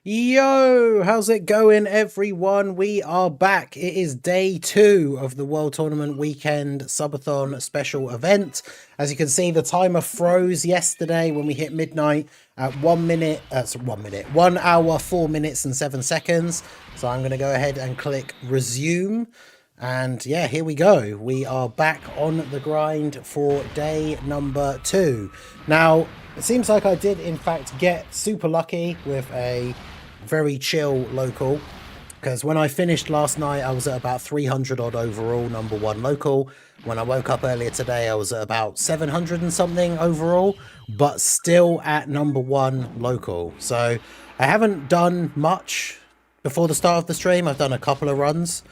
Yo, how's it going, everyone? We are back. It is day 2 of the World Tournament Weekend Subathon special event. As you can see, the timer froze yesterday when we hit midnight at 1 hour, 4 minutes and 7 seconds. So I'm going to go ahead and click resume. And yeah, here we go. We are back on the grind for day number 2. Now, it seems like I did, in fact, get super lucky with a very chill local, because when I finished last night I was at about 300 odd overall, number 1 local. When I woke up earlier today I was at about 700 and something overall, but still at number 1 local. So I haven't done much before the start of the stream. I've done a couple of runs,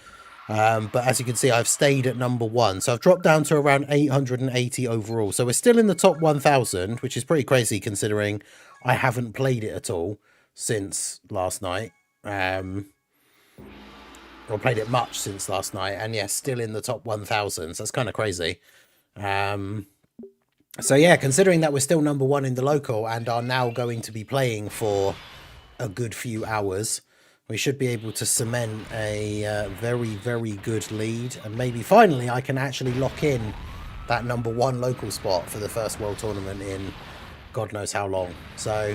but as you can see I've stayed at number 1, so I've dropped down to around 880 overall. So we're still in the top 1000, which is pretty crazy considering I haven't played it at all since last night, or played it much since last night, and yes, still in the top 1000. So that's kind of crazy. So yeah, considering that we're still number 1 in the local and are now going to be playing for a good few hours, we should be able to cement a very good lead, and maybe finally I can actually lock in that number 1 local spot for the first World Tournament in God knows how long. So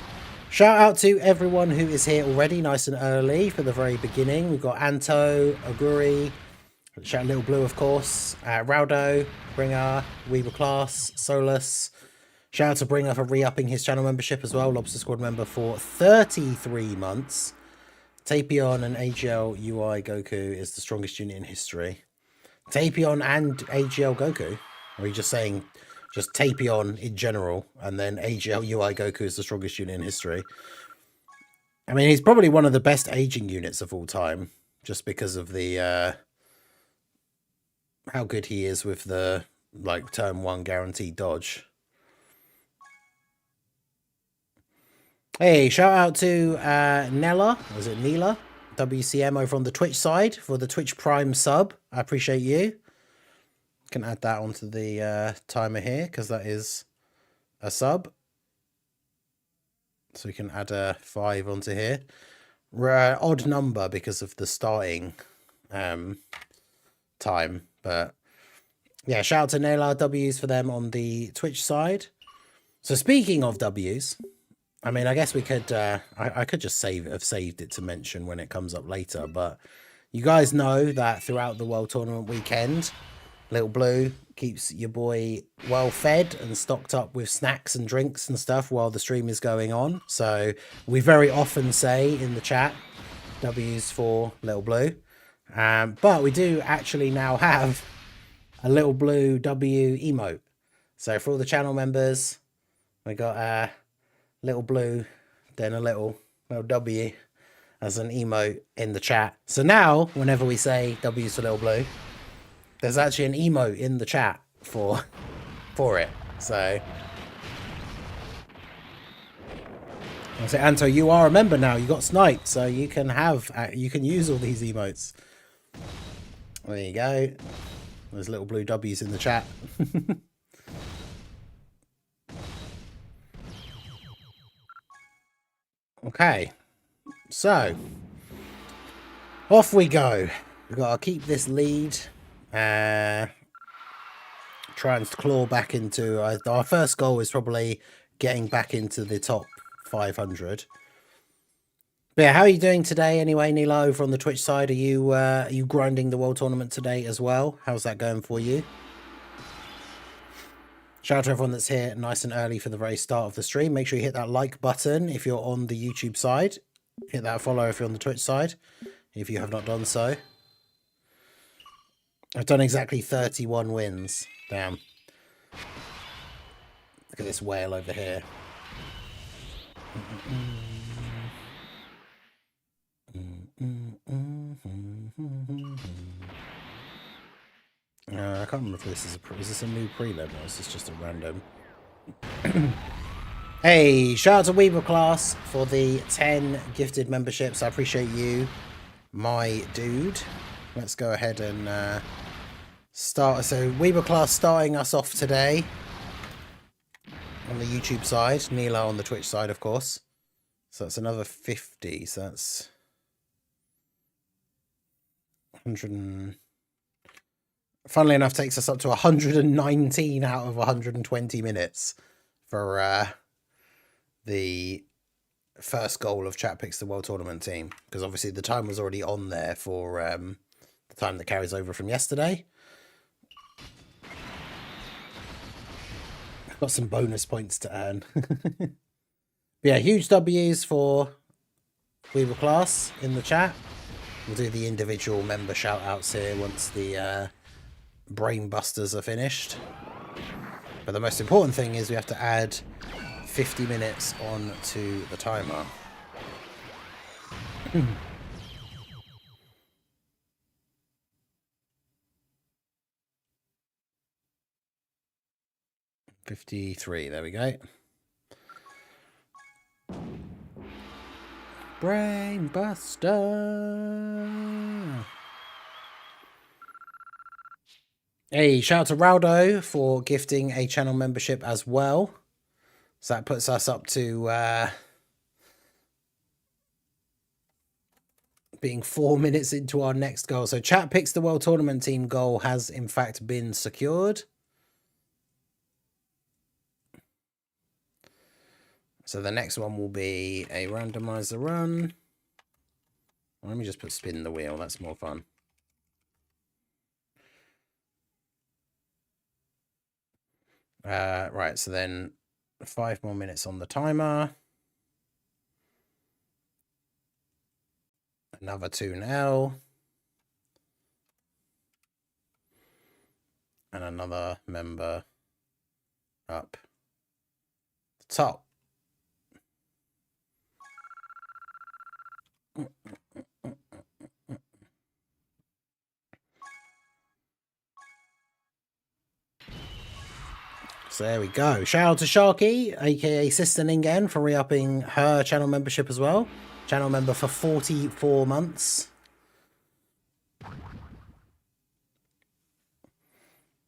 shout out to everyone who is here already, nice and early for the very beginning. We've got Anto, Aguri, shout out Little Blue, of course, Raudo, Bringer, Weaver Class, Solus. Shout out to Bringer for re-upping his channel membership as well, Lobster Squad member for 33 months. Tapion and AGL UI Goku is the strongest unit in history. Tapion and AGL Goku? Or are you just saying just Tapion in general, and then AGL UI Goku is the strongest unit in history? I mean, he's probably one of the best aging units of all time, just because of the how good he is with the like turn 1 guaranteed dodge. Hey, shout out to Nella, was it Neela? WCM over on the Twitch side for the Twitch Prime sub. I appreciate you. Can add that onto the timer here because that is a sub. So we can add a 5 onto here. We're an odd number because of the starting time. But yeah, shout out to Nella, W's for them on the Twitch side. So speaking of W's, I mean, I guess we could, I could just have saved it to mention when it comes up later, but you guys know that throughout the World Tournament weekend, Little Blue keeps your boy well fed and stocked up with snacks and drinks and stuff while the stream is going on. So we very often say in the chat, W's for Little Blue. But we do actually now have a Little Blue W emote. So for all the channel members, we got Little Blue, then a little W as an emote in the chat. So now, whenever we say W's for Little Blue, there's actually an emote in the chat for it. So I say, Anto, you are a member now. You got sniped, so you can use all these emotes. There you go. There's Little Blue W's in the chat. Okay, so off we go. We've got to keep this lead. Try and claw back into our first goal is probably getting back into the top 500. But yeah, how are you doing today anyway, Nilo, over on the Twitch side? Are you grinding the World Tournament today as well? How's that going for you? Shout out to everyone that's here nice and early for the very start of the stream. Make sure you hit that like button if you're on the YouTube side. Hit that follow if you're on the Twitch side, if you have not done so. I've done exactly 31 wins. Damn. Look at this whale over here. I can't remember if this is this a new prelim or is this just a random? Hey, shout out to Weaver Class for the 10 gifted memberships. I appreciate you, my dude. Let's go ahead and start. So Weaver Class starting us off today on the YouTube side, Nila on the Twitch side, of course. So that's another 50. So that's 100. Funnily enough, takes us up to 119 out of 120 minutes for the first goal of Chat Picks the World Tournament team. Because obviously the time was already on there for the time that carries over from yesterday. I've got some bonus points to earn. But yeah, huge W's for Weaver Class in the chat. We'll do the individual member shout outs here once the brain busters are finished. But the most important thing is we have to add 50 minutes on to the timer. $53, there we go. Brain buster. Hey, shout out to Raldo for gifting a channel membership as well. So that puts us up to being 4 minutes into our next goal. So Chat Picks the World Tournament team goal has in fact been secured. So the next one will be a randomizer run. Let me just put spin the wheel. That's more fun. Right, so then 5 more minutes on the timer. Another 2L. And another member up the top. So there we go. Shout out to Sharky, aka Sister Ningen, for re-upping her channel membership as well. Channel member for 44 months.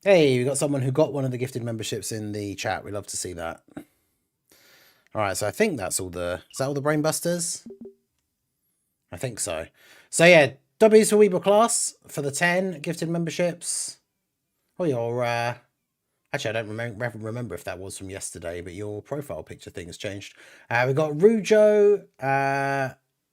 Hey, we got someone who got one of the gifted memberships in the chat. We love to see that. All right, so I think that's all the... Is that all the brain busters? I think so. So yeah, W's for Weeble Class for the 10 gifted memberships. Oh, your... Actually, I don't remember if that was from yesterday, but your profile picture thing has changed. We got Rujo.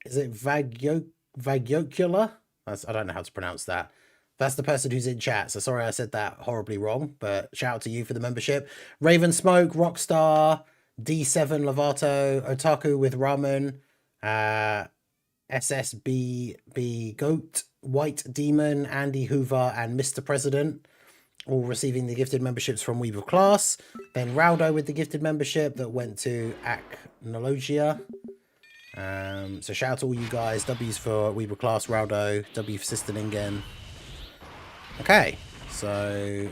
Is it Vagiocula? I don't know how to pronounce that. That's the person who's in chat. So sorry I said that horribly wrong, but shout out to you for the membership. Raven Smoke, Rockstar, D7 Lovato, Otaku with Ramen, SSBB Goat, White Demon, Andy Hoover, and Mr. President, all receiving the gifted memberships from Weeble Class. Then Raldo with the gifted membership that went to Acnologia. So shout out to all you guys. W's for Weeble Class, Raldo, W for Sister Ningen. Okay, so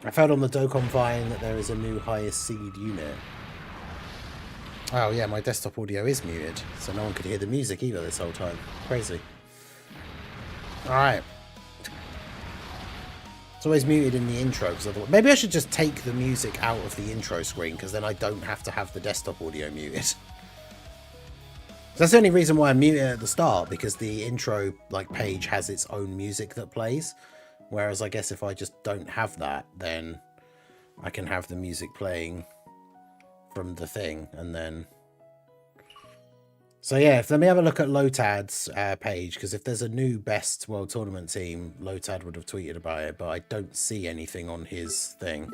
I found on the Dokkan Vine that there is a new highest seed unit. Oh yeah, my desktop audio is muted, so no one could hear the music either this whole time. Crazy. Alright. It's always muted in the intro, because otherwise... Maybe I should just take the music out of the intro screen, because then I don't have to have the desktop audio muted. That's the only reason why I mute it at the start, because the intro page has its own music that plays. Whereas I guess if I just don't have that, then I can have the music playing from the thing, and then... So yeah, let me have a look at Lotad's page, because if there's a new best World Tournament team, Lotad would have tweeted about it, but I don't see anything on his thing.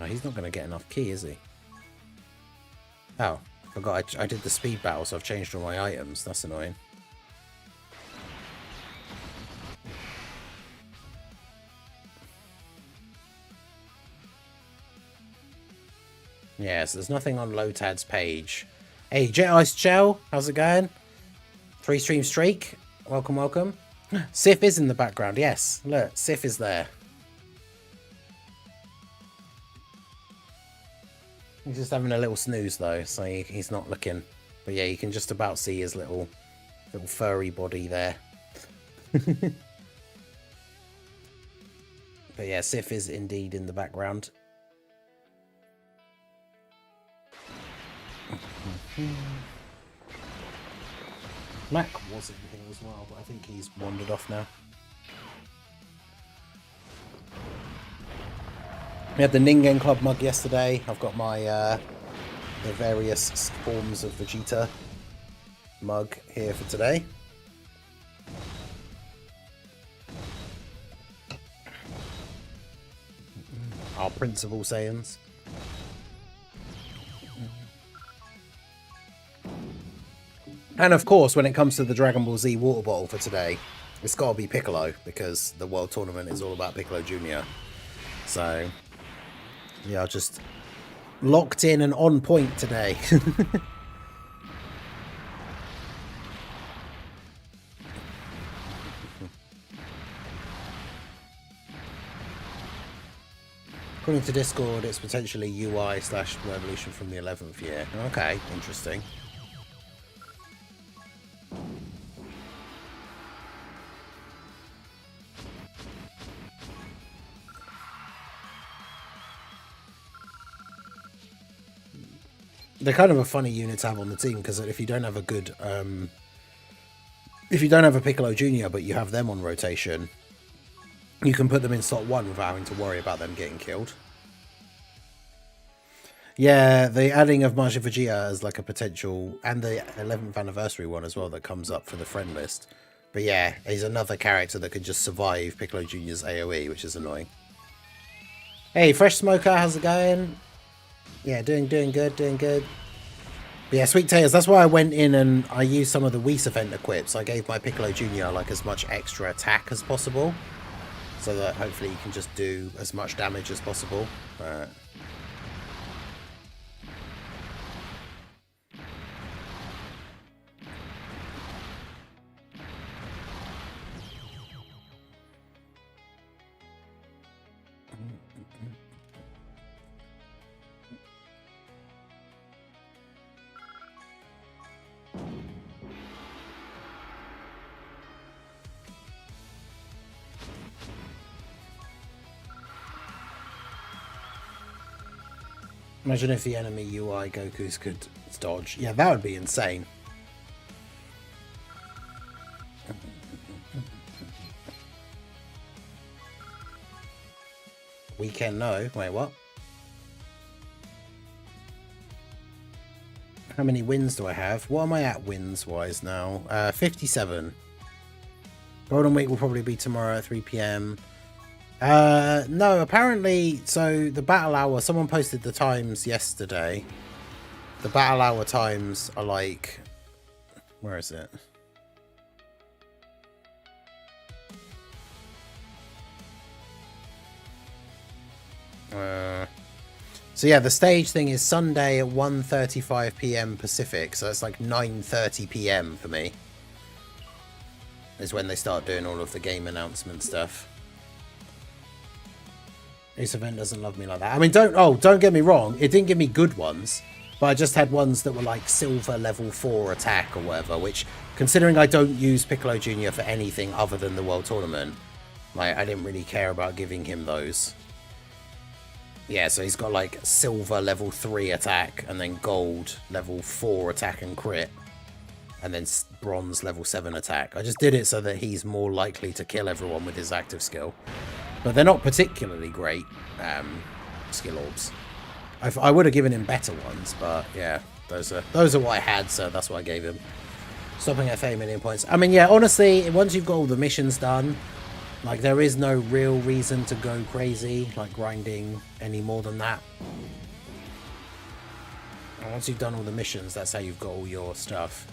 Oh, he's not going to get enough key, is he? Oh, I forgot I did the speed battle, so I've changed all my items. That's annoying. Yeah, so there's nothing on Lotad's page. Hey, Jet Ice Gel, how's it going? 3-stream streak. Welcome, welcome. Sif is in the background, yes. Look, Sif is there. He's just having a little snooze though, so he's not looking. But yeah, you can just about see his little Little furry body there. But yeah, Sif is indeed in the background. Mac was in here as well, but I think he's wandered off now. We had the Ningen Club mug yesterday. I've got my the various forms of Vegeta mug here for today. Our principal Saiyans. And of course, when it comes to the Dragon Ball Z water bottle for today, it's got to be Piccolo, because the World Tournament is all about Piccolo Jr. So, yeah, just locked in and on point today. According to Discord, it's potentially UI/Revolution from the 11th year. Okay, interesting. They're kind of a funny unit to have on the team, because if you don't have a good, if you don't have a Piccolo Jr. but you have them on rotation, you can put them in slot 1 without having to worry about them getting killed. Yeah, the adding of Majin Vegeta as like a potential, and the 11th anniversary one as well that comes up for the friend list. But yeah, he's another character that could just survive Piccolo Jr.'s AoE, which is annoying. Hey, Fresh Smoker, how's it going? Yeah, doing good, doing good. But yeah, Sweet Tails, that's why I went in and I used some of the Whis event equips. I gave my Piccolo Jr. like as much extra attack as possible, so that hopefully you can just do as much damage as possible. Imagine if the enemy UI Gokus could dodge. Yeah, that would be insane. Weekend, no. Wait, what? How many wins do I have? What am I at wins-wise now? 57. Golden Week will probably be tomorrow at 3 PM. No, apparently, so the battle hour, someone posted the times yesterday. The battle hour times are like, where is it? So yeah, the stage thing is Sunday at 1:35 PM Pacific, so it's like 9:30 PM for me. Is when they start doing all of the game announcement stuff. This event doesn't love me like that. I mean, don't get me wrong, it didn't give me good ones, but I just had ones that were like silver level 4 attack or whatever, which, considering I don't use Piccolo Jr. for anything other than the World Tournament, like, I didn't really care about giving him those. Yeah, so he's got like silver level 3 attack, and then gold level 4 attack and crit, and then bronze level 7 attack. I just did it so that he's more likely to kill everyone with his active skill. But they're not particularly great skill orbs. I would have given him better ones, but yeah, those are what I had, so that's what I gave him. Stopping at 30 million points. I mean, yeah, honestly, once you've got all the missions done, like, there is no real reason to go crazy, like grinding any more than that. And once you've done all the missions, that's how you've got all your stuff.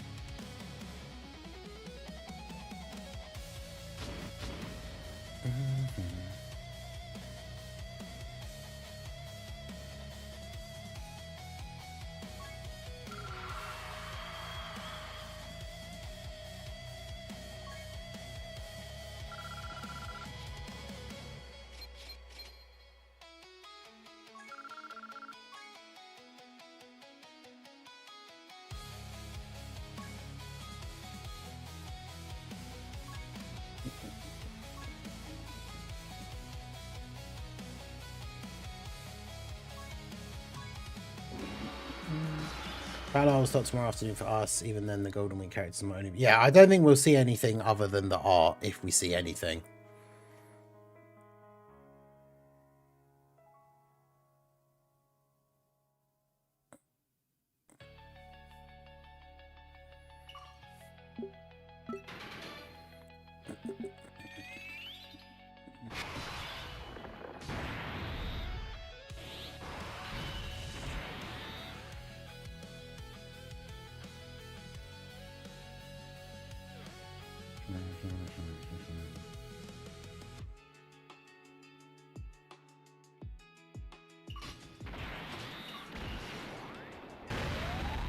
Battle will start tomorrow afternoon for us. Even then, the Golden Week characters might only... Yeah, I don't think we'll see anything other than the art, if we see anything.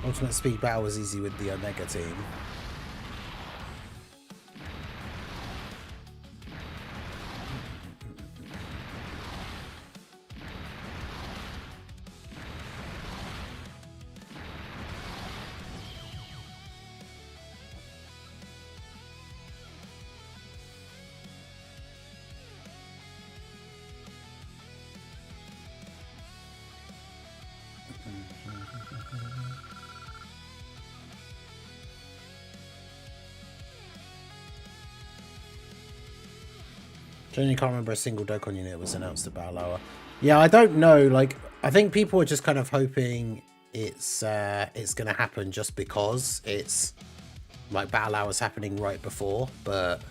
Ultimate speed battle was easy with the Omega team. Genuinely can't remember a single Dokkan unit that was announced at Battle Hour. Yeah, I don't know. Like, I think people are just kind of hoping it's going to happen just because it's like Battle Hour's happening right before. But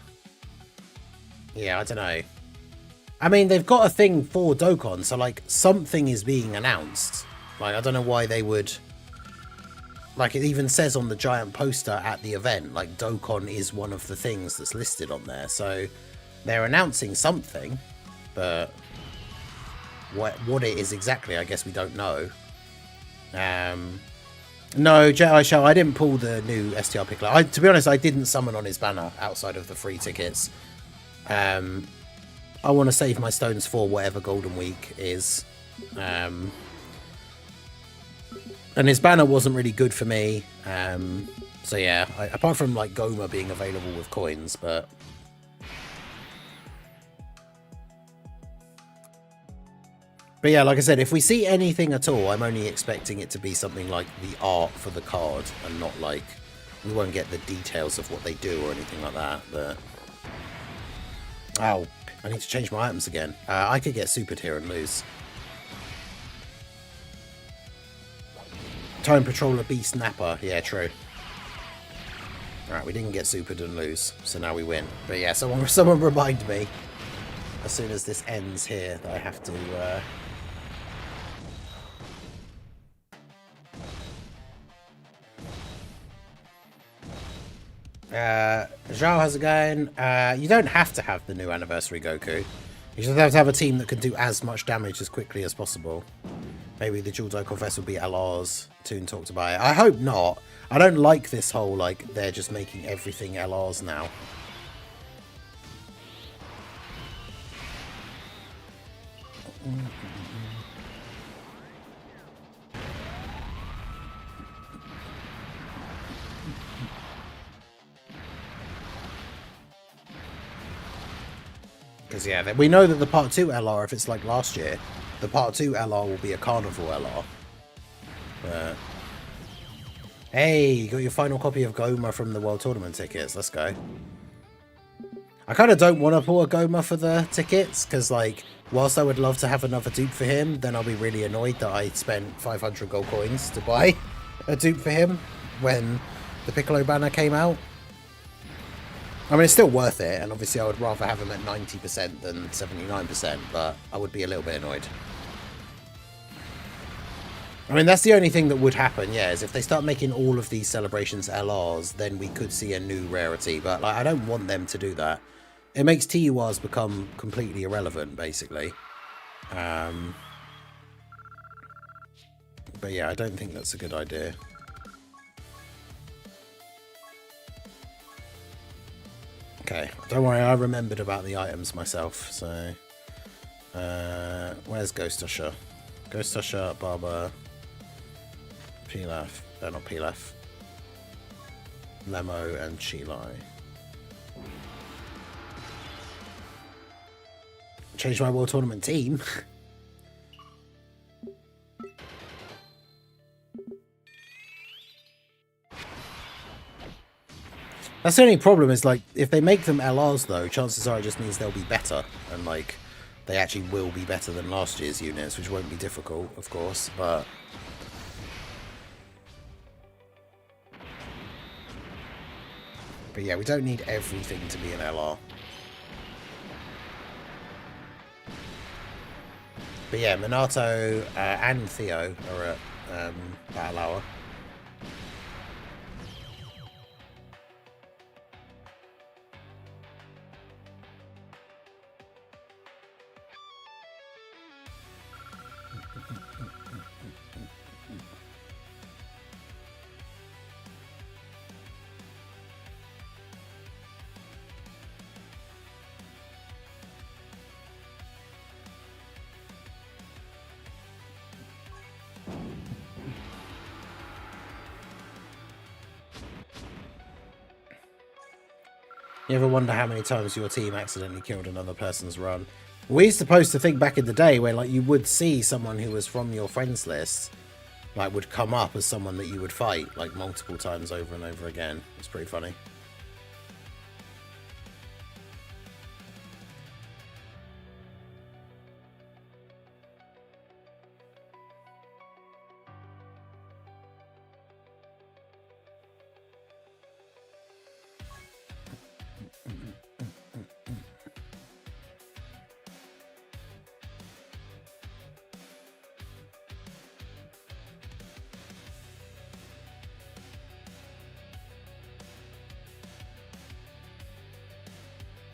yeah, I don't know. I mean, they've got a thing for Dokkan, so like something is being announced. Like, I don't know why they would. Like, it even says on the giant poster at the event, like Dokkan is one of the things that's listed on there. So they're announcing something, but what it is exactly, I guess we don't know. No, Jedi Show, I didn't pull the new STR Piccolo. To be honest, I didn't summon on his banner outside of the free tickets. I want to save my stones for whatever Golden Week is. And his banner wasn't really good for me. So yeah, apart from like Goma being available with coins, but yeah, like I said, if we see anything at all, I'm only expecting it to be something like the art for the card and not like, we won't get the details of what they do or anything like that, but... Oh, I need to change my items again. I could get supered here and lose. Time Patroller, Beast, Napper. Yeah, true. Alright, we didn't get supered and lose, so now we win. But yeah, someone remind me as soon as this ends here that I have to... Zhao, how's it going? You don't have to have the new anniversary Goku. You just have to have a team that can do as much damage as quickly as possible. Maybe the dual Dokkan Fest will be LRs. Toon talked about it. I hope not. I don't like this whole, like, they're just making everything LRs now. Because, yeah, we know that the Part 2 LR, if it's like last year, the Part 2 LR will be a Carnival LR. Hey, you got your final copy of Goma from the World Tournament tickets. Let's go. I kind of don't want to pull a Goma for the tickets, because, like, whilst I would love to have another dupe for him, then I'll be really annoyed that I spent 500 gold coins to buy a dupe for him when the Piccolo banner came out. I mean, it's still worth it, and obviously I would rather have him at 90% than 79%, but I would be a little bit annoyed. I mean, that's the only thing that would happen, yeah, is if they start making all of these celebrations LRs, then we could see a new rarity, but like, I don't want them to do that. It makes TURs become completely irrelevant, basically. But yeah, I don't think that's a good idea. Okay, don't worry, I remembered about the items myself, so... where's Ghost Usher? Ghost Usher, Barber... Pilaf, not Pilaf. Lemo and Chilai. Change my World Tournament team? That's the only problem is, like, if they make them LRs, though, chances are it just means they'll be better. And, like, they actually will be better than last year's units, which won't be difficult, of course, but... But yeah, we don't need everything to be an LR. But yeah, Minato and Theo are at Battle Hour. You ever wonder how many times your team accidentally killed another person's run? We supposed to think back in the day where, like, you would see someone who was from your friends list, like, would come up as someone that you would fight, like, multiple times over and over again. It's pretty funny.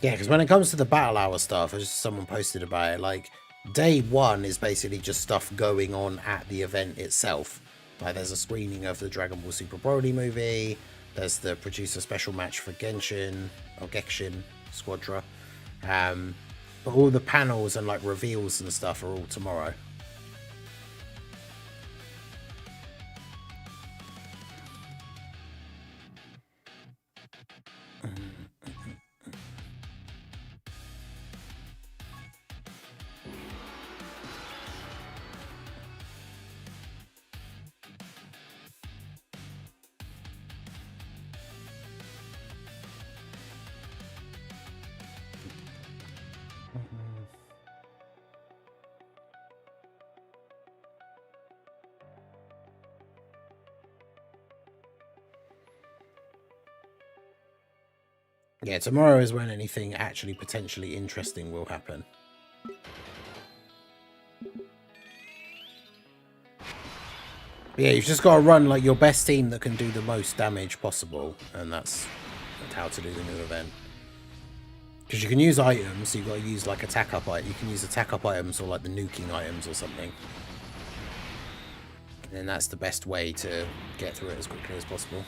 Yeah, because when it comes to the Battle Hour stuff, as someone posted about it, like, day one is basically just stuff going on at the event itself. Like, there's a screening of the Dragon Ball Super Broly movie, there's the producer special match for Genshin, or Genshin Squadra. But all the panels and, like, reveals and stuff are all tomorrow. Yeah, tomorrow is when anything actually potentially interesting will happen. But yeah, you've just got to run like your best team that can do the most damage possible, and that's how to do the new event. Because you can use items, so you've got to use like attack up items. You can use attack up items or like the nuking items or something. And that's the best way to get through it as quickly as possible.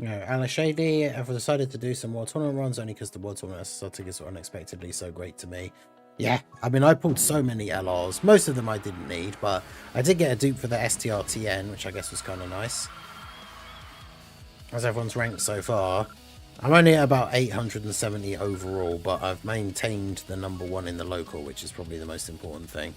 Yeah, Alice Shady, I've decided to do some more tournament runs only because the World Tournament SSR tickets were unexpectedly so great to me. Yeah, I mean, I pulled so many LRs. Most of them I didn't need, but I did get a dupe for the STRTN, which I guess was kind of nice. As everyone's ranked so far, I'm only at about 870 overall, but I've maintained the #1 in the local, which is probably the most important thing.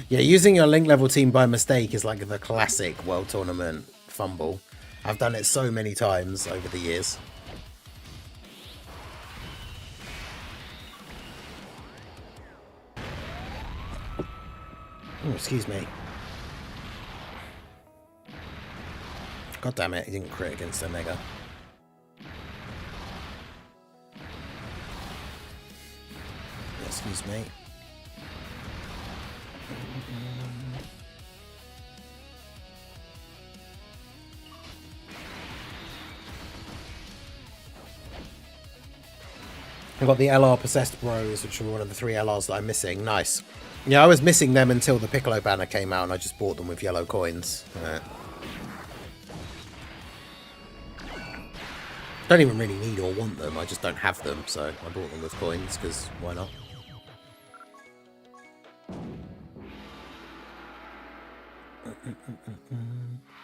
Yeah, using your link level team by mistake is like the classic World Tournament fumble. I've done it so many times over the years. Oh, excuse me. God damn it, he didn't crit against Omega. Excuse me. I've got the LR Possessed Bros, which are one of the 3 LRs that I'm missing. Nice. Yeah, I was missing them until the Piccolo banner came out, and I just bought them with yellow coins. Don't even really need or want them, I just don't have them, so I bought them with coins, because why not?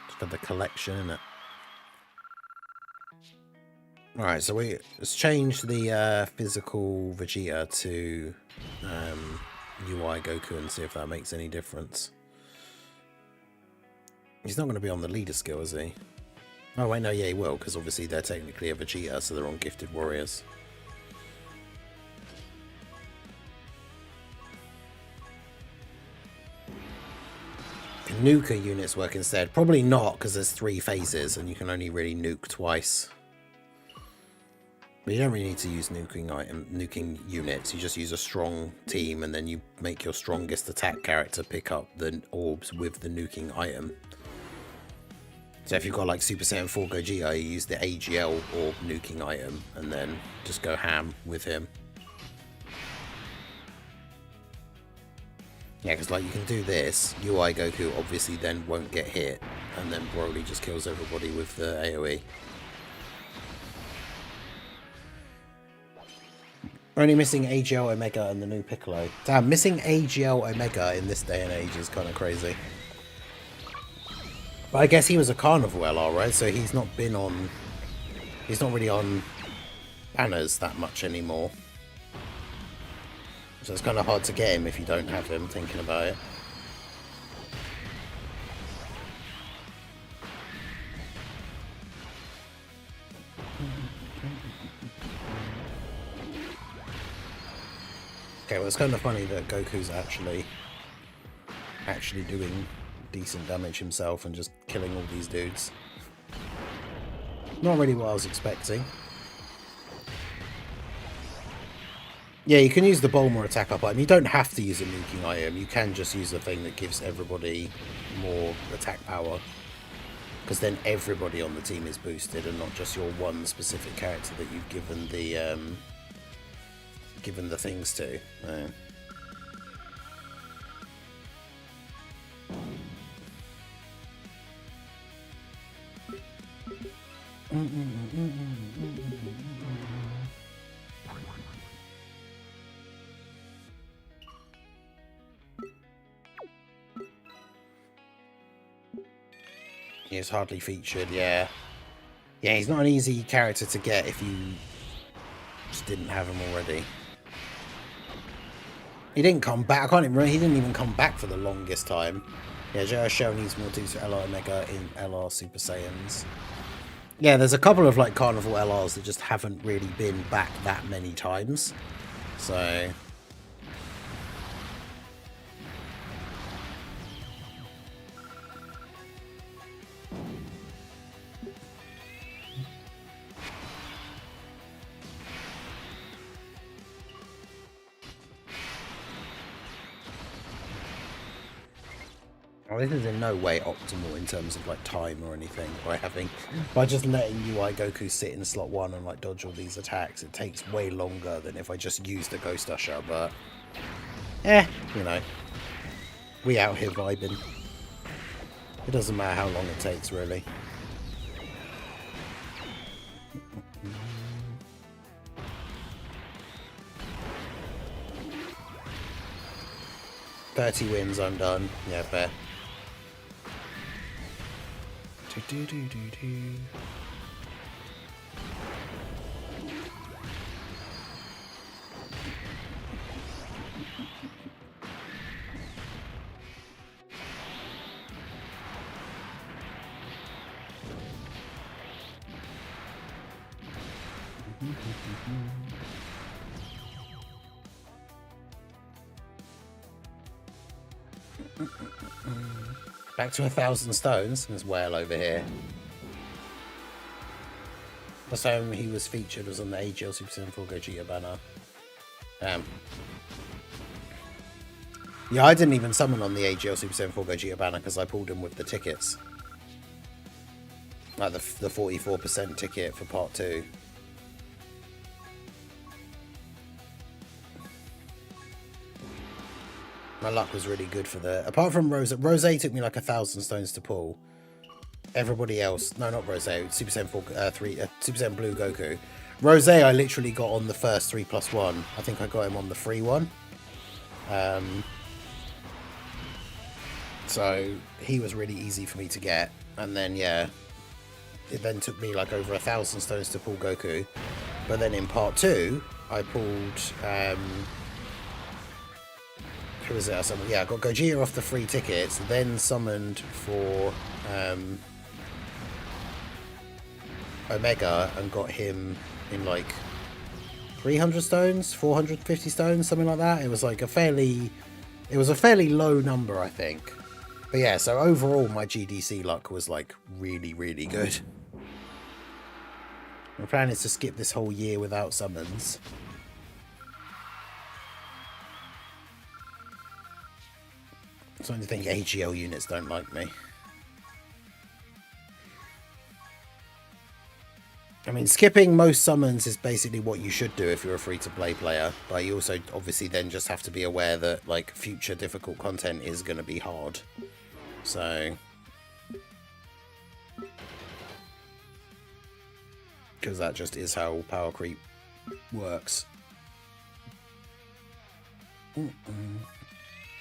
Just for the collection, innit? Alright, so let's change the physical Vegeta to UI Goku and see if that makes any difference. He's not going to be on the leader skill, is he? Oh wait, no, yeah, he will, because obviously they're technically a Vegeta, so they're on Gifted Warriors. Can nuker units work instead? Probably not, because there's 3 phases, and you can only really nuke twice. But you don't really need to use nuking units. You just use a strong team, and then you make your strongest attack character pick up the orbs with the nuking item. So if you've got like Super Saiyan 4 Gogeta, you use the AGL orb nuking item, and then just go ham with him. Yeah, because like you can do this, UI Goku obviously then won't get hit, and then Broly just kills everybody with the AoE. Only missing AGL Omega and the new Piccolo. Damn, missing AGL Omega in this day and age is kind of crazy. But I guess he was a Carnival LR, right? So he's not been on... He's not really on banners that much anymore. So it's kind of hard to get him if you don't have him, thinking about it. Okay, well it's kind of funny that Goku's actually doing decent damage himself and just killing all these dudes. Not really what I was expecting. Yeah, you can use the Bulma attack up item. You don't have to use a nuking item. You can just use the thing that gives everybody more attack power. Because then everybody on the team is boosted and not just your one specific character that you've given the things to. He's hardly featured, yeah. Yeah, he's not an easy character to get if you just didn't have him already. He didn't come back. I can't even remember. He didn't even come back for the longest time. Yeah, JR Shell needs more tools for LR Omega in LR Super Saiyans. Yeah, there's a couple of like Carnival LRs that just haven't really been back that many times. So... Oh, this is in no way optimal in terms of like time or anything by just letting UI Goku sit in slot 1 and like dodge all these attacks. It takes way longer than if I just use the Ghost Usher, but you know, we out here vibing. It doesn't matter how long it takes, really. "30 wins, I'm done." Yeah, fair. Back to 1,000 stones. It's well over here. Last time he was featured was on the AGL Super Saiyan 4 Gogeta banner. Yeah, I didn't even summon on the AGL Super Saiyan 4 Gogeta banner because I pulled him with the tickets. Like the 44% ticket for part 2. My luck was really good for the... Apart from Rose took me like 1,000 stones to pull. Everybody else... No, not Rose. Super Saiyan Blue Goku. Rose, I literally got on the first 3+1. I think I got him on the free one. So he was really easy for me to get. And then, yeah, it then took me like over 1,000 stones to pull Goku. But then in part 2, I pulled... who was it? Yeah, I got Gogeta off the free tickets, then summoned for Omega and got him in like 300 stones, 450 stones, something like that. It was like a fairly low number, I think. But yeah, so overall my GDC luck was like really, really good. My plan is to skip this whole year without summons. So I think AGL units don't like me. I mean, skipping most summons is basically what you should do if you're a free-to-play player. But you also obviously then just have to be aware that like future difficult content is going to be hard. So... because that just is how power creep works.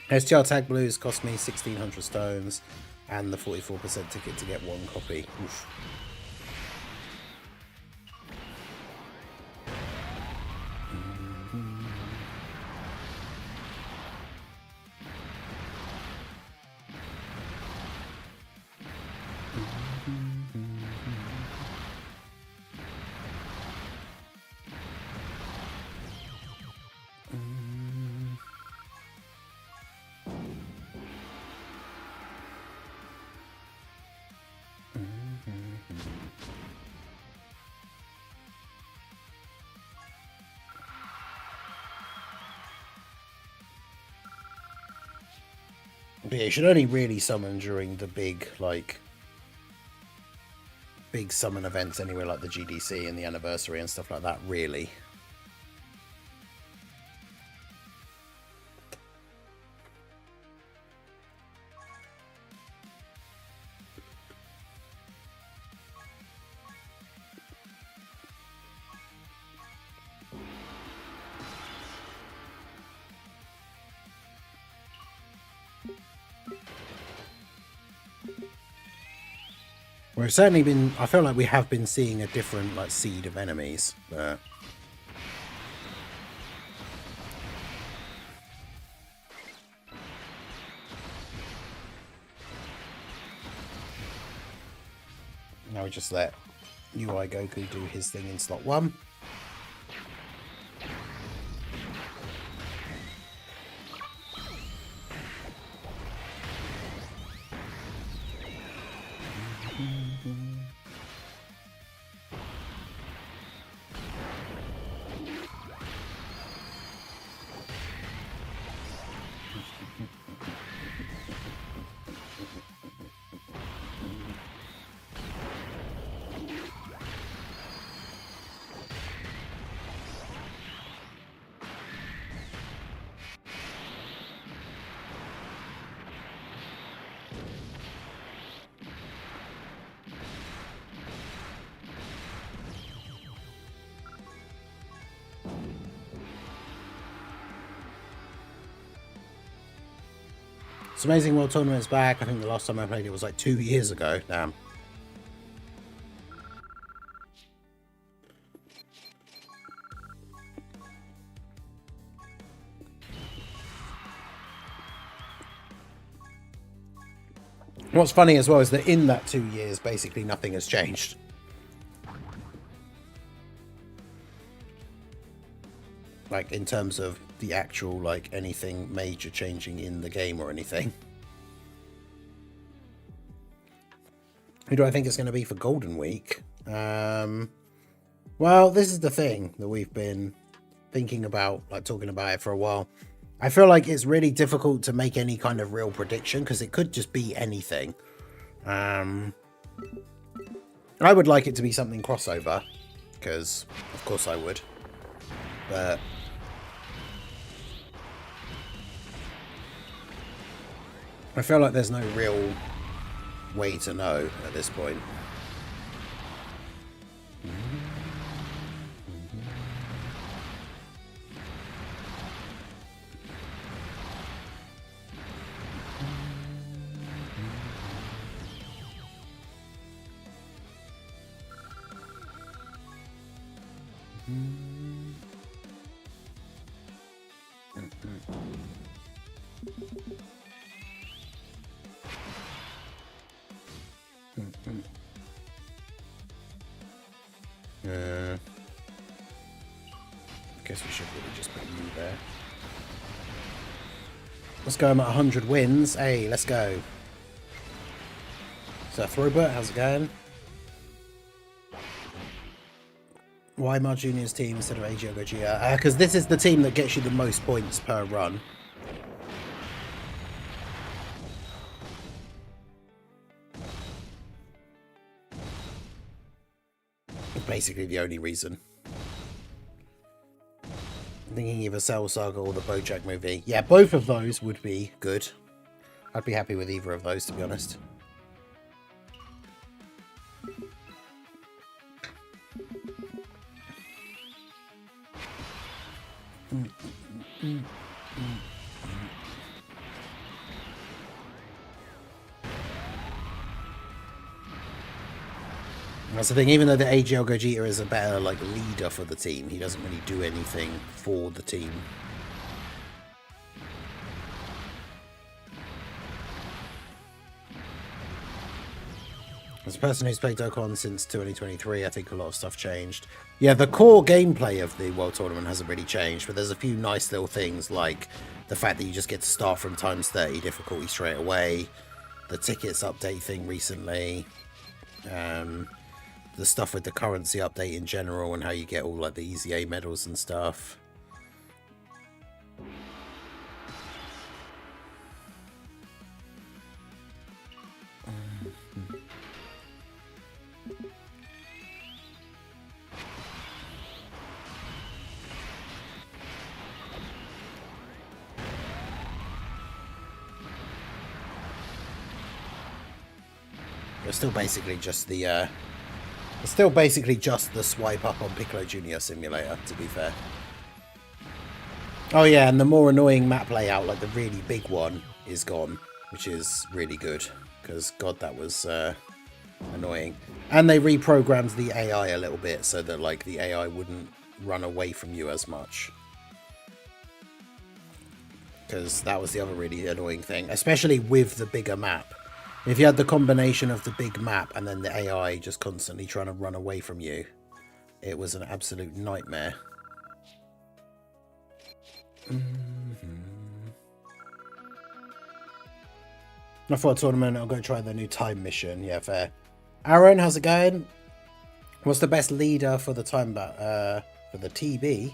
STR Tag Blues cost me 1,600 stones and the 44% ticket to get one copy. Oof. But yeah, you should only really summon during the big summon events anyway, like the GDC and the anniversary and stuff like that, really. We've certainly been... I feel like we have been seeing a different like seed of enemies, but... now we just let UI Goku do his thing in slot 1. It's Amazing World Tournament's back. I think the last time I played it was like 2 years ago. Damn. What's funny as well is that in that 2 years, basically nothing has changed. Like, in terms of the actual, like, anything major changing in the game or anything. Who do I think it's going to be for Golden Week? Well, this is the thing that we've been thinking about, like, talking about it for a while. I feel like it's really difficult to make any kind of real prediction because it could just be anything. I would like it to be something crossover because, of course, I would. But I feel like there's no real way to know at this point. I guess we should really just put you there. Let's go. I'm at 100 wins. Hey, let's go. So Throwbert, how's it going? Why my juniors team instead of AG Ogogia? Because this is the team that gets you the most points per run. Basically the only reason. I'm thinking either Cell Saga or the BoJack movie. Yeah, both of those would be good. I'd be happy with either of those, to be honest. That's the thing, even though the AGL Gogeta is a better like leader for the team, he doesn't really do anything for the team. As a person who's played Dokkan since 2023, I think a lot of stuff changed. Yeah, the core gameplay of the World Tournament hasn't really changed, but there's a few nice little things like the fact that you just get to start from times 30 difficulty straight away, the tickets update thing recently, the stuff with the currency update in general and how you get all like the easy A medals and stuff. It's still basically just the swipe up on Piccolo Junior Simulator, to be fair. Oh yeah, and the more annoying map layout, like the really big one, is gone, which is really good, because god, that was annoying. And they reprogrammed the AI a little bit so that like the AI wouldn't run away from you as much, because that was the other really annoying thing, especially with the bigger map. If you had the combination of the big map and then the AI just constantly trying to run away from you, it was an absolute nightmare. I thought tournament, I'll go try the new time mission. Yeah, fair. Aaron, how's it going? What's the best leader for the time for the TB?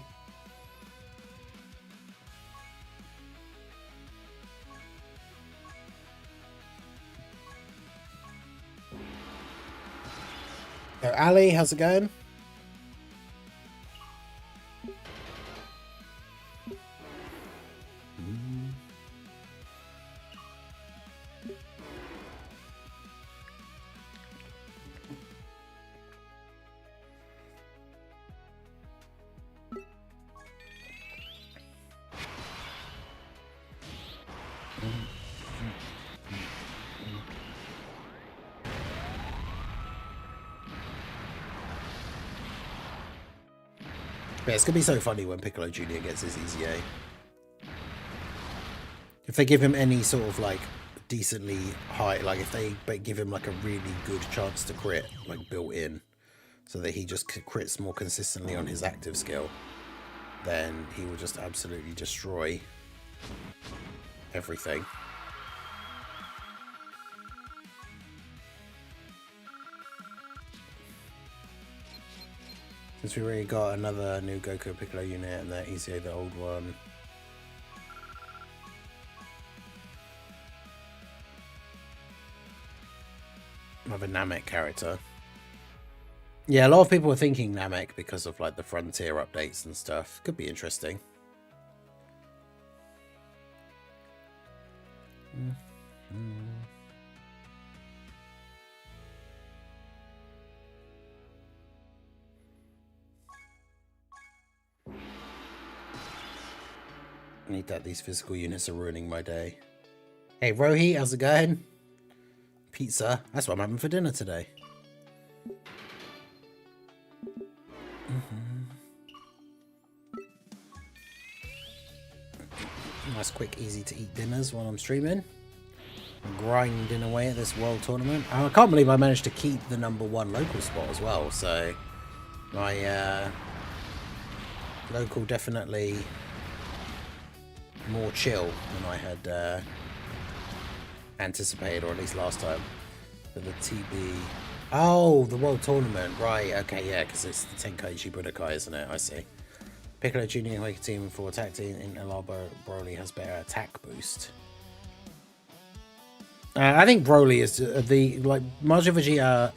Ali, how's it going? Yeah, it's going to be so funny when Piccolo Jr. gets his easy A. If they give him any sort of like decently high, like if they give him like a really good chance to crit, like built in, so that he just crits more consistently on his active skill, then he will just absolutely destroy everything. Since we already got another new Goku Piccolo unit and that ECA, the old one. Another Namek character. Yeah, a lot of people are thinking Namek because of like the Frontier updates and stuff. Could be interesting. I need that. These physical units are ruining my day. Hey, Rohi, how's it going? Pizza. That's what I'm having for dinner today. Nice, quick, easy to eat dinners while I'm streaming. I'm grinding away at this world tournament. I can't believe I managed to keep the #1 local spot as well. So my local definitely more chill than I had anticipated, or at least last time. For the TB. Oh, the world tournament. Right, okay, yeah, because it's the Tenkaichi Budokai, isn't it? I see. Piccolo Junior Wake team for attack team in Broly has better attack boost. I think Broly is the like Majin Vegeta.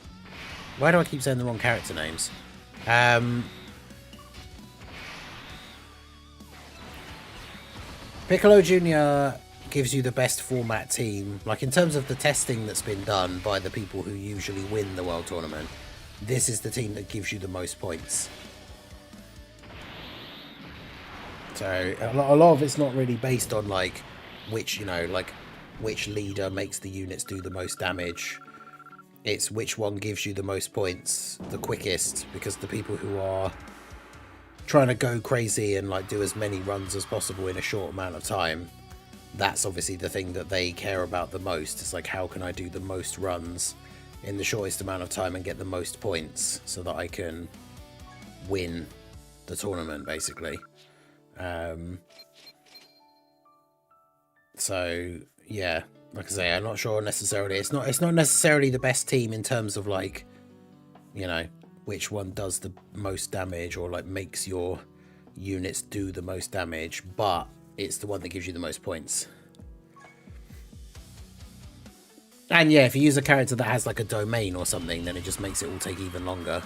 Why do I keep saying the wrong character names? Piccolo Junior gives you the best format team, like in terms of the testing that's been done by the people who usually win the world tournament. This is the team that gives you the most points. So a lot of it's not really based on like which, you know, like which leader makes the units do the most damage. It's which one gives you the most points the quickest, because the people who are trying to go crazy and like do as many runs as possible in a short amount of time, that's obviously the thing that they care about the most. It's like, how can I do the most runs in the shortest amount of time and get the most points so that I can win the tournament, basically. So yeah, like I say, I'm not sure necessarily. It's not necessarily the best team in terms of like, you know, which one does the most damage or like makes your units do the most damage, but it's the one that gives you the most points. And yeah, if you use a character that has like a domain or something, then it just makes it all take even longer.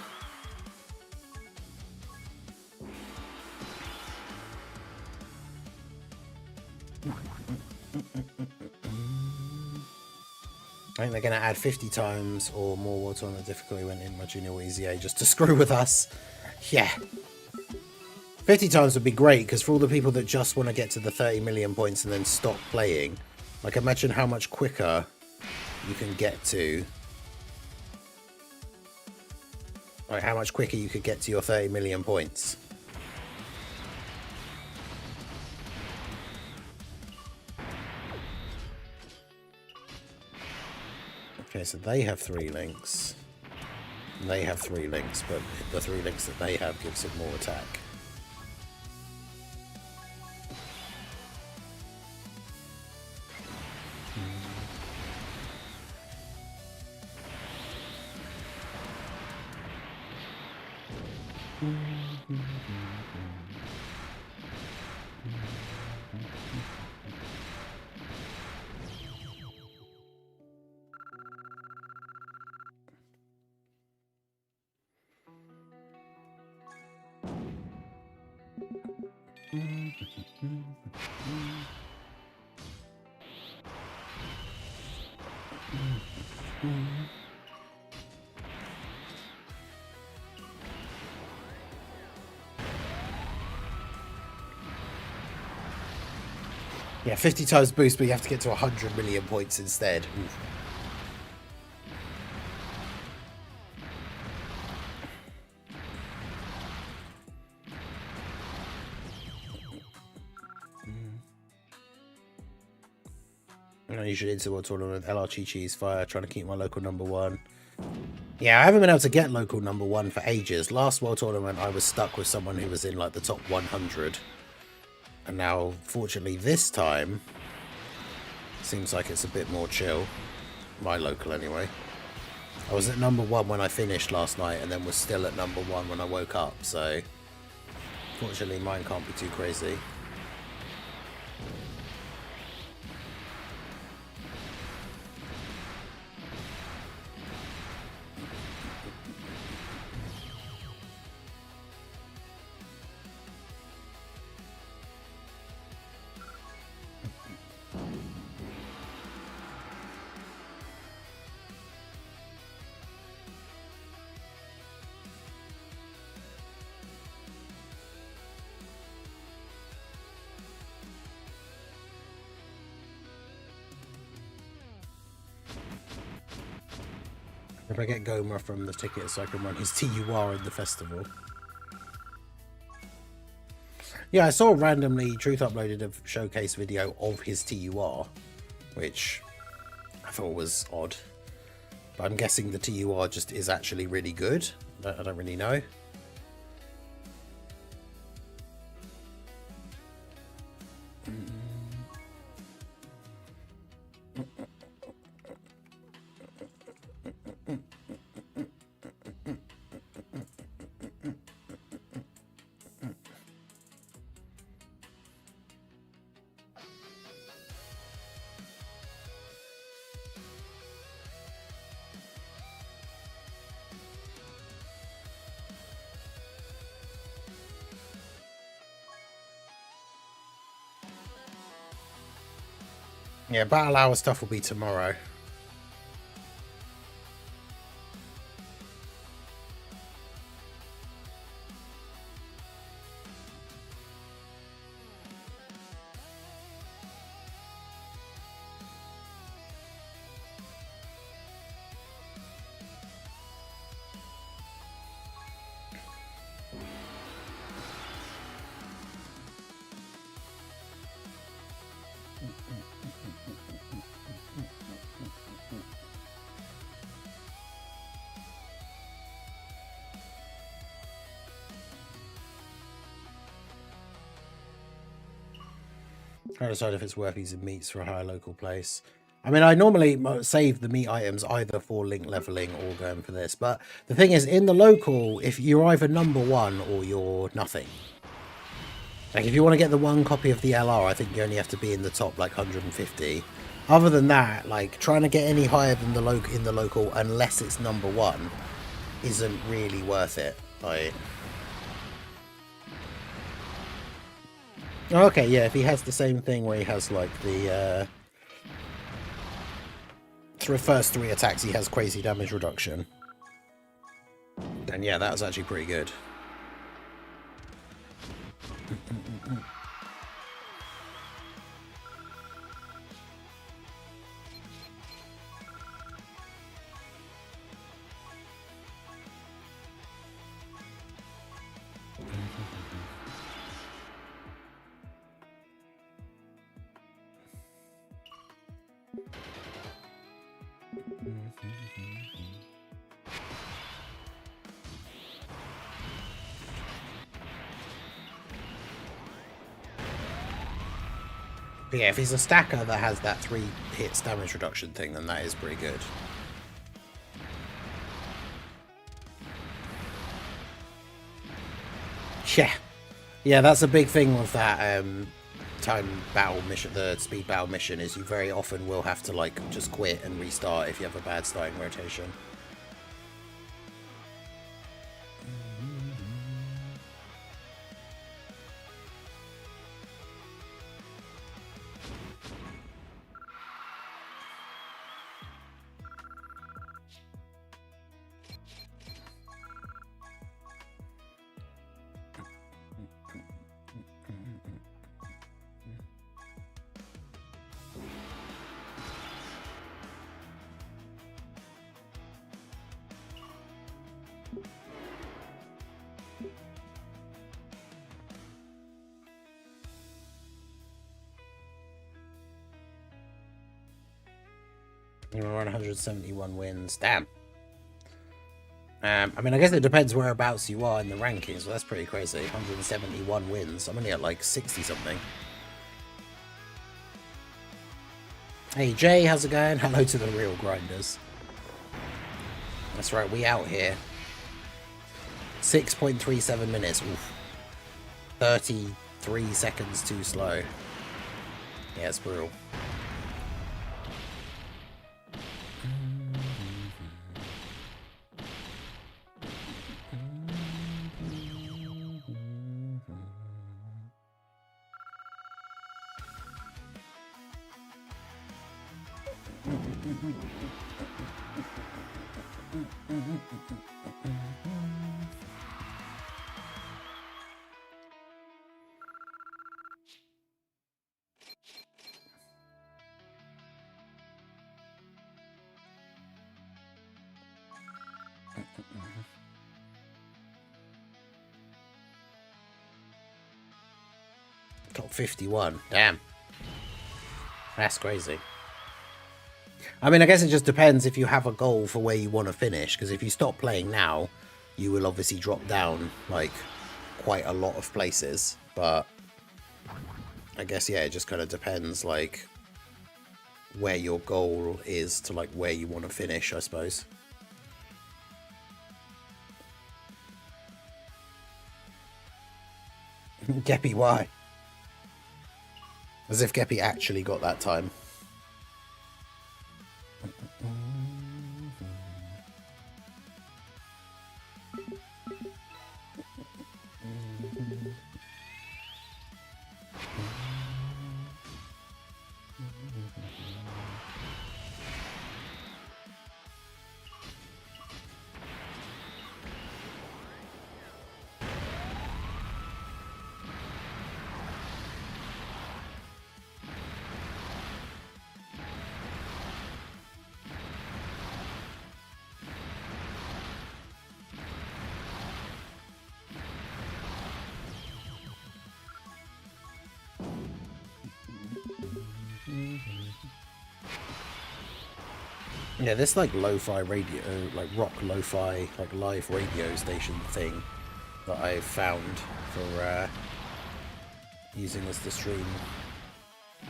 I think they're going to add 50 times or more water on the difficulty when in my junior WZA just to screw with us. Yeah. 50 times would be great, because for all the people that just want to get to the 30 million points and then stop playing, like imagine how much quicker you can get to. Like how much quicker you could get to your 30 million points. Okay, so they have 3 links. They have 3 links, but the 3 links that they have gives it more attack. Yeah, 50 times boost, but you have to get to 100 million points instead. Oof. I usually into a tournament with LR Chi-Chi's Fire, trying to keep my local #1. Yeah, I haven't been able to get local #1 for ages. Last World Tournament, I was stuck with someone who was in like the top 100. And now, fortunately, this time, seems like it's a bit more chill. My local, anyway. I was at #1 when I finished last night, and then was still at #1 when I woke up, so fortunately mine can't be too crazy. If I get Gomer from the ticket so I can run his TUR in the festival. Yeah, I saw randomly Truth uploaded a showcase video of his TUR, which I thought was odd. But I'm guessing the TUR just is actually really good. I don't really know. Yeah, battle hour stuff will be tomorrow. Trying to decide if it's worth using meats for a higher local place. I mean, I normally save the meat items either for link leveling or going for this. But the thing is, in the local, if you're either number one or you're nothing. Like, if you want to get the one copy of the LR, I think you only have to be in the top, like, 150. Other than that, like, trying to get any higher than the in the local, unless it's number one, isn't really worth it. Like... Okay, yeah, if he has the same thing where he has, like, the, first 3 attacks he has crazy damage reduction, then yeah, that was actually pretty good. But yeah, if he's a stacker that has that 3 hits damage reduction thing, then that is pretty good. Yeah. Yeah, that's a big thing with that time battle mission, the speed battle mission, is you very often will have to, like, just quit and restart if you have a bad starting rotation. We're on 171 wins. Damn. I mean, I guess it depends whereabouts you are in the rankings. Well, that's pretty crazy. 171 wins. I'm only at like 60 something. Hey Jay, how's it going? Hello to the real grinders. That's right, we out here. 6.37 minutes. Oof. 33 seconds too slow. Yeah, it's brutal. Top 51. Damn. That's crazy. I mean, I guess it just depends if you have a goal for where you want to finish, because if you stop playing now, you will obviously drop down, like, quite a lot of places, but I guess, yeah, it just kind of depends, like, where your goal is to, like, where you want to finish, I suppose. Geppy, why? As if Geppy actually got that time. Yeah, this like lo-fi radio, like rock lo-fi, like live radio station thing that I found for using as the stream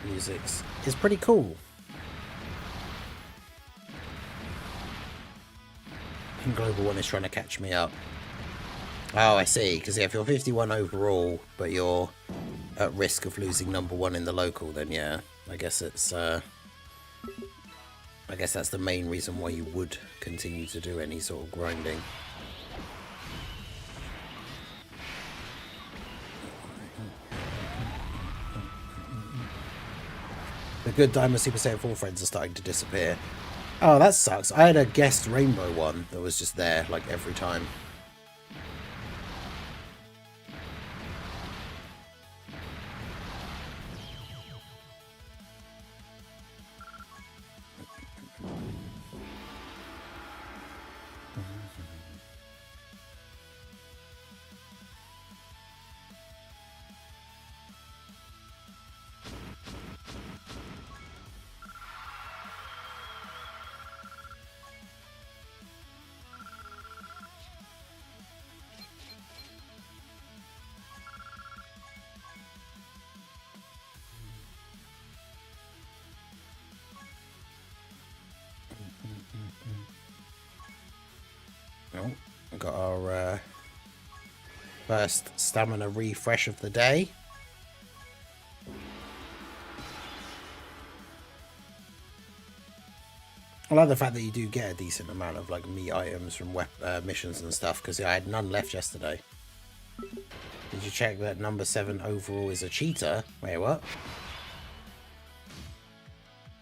musics is pretty cool. And Global One is trying to catch me up. Oh, I see. Because yeah, if you're 51 overall, but you're at risk of losing number 1 in the local, then yeah, I guess it's. I guess that's the main reason why you would continue to do any sort of grinding. The good Diamond Super Saiyan 4 friends are starting to disappear. Oh, that sucks. I had a guest Rainbow one that was just there, like, every time. Oh, we got our first stamina refresh of the day. I like the fact that you do get a decent amount of like meat items from missions and stuff, because I had none left yesterday. Did you check that number 7 overall is a cheater? Wait, what?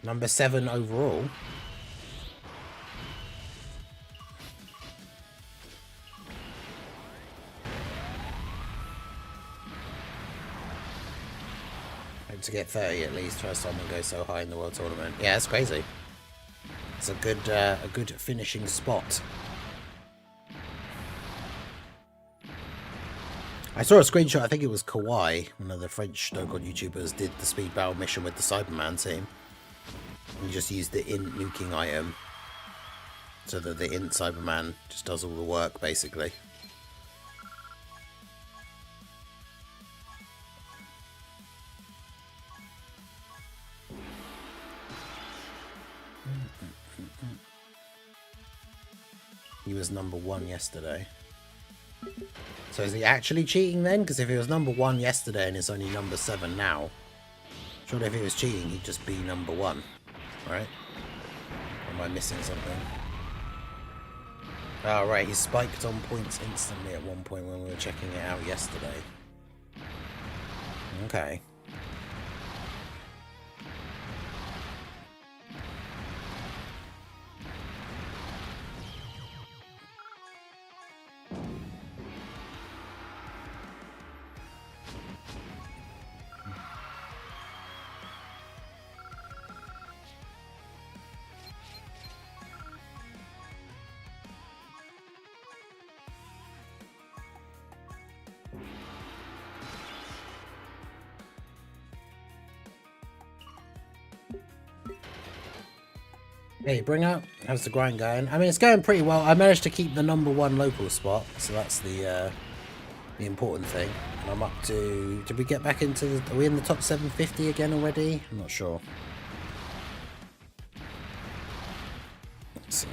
Number 7 overall? Hope to get 30 at least. First time we go so high in the World Tournament. Yeah, that's crazy. It's a good finishing spot. I saw a screenshot, I think it was Kawhi, one of the French Dokkan YouTubers, did the speed battle mission with the Cyberman team. And just used the int nuking item so that the int Cyberman just does all the work, basically. He was number 1 yesterday. So is he actually cheating then? Because if he was number 1 yesterday and it's only number 7 now, surely if he was cheating he'd just be number 1, right? Or am I missing something? Oh right, he spiked on points instantly at one point when we were checking it out yesterday. Okay. Hey, bring up. How's the grind going? I mean, it's going pretty well. I managed to keep the #1 local spot, so that's the important thing. And I'm up to... Did we get back into... Are we in the top 750 again already? I'm not sure. Let's see.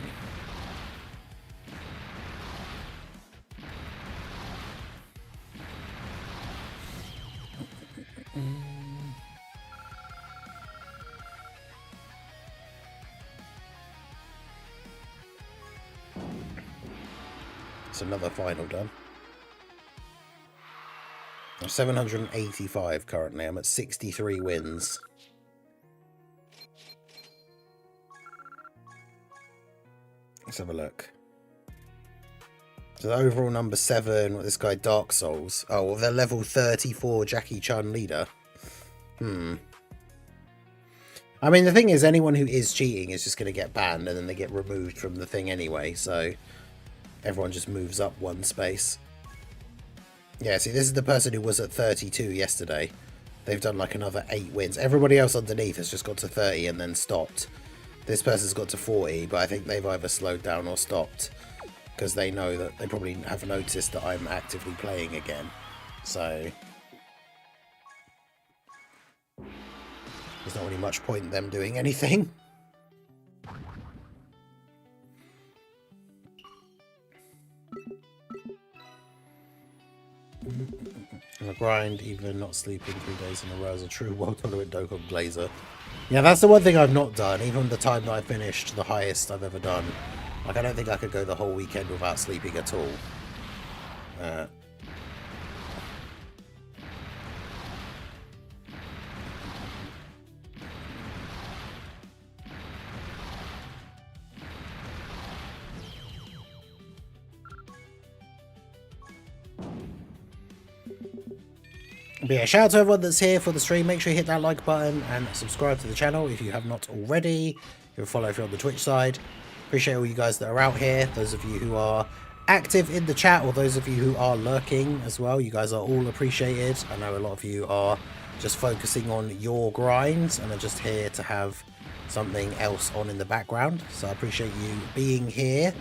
It's another final done. I'm 785 currently. I'm at 63 wins. Let's have a look. So the overall number 7, this guy Dark Souls. Oh, well, they're level 34 Jackie Chan leader. I mean, the thing is, anyone who is cheating is just going to get banned, and then they get removed from the thing anyway, so everyone just moves up one space. Yeah, see, this is the person who was at 32 yesterday. They've done like another 8 wins. Everybody else underneath has just got to 30 and then stopped. This person's got to 40, but I think they've either slowed down or stopped, because they know that they probably have noticed that I'm actively playing again. So there's not really much point in them doing anything. On a grind, even not sleeping 3 days in a row as a true World Tournament Dokkan Glazer. Yeah, that's the one thing I've not done. Even the time that I finished the highest I've ever done. Like, I don't think I could go the whole weekend without sleeping at all. But yeah, shout out to everyone that's here for the stream. Make sure you hit that like button and subscribe to the channel if you have not already. You'll follow if you're on the Twitch side. Appreciate all you guys that are out here. Those of you who are active in the chat, or those of you who are lurking as well. You guys are all appreciated. I know a lot of you are just focusing on your grinds and are just here to have something else on in the background. So I appreciate you being here.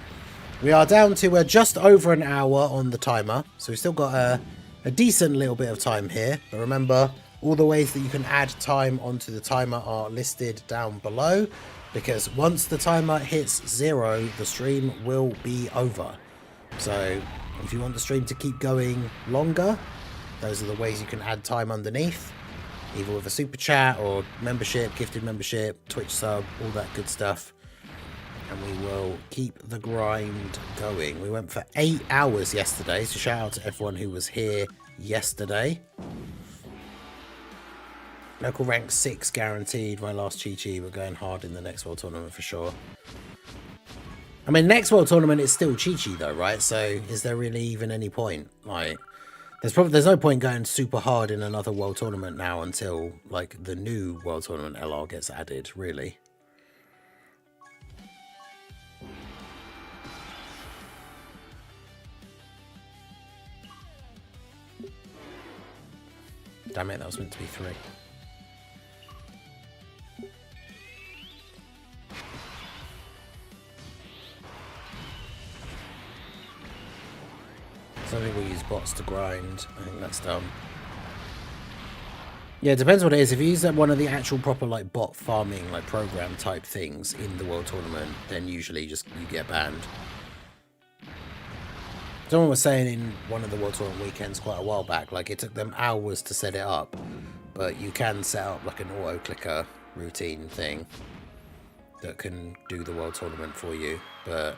We are down to just over an hour on the timer. So we've still got a decent little bit of time here, but remember, all the ways that you can add time onto the timer are listed down below, because once the timer hits 0, the stream will be over. So if you want the stream to keep going longer, those are the ways you can add time underneath, either with a super chat or membership, gifted membership, Twitch sub, all that good stuff. And we will keep the grind going. We went for 8 hours yesterday, so shout out to everyone who was here yesterday. Local rank 6 guaranteed. My last Chi-Chi. We're going hard in the next World Tournament for sure. I mean, next World Tournament is still Chi-Chi though, right? So is there really even any point? Like, there's no point going super hard in another World Tournament now until like the new World Tournament LR gets added, really. Damn it, that was meant to be 3. Some people use bots to grind. I think that's dumb. Yeah, it depends what it is. If you use one of the actual proper like bot farming like program type things in the World Tournament, then usually just you get banned. Someone was saying in one of the World Tournament weekends quite a while back, like it took them hours to set it up, but you can set up like an auto clicker routine thing that can do the World Tournament for you. But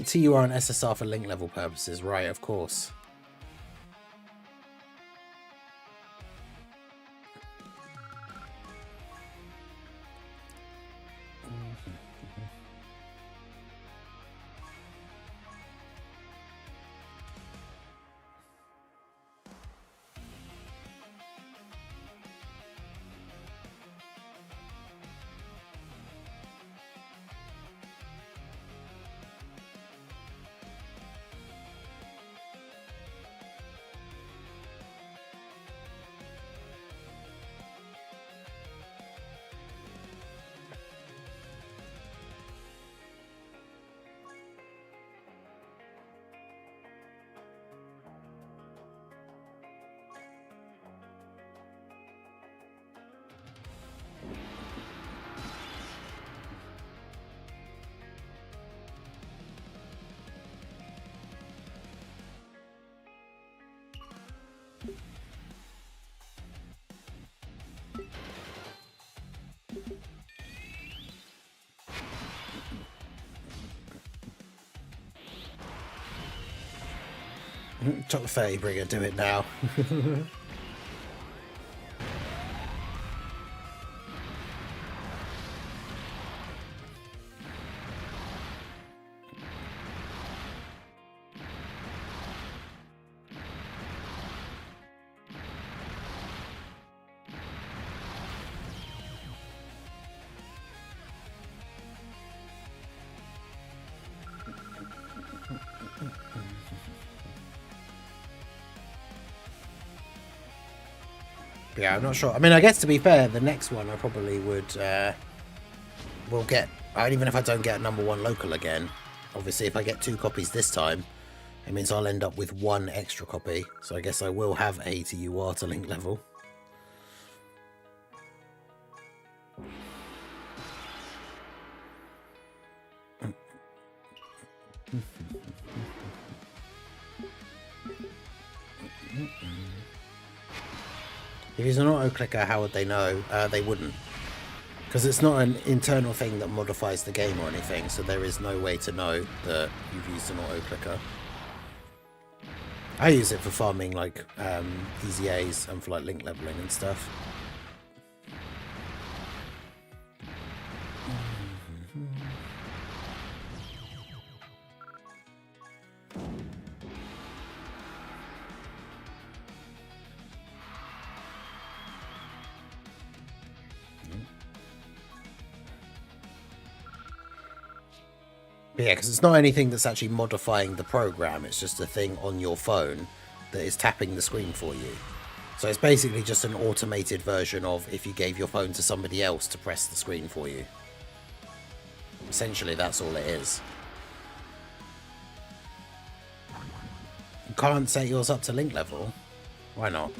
TUR and SSR for link level purposes, right? Of course. Top 30 bringer, do it now. Yeah, I'm not sure. I mean, I guess to be fair, the next one I probably would will get. Even if I don't get #1 local again, obviously if I get 2 copies this time, it means I'll end up with 1 extra copy. So I guess I will have A to UR to link level. If he's an auto-clicker, how would they know? They wouldn't. Because it's not an internal thing that modifies the game or anything, so there is no way to know that you've used an auto-clicker. I use it for farming, like, easy A's and for, like, link leveling and stuff. But yeah, because it's not anything that's actually modifying the program, it's just a thing on your phone that is tapping the screen for you. So it's basically just an automated version of if you gave your phone to somebody else to press the screen for you. Essentially, that's all it is. You can't set yours up to link level? Why not?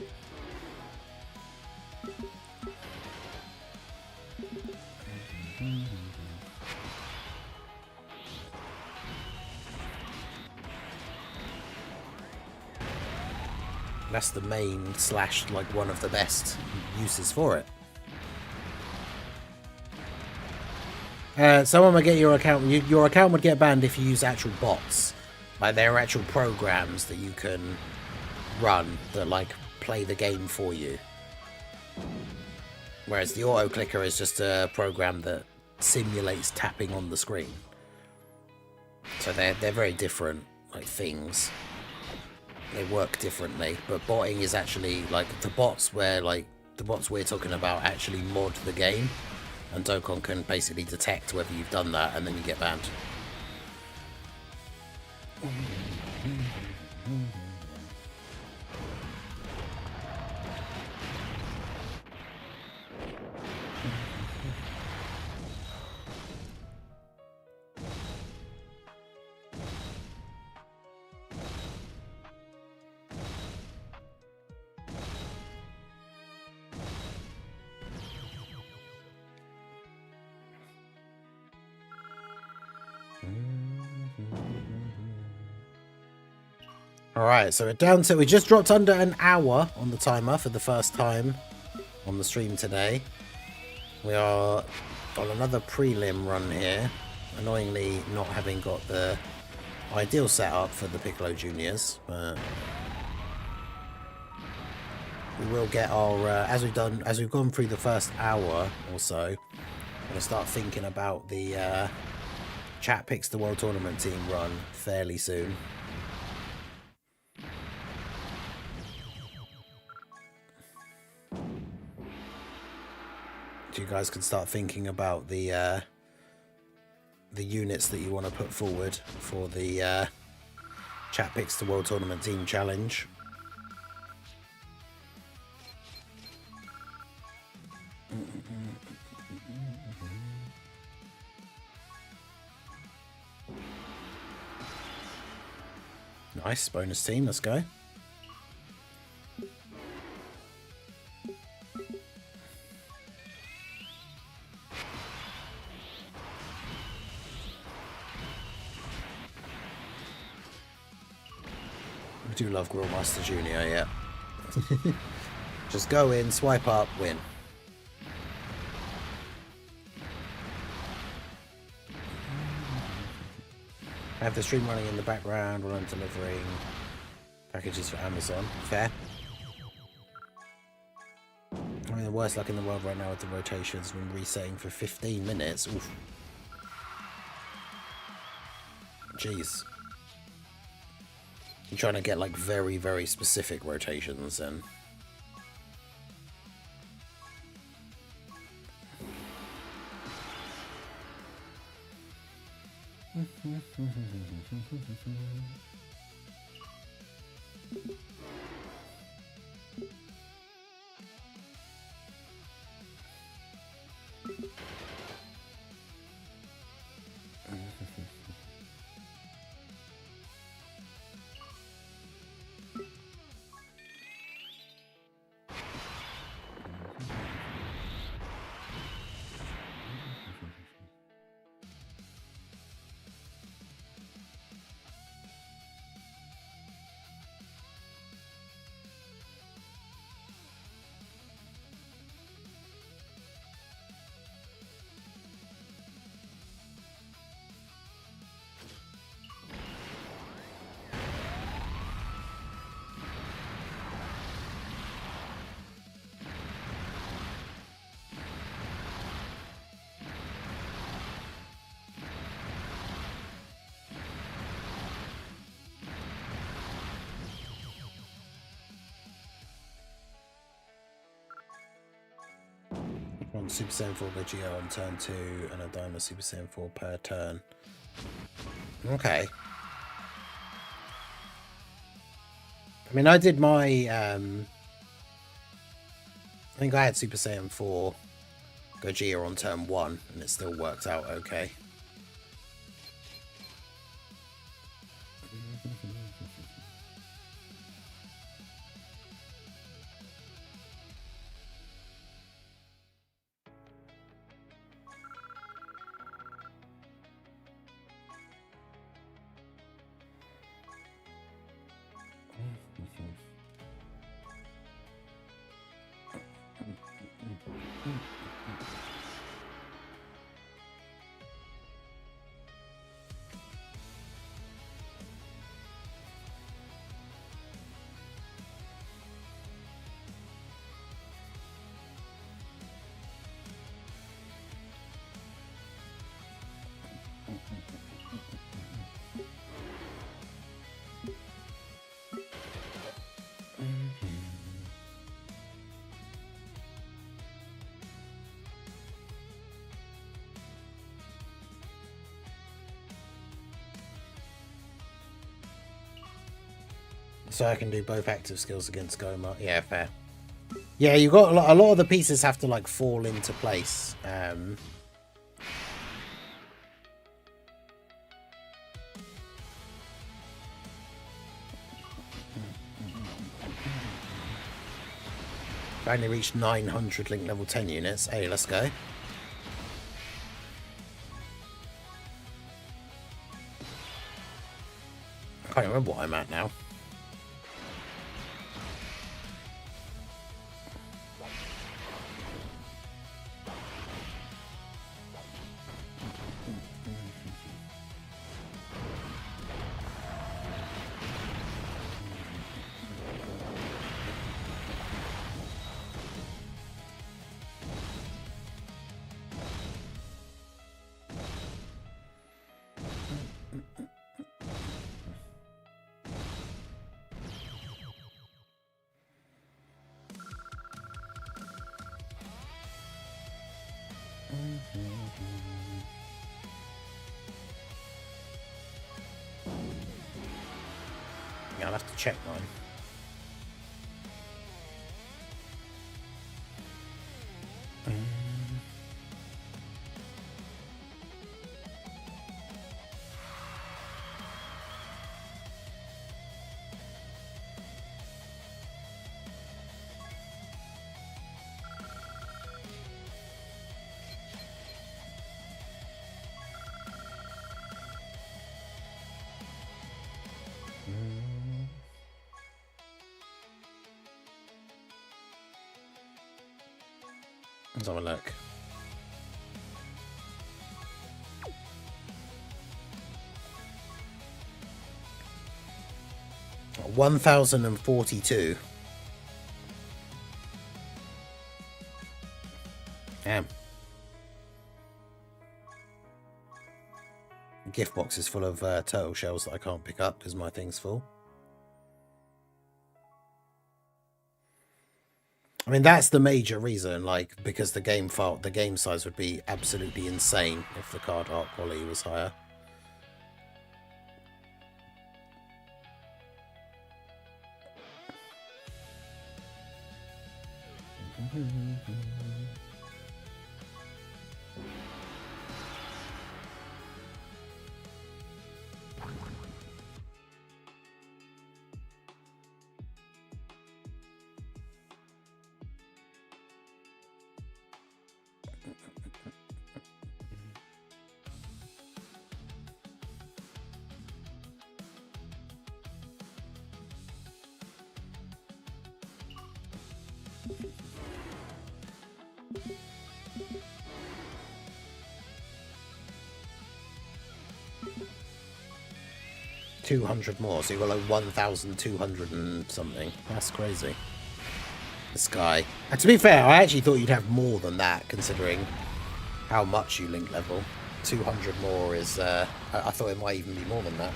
That's the main / like one of the best uses for it. Someone would get your account. Your account would get banned if you use actual bots. Like there are actual programs that you can run that like play the game for you. Whereas the auto clicker is just a program that simulates tapping on the screen. So they're very different like things. They work differently, but botting is actually like the bots where like the bots we're talking about actually mod the game, and Dokkan can basically detect whether you've done that and then you get banned. Alright, so we're down to, we just dropped under an hour on the timer for the first time on the stream today. We are on another prelim run here, annoyingly not having got the ideal setup for the Piccolo Juniors, but we will get our, as we've gone through the first hour or so, I'm going to start thinking about the Chat Picks the World Tournament team run fairly soon. You guys can start thinking about the units that you want to put forward for the Chat Picks the World Tournament Team Challenge. Nice, bonus team, let's go. I do love Grillmaster Jr., yeah. Just go in, swipe up, win. I have the stream running in the background while I'm delivering Packages for Amazon. Fair. I mean, the worst luck in the world right now with the rotations when resetting for 15 minutes. Oof. Jeez. You're trying to get like very, very specific rotations then. One Super Saiyan 4 Vegeta on turn 2 and a Daima Super Saiyan 4 per turn. Okay. I mean, I did my, I think I had Super Saiyan 4 Gogeta on turn 1 and it still worked out okay. So I can do both active skills against Goma. Yeah, fair. Yeah, you got a lot of the pieces have to like fall into place. I only reached 900 link level 10 units. Hey, let's go. I can't remember what I'm at now. Yeah, I'll have to check mine. Let's have a look. 1042. Damn. The gift box is full of turtle shells that I can't pick up because my thing's full. I mean, that's the major reason, like, because the game size would be absolutely insane if the card art quality was higher. $200 more, so you got like 1,200 and something. That's crazy. This guy. And to be fair, I actually thought you'd have more than that, considering how much you link level. 200 more is, I thought it might even be more than that.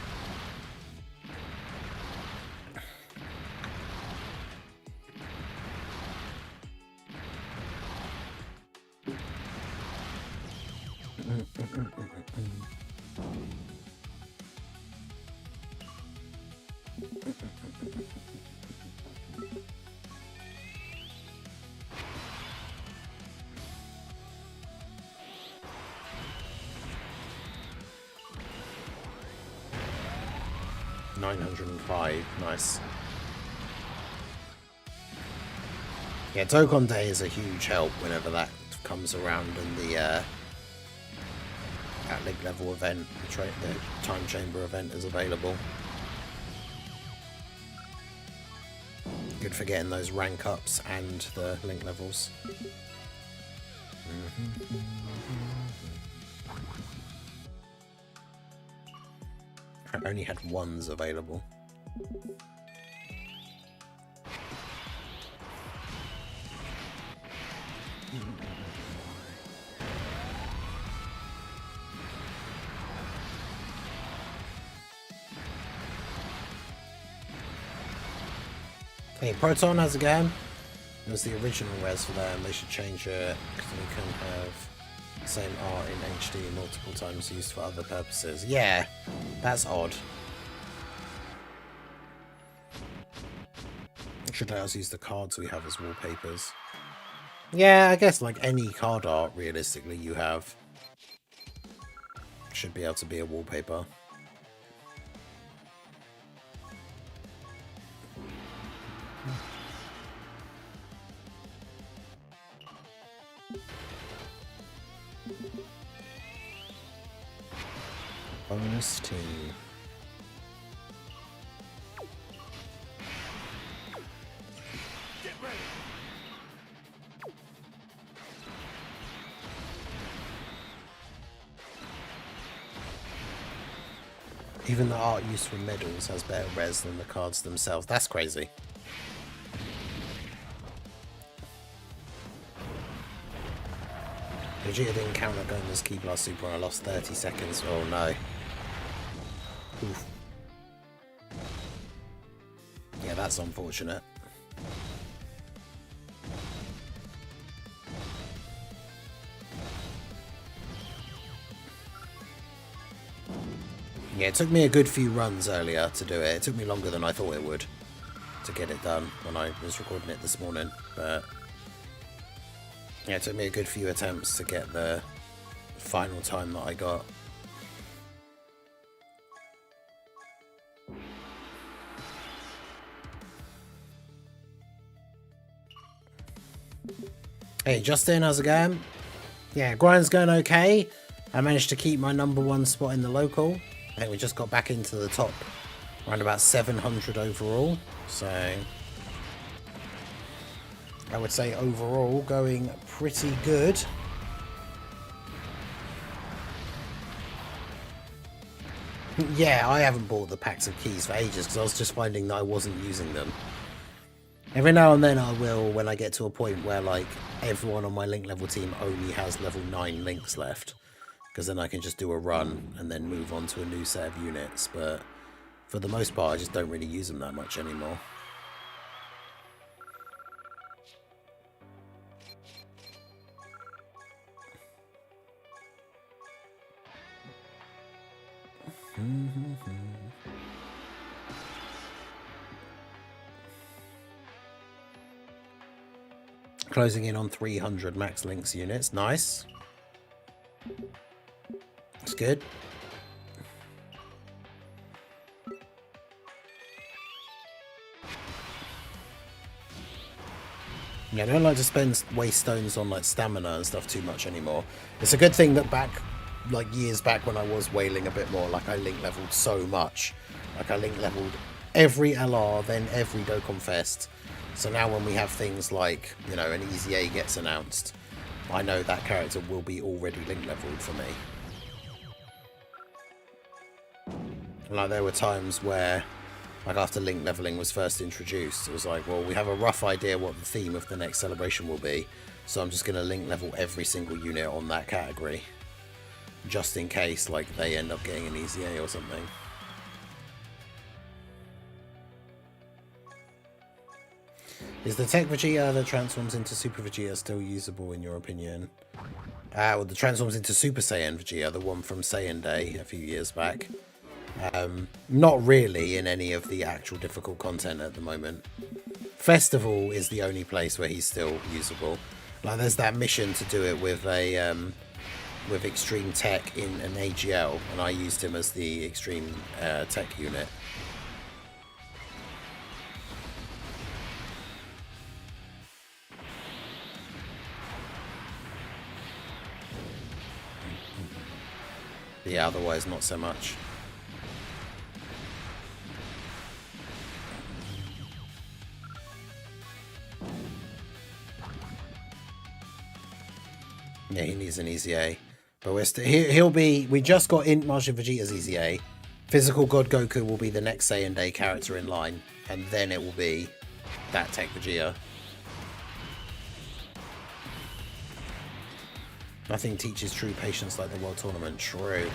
$905, nice. Yeah, Dokkan Day is a huge help whenever that comes around and the that link level event, the time chamber event is available. Good for getting those rank ups and the link levels. I only had ones available. Hey, Proton, how's it going? It was the original res for them. They should change it because we can have the same art in HD multiple times used for other purposes. Yeah, that's odd. Should let us use the cards we have as wallpapers. Yeah, I guess like any card art, realistically, you have should be able to be a wallpaper. Bonus team. Get ready. Even the art used for medals has better res than the cards themselves. That's crazy. Vegeta didn't counter Goma's Key Blast Super and I lost 30 seconds. Oh no. Oof. Yeah, that's unfortunate. Yeah, it took me a good few runs earlier to do it. It took me longer than I thought it would to get it done when I was recording it this morning, but yeah, it took me a good few attempts to get the final time that I got. Hey Justin, how's it going? Yeah, grind's going okay. I managed to keep my #1 spot in the local. I think we just got back into the top, around about 700 overall. So I would say overall going pretty good. Yeah, I haven't bought the packs of keys for ages because I was just finding that I wasn't using them. Every now and then I will when I get to a point where like everyone on my link level team only has level 9 links left, because then I can just do a run and then move on to a new set of units, but for the most part I just don't really use them that much anymore. Closing in on 300 max links units. Nice. That's good. Yeah, I don't like to waste stones on like stamina and stuff too much anymore. It's a good thing that like years back when I was whaling a bit more, like I link leveled so much. Like I link leveled every LR, then every Dokkan Fest. So now when we have things like, you know, an Easy A gets announced, I know that character will be already link leveled for me. Like there were times where, like after link leveling was first introduced, it was like, well, we have a rough idea what the theme of the next celebration will be, so I'm just going to link level every single unit on that category, just in case like they end up getting an Easy A or something. Is the Tech Vegeta that transforms into Super Vegeta still usable in your opinion? Well, the transforms into Super Saiyan Vegeta, the one from Saiyan Day a few years back. Not really in any of the actual difficult content at the moment. Festival is the only place where he's still usable. Like there's that mission to do it with a with Extreme Tech in an AGL, and I used him as the Extreme Tech unit. Yeah, otherwise not so much. Yeah, he needs an Easy A. But he'll be... We just got Int Majin Vegeta's Easy A. Physical God Goku will be the next Saiyan Day character in line. And then it will be that Tech Vegeta. Nothing teaches true patience like the World Tournament. True.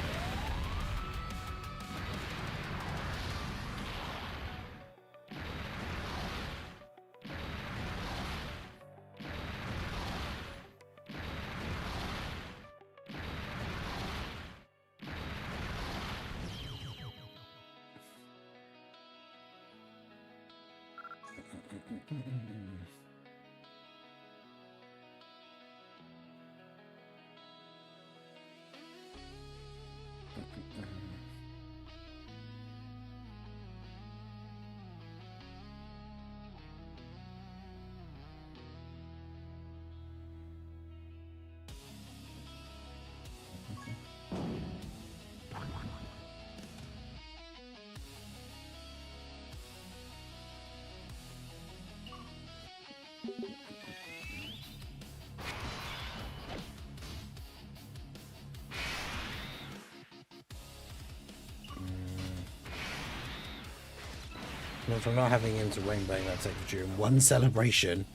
No, from not having him to rainbow that Tech Vegeta in one celebration.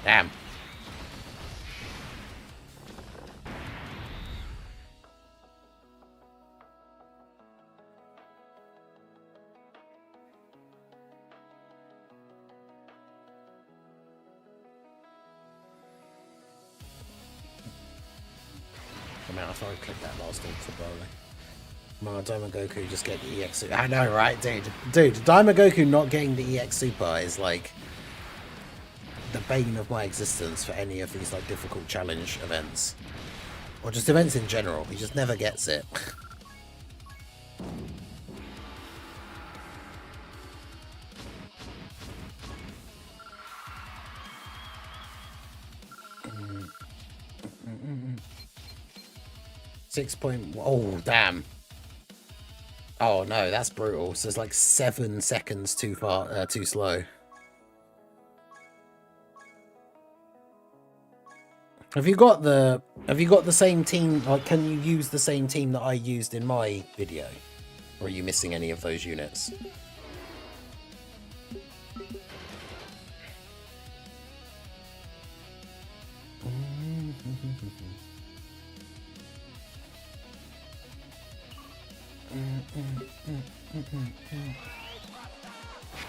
Damn. I thought I clicked that last one for bowling. Well, Diamond Goku just get the EX Super. I know, right, dude? Dude, Diamond Goku not getting the EX Super is like the bane of my existence for any of these like difficult challenge events, or just events in general. He just never gets it. Oh, damn. Oh no, that's brutal. So it's like 7 seconds too slow. Have you got the same team? Like, can you use the same team that I used in my video? Or are you missing any of those units?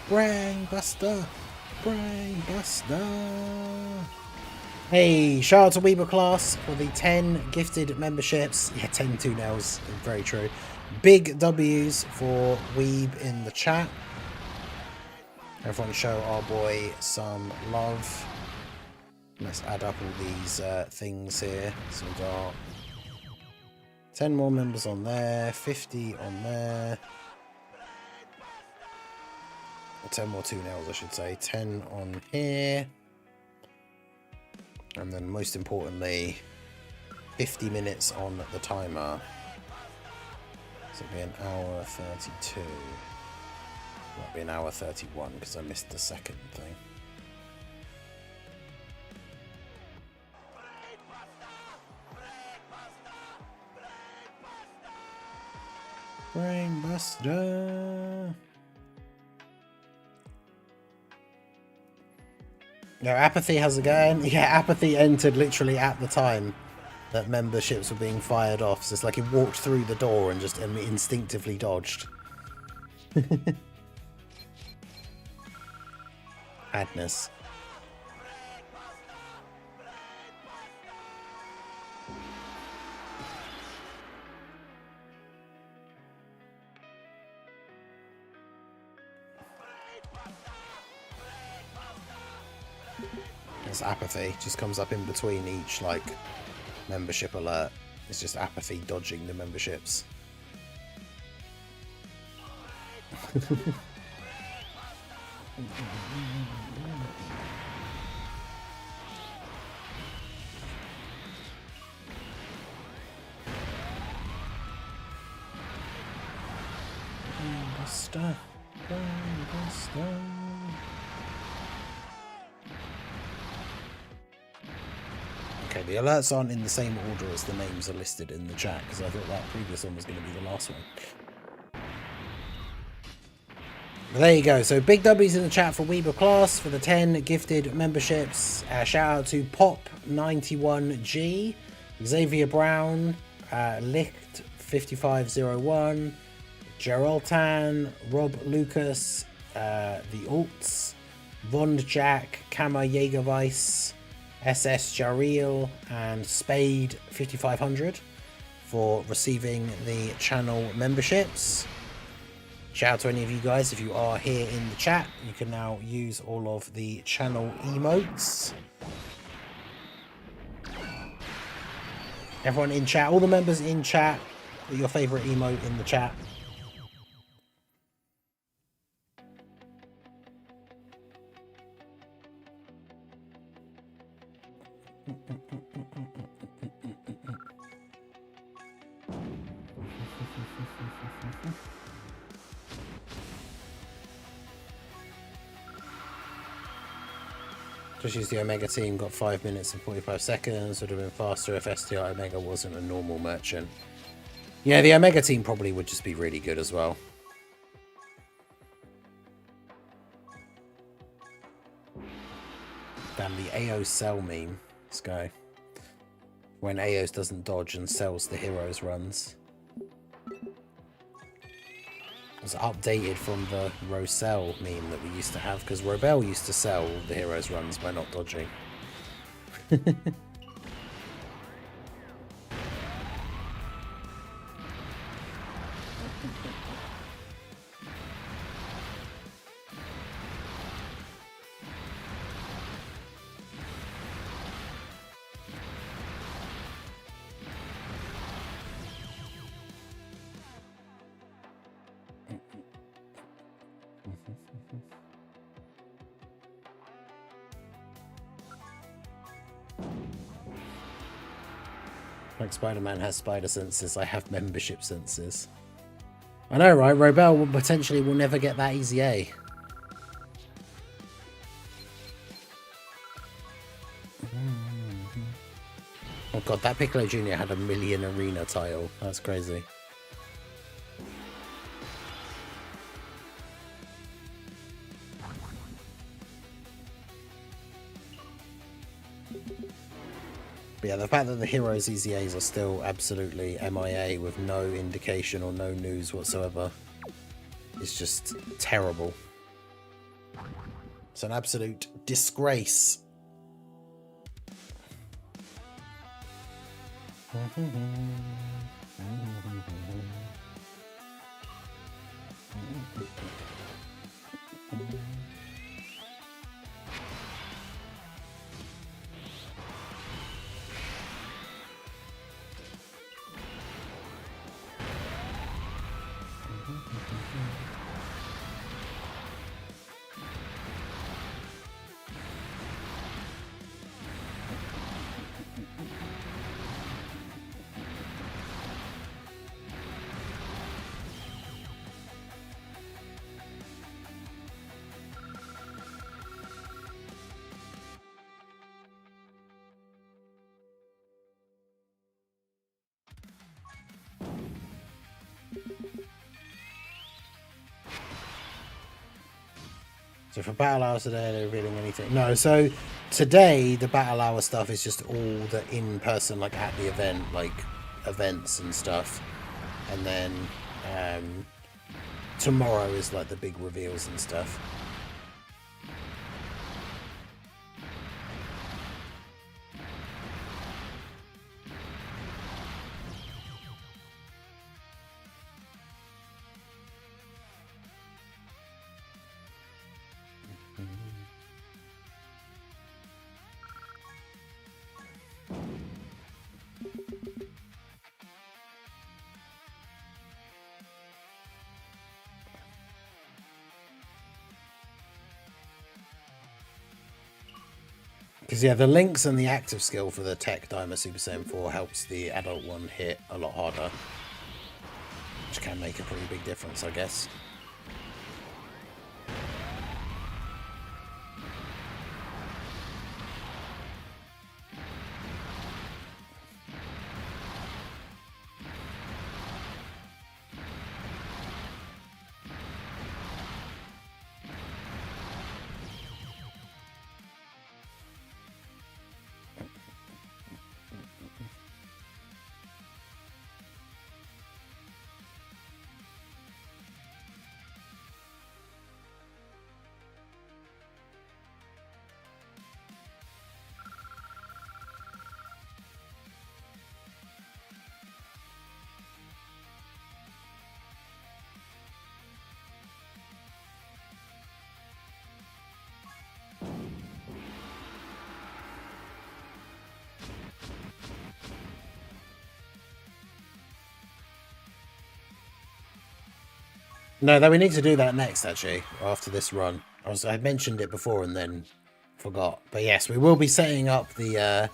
Brain Buster! Brain Buster! Hey, shout out to Weeber Class for the 10 gifted memberships. Yeah, 10 2-nails. Very true. Big W's for Weeb in the chat. Everyone show our boy some love. Let's add up all these things here. So we've got 10 more members on there, 50 on there. 10 more 2-nails, I should say. 10 on here. And then most importantly, 50 minutes on the timer. So it'll be an hour 32. Might be an hour 31 because I missed the second thing. Brainbuster. No, Apathy, how's it going? Yeah, Apathy entered literally at the time that memberships were being fired off. So it's like he walked through the door and just instinctively dodged. Madness. It's Apathy, just comes up in between each like membership alert. It's just Apathy dodging the memberships. Buster, Buster. Okay, the alerts aren't in the same order as the names are listed in the chat, because I thought that previous one was going to be the last one. But there you go. So big W's in the chat for Weeber Class for the 10 gifted memberships. Shout out to Pop91G, Xavier Brown, Licht 5501, Geraltan, Rob Lucas, the Alts, Vond Jack, Kama Jägerweiss, SS Jareel, and Spade 5500 for receiving the channel memberships. Shout out to any of you guys. If you are here in the chat, you can now use all of the channel emotes. Everyone in chat, all the members in chat, put your favorite emote in the chat. Just use the Omega team, got 5 minutes and 45 seconds. Would have been faster if STI Omega wasn't a normal merchant. Yeah, the Omega team probably would just be really good as well. Damn, the AOS sell meme. Let's go. When AOS doesn't dodge and sells the heroes runs. It was updated from the Rosell meme that we used to have, because Robel used to sell the heroes runs by not dodging. Like Spider-Man has spider senses, I have membership senses. I know, right? Robel will potentially never get that easy A. Oh god, that Piccolo Jr. had a 1,000,000 arena tile. That's crazy. But yeah, the fact that the Heroes EZAs are still absolutely MIA with no indication or no news whatsoever is just terrible. It's an absolute disgrace. So for battle hours today, they're revealing anything? No, so today the battle hour stuff is just all the in-person, like at the event, like events and stuff. And then tomorrow is like the big reveals and stuff. Because yeah, the links and the active skill for the Tech Dimer Super Saiyan 4 helps the adult one hit a lot harder. Which can make a pretty big difference, I guess. No, we need to do that next, actually, after this run. I mentioned it before and then forgot. But yes, we will be setting up the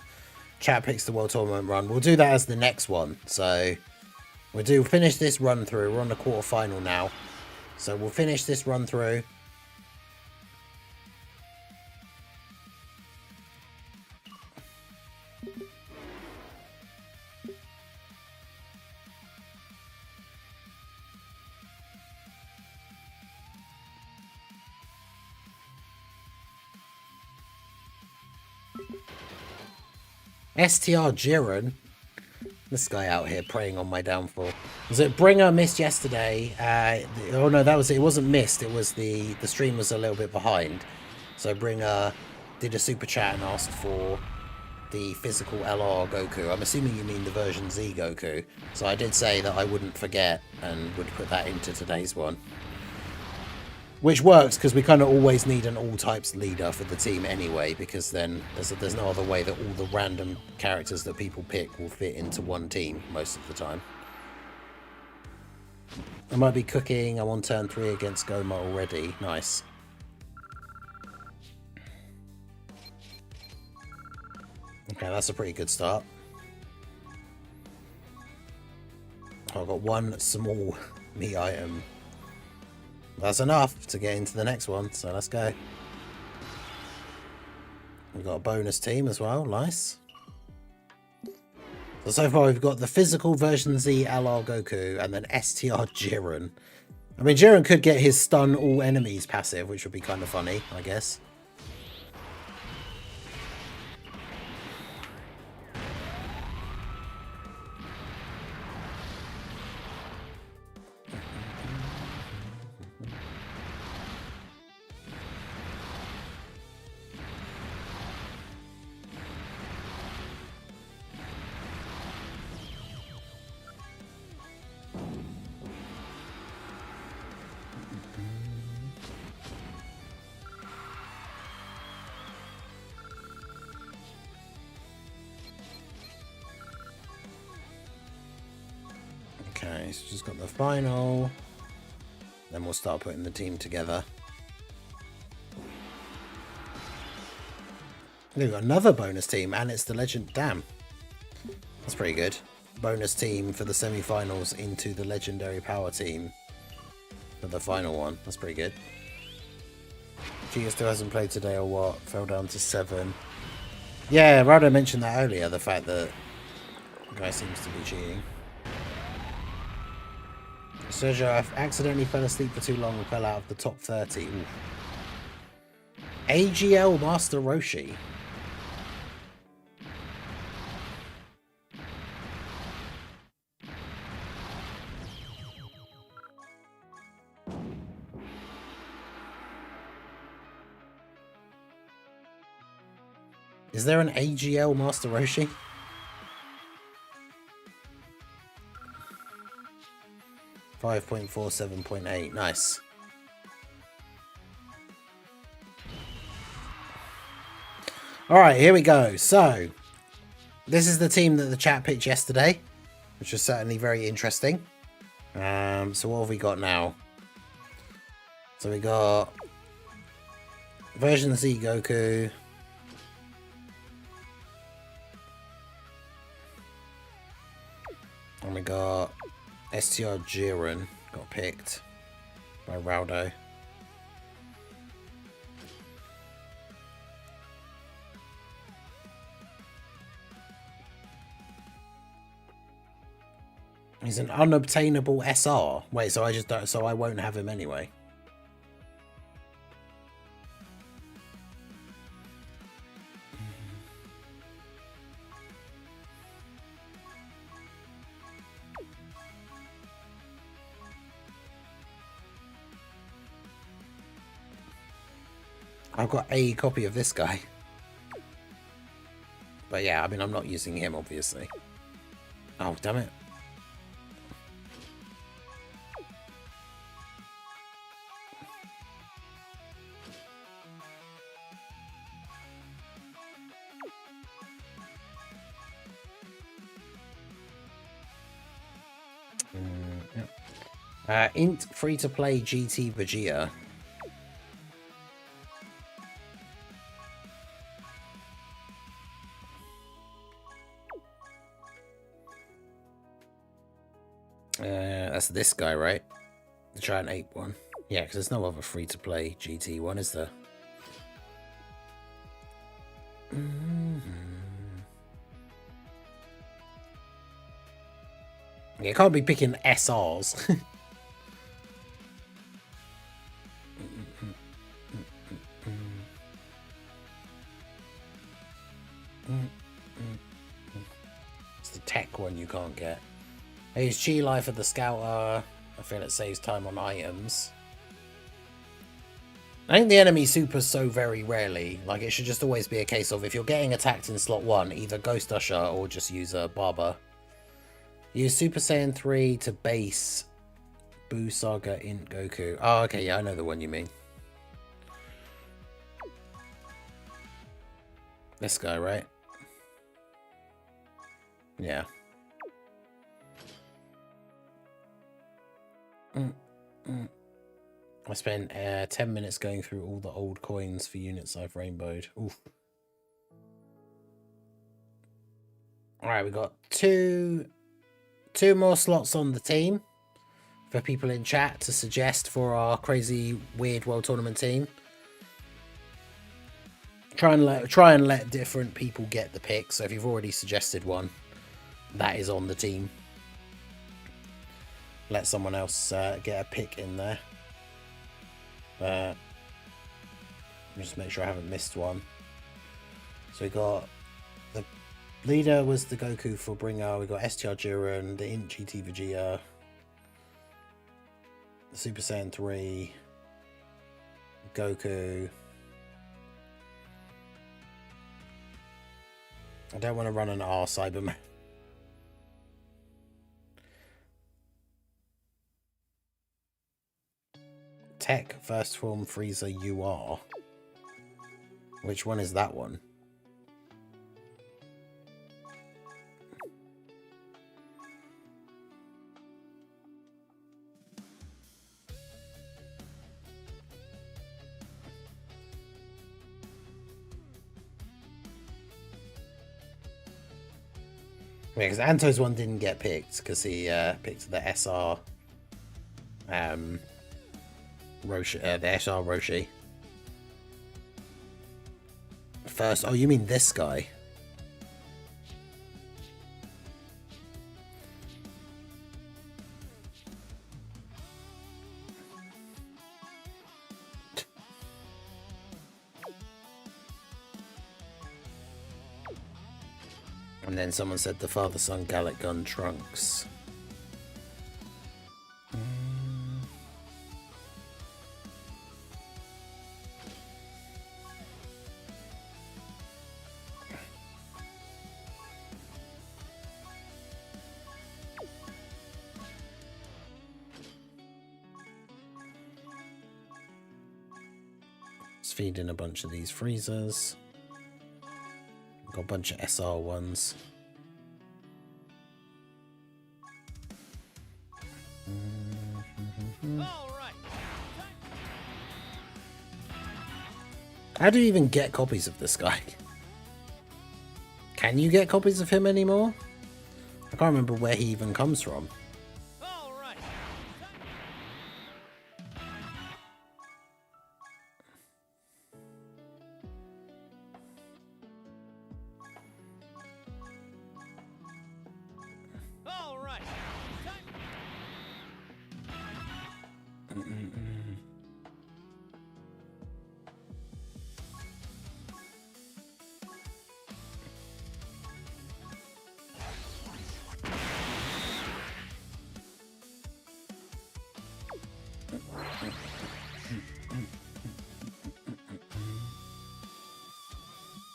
Chat Picks the World Tournament run. We'll do that as the next one. So we'll finish this run through. We're on the quarterfinal now. So we'll finish this run through. STR Jiren. This guy out here preying on my downfall. Was it Bringer missed yesterday? Oh no, that was it. It wasn't missed. It was the stream was a little bit behind. So Bringer did a super chat and asked for the physical LR Goku. I'm assuming you mean the version Z Goku. So I did say that I wouldn't forget and would put that into today's one. Which works because we kind of always need an all-types leader for the team anyway, because then there's no other way that all the random characters that people pick will fit into one team most of the time. I might be cooking. I'm on turn 3 against Goma already. Nice. Okay, that's a pretty good start. I've got one small meat item. That's enough to get into the next one, so let's go. We've got a bonus team as well, nice. So far we've got the physical version Z LR Goku and then STR Jiren. I mean, Jiren could get his stun all enemies passive, which would be kind of funny, I guess. Okay, so just got the final. Then we'll start putting the team together. We've got another bonus team, and it's the legend. Damn. That's pretty good. Bonus team for the semi-finals into the legendary power team for the final one. That's pretty good. Giga still hasn't played today or what? Fell down to 7. Yeah, Rado mentioned that earlier, the fact that the guy seems to be cheating. Sergio accidentally fell asleep for too long and fell out of the top 30. Ooh. AGL Master Roshi. Is there an AGL Master Roshi? .47.8. Nice. Alright, here we go. So, this is the team that the chat picked yesterday, which was certainly very interesting. So what have we got now? So we got version Z Goku. And we got STR Jiren got picked by Raldo. He's an unobtainable SR. Wait, so I just don't, so I won't have him anyway. I've got a copy of this guy. But yeah, I mean, I'm not using him, obviously. Oh, damn it. Int free-to-play GT Vegeta. That's this guy, right? The Giant Ape one. Yeah, because there's no other free-to-play GT one, is there? Yeah, you can't be picking SRs. It's the tech one you can't get. I use Chi Life for the Scouter. I feel it saves time on items. I think the enemy supers so very rarely. Like, it should just always be a case of if you're getting attacked in slot 1, either Ghost Usher or just use a Barber. Use Super Saiyan 3 to base Buu Saga Int Goku. Oh, okay, yeah, I know the one you mean. This guy, right? Yeah. I spent 10 minutes going through all the old coins for units I've rainbowed. Oof. Alright, we got two more slots on the team for people in chat to suggest for our crazy weird world tournament team. Try and let different people get the pick. So if you've already suggested one, that is on the team. Let someone else get a pick in there. Just make sure I haven't missed one. So we got the leader was the Goku for Bringer. We got STR Jiren, the Int GT Vegeta, the Super Saiyan 3, Goku. I don't want to run an R Cyberman. Tech First Form Frieza UR. Which one is that one? Yeah, because Anto's one didn't get picked because he picked the SR Roshi, the SR Roshi. First, oh, you mean this guy? And then someone said the father-son Gallic gun Trunks. Let's feed in a bunch of these freezers. Got a bunch of SR ones. How do you even get copies of this guy? Can you get copies of him anymore? I can't remember where he even comes from.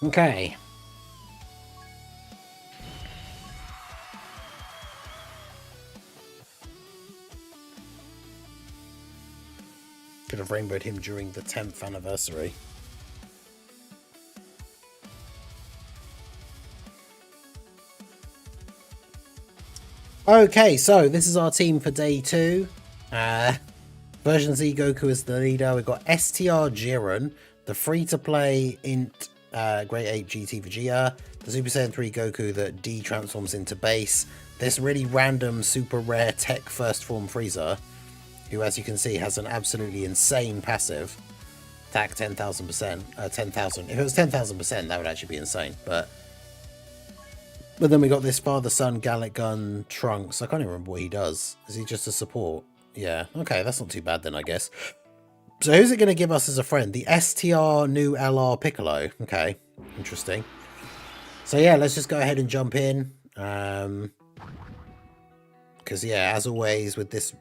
Okay. Could have rainbowed him during the 10th anniversary. Okay, so this is our team for day 2. Version Z Goku is the leader. We've got STR Jiren, the free-to-play int Great Ape GT Vegeta, the Super Saiyan 3 Goku that de-transforms into base, this really random super rare tech first form Frieza, who as you can see has an absolutely insane passive, attack 10,000%, 10,000, if it was 10,000% that would actually be insane, but then we got this father-son Gallic gun Trunks. I can't even remember what he does. Is he just a support? Yeah, okay, that's not too bad then, I guess. So who's it going to give us as a friend? The STR new LR Piccolo. Okay, interesting. So yeah, let's just go ahead and jump in. Because yeah, as always with this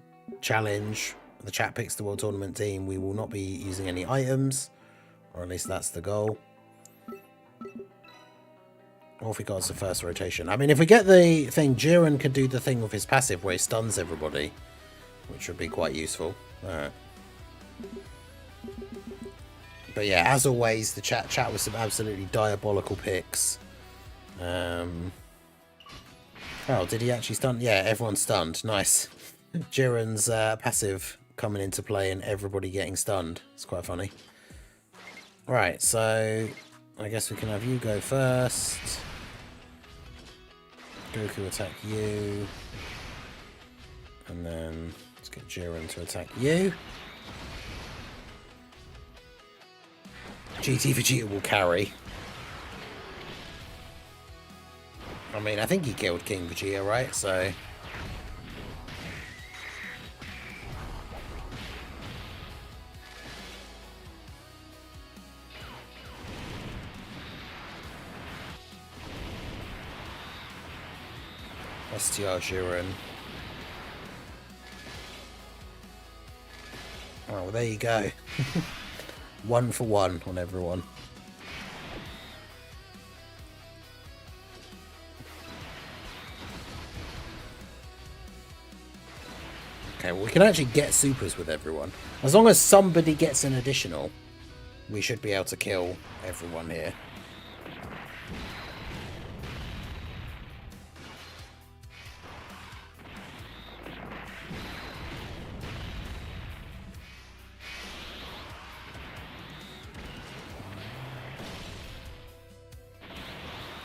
challenge, the chat picks the World Tournament team. We will not be using any items, or at least that's the goal. Or if we got us the first rotation. I mean, if we get the thing, Jiren could do the thing with his passive where he stuns everybody, which would be quite useful. Alright. But yeah, as always, the chat with some absolutely diabolical picks. Oh, did he actually stun? Yeah, everyone's stunned. Nice. Jiren's passive coming into play and everybody getting stunned. It's quite funny. Right, so I guess we can have you go first. Goku attack you. And then let's get Jiren to attack you. GT Vegeta will carry. I mean, I think he killed King Vegeta, right? So STR Jiren. Oh, well, there you go. 1 for 1 on everyone. Okay, well, we can actually get supers with everyone. As long as somebody gets an additional, we should be able to kill everyone here.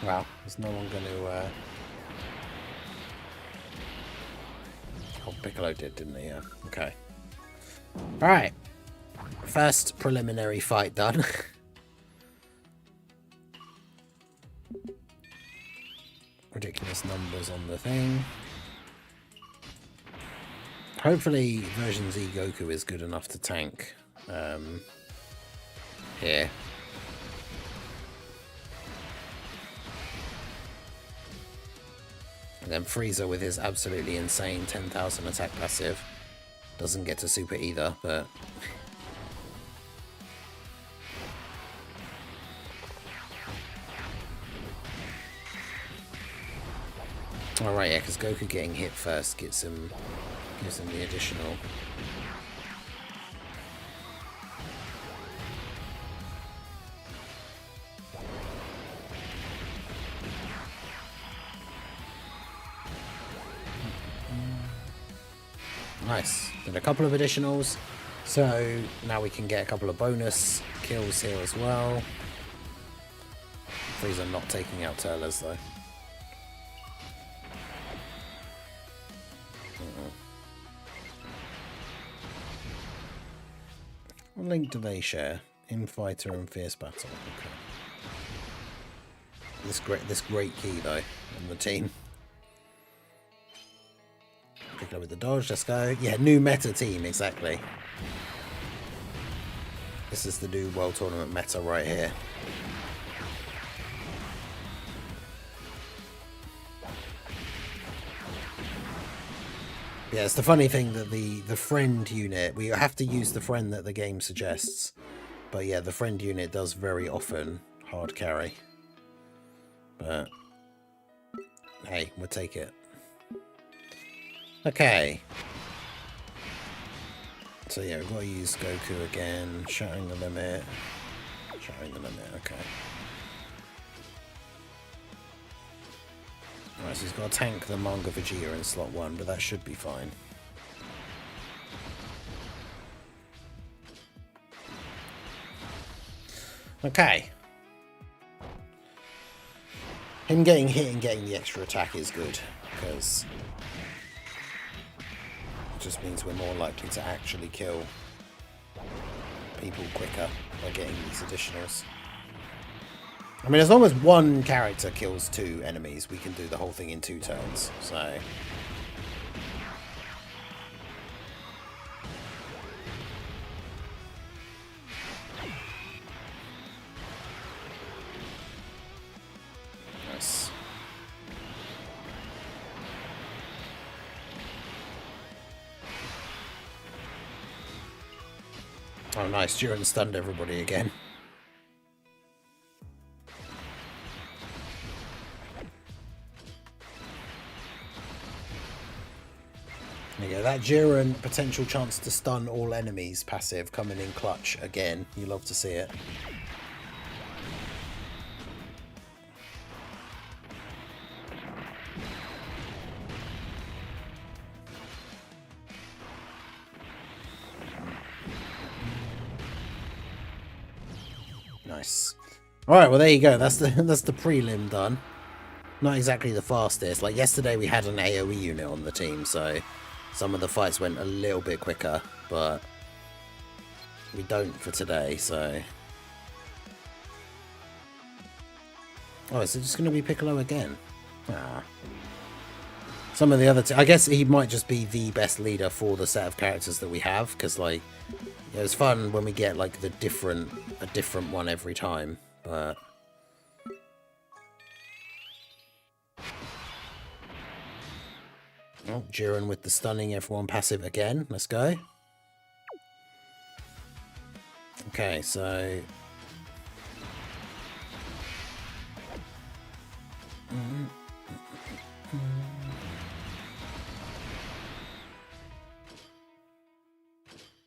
Wow, there's no one going to... Oh, Piccolo did, didn't he? Yeah. Okay. Alright. First preliminary fight done. Ridiculous numbers on the thing. Hopefully version Z Goku is good enough to tank here. And then Frieza with his absolutely insane 10,000 attack passive doesn't get to super either, but alright, yeah, because Goku getting hit first gives him the additional. Nice. Did a couple of additionals, so now we can get a couple of bonus kills here as well. Frieza not taking out Turles though. What link do they share? Infighter and Fierce Battle. Okay. This great key though on the team. Pick up with the dodge. Let's go. Yeah, new meta team exactly. This is the new World Tournament meta right here. Yeah, it's the funny thing that the friend unit, we have to use the friend that the game suggests. But yeah, the friend unit does very often hard carry. But hey, we'll take it. Okay. So yeah, we've got to use Goku again, shattering the limit. Shattering the limit, okay. Alright, so he's got to tank the Manga Vegeta in slot 1, but that should be fine. Okay. Him getting hit and getting the extra attack is good, because it just means we're more likely to actually kill people quicker by getting these additionals. I mean, as long as one character kills 2 enemies, we can do the whole thing in 2 turns, so... Nice. Oh nice, Jiren stunned everybody again. There you go, that Jiren potential chance to stun all enemies passive coming in clutch again. You love to see it. Nice. Alright, well there you go. That's the prelim done. Not exactly the fastest. Like yesterday we had an AoE unit on the team, so some of the fights went a little bit quicker, but we don't for today, so... Oh, is it just going to be Piccolo again? Ah. Some of the other... I guess he might just be the best leader for the set of characters that we have, because, like, it was fun when we get, like, a different one every time, but... Oh, Jiren with the stunning everyone passive again. Let's go. Okay, so...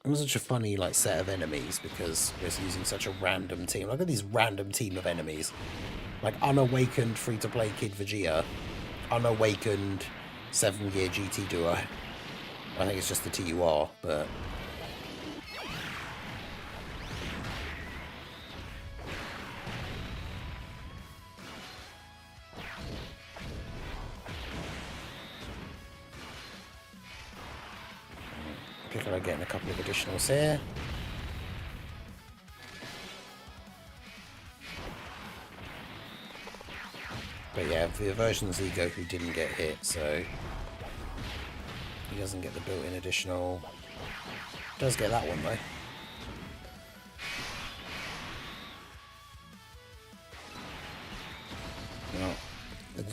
It was such a funny, like, set of enemies because we're using such a random team. Look at these random team of enemies. Like, unawakened free-to-play Kid Vegeta. Unawakened 7-gear GT duo. I think it's just the TUR, but... Piccolo getting a couple of additionals here. But yeah, the version Z Goku didn't get hit, so he doesn't get the built-in additional. Does get that one though. Well,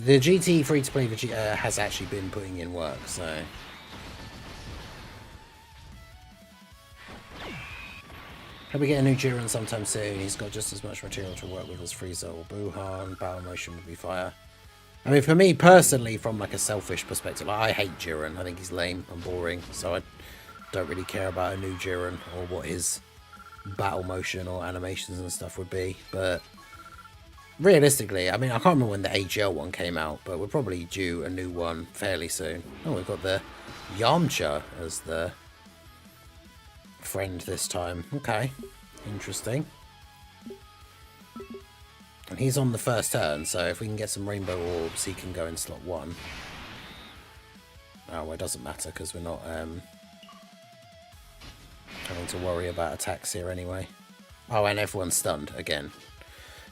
the GT free-to-play has actually been putting in work, so... Hope we get a new Jiren sometime soon. He's got just as much material to work with as Frieza or Buhan. Battle motion would be fire. I mean, for me personally, from like a selfish perspective, I hate Jiren. I think he's lame and boring, so I don't really care about a new Jiren or what his battle motion or animations and stuff would be. But realistically, I mean, I can't remember when the AGL one came out, but we're probably due a new one fairly soon. Oh, we've got the Yamcha as the friend this time. Okay, interesting. And he's on the first turn, so if we can get some rainbow orbs, he can go in slot 1. Oh, well, it doesn't matter because we're not having to worry about attacks here anyway. Oh, and everyone's stunned again.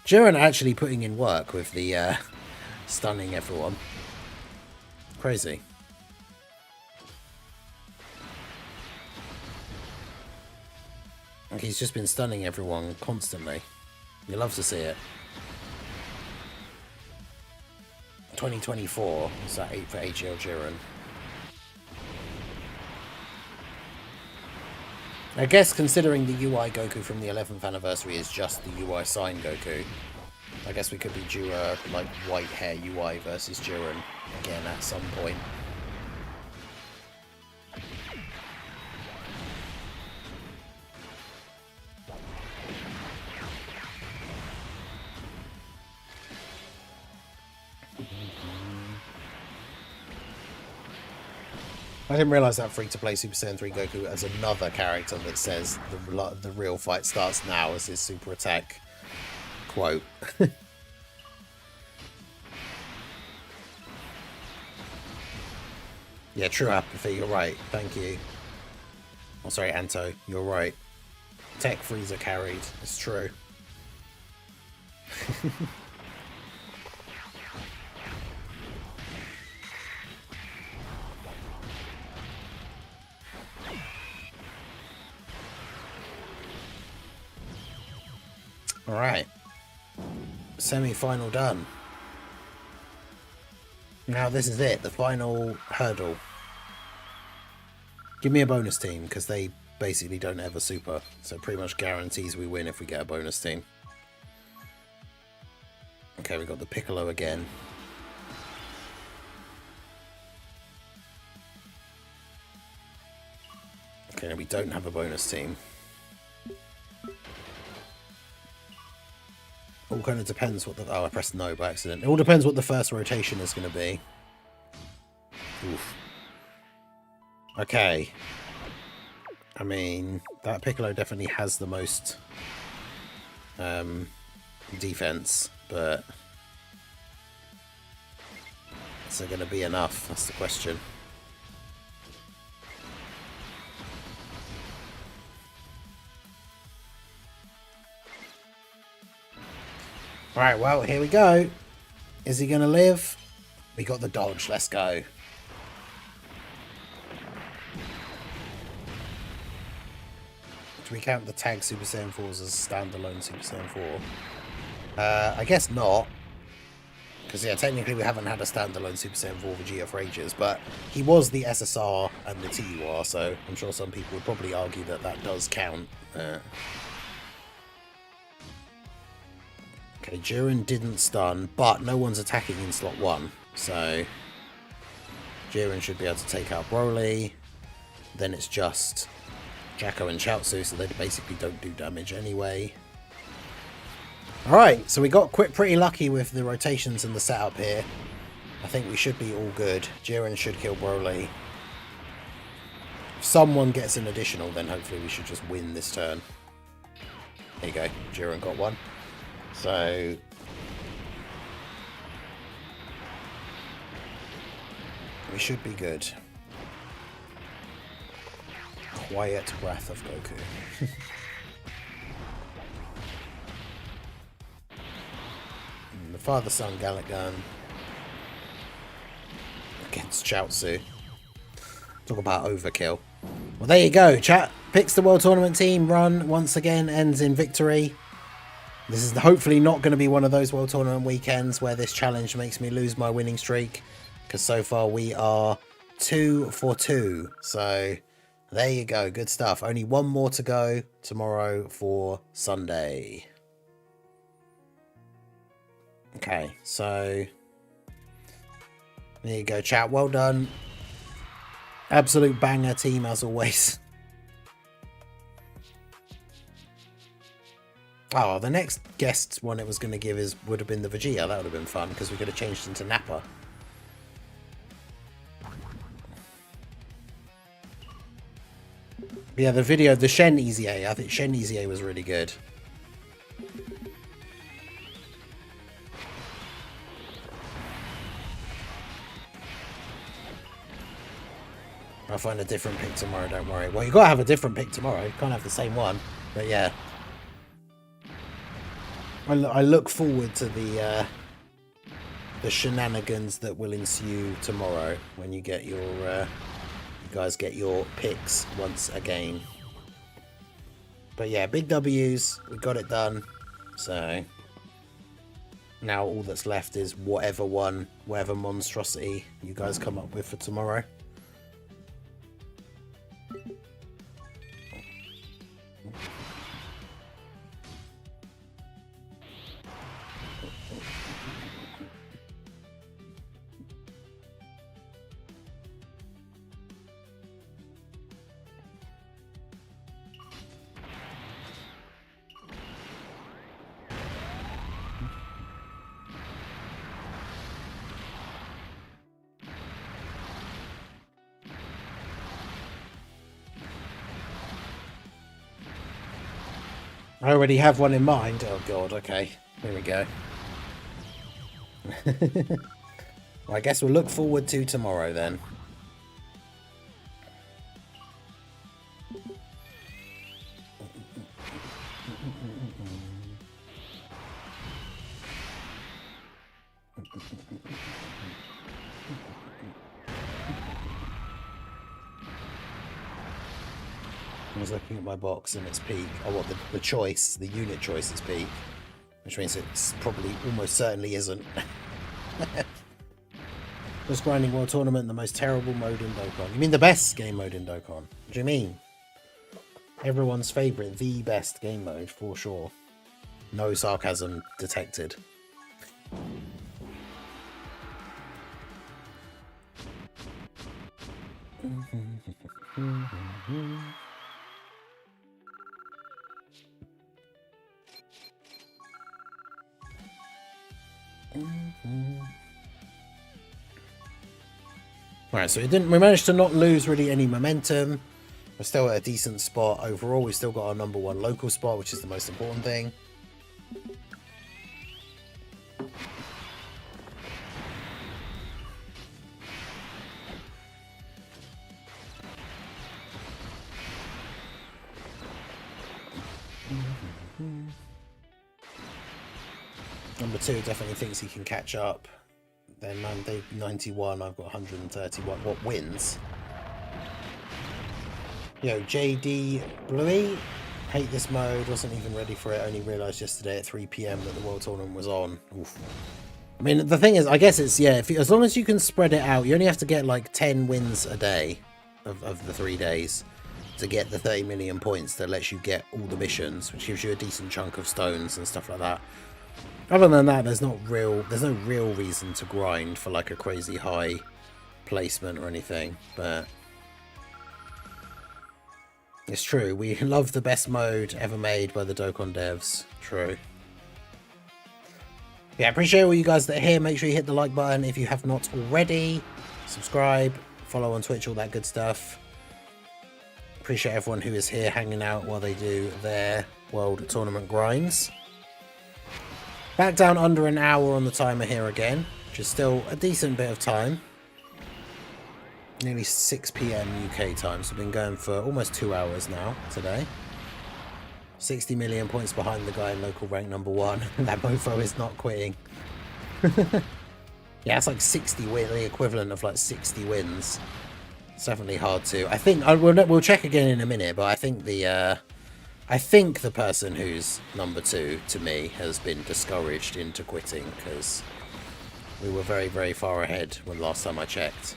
Jiren actually putting in work with the stunning everyone. Crazy. Like, he's just been stunning everyone constantly. You love to see it. 2024, is that 8 for AGL Jiren? I guess considering the UI Goku from the 11th anniversary is just the UI sign Goku, I guess we could be due a like white hair UI versus Jiren again at some point. I didn't realise that free-to-play Super Saiyan 3 Goku as another character that says the real fight starts now as his super attack quote. Yeah, true apathy, you're right. Thank you. Oh, sorry, Anto, you're right. Tech Frieza carried. It's true. Alright. Semi-final done. Now this is it, the final hurdle. Give me a bonus team, because they basically don't ever super. So pretty much guarantees we win if we get a bonus team. Okay, we got the Piccolo again. Okay, now we don't have a bonus team. All kind of depends what the... Oh, I pressed no by accident. It all depends what the first rotation is going to be. Oof. Okay. I mean, that Piccolo definitely has the most defense, but is it going to be enough? That's the question. Alright, well, here we go. Is he going to live? We got the dodge. Let's go. Do we count the tag Super Saiyan 4s as standalone Super Saiyan 4? I guess not. Because, yeah, technically we haven't had a standalone Super Saiyan 4 Vegeta for ages, but he was the SSR and the TUR, so I'm sure some people would probably argue that that does count. Okay, Jiren didn't stun, but no one's attacking in slot 1, so Jiren should be able to take out Broly. Then it's just Jacko and Chaozu, so they basically don't do damage anyway. Alright, so we got pretty lucky with the rotations and the setup here. I think we should be all good. Jiren should kill Broly. If someone gets an additional, then hopefully we should just win this turn. There you go, Jiren got one. So we should be good. quiet wrath of Goku. The father-son Gallic Gun against Chaozu. Talk about overkill. Well, there you go, chat. Picks the World Tournament team. Run once again ends in victory. This is hopefully not going to be one of those World Tournament weekends where this challenge makes me lose my winning streak, because so far we are 2 for 2. So there you go. Good stuff. Only one more to go tomorrow for Sunday. Okay, so there you go, chat. Well done. Absolute banger team as always. Oh, the next guest one it was going to give would have been the Vegeta. That would have been fun because we could have changed into Nappa. Yeah, the video, the Shen EZA. I think Shen EZA was really good. I'll find a different pick tomorrow, don't worry. Well, you got to have a different pick tomorrow. You can't have the same one. But yeah. I look forward to the shenanigans that will ensue tomorrow when you get your you guys get your picks once again. But yeah, big W's. We got it done. So now all that's left is whatever monstrosity you guys come up with for tomorrow. I already have one in mind. Oh god, okay. Here we go. Well, I guess we'll look forward to tomorrow then. I was looking at my box and it's peak. Oh, what, the unit choice is peak. Which means it's probably almost certainly isn't. Just grinding World Tournament, the most terrible mode in Dokkan. You mean the best game mode in Dokkan? What do you mean? Everyone's favourite, the best game mode, for sure. No sarcasm detected. Right, so we managed to not lose really any momentum. We're still at a decent spot overall. We've still got our #1 local spot, which is the most important thing. #2 definitely thinks he can catch up. Then Monday 91, I've got 131. What wins? Yo, JD Bluey, hate this mode, wasn't even ready for it, only realised yesterday at 3 PM that the World Tournament was on. Oof. I mean, the thing is, I guess it's, yeah, as long as you can spread it out, you only have to get like 10 wins a day of the 3 days to get the 30 million points that lets you get all the missions, which gives you a decent chunk of stones and stuff like that. Other than that, there's no real reason to grind for like a crazy high placement or anything, but it's true. We love the best mode ever made by the Dokkan devs. True. Yeah, I appreciate all you guys that are here. Make sure you hit the like button if you have not already. Subscribe, follow on Twitch, all that good stuff. Appreciate everyone who is here hanging out while they do their World Tournament grinds. Back down under an hour on the timer here again, which is still a decent bit of time. Nearly 6 p.m. UK time, so I've been going for almost 2 hours now today. 60 million points behind the guy in local rank number 1. That mofo is not quitting. Yeah, it's like 60 win, the equivalent of like 60 wins. It's definitely hard to. I think we'll check again in a minute, but I think the person who's number 2 to me has been discouraged into quitting because we were very, very far ahead when last time I checked.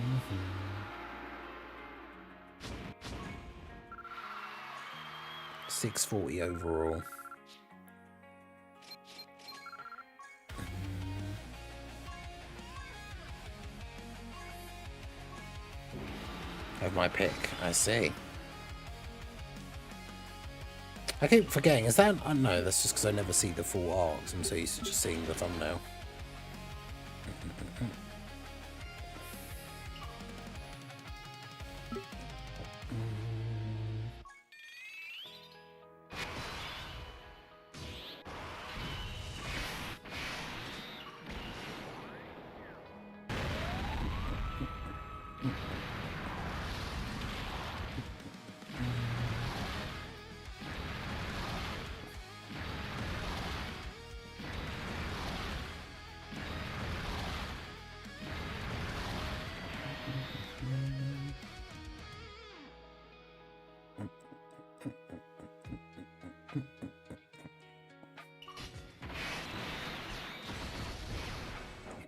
Mm-hmm. 640 overall. Have my pick, I see. I keep forgetting, is that... I know, that's just because I never see the full arcs. I'm so used to just seeing the thumbnail.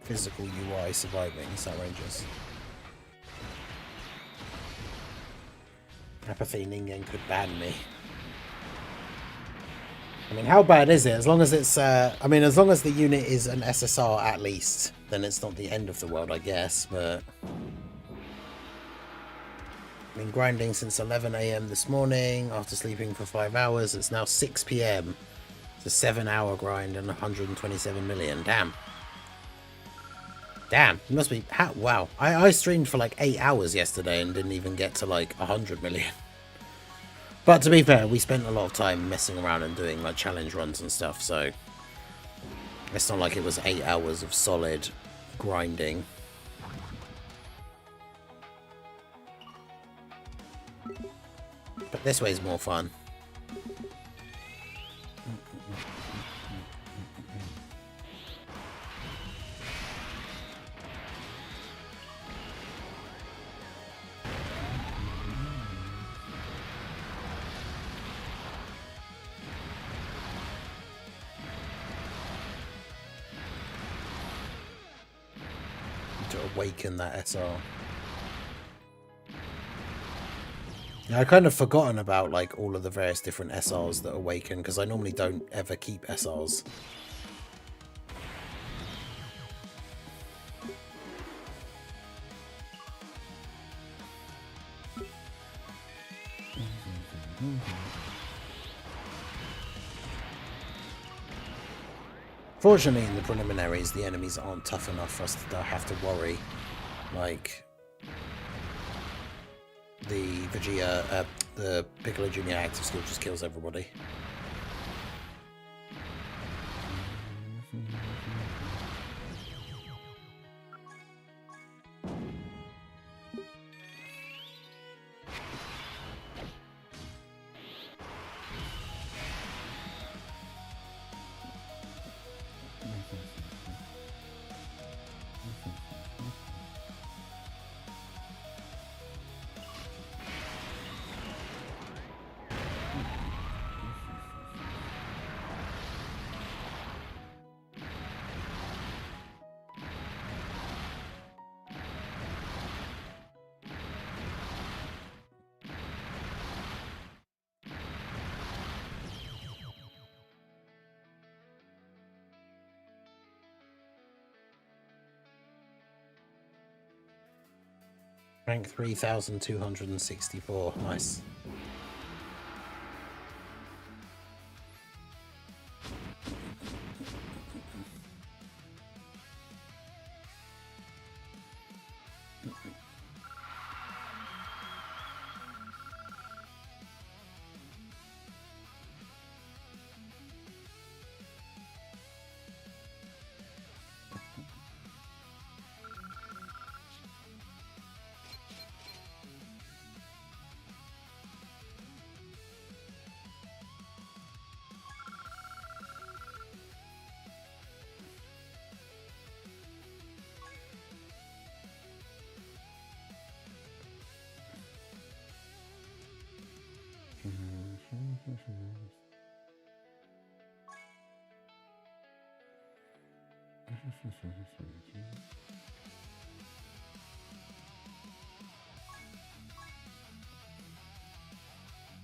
Physical UI surviving, it's outrageous. Apathy Ningen could ban me. I mean, how bad is it? As long as it's, I mean, as long as the unit is an SSR at least, then it's not the end of the world, I guess, but... I've been grinding since 11 AM this morning, after sleeping for 5 hours. It's now 6 PM. It's a 7-hour grind and 127 million. Damn. Damn, you must be... wow. I streamed for like 8 hours yesterday and didn't even get to like 100 million. But to be fair, we spent a lot of time messing around and doing like challenge runs and stuff, so... It's not like it was 8 hours of solid grinding. But this way's more fun. To awaken that SR. Yeah, I kind of forgotten about like all of the various different SRs that awaken because I normally don't ever keep SRs. Fortunately, in the preliminaries, the enemies aren't tough enough for us to have to worry. Like the Vegeta, the Piccolo Junior active skill just kills everybody. Rank 3,264. Nice.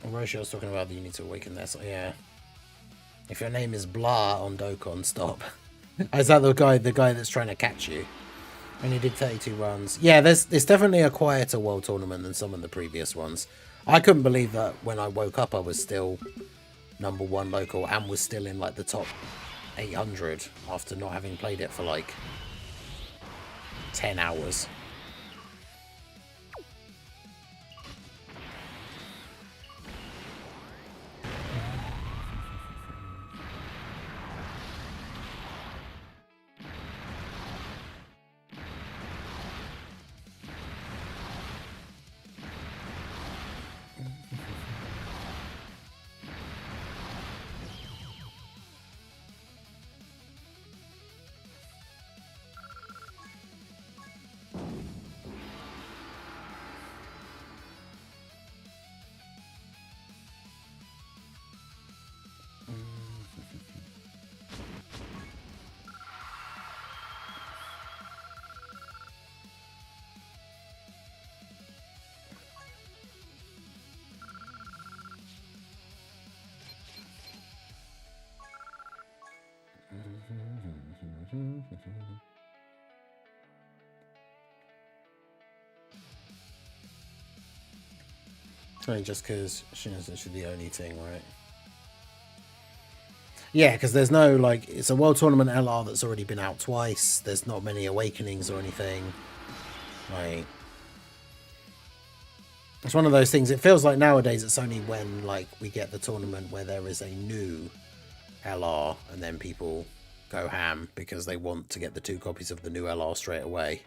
Roshi was talking about that you need to awaken there, so yeah. If your name is Blah on Dokkan, stop. Is that the guy that's trying to catch you? And he did 32 runs. Yeah, it's definitely a quieter world tournament than some of the previous ones. I couldn't believe that when I woke up I was still #1 local and was still in like the top 800 after not having played it for like 10 hours. Only just because Shina's actually the only thing, right? Yeah, because there's no, like, it's a World Tournament LR that's already been out twice. There's not many awakenings or anything. Like, it's one of those things. It feels like nowadays it's only when, like, we get the tournament where there is a new LR and then people go ham because they want to get the 2 copies of the new LR straight away.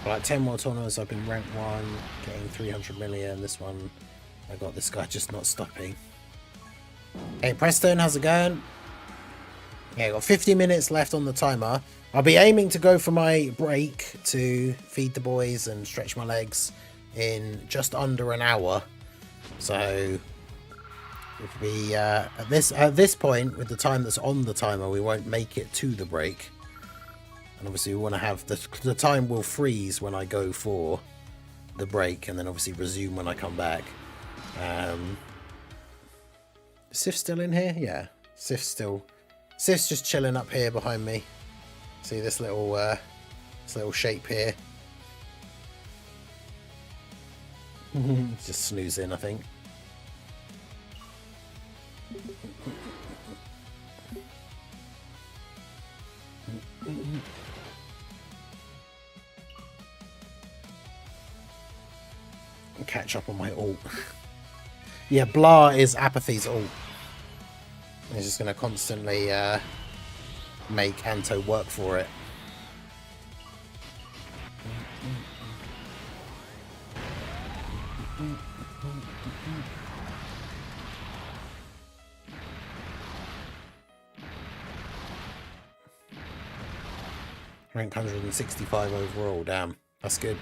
Like 10 more tournaments, I've been ranked 1, getting 300 million. This one, I got this guy just not stopping. Hey Preston, how's it going? Yeah, got 50 minutes left on the timer. I'll be aiming to go for my break to feed the boys and stretch my legs in just under an hour. So if we at this point with the time that's on the timer, we won't make it to the break. And obviously we want to have the time will freeze when I go for the break and then obviously resume when I come back. Is Sif still in here? Yeah, Sif's just chilling up here behind me. See this little shape here? Just snoozing, I think. Catch up on my ult. Yeah, Blah is Apathy's ult. He's just going to constantly make Anto work for it. Rank 165 overall, damn. That's good.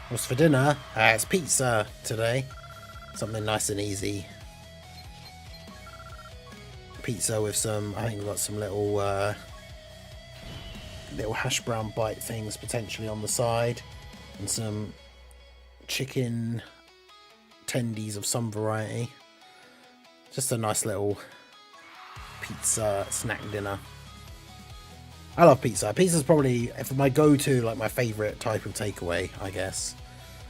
What's for dinner? It's pizza today. Something nice and easy. Pizza with some, I think we've got some little hash brown bite things potentially on the side. And some chicken tendies of some variety. Just a nice little pizza snack dinner. I love pizza. Pizza's probably for my go-to, like my favourite type of takeaway, I guess.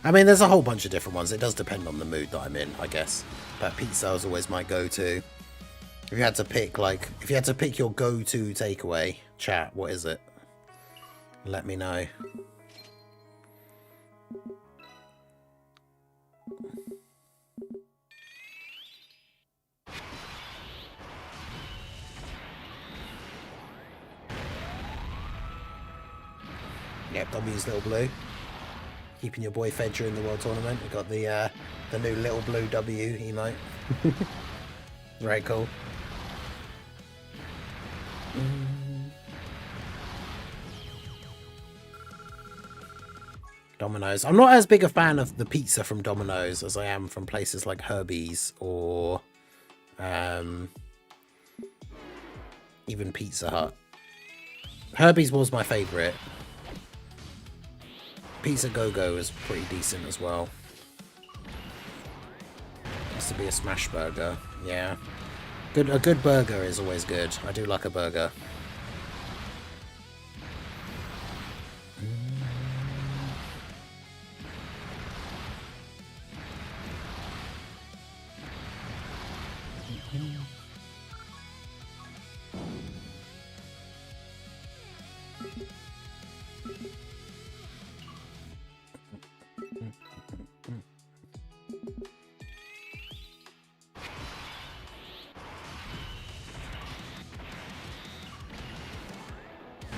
I mean, there's a whole bunch of different ones. It does depend on the mood that I'm in, I guess. But pizza is always my go-to. If you had to pick, like, if you had to pick your go-to takeaway, chat, what is it? Let me know. Yep, W's Little Blue. Keeping your boy fed during the World Tournament. We got the new Little Blue W emote. Very cool. Domino's. I'm not as big a fan of the pizza from Domino's as I am from places like Herbie's or even Pizza Hut. Herbie's was my favourite. Pizza Go-Go is pretty decent as well. Used to be a smash burger. Yeah. A good burger is always good. I do like a burger.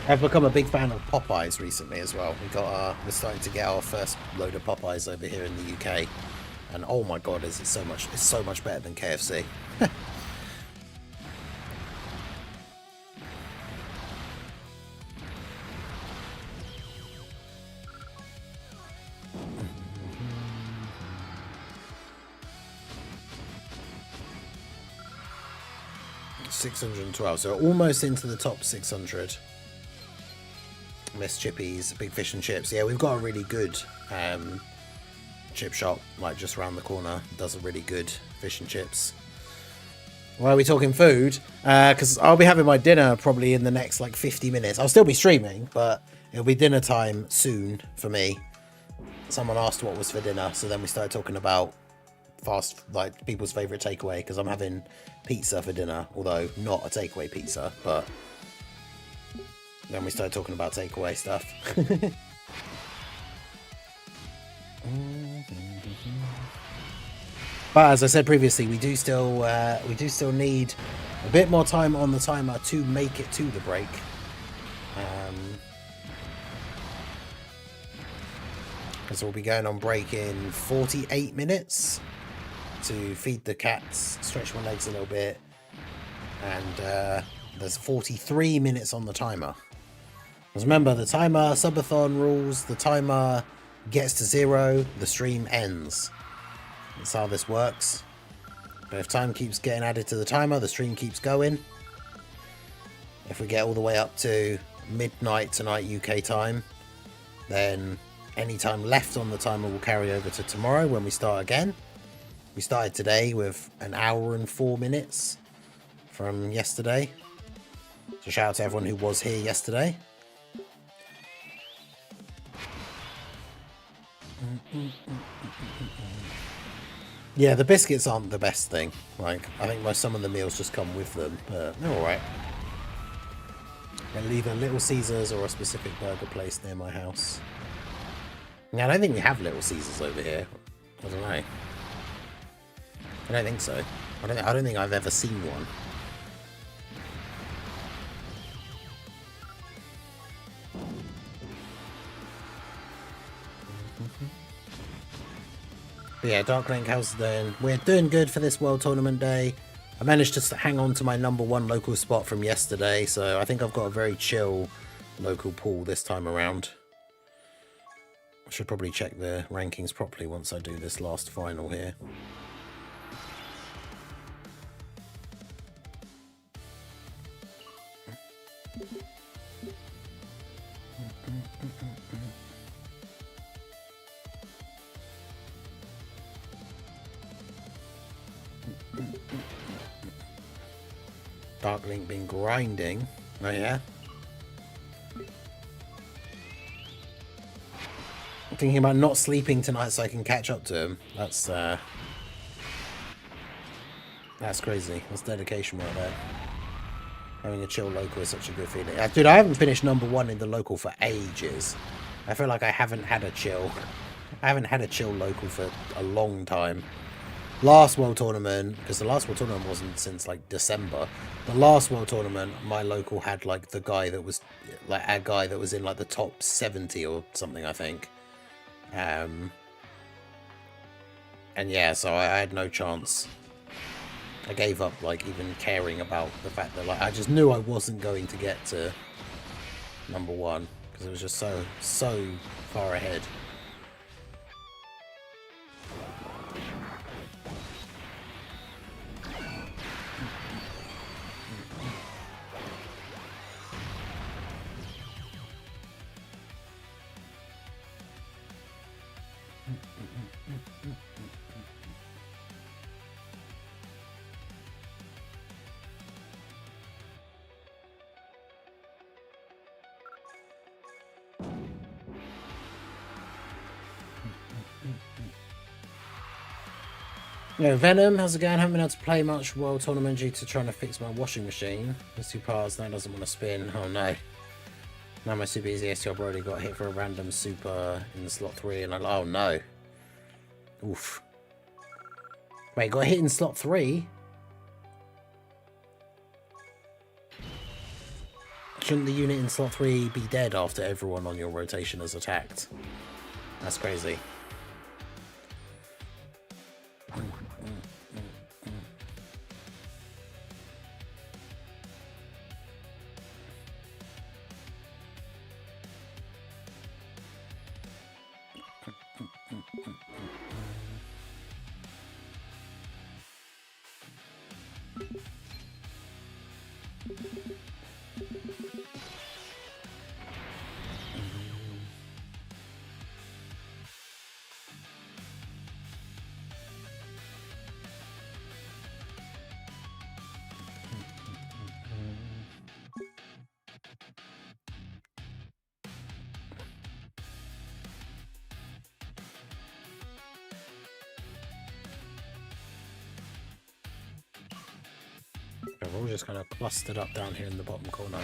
I've become a big fan of Popeyes recently as well. We're starting to get our first load of Popeyes over here in the UK, and oh my god, it's so much better than KFC. $612, so almost into the top 600. Miss Chippy's Big Fish and Chips. Yeah, we've got a really good chip shop like just around the corner. Does a really good fish and chips. Why are we talking food? Because I'll be having my dinner probably in the next like 50 minutes. I'll still be streaming, but it'll be dinner time soon for me. Someone asked what was for dinner, so then we started talking about like people's favorite takeaway, because I'm having pizza for dinner, although not a takeaway pizza, but then we started talking about takeaway stuff. But as I said previously, we do still need a bit more time on the timer to make it to the break. Because we'll be going on break in 48 minutes to feed the cats, stretch my legs a little bit, and there's 43 minutes on the timer. Because remember, the timer subathon rules, the timer gets to 0, the stream ends. That's how this works. But if time keeps getting added to the timer, the stream keeps going. If we get all the way up to midnight tonight UK time, then any time left on the timer will carry over to tomorrow when we start again. We started today with an hour and 4 minutes from yesterday. So shout out to everyone who was here yesterday. Yeah, the biscuits aren't the best thing. Like, I think some of the meals just come with them, but they're alright. And leave a Little Caesars or a specific burger place near my house. Now, I don't think we have Little Caesars over here. I don't know. I don't think so. I don't think I've ever seen one. But yeah, Dark Link, how's it doing? We're doing good for this World Tournament day. I managed to hang on to my #1 local spot from yesterday, so I think I've got a very chill local pool this time around. I should probably check the rankings properly once I do this last final here. Dark Link been grinding. Oh yeah. I'm thinking about not sleeping tonight so I can catch up to him. That's That's crazy. That's dedication right there. Having a chill local is such a good feeling. Dude, I haven't finished #1 in the local for ages. I feel like I haven't had a chill. I haven't had a chill local for a long time. Last World Tournament, because the last World Tournament wasn't since like December. The last World Tournament, my local had like the guy that was like a guy that was in like the top 70 or something, I think. And yeah, so I had no chance. I gave up like even caring about the fact that like I just knew I wasn't going to get to #1 because it was just so far ahead. Yeah, Venom, how's it going? Haven't been able to play much World Tournament due to trying to fix my washing machine. There's 2 parts, now doesn't want to spin. Oh no. Now my super easy STR already got hit for a random super in the slot 3 and oh no. Oof. Wait, got hit in slot 3? Shouldn't the unit in slot 3 be dead after everyone on your rotation has attacked? That's crazy. We're all just kind of clustered up down here in the bottom corner.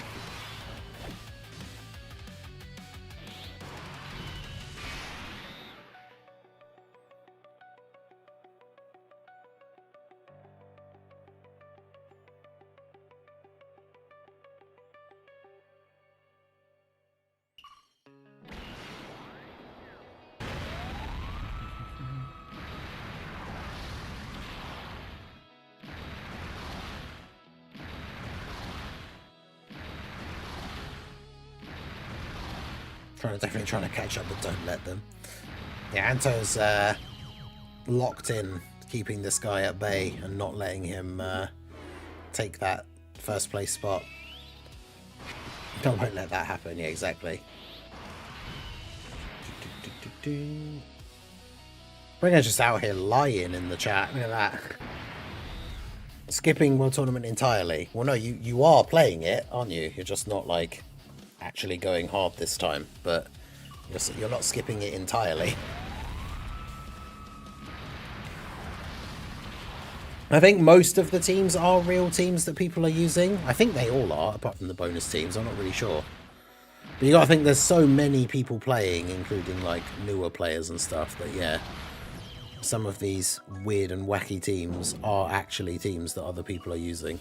Definitely trying to catch up, but don't let them. Yeah, Anto's locked in, keeping this guy at bay and not letting him take that first place spot. Won't let that happen. Yeah, exactly. Bringer's just out here lying in the chat. Look at that. Skipping World Tournament entirely. Well, no, you are playing it, aren't you? You're just not like actually going hard this time, but you're not skipping it entirely. I think most of the teams are real teams that people are using. I think they all are, apart from the bonus teams. I'm not really sure. But you gotta think there's so many people playing, including like newer players and stuff, that yeah, some of these weird and wacky teams are actually teams that other people are using.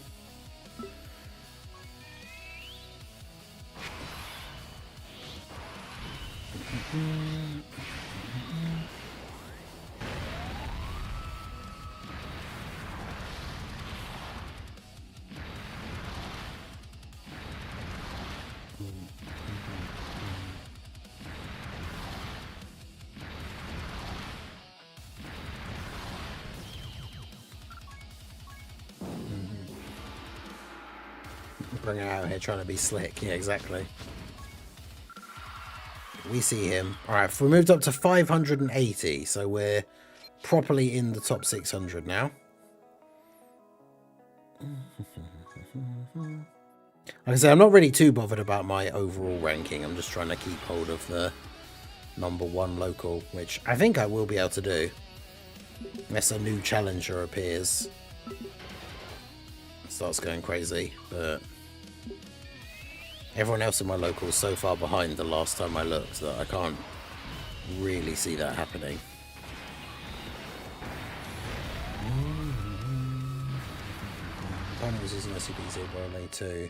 Bring her out here trying to be slick. Yeah, exactly. We see him. Alright, we moved up to 580, so we're properly in the top 600 now. Like I say, I'm not really too bothered about my overall ranking. I'm just trying to keep hold of the #1 local, which I think I will be able to do. Unless a new challenger appears. starts going crazy, but everyone else in my local is so far behind the last time I looked that I can't really see that happening. Opponent was using SCP Barley too.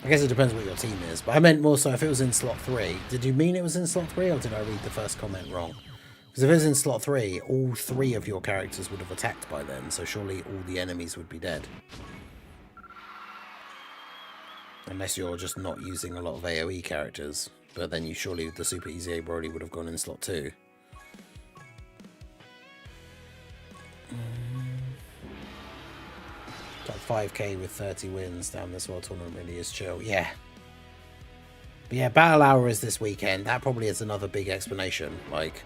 I guess it depends what your team is, but I meant more so if it was in slot 3. Did you mean it was in slot 3, or did I read the first comment wrong? Because if it was in slot 3, all 3 of your characters would have attacked by then, so surely all the enemies would be dead. Unless you're just not using a lot of AoE characters, but then you surely, the Super Easy A Broly would have gone in slot 2. Top 5k with 30 wins down this World Tournament really is chill. Yeah. But yeah, Battle Hour is this weekend. That probably is another big explanation. Like,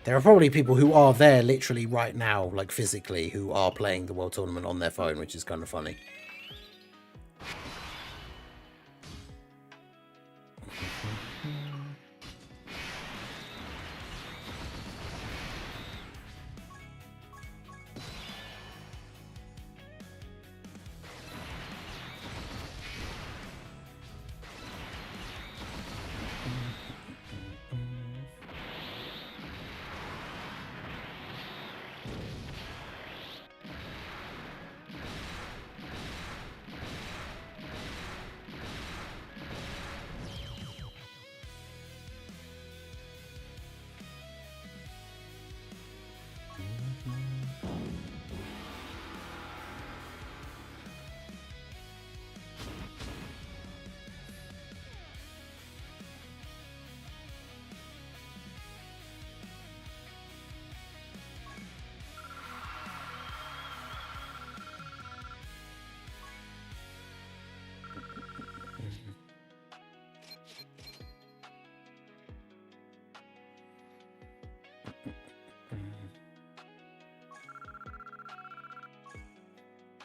there are probably people who are there literally right now, like physically, who are playing the World Tournament on their phone, which is kind of funny.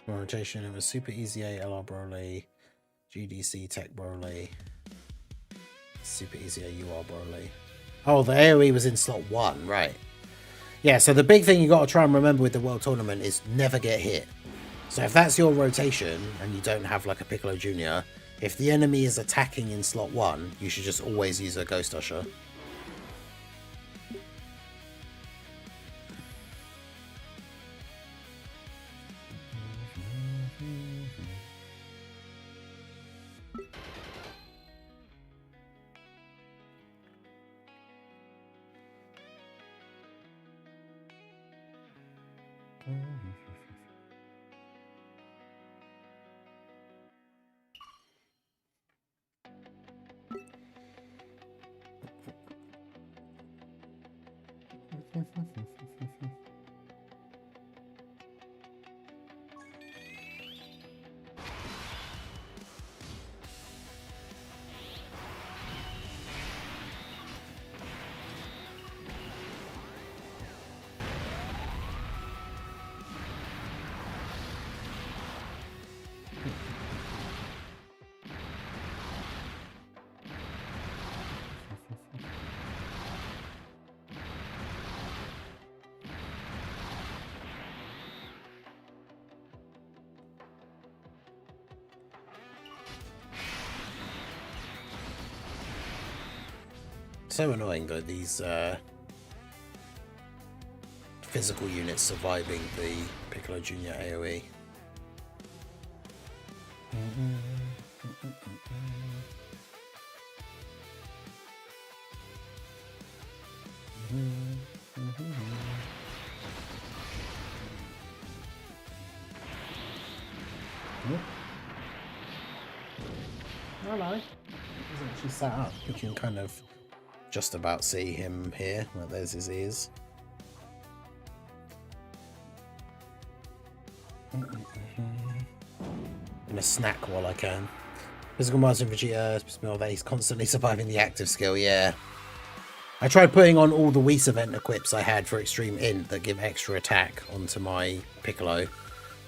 Rotation, it was Super Easy A, LR Broly, GDC Tech Broly, Super Easy A, UR Broly. Oh, the AoE was in slot 1, right. Yeah, so the big thing you got to try and remember with the World Tournament is never get hit. So if that's your rotation, and you don't have like a Piccolo Jr., if the enemy is attacking in slot 1, you should just always use a Ghost Usher. So annoying though, these physical units surviving the Piccolo Jr. AoE. Hello. He's actually sat up. You can kind of just about see him here. Well, there's his ears. I'm gonna snack while I can. Physical Margin Vegeta, that he's constantly surviving the active skill, yeah. I tried putting on all the Whis event equips I had for Extreme Int that give extra attack onto my Piccolo,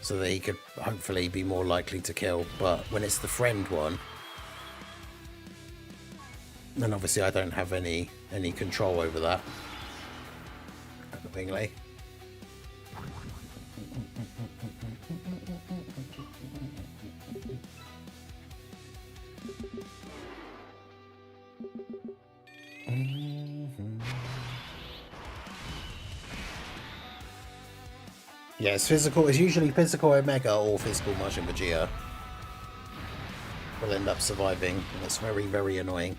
so that he could hopefully be more likely to kill, but when it's the friend one, then obviously I don't have any control over that. We surprisingly. Yeah, it's physical. It's usually physical Omega or physical Majin Vegeta will end up surviving, and it's very, very annoying.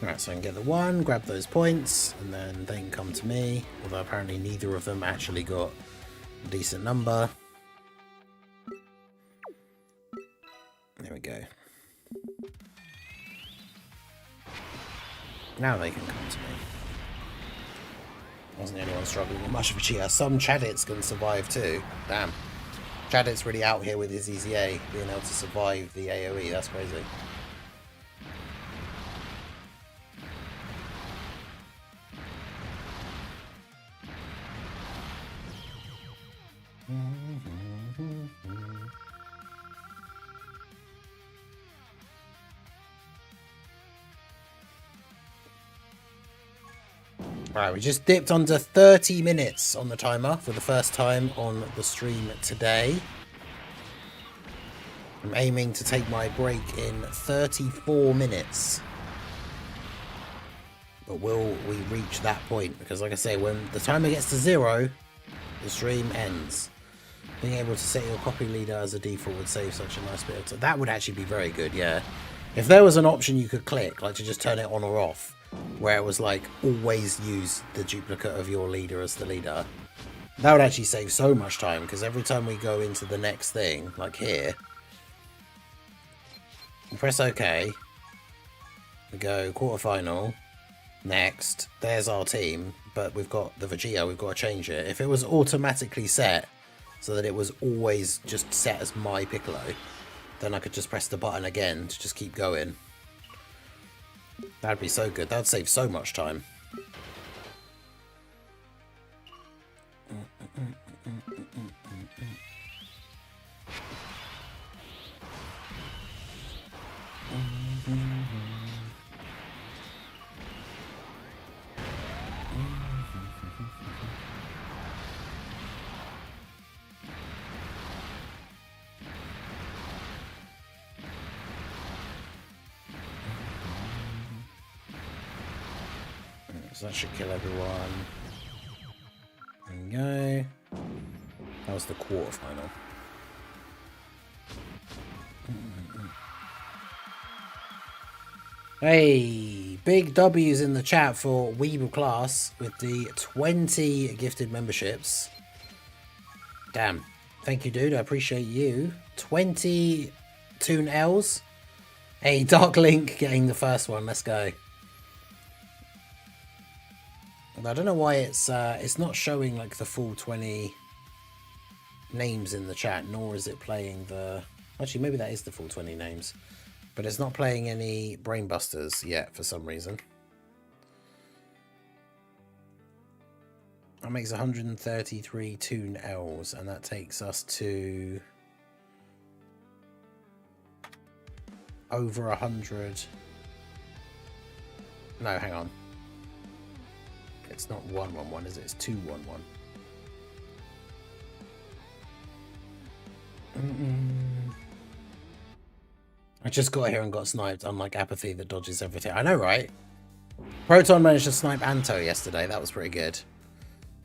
Alright, so I can get the one, grab those points, and then they can come to me, although apparently neither of them actually got a decent number. There we go. Now they can come to me. Wasn't anyone struggling with much of a cheater. Some Chadits can survive too. Damn. Chadit's really out here with his EZA, being able to survive the AoE. That's crazy. Right, we just dipped under 30 minutes on the timer for the first time on the stream today. I'm aiming to take my break in 34 minutes. But will we reach that point? Because like I say, when the timer gets to 0, the stream ends. Being able to set your copy leader as a default would save such a nice bit of time. That would actually be very good, yeah. If there was an option you could click, like to just turn it on or off, where it was like always use the duplicate of your leader as the leader, that would actually save so much time, because every time we go into the next thing, like here, we press OK, we go quarterfinal, next, there's our team, but we've got the Vegeta, we've got to change it. If it was automatically set so that it was always just set as my Piccolo, then I could just press the button again to just keep going. That'd be so good. That'd save so much time. So that should kill everyone. There we go. That was the quarterfinal. Hey, big W's in the chat for Weeble Class with the 20 gifted memberships. Damn. Thank you, dude. I appreciate you. 20 Toon L's. Hey, Dark Link getting the first one. Let's go. I don't know why it's not showing like the full 20 names in the chat, nor is it playing the... Actually, maybe that is the full 20 names. But it's not playing any Brainbusters yet for some reason. That makes 133 Toon L's, and that takes us to over 100. No, hang on. It's not 111, is it? It's 211. I just got here and got sniped, unlike Apathy that dodges everything. I know, right? Proton managed to snipe Anto yesterday. That was pretty good.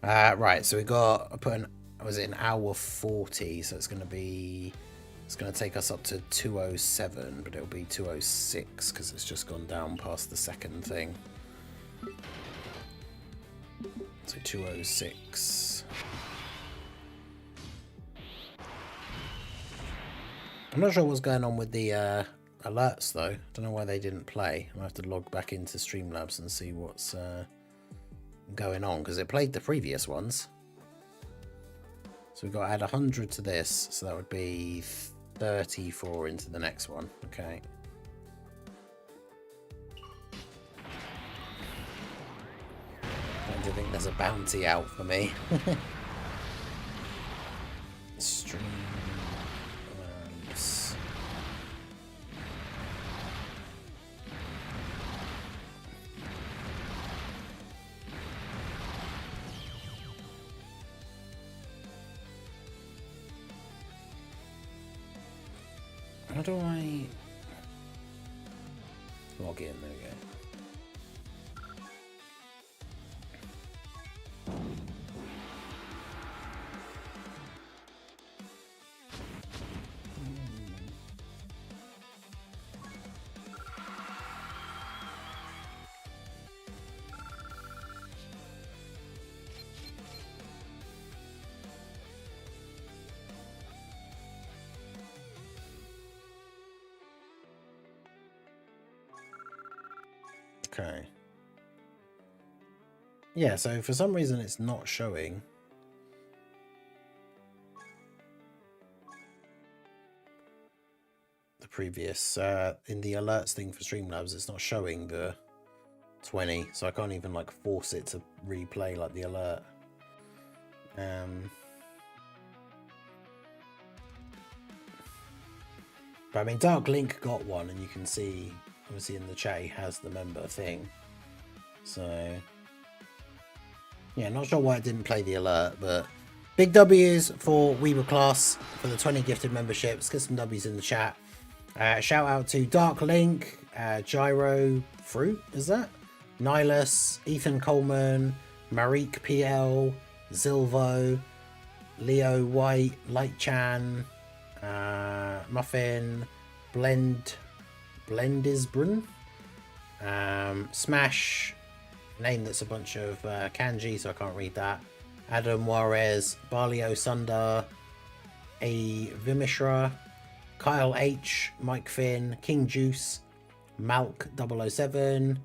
Right, so we got... I put an... Was it an hour 40? So it's going to be... It's going to take us up to 207, but it'll be 206 because it's just gone down past the second thing. So 206. I'm not sure what's going on with the alerts though. I don't know why they didn't play. I'll have to log back into Streamlabs and see what's going on, because it played the previous ones. So we've got to add 100 to this, so that would be 34 into the next one. Okay. I don't think there's a bounty out for me. Stream. How do I log in? There we go. Okay. Yeah, so for some reason it's not showing. The previous, in the alerts thing for Streamlabs, it's not showing the 20, so I can't even like force it to replay like the alert. But I mean, Dark Link got one, and you can see, obviously in the chat, he has the member thing. So, yeah, not sure why it didn't play the alert, but big W's for Weaver Class for the 20 gifted memberships. Get some W's in the chat. Shout out to Dark Link, Gyro Fruit, is that? Nihilus, Ethan Coleman, Marique PL, Zilvo, Leo White, Light Chan, Muffin, Blendisbrun, Smash, name that's a bunch of kanji, so I can't read that. Adam Juarez, Barlio Sundar, A Vimishra, Kyle H, Mike Finn, King Juice, Malk 007,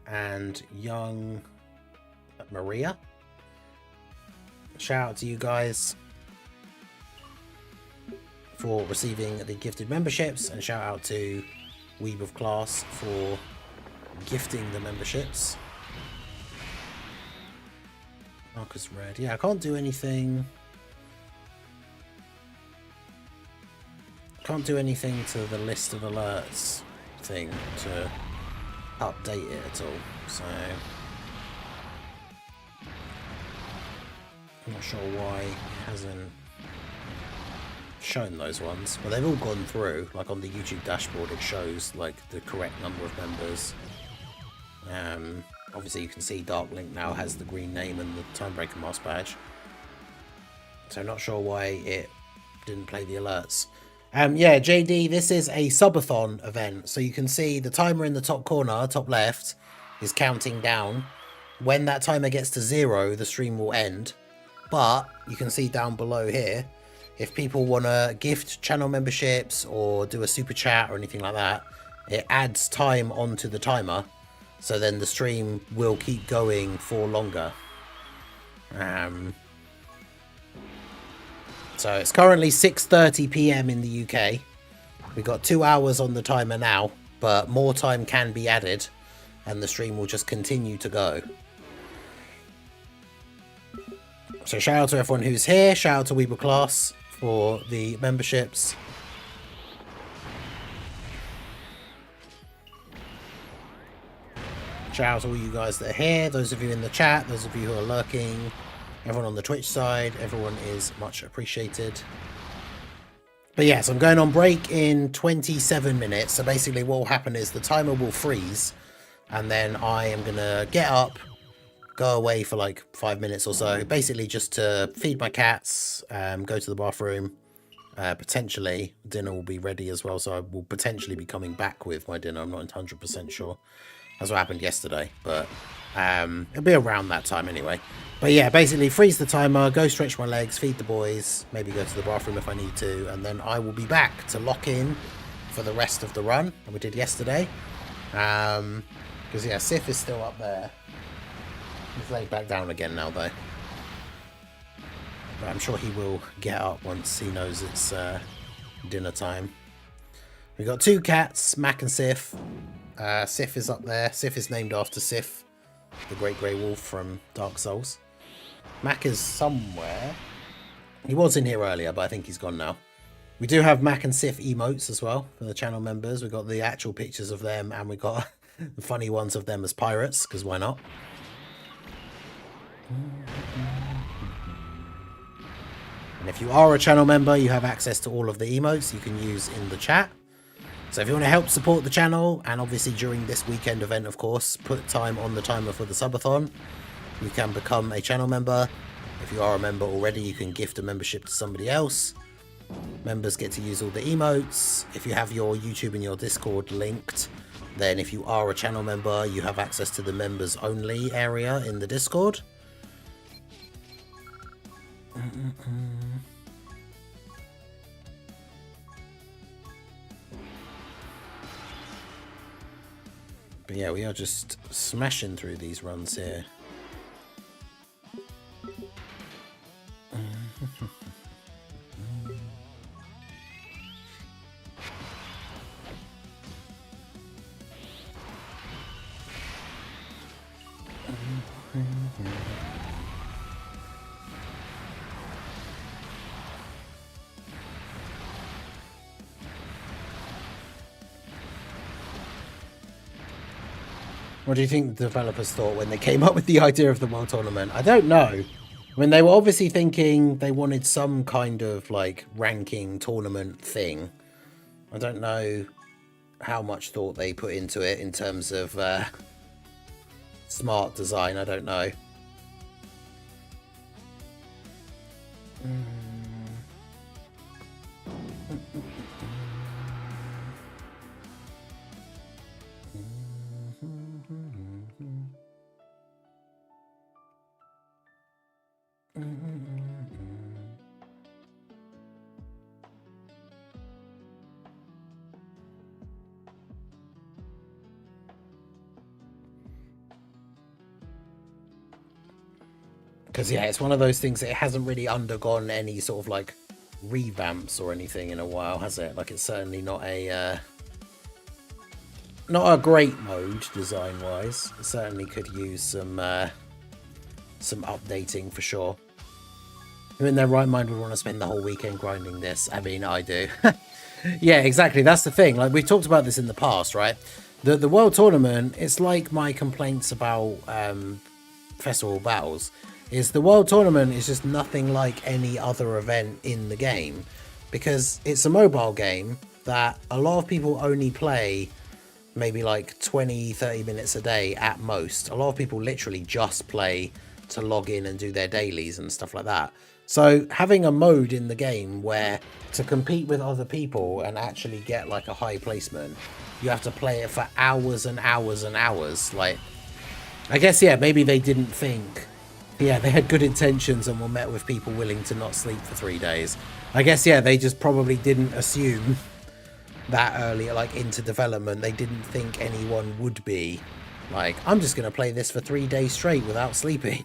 and Young Maria. Shout out to you guys for receiving the gifted memberships, and shout out to Weeb of Class for gifting the memberships. Marcus Red. Yeah, I can't do anything. Can't do anything to the list of alerts thing to update it at all. So I'm not sure why it hasn't shown those ones, but they've all gone through. Like on the YouTube dashboard, it shows like the correct number of members. Obviously you can see Dark Link now has the green name and the Timebreaker mask badge, so not sure why it didn't play the alerts. Yeah, JD, this is a subathon event, so you can see the timer in the top corner, top left, is counting down. When that timer gets to 0, the stream will end. But you can see down below here, if people want to gift channel memberships or do a super chat or anything like that, it adds time onto the timer, so then the stream will keep going for longer. So it's currently 6:30 PM in the UK. We've got 2 hours on the timer now, but more time can be added and the stream will just continue to go. So shout out to everyone who's here. Shout out to Weeble Class for the memberships. Shout out to all you guys that are here, those of you in the chat, those of you who are lurking, everyone on the Twitch side, everyone is much appreciated. But yes, I'm going on break in 27 minutes. So basically what will happen is the timer will freeze and then I am going to get up, go away for like 5 minutes or so, basically just to feed my cats, go to the bathroom. Potentially dinner will be ready as well, so I will potentially be coming back with my dinner. I'm not 100% sure. That's what happened yesterday, but it'll be around that time anyway. But yeah, basically freeze the timer, go stretch my legs, feed the boys, maybe go to the bathroom if I need to, and then I will be back to lock in for the rest of the run that we did yesterday. Because yeah, Sif is still up there. He's laid back down again now though. But I'm sure he will get up once he knows it's dinner time. We got two cats, Mac and Sif. Sif is up there. Sif is named after Sif, the Great Grey Wolf from Dark Souls. Mac is somewhere. He was in here earlier, but I think he's gone now. We do have Mac and Sif emotes as well for the channel members. We got the actual pictures of them, and we got the funny ones of them as pirates, because why not? And if you are a channel member, you have access to all of the emotes you can use in the chat. So if you want to help support the channel, and obviously during this weekend event, of course, put time on the timer for the subathon, you can become a channel member. If you are a member already, you can gift a membership to somebody else. Members get to use all the emotes. If you have your YouTube and your Discord linked, then if you are a channel member, you have access to the members only area in the Discord. But yeah, we are just smashing through these runs here. What do you think the developers thought when they came up with the idea of the World Tournament? I don't know. I mean, they were obviously thinking they wanted some kind of like ranking tournament thing. I don't know how much thought they put into it in terms of smart design. I don't know. Because yeah, it's one of those things that it hasn't really undergone any sort of like revamps or anything in a while, has it? Like, it's certainly not a great mode design wise. It certainly could use some updating for sure. Who in their right mind would want to spend the whole weekend grinding this? I mean, I do. Yeah, exactly. That's the thing. Like, we've talked about this in the past, right? The World Tournament, it's like my complaints about Festival Battles. Is the World Tournament is just nothing like any other event in the game, because it's a mobile game that a lot of people only play maybe like 20-30 minutes a day at most. A lot of people literally just play to log in and do their dailies and stuff like that. So having a mode in the game where to compete with other people and actually get like a high placement, you have to play it for hours and hours and hours. Like, I guess, yeah, maybe they didn't think, yeah, they had good intentions and were met with people willing to not sleep for 3 days. I guess, yeah, they just probably didn't assume that early, like, into development. They didn't think anyone would be like, I'm just going to play this for 3 days straight without sleeping.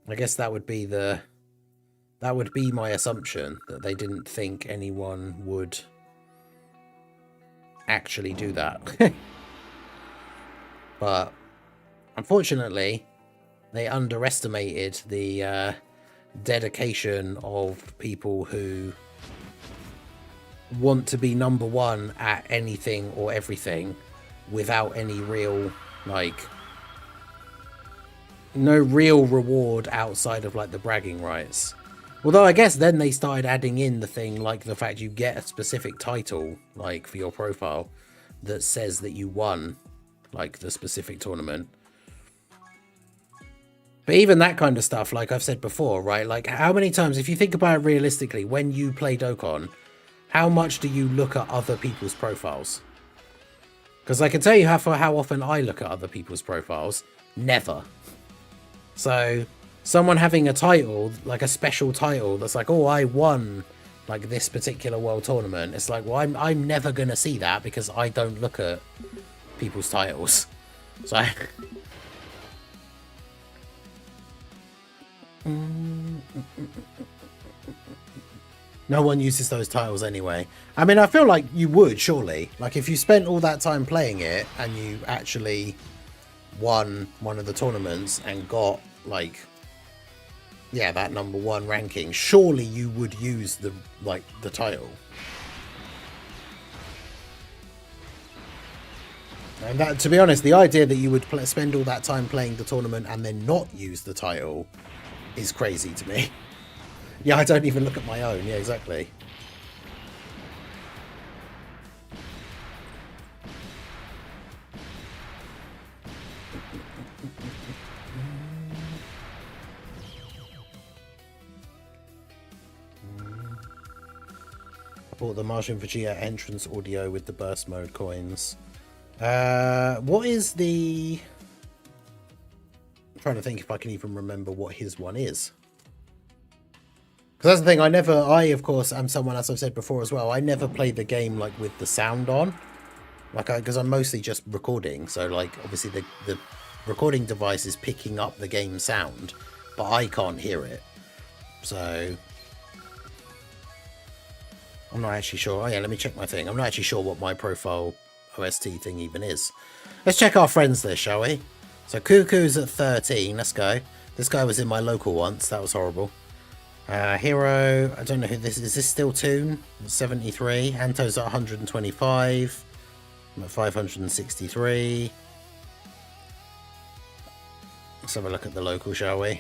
I guess that would be my assumption, that they didn't think anyone would actually do that. But unfortunately, they underestimated the dedication of people who want to be number one at anything or everything without any real, like, no real reward outside of like the bragging rights. Although I guess then they started adding in the thing like the fact you get a specific title, like, for your profile that says that you won like the specific tournament. But even that kind of stuff, like I've said before, right? Like, how many times, if you think about it realistically, when you play Dokkan, how much do you look at other people's profiles? Because I can tell you how often I look at other people's profiles. Never. So someone having a title, like a special title, that's like, oh, I won like this particular world tournament. It's like, well, I'm never gonna see that because I don't look at people's titles. So No one uses those titles anyway. I mean, I feel like you would, surely. Like, if you spent all that time playing it and you actually won one of the tournaments and got, like, yeah, that #1 ranking, surely you would use the title. And that, to be honest, the idea that you would spend all that time playing the tournament and then not use the title is crazy to me. Yeah, I don't even look at my own. Yeah, exactly. I bought the Martian Vegeta entrance audio with the burst mode coins. What is the... I'm trying to think if I can even remember what his one is. Because that's the thing, I of course am someone, as I've said before as well, I never play the game like with the sound on. Like, because I'm mostly just recording, so like obviously the recording device is picking up the game sound, but I can't hear it. So I'm not actually sure. Oh yeah, let me check my thing. I'm not actually sure what my profile OST thing even is. Let's check our friends list, shall we? So Cuckoo's at 13. Let's go. This guy was in my local once. That was horrible. Hero, I don't know who this is. Is this still Toon? 73. Anto's at 125. I'm at 563. Let's have a look at the local, shall we?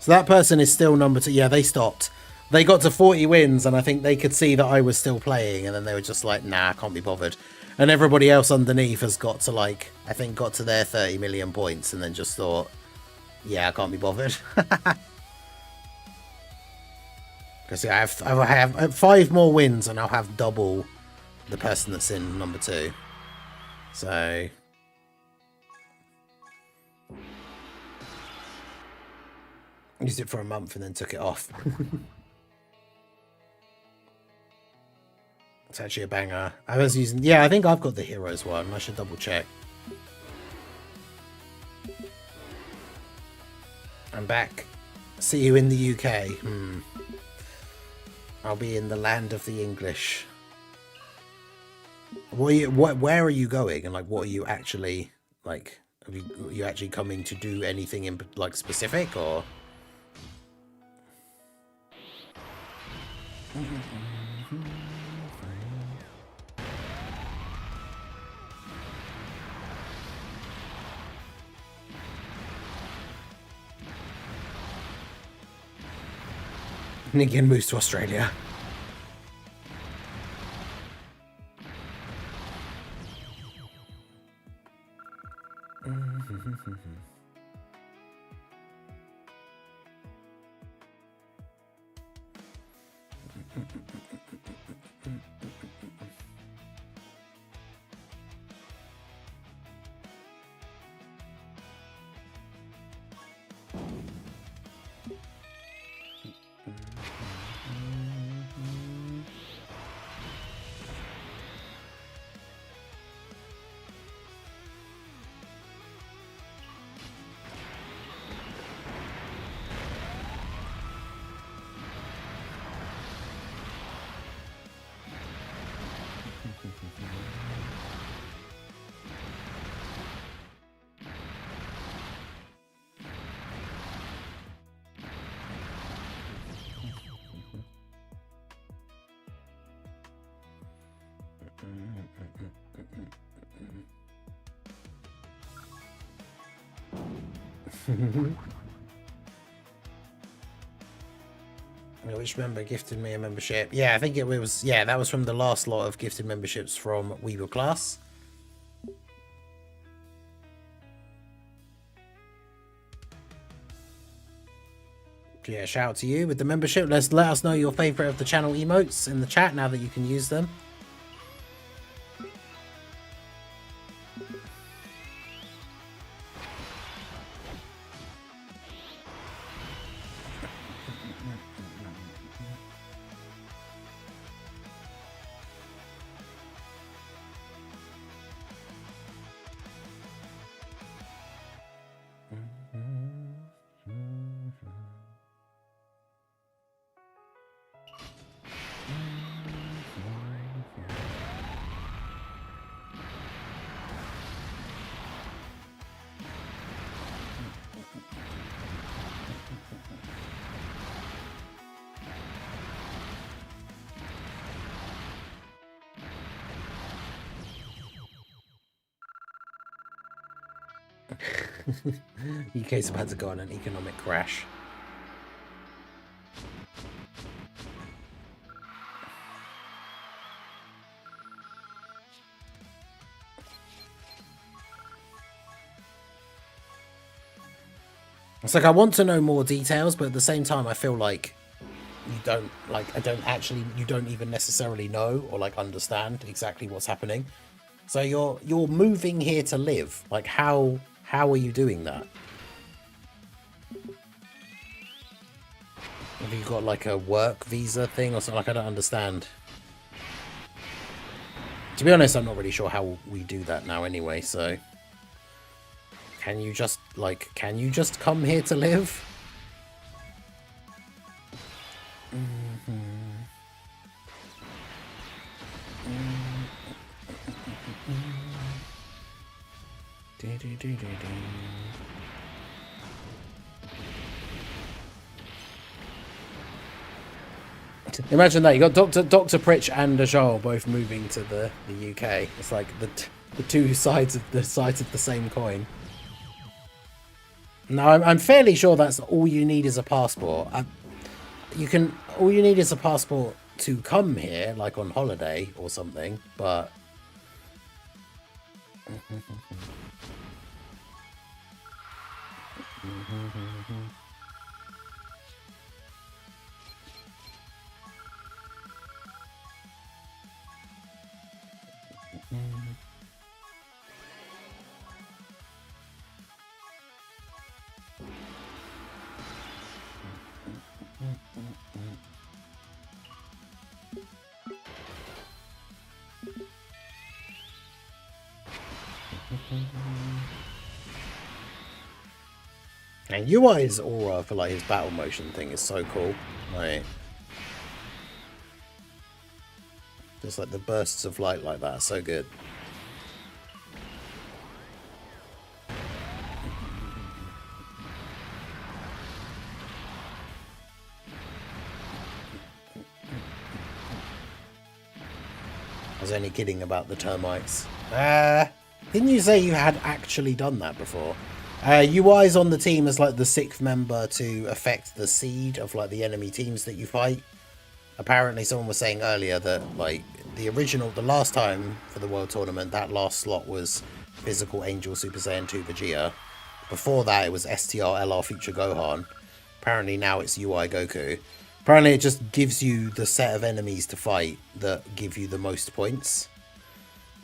So that person is still number 2. Yeah, they stopped. They got to 40 wins, and I think they could see that I was still playing, and then they were just like, nah, I can't be bothered. And everybody else underneath has got to, like, I think got to their 30 million points, and then just thought, yeah, I can't be bothered. Because yeah, I have 5 more wins, and I'll have double the person that's in number 2. So used it for a month and then took it off. It's actually a banger. I was using... Yeah, I think I've got the Heroes one. I should double check. I'm back. See you in the UK. I'll be in the land of the English. Where are you going? And like, what are you actually... Like, are you actually coming to do anything in like specific, or... Nigian moves to Australia. Which member gifted me a membership? Yeah, I think it was... Yeah, that was from the last lot of gifted memberships from Weeble Class. Yeah, shout out to you with the membership. Let us know your favourite of the channel emotes in the chat now that you can use them. UK's about to go on an economic crash. It's like I want to know more details, but at the same time I feel like you don't you don't even necessarily know or like understand exactly what's happening. So you're moving here to live. Like how are you doing that? Have you got like a work visa thing or something? Like I don't understand. To be honest, I'm not really sure how we do that now anyway, so can you just come here to live? Imagine that you got Dr. Pritch and Ajal both moving to the UK. It's like the two sides of the same coin. No, I'm fairly sure that's all you need is a passport. All you need is a passport to come here, like on holiday or something. But and UI's aura for like his battle motion thing is so cool. Like just like the bursts of light like that, so good. I was only kidding about the termites. Didn't you say you had actually done that before? UI's on the team as like the 6th member to affect the seed of like the enemy teams that you fight. Apparently someone was saying earlier that like the last time for the World Tournament, that last slot was Physical Angel Super Saiyan 2 Vegeta. Before that it was STR LR Future Gohan. Apparently now it's UI Goku. Apparently it just gives you the set of enemies to fight that give you the most points.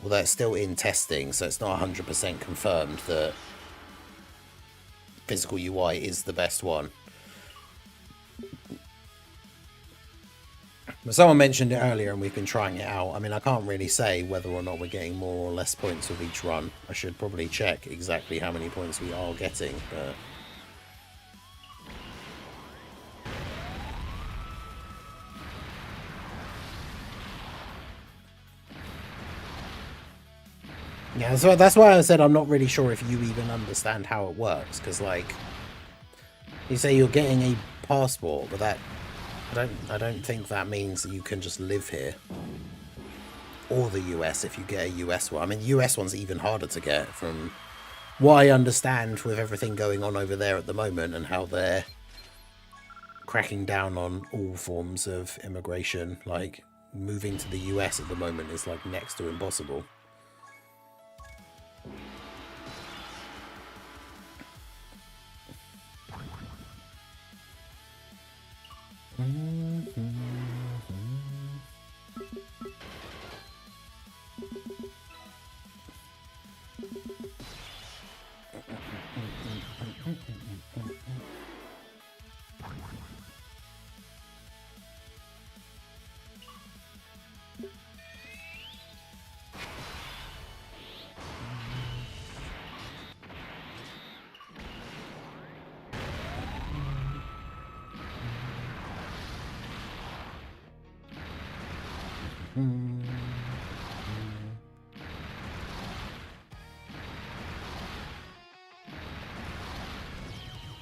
Although it's still in testing, so it's not 100% confirmed that Physical UI is the best one. But someone mentioned it earlier and we've been trying it out. I mean, I can't really say whether or not we're getting more or less points with each run. I should probably check exactly how many points we are getting, but... yeah, so that's why I said I'm not really sure if you even understand how it works, because like you say you're getting a passport, but that I don't think that means that you can just live here. Or the US if you get a US one. I mean, the US one's even harder to get from what I understand with everything going on over there at the moment and how they're cracking down on all forms of immigration. Like moving to the US at the moment is like next to impossible.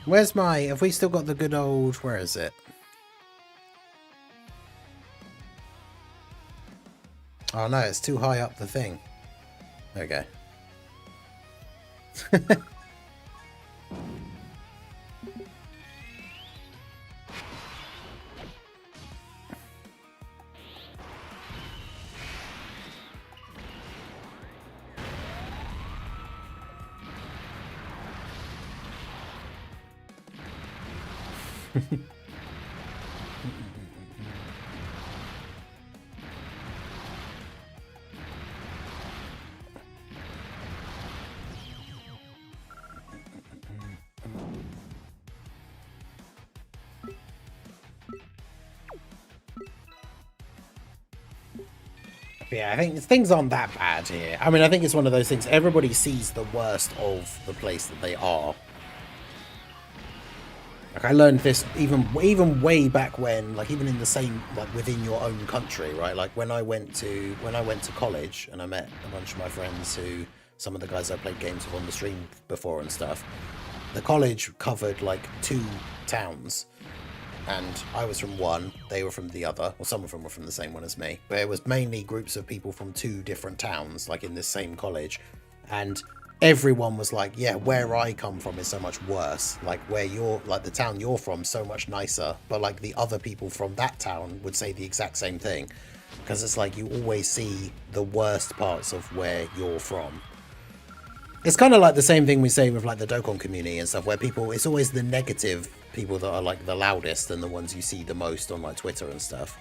Where's my... have we still got the good old... where is it? Oh no, it's too high up the thing. Okay. Yeah, I think things aren't that bad here. I mean, I think it's one of those things. Everybody sees the worst of the place that they are. Like I learned this even way back when, like even in the same, like within your own country, right? Like when I went to college and I met a bunch of my friends who, some of the guys I played games with on the stream before and stuff. The college covered like 2 towns. And I was from one, they were from the other, or some of them were from the same one as me. But it was mainly groups of people from 2 different towns, like in this same college. And everyone was like, yeah, where I come from is so much worse. Like where you're, like the town you're from, so much nicer. But like the other people from that town would say the exact same thing. Because it's like you always see the worst parts of where you're from. It's kind of like the same thing we say with like the Dokkan community and stuff, where people, it's always the negative people that are like the loudest and the ones you see the most on like Twitter and stuff.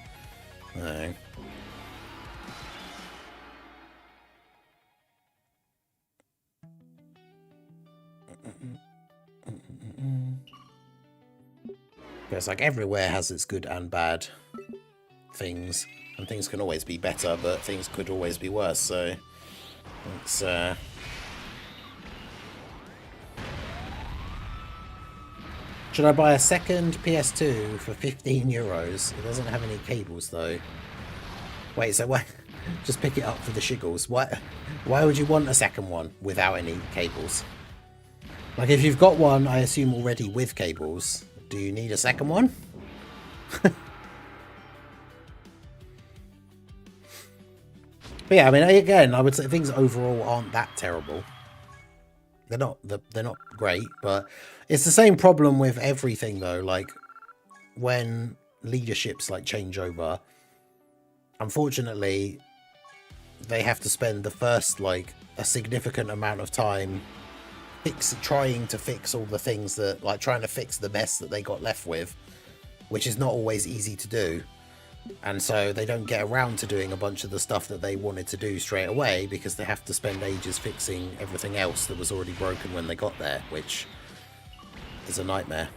It's like everywhere has its good and bad things, and things can always be better, but things could always be worse. So it's should I buy a second PS2 for 15 euros? It doesn't have any cables though. Wait, so why? Just pick it up for the shiggles. Why would you want a second one without any cables? Like if you've got one, I assume already with cables, do you need a second one? But yeah, I mean, again, I would say things overall aren't that terrible. They're not great, but it's the same problem with everything though. Like when leaderships like change over, unfortunately, they have to spend the first like a significant amount of time trying to fix all the things that, like trying to fix the mess that they got left with, which is not always easy to do. And so they don't get around to doing a bunch of the stuff that they wanted to do straight away because they have to spend ages fixing everything else that was already broken when they got there, which is a nightmare.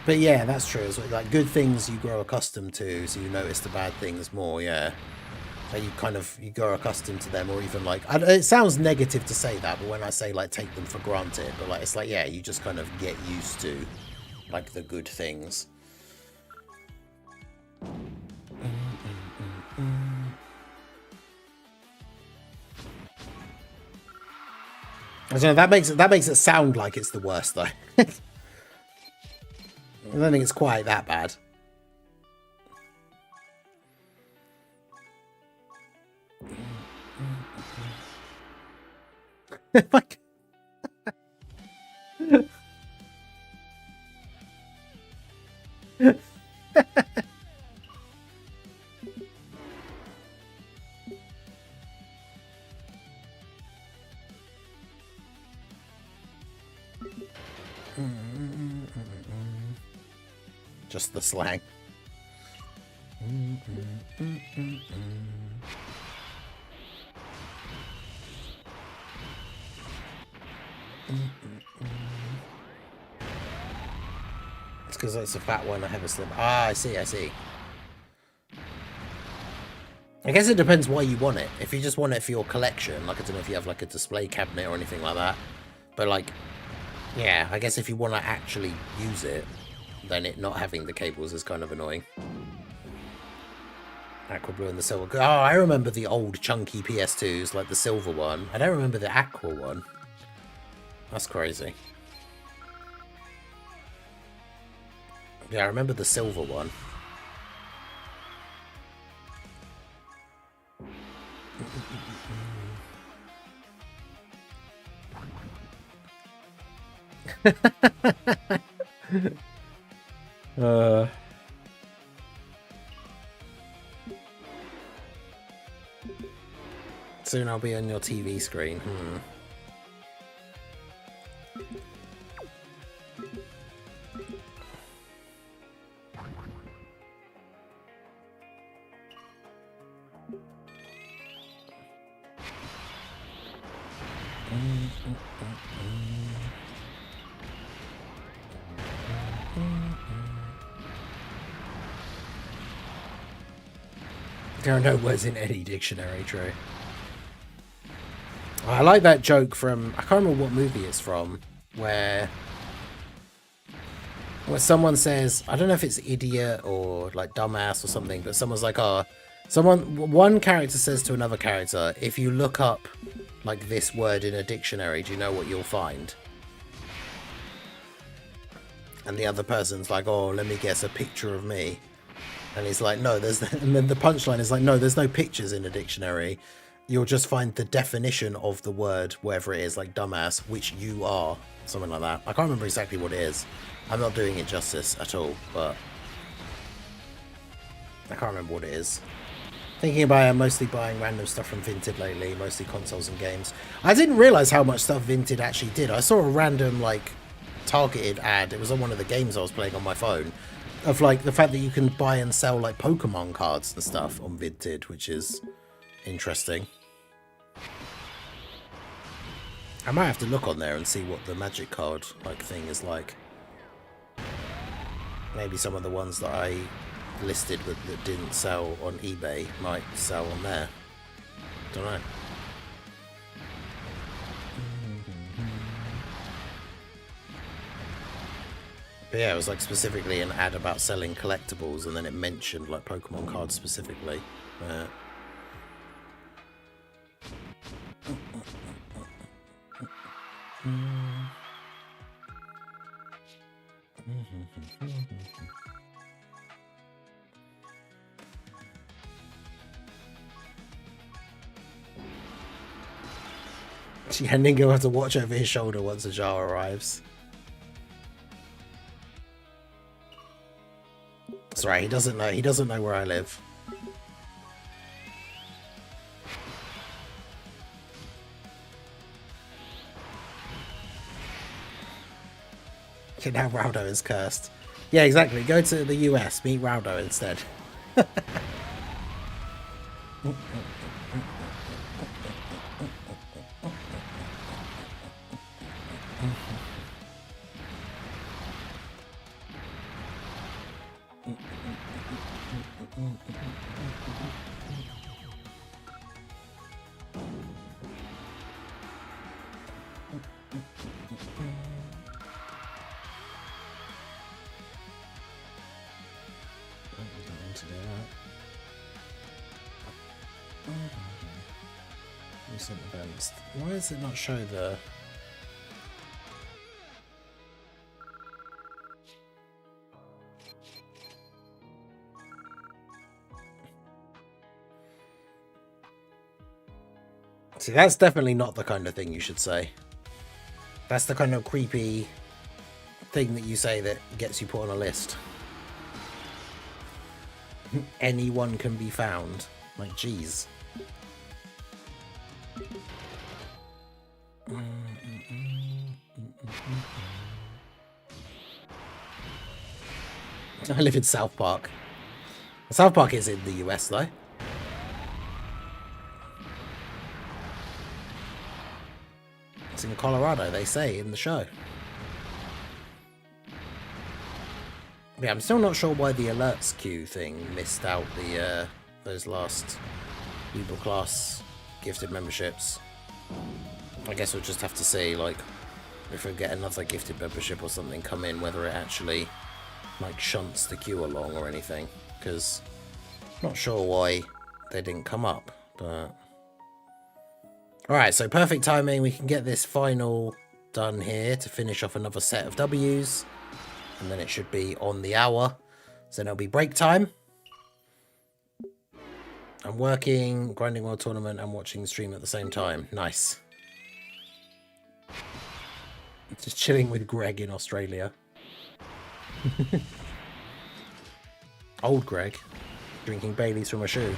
But yeah, that's true. It's like good things you grow accustomed to, so you notice the bad things more, yeah. So you grow accustomed to them, or even like, it sounds negative to say that, but when I say like take them for granted, but like it's like, yeah, you just kind of get used to like the good things. I don't know, that makes it sound like it's the worst though. I don't think it's quite that bad. Just the slang. It's because it's a fat one. I have a slim. Ah, I see. I guess it depends why you want it. If you just want it for your collection, like I don't know if you have like a display cabinet or anything like that. But like, yeah, I guess if you want to actually use it, then it not having the cables is kind of annoying. Aqua Blue and the Silver. Oh, I remember the old chunky PS2s, like the silver one. I don't remember the Aqua one. That's crazy. Yeah, I remember the silver one. Soon I'll be on your TV screen. There are no words in any dictionary, true. I like that joke from, I can't remember what movie it's from, where someone says, I don't know if it's idiot or like dumbass or something, but someone's like, one character says to another character, if you look up like this word in a dictionary, do you know what you'll find? And the other person's like, oh, let me guess, a picture of me. And he's like, no, and then the punchline is like, no, there's no pictures in a dictionary. You'll just find the definition of the word, wherever it is, like dumbass, which you are. Something like that. I can't remember exactly what it is. I'm not doing it justice at all, but I can't remember what it is. Thinking about it, I'm mostly buying random stuff from Vinted lately, mostly consoles and games. I didn't realise how much stuff Vinted actually did. I saw a random, like, targeted ad. It was on one of the games I was playing on my phone. Of, like, the fact that you can buy and sell, like, Pokemon cards and stuff on Vinted, which is interesting. I might have to look on there and see what the magic card, like, thing is like. Maybe some of the ones that I listed that didn't sell on eBay might sell on there. Don't know. But yeah, it was like specifically an ad about selling collectibles, and then it mentioned like Pokemon cards specifically. Yeah, Ningo will have to watch over his shoulder once a jar arrives. That's right, he doesn't know where I live. Okay, now Raudo is cursed. Yeah, exactly. Go to the US, meet Raudo instead. Recent events. Why does it not show the... See, that's definitely not the kind of thing you should say. That's the kind of creepy thing that you say that gets you put on a list. Anyone can be found. Like, jeez. I live in South Park. South Park is in the US, though. It's in Colorado, they say, in the show. Yeah, I'm still not sure why the alerts queue thing missed out the those last Weeble class gifted memberships. I guess we'll just have to see, like, if we get another gifted membership or something come in, whether it actually, like, shunts the queue along or anything. Because I'm not sure why they didn't come up, but... Alright, so perfect timing. We can get this final done here to finish off another set of W's. And then it should be on the hour. So then it'll be break time. I'm working, grinding World Tournament, and watching the stream at the same time. Nice. Just chilling with Greg in Australia. Old Greg. Drinking Baileys from a shoe.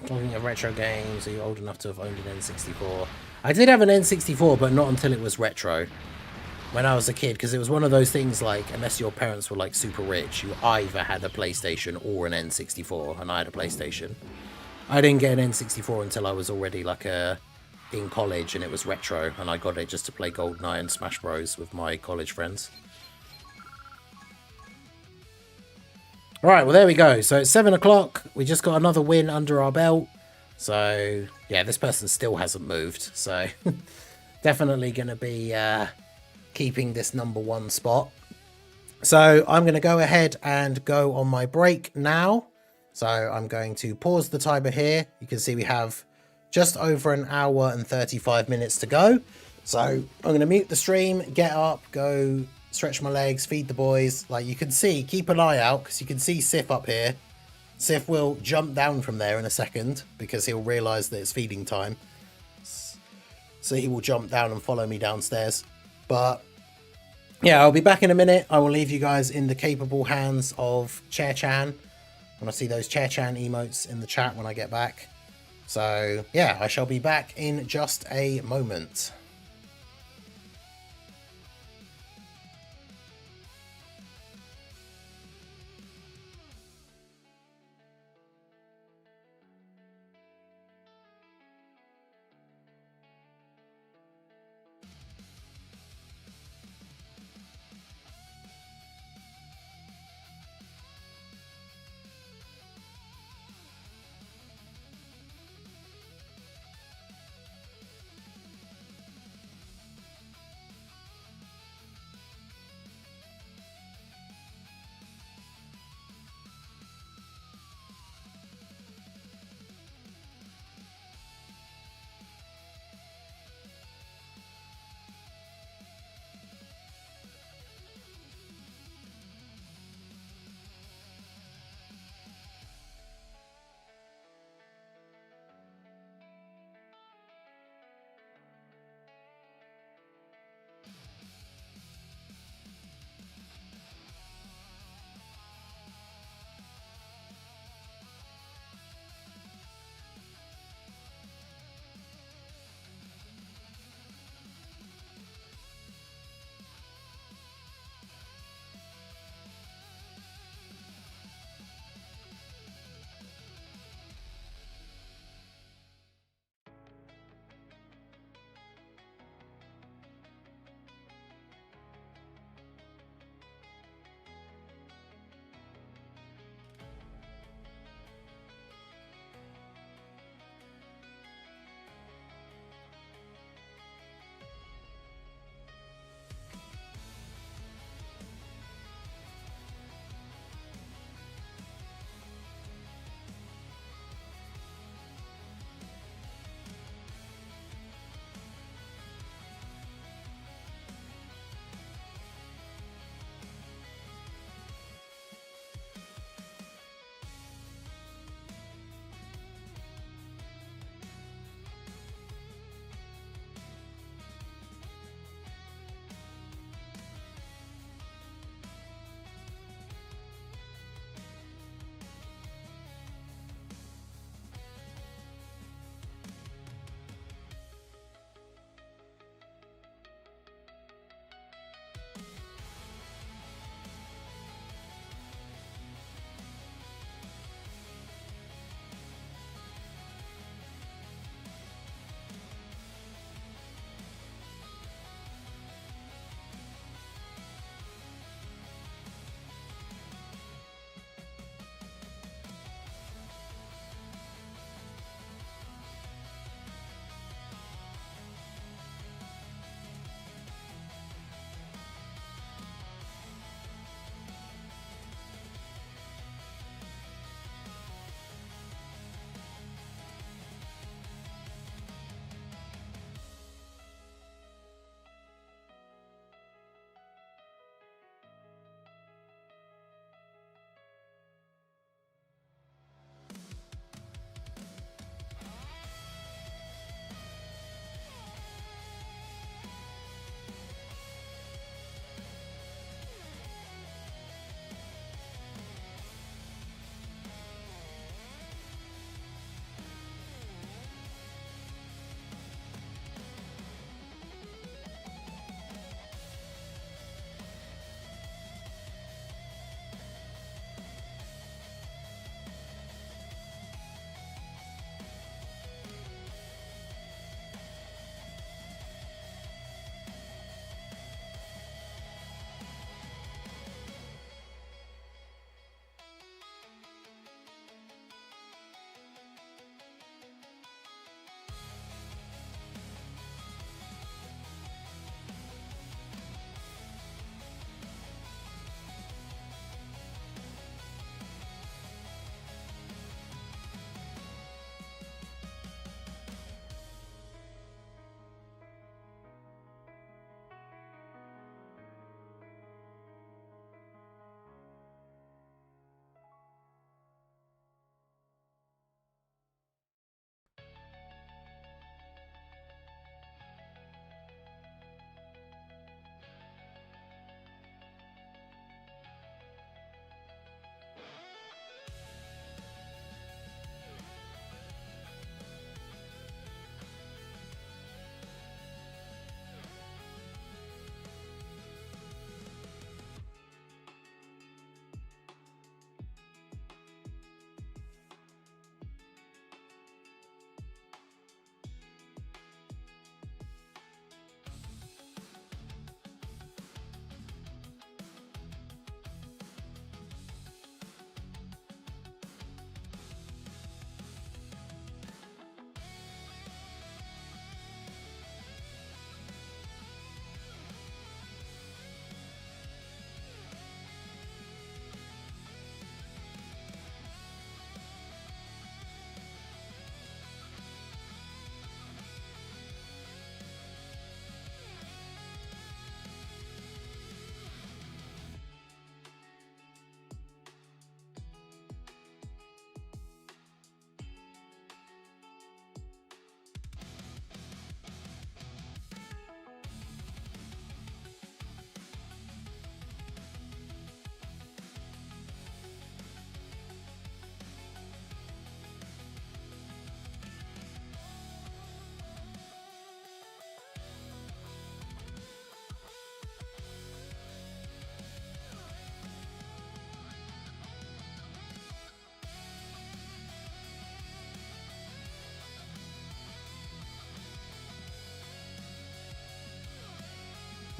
Talking of retro games, are you old enough to have owned an N64? I did have an N64, but not until it was retro. When I was a kid, because it was one of those things like, unless your parents were like super rich, you either had a PlayStation or an N64, and I had a PlayStation. I didn't get an N64 until I was already like in college, and it was retro, and I got it just to play GoldenEye and Smash Bros with my college friends. Alright, well there we go. So it's 7 o'clock, we just got another win under our belt. So yeah, this person still hasn't moved, so definitely going to be keeping this #1 spot. So I'm going to go ahead and go on my break now. So I'm going to pause the timer here. You can see we have just over an hour and 35 minutes to go. So I'm going to mute the stream, get up, go stretch my legs, feed the boys. Like you can see, keep an eye out because you can see Sif up here. Sif will jump down from there in a second because he'll realise that it's feeding time. So he will jump down and follow me downstairs. But yeah, I'll be back in a minute. I will leave you guys in the capable hands of Chair-chan. I want to see those Chair-chan emotes in the chat when I get back. So yeah, I shall be back in just a moment.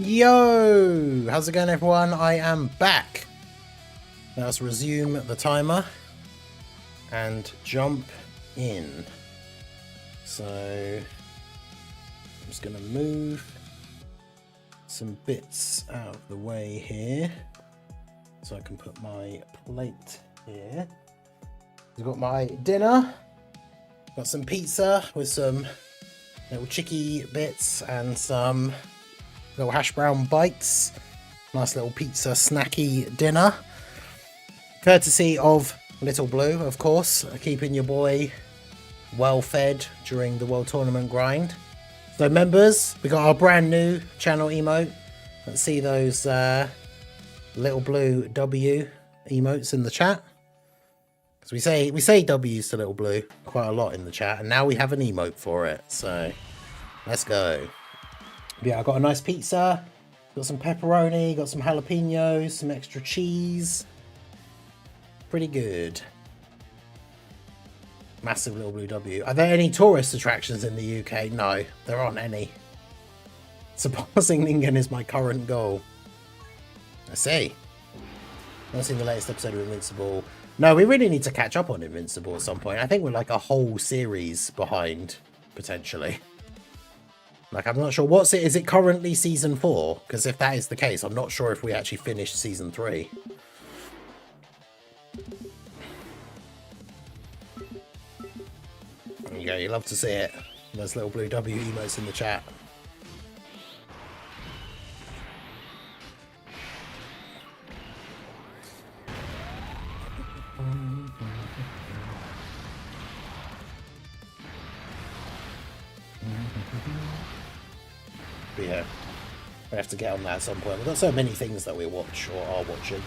Yo! How's it going, everyone? I am back. Let's resume the timer and jump in. So I'm just going to move some bits out of the way here so I can put my plate here. I've got my dinner, got some pizza with some little chicky bits and some little hash brown bites. Nice little pizza snacky dinner. Courtesy of Little Blue, of course, keeping your boy well fed during the World Tournament grind. So members, we got our brand new channel emote. Let's see those Little Blue W emotes in the chat. Because we say W's to Little Blue quite a lot in the chat, and now we have an emote for it. So let's go. Yeah, I got a nice pizza, got some pepperoni, got some jalapenos, some extra cheese. Pretty good. Massive Little Blue W. Are there any tourist attractions in the UK? No, there aren't any. Surpassing Ningen is my current goal. I see. Not seen the latest episode of Invincible. No, we really need to catch up on Invincible at some point. I think we're like a whole series behind, potentially. Like, I'm not sure. Is it currently season 4? Because if that is the case, I'm not sure if we actually finished season 3. There you go, you love to see it. Those Little Blue W emotes in the chat. But yeah, we have to get on that at some point. We've got so many things that we watch or are watching.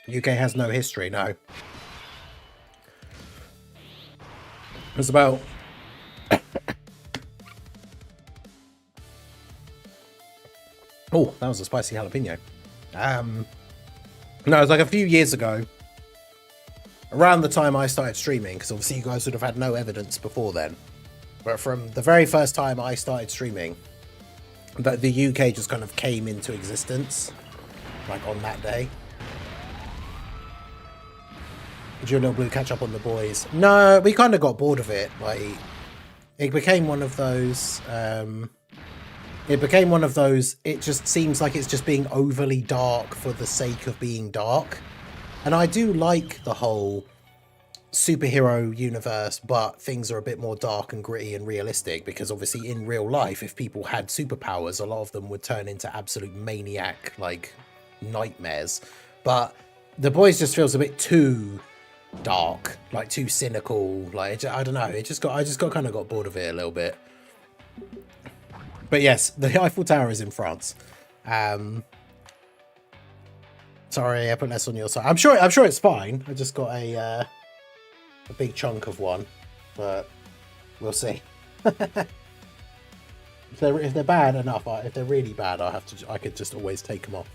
UK has no history, no. It's about... Oh, that was a spicy jalapeno. No, it was like a few years ago. Around the time I started streaming, because obviously you guys would have had no evidence before then. But from the very first time I started streaming, that the UK just kind of came into existence. Like on that day. Did you and Little Blue catch up on the boys? No, we kind of got bored of it. Like, it became one of those... it just seems like it's just being overly dark for the sake of being dark. And I do like the whole superhero universe, but things are a bit more dark and gritty and realistic, because obviously in real life, if people had superpowers, a lot of them would turn into absolute maniac, like, nightmares. But The Boys just feels a bit too dark, like too cynical. Like, I don't know, I just kind of got bored of it a little bit. But yes, the Eiffel Tower is in France. Sorry, I put less on your side. I'm sure it's fine. I just got a big chunk of one, but we'll see. If they're bad enough, if they're really bad, I could just always take them off.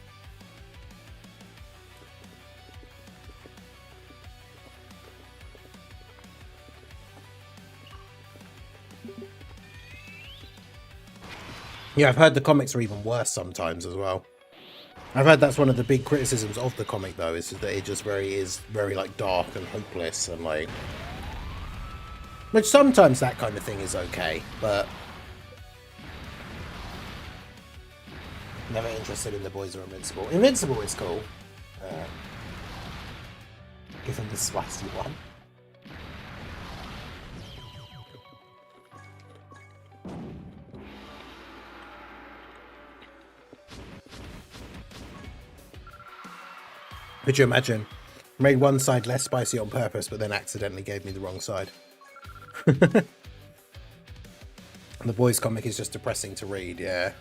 Yeah, I've heard the comics are even worse sometimes as well. I've heard that's one of the big criticisms of the comic, though, is that it just is very like dark and hopeless and like... Which sometimes that kind of thing is okay, but... Never interested in The Boys or Invincible. Invincible is cool. Give them the spicy one. Could you imagine? Made one side less spicy on purpose, but then accidentally gave me the wrong side. The Boys comic is just depressing to read, yeah.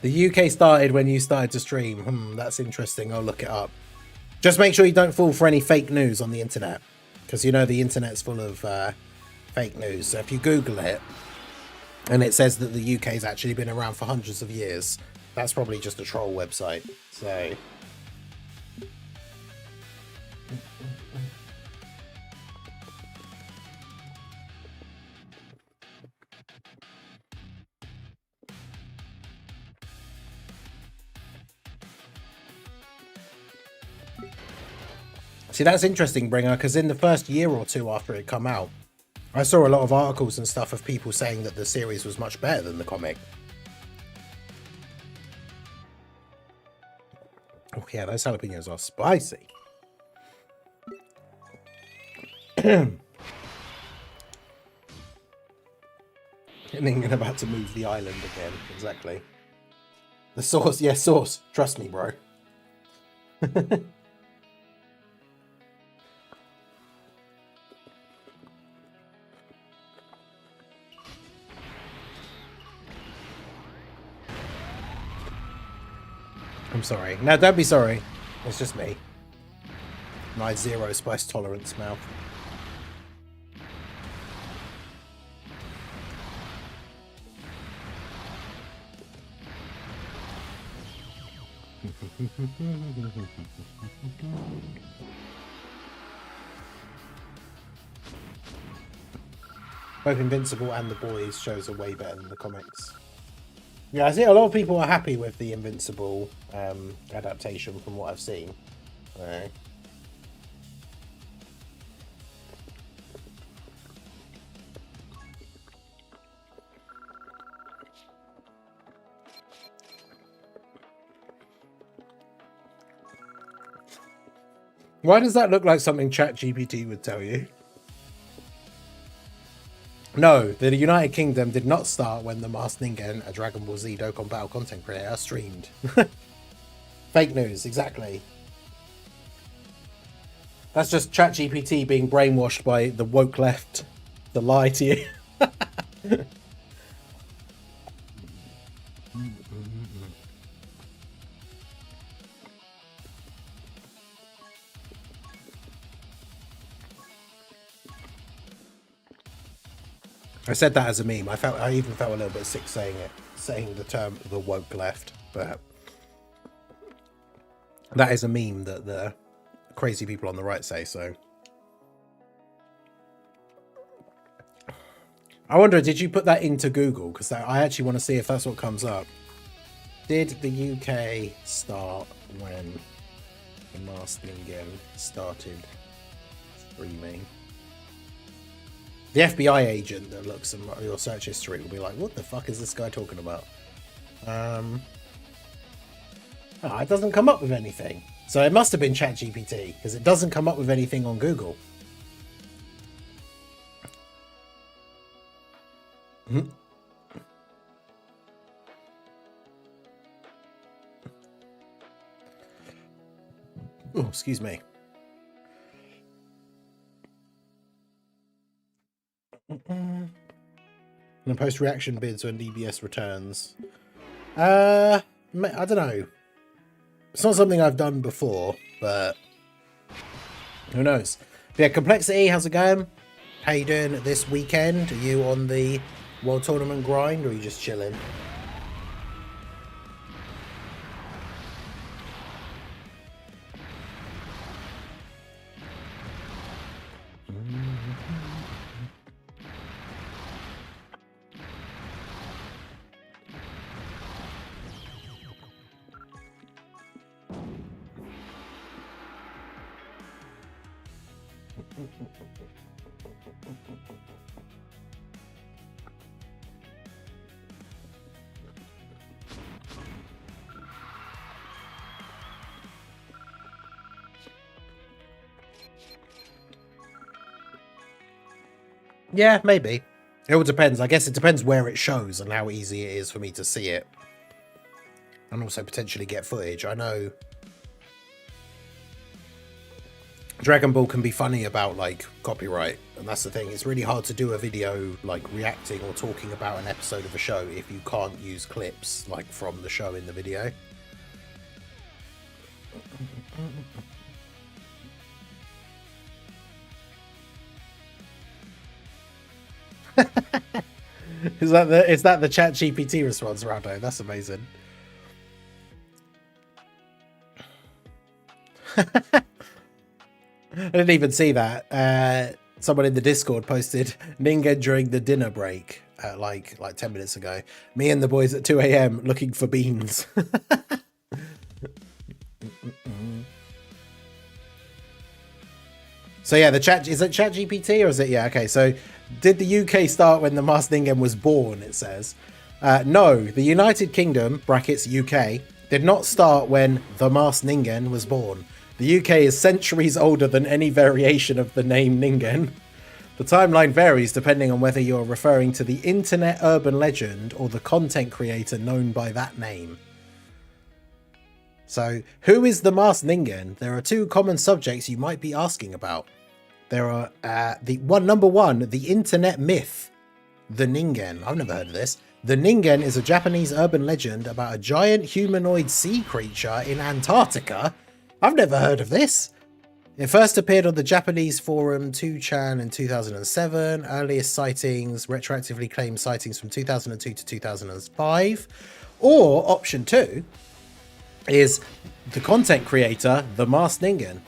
The UK started when you started to stream. That's interesting. I'll look it up. Just make sure you don't fall for any fake news on the internet, because you know the internet's full of fake news. So if you Google it, And it says that the UK's actually been around for hundreds of years. That's probably just a troll website. So... See, that's interesting, Bringer, because in the first year or two after it come out, I saw a lot of articles and stuff of people saying that the series was much better than the comic. Oh yeah, those jalapenos are spicy. And then about to move the island again, exactly. The sauce, yeah, sauce. Trust me, bro. I'm sorry. No, don't be sorry. It's just me. My zero spice tolerance mouth. Both Invincible and The Boys shows are way better than the comics. Yeah, I see a lot of people are happy with the Invincible adaptation from what I've seen. Why does that look like something ChatGPT would tell you? No, the United Kingdom did not start when the Masked Ningen, a Dragon Ball Z Dokkan Battle content creator, streamed. Fake news, exactly. That's just ChatGPT being brainwashed by the woke left to lie to you. I said that as a meme. I even felt a little bit sick saying it, saying the term the woke left, but that is a meme that the crazy people on the right say, so. I wonder, did you put that into Google? Because I actually want to see if that's what comes up. Did the UK start when the Masked Ningen started streaming? The FBI agent that looks at your search history will be like, what the fuck is this guy talking about? Oh, it doesn't come up with anything. So it must have been ChatGPT, because it doesn't come up with anything on Google. Oh, excuse me. And post reaction bids when DBS returns. I don't know. It's not something I've done before, but who knows? But yeah, Complexity, how's it going? How you doing this weekend? Are you on the World Tournament grind, or are you just chilling? Yeah, maybe. It all depends. I guess it depends where it shows and how easy it is for me to see it. And also potentially get footage. I know Dragon Ball can be funny about, like, copyright. And that's the thing. It's really hard to do a video, like, reacting or talking about an episode of a show if you can't use clips, like, from the show in the video. Is that the chat GPT response, Rado? That's amazing. I didn't even see that. Someone in the Discord posted Ningen during the dinner break like 10 minutes ago. Me and the boys at 2 a.m. looking for beans. So yeah, is it Chat GPT or is it? Yeah, okay. So did the UK start when the Masked Ningen was born? It says. No, the United Kingdom (brackets UK) did not start when the Masked Ningen was born. The UK is centuries older than any variation of the name Ningen. The timeline varies depending on whether you're referring to the internet urban legend or the content creator known by that name. So, who is the Masked Ningen? There are two common subjects you might be asking about. There are number one, the internet myth, the Ningen. I've never heard of this. The Ningen is a Japanese urban legend about a giant humanoid sea creature in Antarctica. I've never heard of this. It first appeared on the Japanese forum 2chan in 2007. Earliest sightings, retroactively claimed sightings from 2002 to 2005. Or option 2 is the content creator, the Masked Ningen.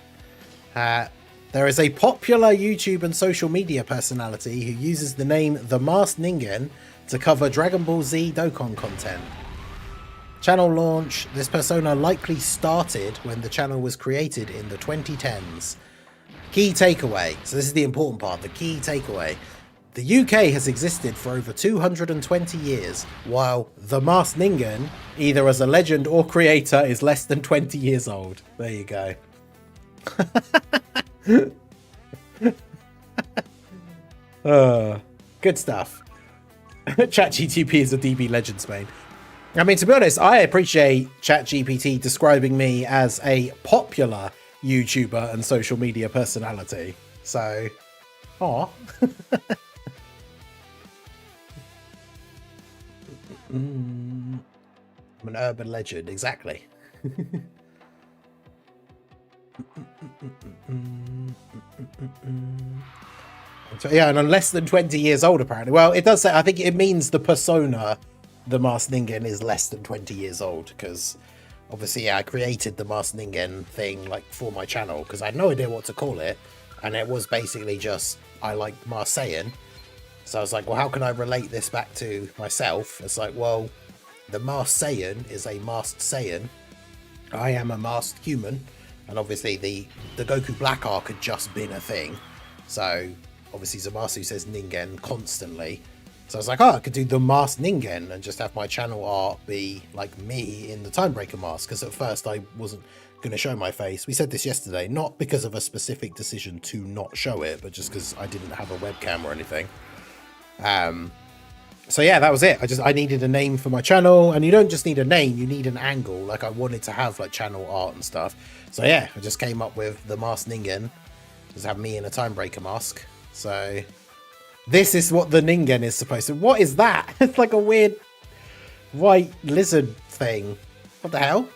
There is a popular YouTube and social media personality who uses the name the Masked Ningen to cover Dragon Ball Z Dokkan content. Channel launch. This persona likely started when the channel was created in the 2010s. Key takeaway. So this is the important part, the key takeaway. The UK has existed for over 220 years, while the Masked Ningen, either as a legend or creator, is less than 20 years old. There you go. Good stuff. ChatGTP is a DB legend, Spain. I mean, to be honest, I appreciate ChatGPT describing me as a popular YouTuber and social media personality. So, aw. I'm an urban legend, exactly. So, yeah, and I'm less than 20 years old, apparently. Well, it does say, I think it means the persona, the Masked Ningen, is less than 20 years old, because obviously, yeah, I created the Masked Ningen thing, like, for my channel, because I had no idea what to call it, and it was basically just, I like Marseillan. So I was like, well, how can I relate this back to myself? It's like, well, the Marseillan is a masked Saiyan. I am a masked human. And obviously the Goku Black arc had just been a thing. So obviously Zamasu says Ningen constantly. So I was like, oh, I could do the Masked Ningen and just have my channel art be like me in the Timebreaker mask. Because at first I wasn't going to show my face. We said this yesterday, not because of a specific decision to not show it, but just because I didn't have a webcam or anything. So yeah, that was it. I needed a name for my channel, and you don't just need a name, you need an angle. Like, I wanted to have like channel art and stuff. So yeah, I just came up with the Masked Ningen. Just have me in a Timebreaker mask. So this is what the Ningen is supposed to. What is that? It's like a weird white lizard thing. What the hell?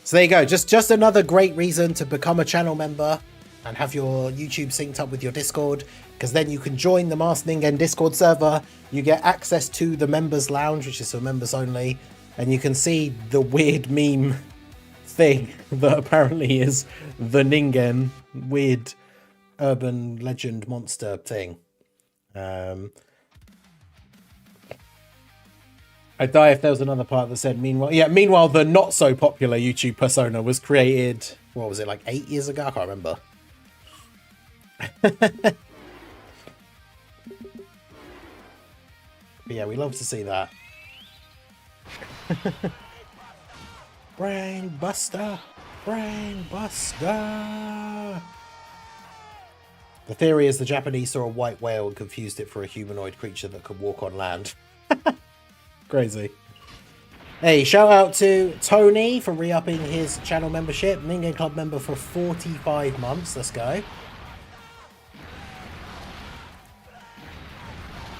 So there you go. Just another great reason to become a channel member and have your YouTube synced up with your Discord, because then you can join the Masked Ningen Discord server. You get access to the members lounge, which is for members only, and you can see the weird meme thing that apparently is the Ningen, weird urban legend monster thing. I'd die if there was another part that said meanwhile the not so popular YouTube persona was created, what was it, like 8 years ago? I can't remember. But yeah, we love to see that. Brain buster, brain buster. The theory is the Japanese saw a white whale and confused it for a humanoid creature that could walk on land. Crazy. Hey, shout out to Tony for re-upping his channel membership. Ningen Club member for 45 months. Let's go.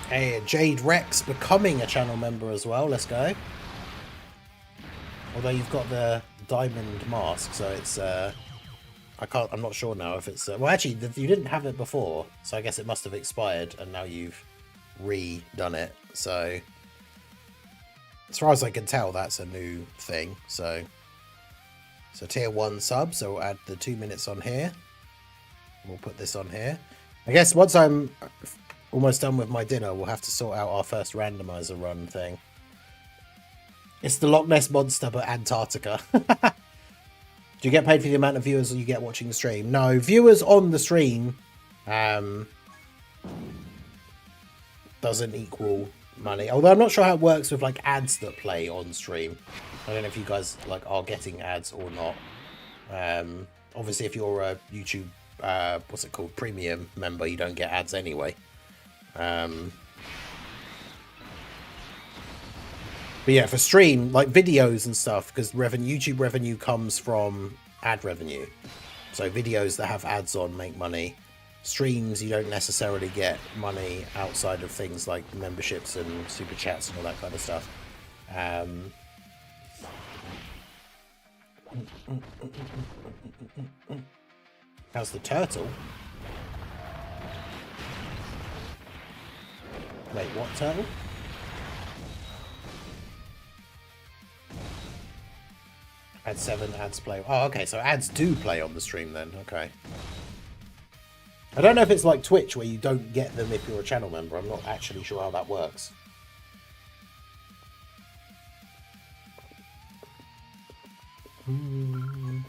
Hey, Jade Rex becoming a channel member as well. Let's go. Although you've got the diamond mask, so it's I'm not sure now if it's well, actually you didn't have it before, so I guess it must have expired and now you've redone it. So as far as I can tell, that's a new thing. So tier 1 sub, so we'll add the 2 minutes on here. We'll put this on here. I guess once I'm almost done with my dinner, we'll have to sort out our first randomizer run thing. It's the Loch Ness Monster, but Antarctica. Do you get paid for the amount of viewers you get watching the stream? No, viewers on the stream doesn't equal money. Although I'm not sure how it works with like ads that play on stream. I don't know if you guys like are getting ads or not. Obviously, if you're a YouTube, what's it called, premium member, you don't get ads anyway. But yeah, for stream, like videos and stuff, because YouTube revenue comes from ad revenue. So videos that have ads on make money. Streams, you don't necessarily get money outside of things like memberships and super chats and all that kind of stuff. How's the turtle? Wait, what turtle? Add 7 ads play. Oh, okay, so ads do play on the stream then. Okay. I don't know if it's like Twitch where you don't get them if you're a channel member. I'm not actually sure how that works. Ooh.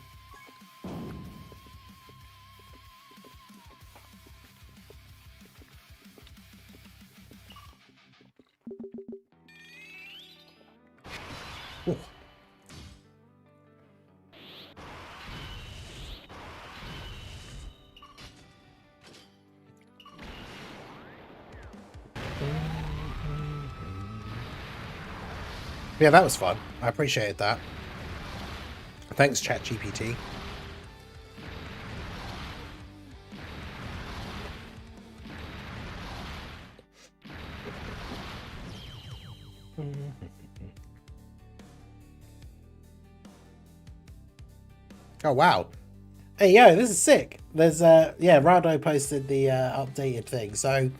Yeah, that was fun. I appreciated that. Thanks, ChatGPT. Oh, wow. Hey, yo, this is sick. There's, yeah, Rado posted the updated thing. So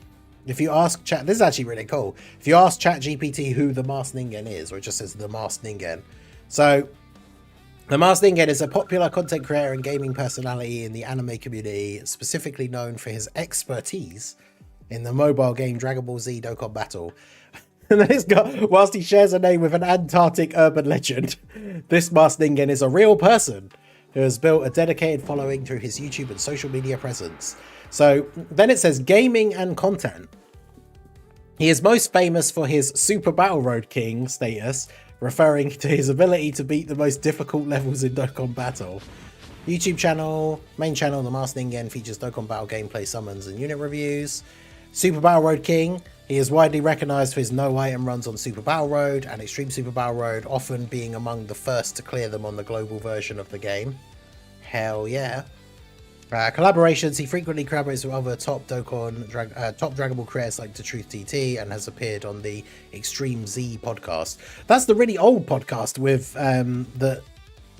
if you ask Chat, this is actually really cool. If you ask ChatGPT who the Masked Ningen is, or it just says the Masked Ningen. So the Masked Ningen is a popular content creator and gaming personality in the anime community, specifically known for his expertise in the mobile game Dragon Ball Z Dokkan Battle. And then it's got, whilst he shares a name with an Antarctic urban legend, this Masked Ningen is a real person who has built a dedicated following through his YouTube and social media presence. So then it says gaming and content. He is most famous for his Super Battle Road King status, referring to his ability to beat the most difficult levels in Dokkan Battle. YouTube channel, main channel, the Masked Ningen features Dokkan Battle gameplay summons and unit reviews. Super Battle Road King, he is widely recognized for his no item runs on Super Battle Road and Extreme Super Battle Road, often being among the first to clear them on the global version of the game. Hell yeah. Collaborations, he frequently collaborates with other top top Dragon Ball creators like The Truth TT and has appeared on the Extreme Z podcast. That's the really old podcast with the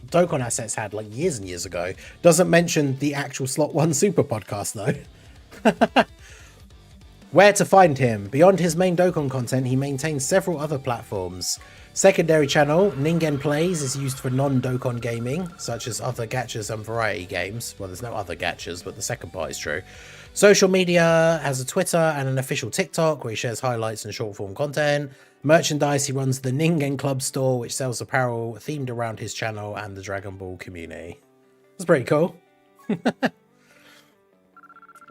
Dokkan Assets had like years and years ago. Doesn't mention the actual Slot 1 Super podcast though. Where to find him? Beyond his main Dokkan content, he maintains several other platforms. Secondary channel, Ningen Plays, is used for non-Dokkan gaming, such as other gachas and variety games. Well, there's no other gachas, but the second part is true. Social media has a Twitter and an official TikTok, where he shares highlights and short-form content. Merchandise, he runs the Ningen Club store, which sells apparel themed around his channel and the Dragon Ball community. That's pretty cool.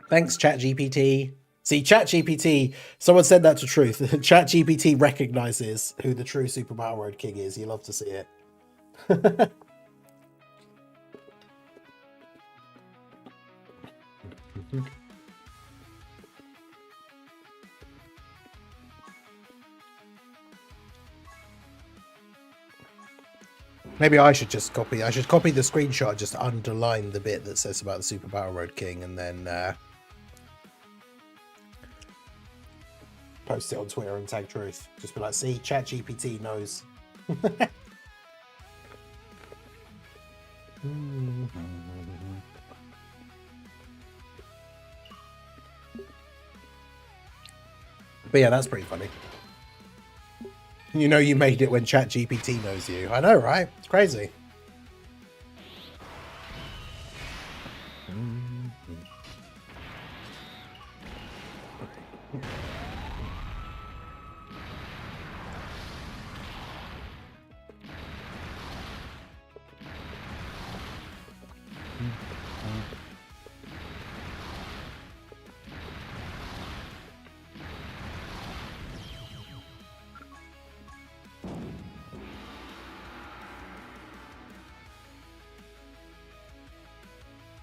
Thanks, ChatGPT. See, ChatGPT, someone said that to Truth. ChatGPT recognizes who the true Super Battle Road King is. You love to see it. Maybe I should just copy. I should copy the screenshot, just underline the bit that says about the Super Battle Road King, and then post it on Twitter and tag Truth. Just be like, see, ChatGPT knows. But yeah, that's pretty funny. You know you made it when ChatGPT knows you. I know, right? It's crazy.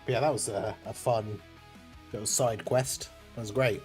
Yeah, that was a fun little side quest. That was great.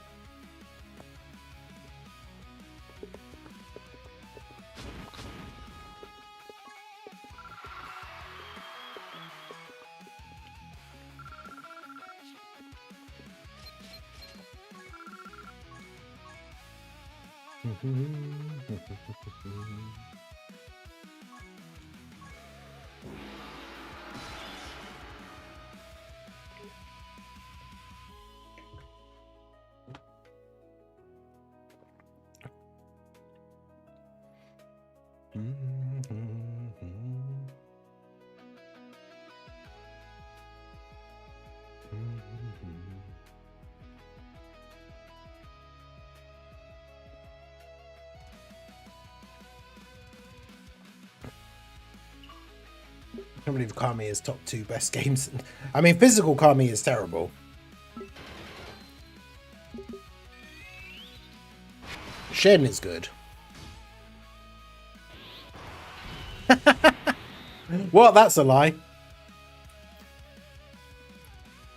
I can't believe Kami is top 2 best games. I mean, physical Kami is terrible. Shen is good. What? That's a lie.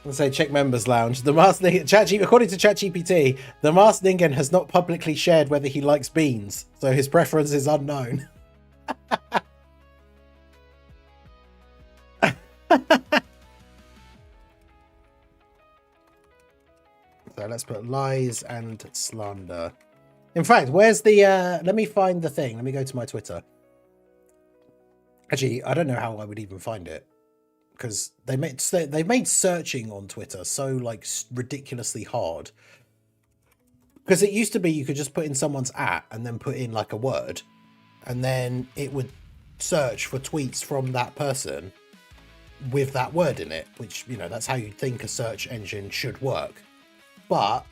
Let's say check members lounge. The Masked Ningen, according to ChatGPT, the Masked Ningen has not publicly shared whether he likes beans, so his preference is unknown. So let's put lies and slander. In fact, where's the let me find the thing. Let me go to my Twitter. Actually, I don't know how I would even find it, because they made searching on Twitter so like ridiculously hard. Because it used to be you could just put in someone's @ and then put in like a word, and then it would search for tweets from that person with that word in it, which, you know, that's how you'd think a search engine should work. But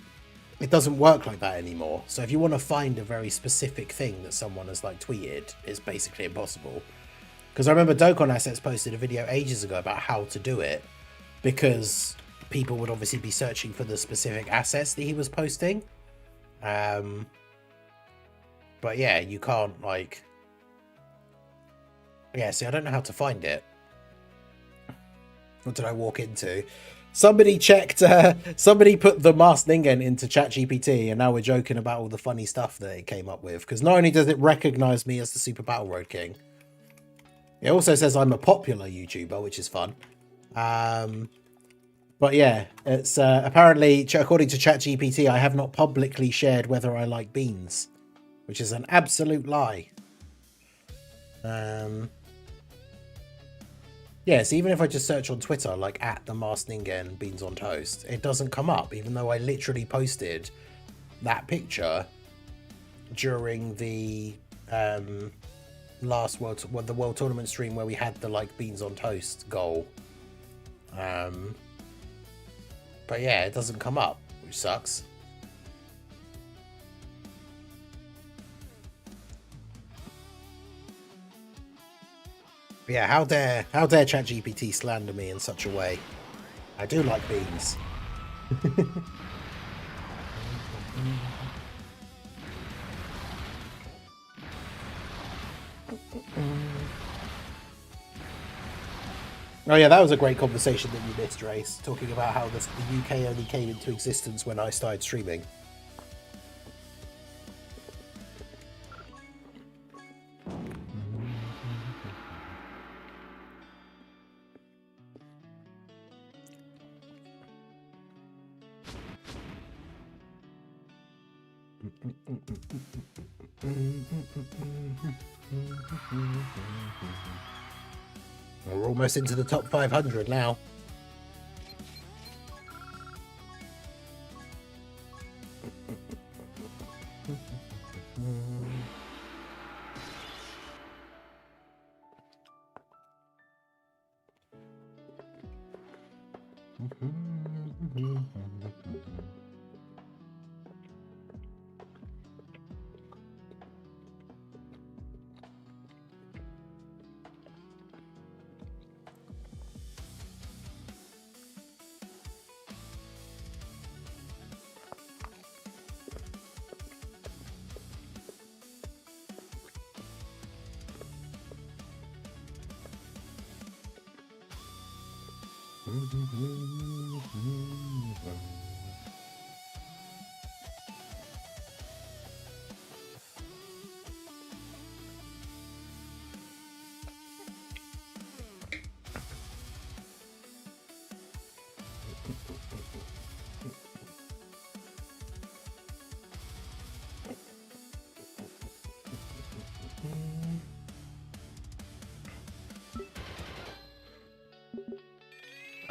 it doesn't work like that anymore. So if you want to find a very specific thing that someone has like tweeted, it's basically impossible. Because I remember Dokkan Assets posted a video ages ago about how to do it, because people would obviously be searching for the specific assets that he was posting. But yeah, you can't like... Yeah, see, I don't know how to find it. What did I walk into? Somebody checked, somebody put the Masked Ningen into ChatGPT, and now we're joking about all the funny stuff that it came up with. Because not only does it recognize me as the Super Battle Road King, it also says I'm a popular YouTuber, which is fun. But yeah, it's apparently, according to ChatGPT, I have not publicly shared whether I like beans, which is an absolute lie. Yes, even if I just search on Twitter, like @the Masked Ningen beans on toast, it doesn't come up, even though I literally posted that picture during the last the World Tournament stream where we had the like beans on toast goal. But yeah, it doesn't come up, which sucks. But yeah, how dare ChatGPT slander me in such a way? I do like beans. Oh yeah, that was a great conversation that you missed, Race, talking about how the UK only came into existence when I started streaming. We're almost into the top 500 now.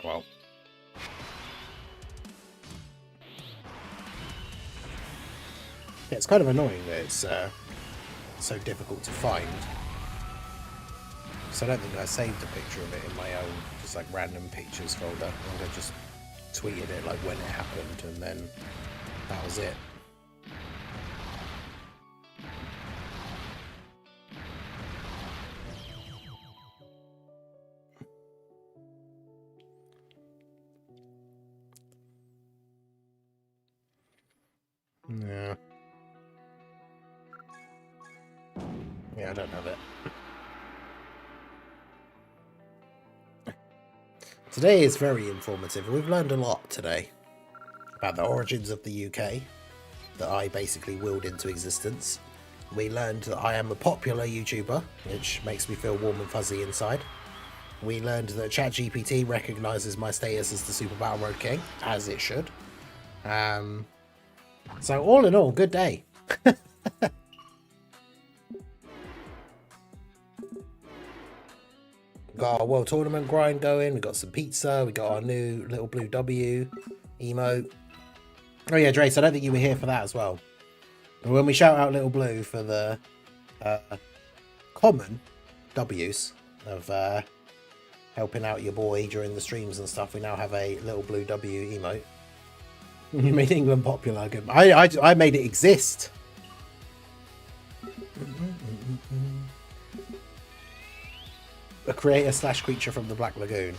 Well. Yeah, it's kind of annoying that it's so difficult to find. So I don't think I saved a picture of it in my own, just like random pictures folder. I think I just tweeted it like when it happened and then that was it. Yeah. Yeah, I don't have it. Today is very informative. We've learned a lot today about the origins of the UK that I basically willed into existence. We learned that I am a popular YouTuber, which makes me feel warm and fuzzy inside. We learned that ChatGPT recognises my status as the Super Battle Road King, as it should. So all in all, good day. Got our World Tournament grind going, we got some pizza, we got our new little blue W emote. Oh yeah, Drace, I don't think you were here for that as well. And when we shout out Little Blue for the common W's of helping out your boy during the streams and stuff, we now have a Little Blue W emote. You made England popular. Good. I made it exist. A creator / creature from the Black Lagoon.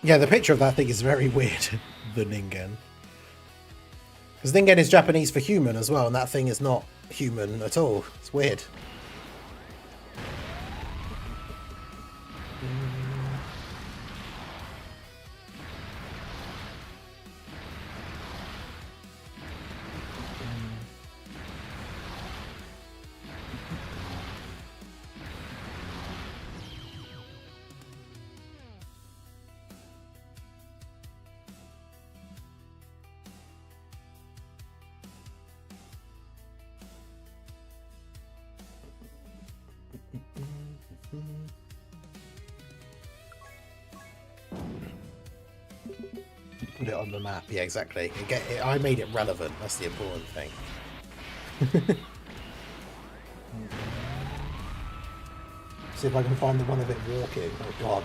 Yeah, the picture of that thing is very weird. The Ningen. Because Ningen is Japanese for human as well, and that thing is not human at all. It's weird. Put it on the map. Yeah, exactly. I made it relevant. That's the important thing. See if I can find the one of it walking. Oh god.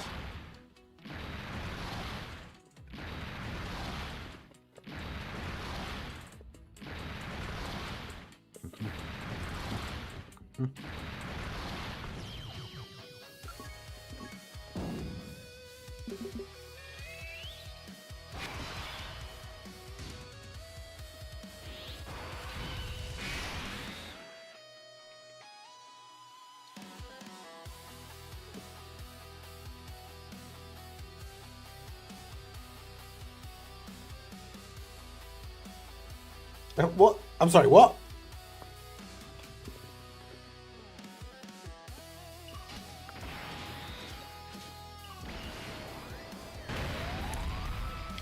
What? I'm sorry, what?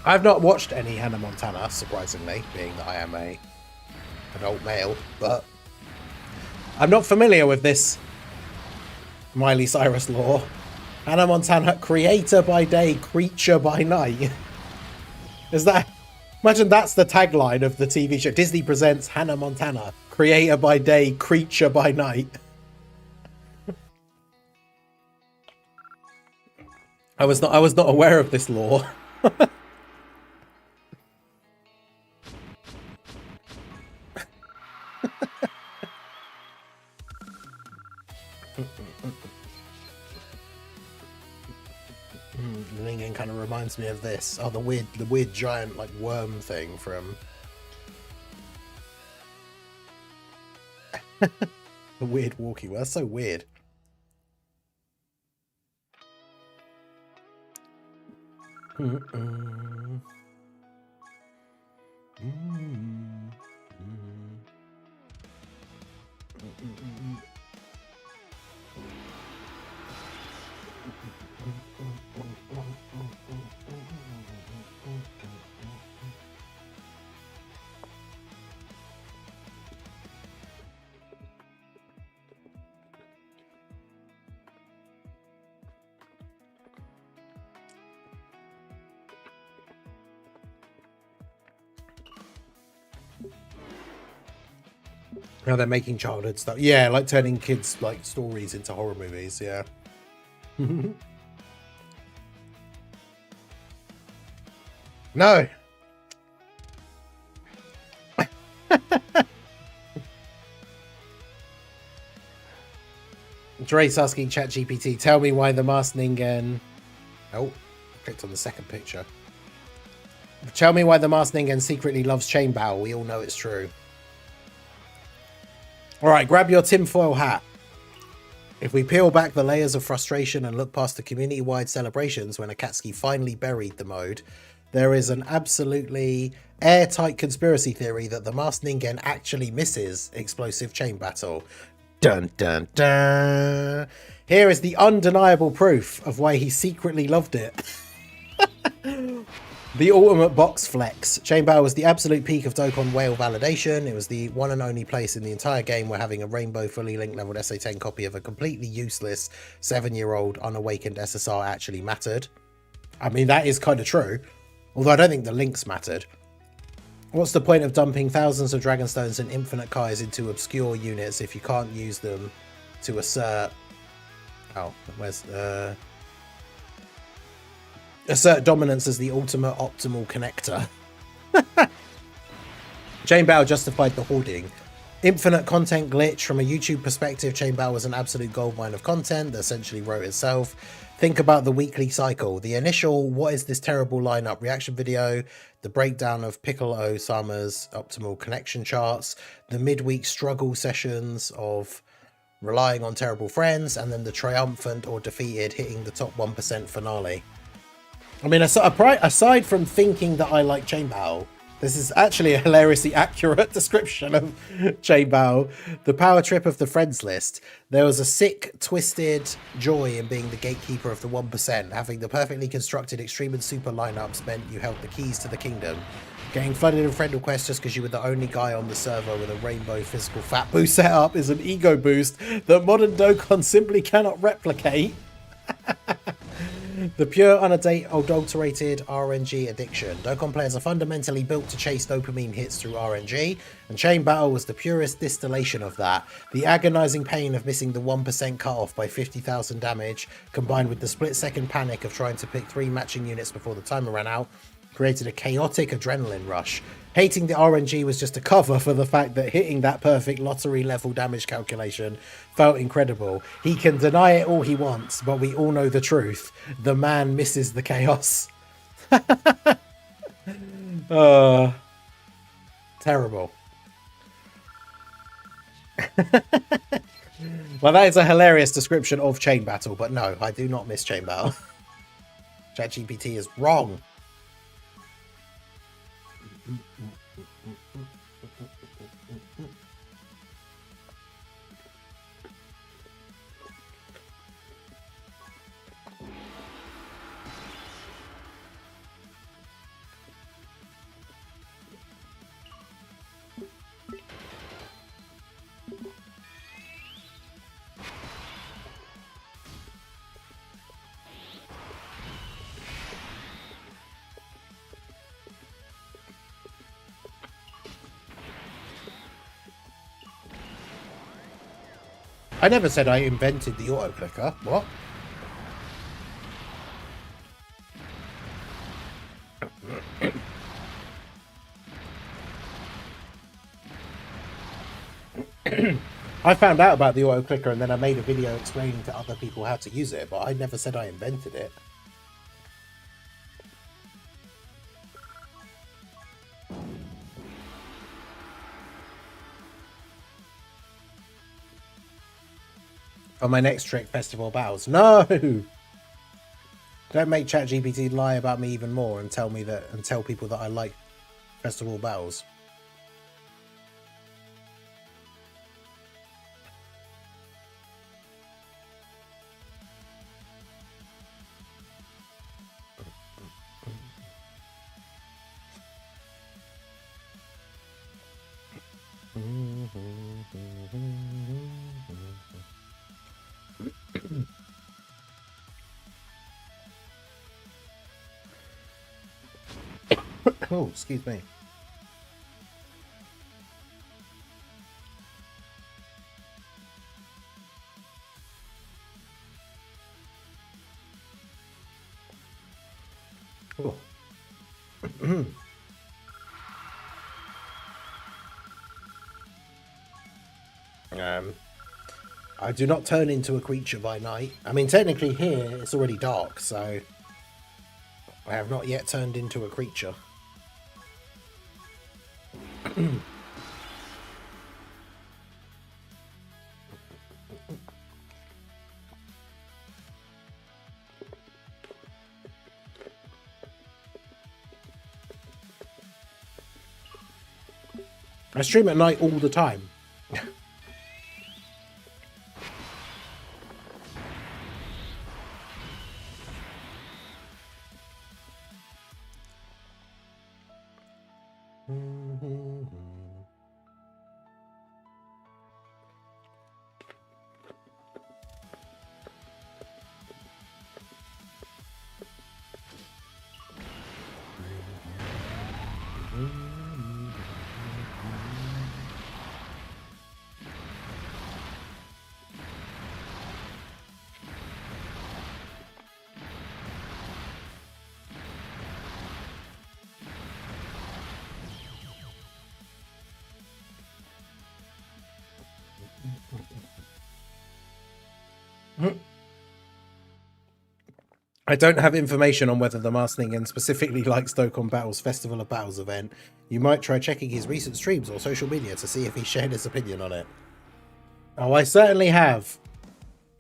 I've not watched any Hannah Montana, surprisingly, being that I am an adult male, but I'm not familiar with this Miley Cyrus lore. Hannah Montana, creator by day, creature by night. Is that... Imagine that's the tagline of the TV show. Disney presents Hannah Montana, creator by day, creature by night. I was not aware of this lore. The Ningen kind of reminds me of this. Oh, the weird giant like worm thing from the weird walking. That's so weird. Mm-mm. Now they're making childhood stuff. Yeah, like turning kids' like stories into horror movies. Yeah. No. Dre's asking ChatGPT, tell me why the masked Ningen... Oh, I clicked on the second picture. Tell me why the masked Ningen secretly loves Chainbow. We all know it's true. All right, grab your tinfoil hat. If we peel back the layers of frustration and look past the community-wide celebrations when Akatsuki finally buried the mode, there is an absolutely airtight conspiracy theory that the masked Ningen actually misses Explosive Chain Battle. Dun dun dun. Here is the undeniable proof of why he secretly loved it. The ultimate box flex. Chain Battle was the absolute peak of Dokkan whale validation. It was the one and only place in the entire game where having a rainbow fully linked leveled SA10 copy of a completely useless 7-year-old unawakened SSR actually mattered. I mean, that is kind of true. Although I don't think the links mattered. What's the point of dumping thousands of Dragonstones and infinite Kais into obscure units if you can't use them to assert... Oh, where's... assert dominance as the ultimate optimal connector. Chain Battle justified the hoarding. Infinite content glitch. From a YouTube perspective, Chain Battle was an absolute goldmine of content that essentially wrote itself. Think about the weekly cycle. The initial, what is this terrible lineup reaction video, the breakdown of Piccolo Sama's optimal connection charts, the midweek struggle sessions of relying on terrible friends, and then the triumphant or defeated hitting the top 1% finale. I mean, aside from thinking that I like Chain Battle, this is actually a hilariously accurate description of Chain Battle. The power trip of the friends list. There was a sick, twisted joy in being the gatekeeper of the 1%. Having the perfectly constructed extreme and super lineups meant you held the keys to the kingdom. Getting flooded in friend requests just because you were the only guy on the server with a rainbow physical fat boost setup is an ego boost that modern Dokkan simply cannot replicate. The pure, unadulterated RNG addiction. Dokkan players are fundamentally built to chase dopamine hits through RNG, and Chain Battle was the purest distillation of that. The agonizing pain of missing the 1% cutoff by 50,000 damage, combined with the split-second panic of trying to pick 3 matching units before the timer ran out, created a chaotic adrenaline rush. Hating the RNG was just a cover for the fact that hitting that perfect lottery level damage calculation felt incredible. He can deny it all he wants, but we all know the truth. The man misses the chaos. Terrible. Well, that is a hilarious description of Chain Battle, but no, I do not miss Chain Battle. ChatGPT is wrong. I never said I invented the auto clicker. What? I found out about the auto clicker and then I made a video explaining to other people how to use it, but I never said I invented it. For my next trick, Festival Battles. No! Don't Don't make ChatGPT lie about me even more and tell people that I like festival battles. Oh, excuse me. Oh. I do not turn into a creature by night. I mean, technically here it's already dark, so I have not yet turned into a creature. I stream at night all the time. I don't have information on whether the Masked Ningen specifically likes Dokkan Battle's Festival of Battles event. You might try checking his recent streams or social media to see if he shared his opinion on it. Oh, I certainly have.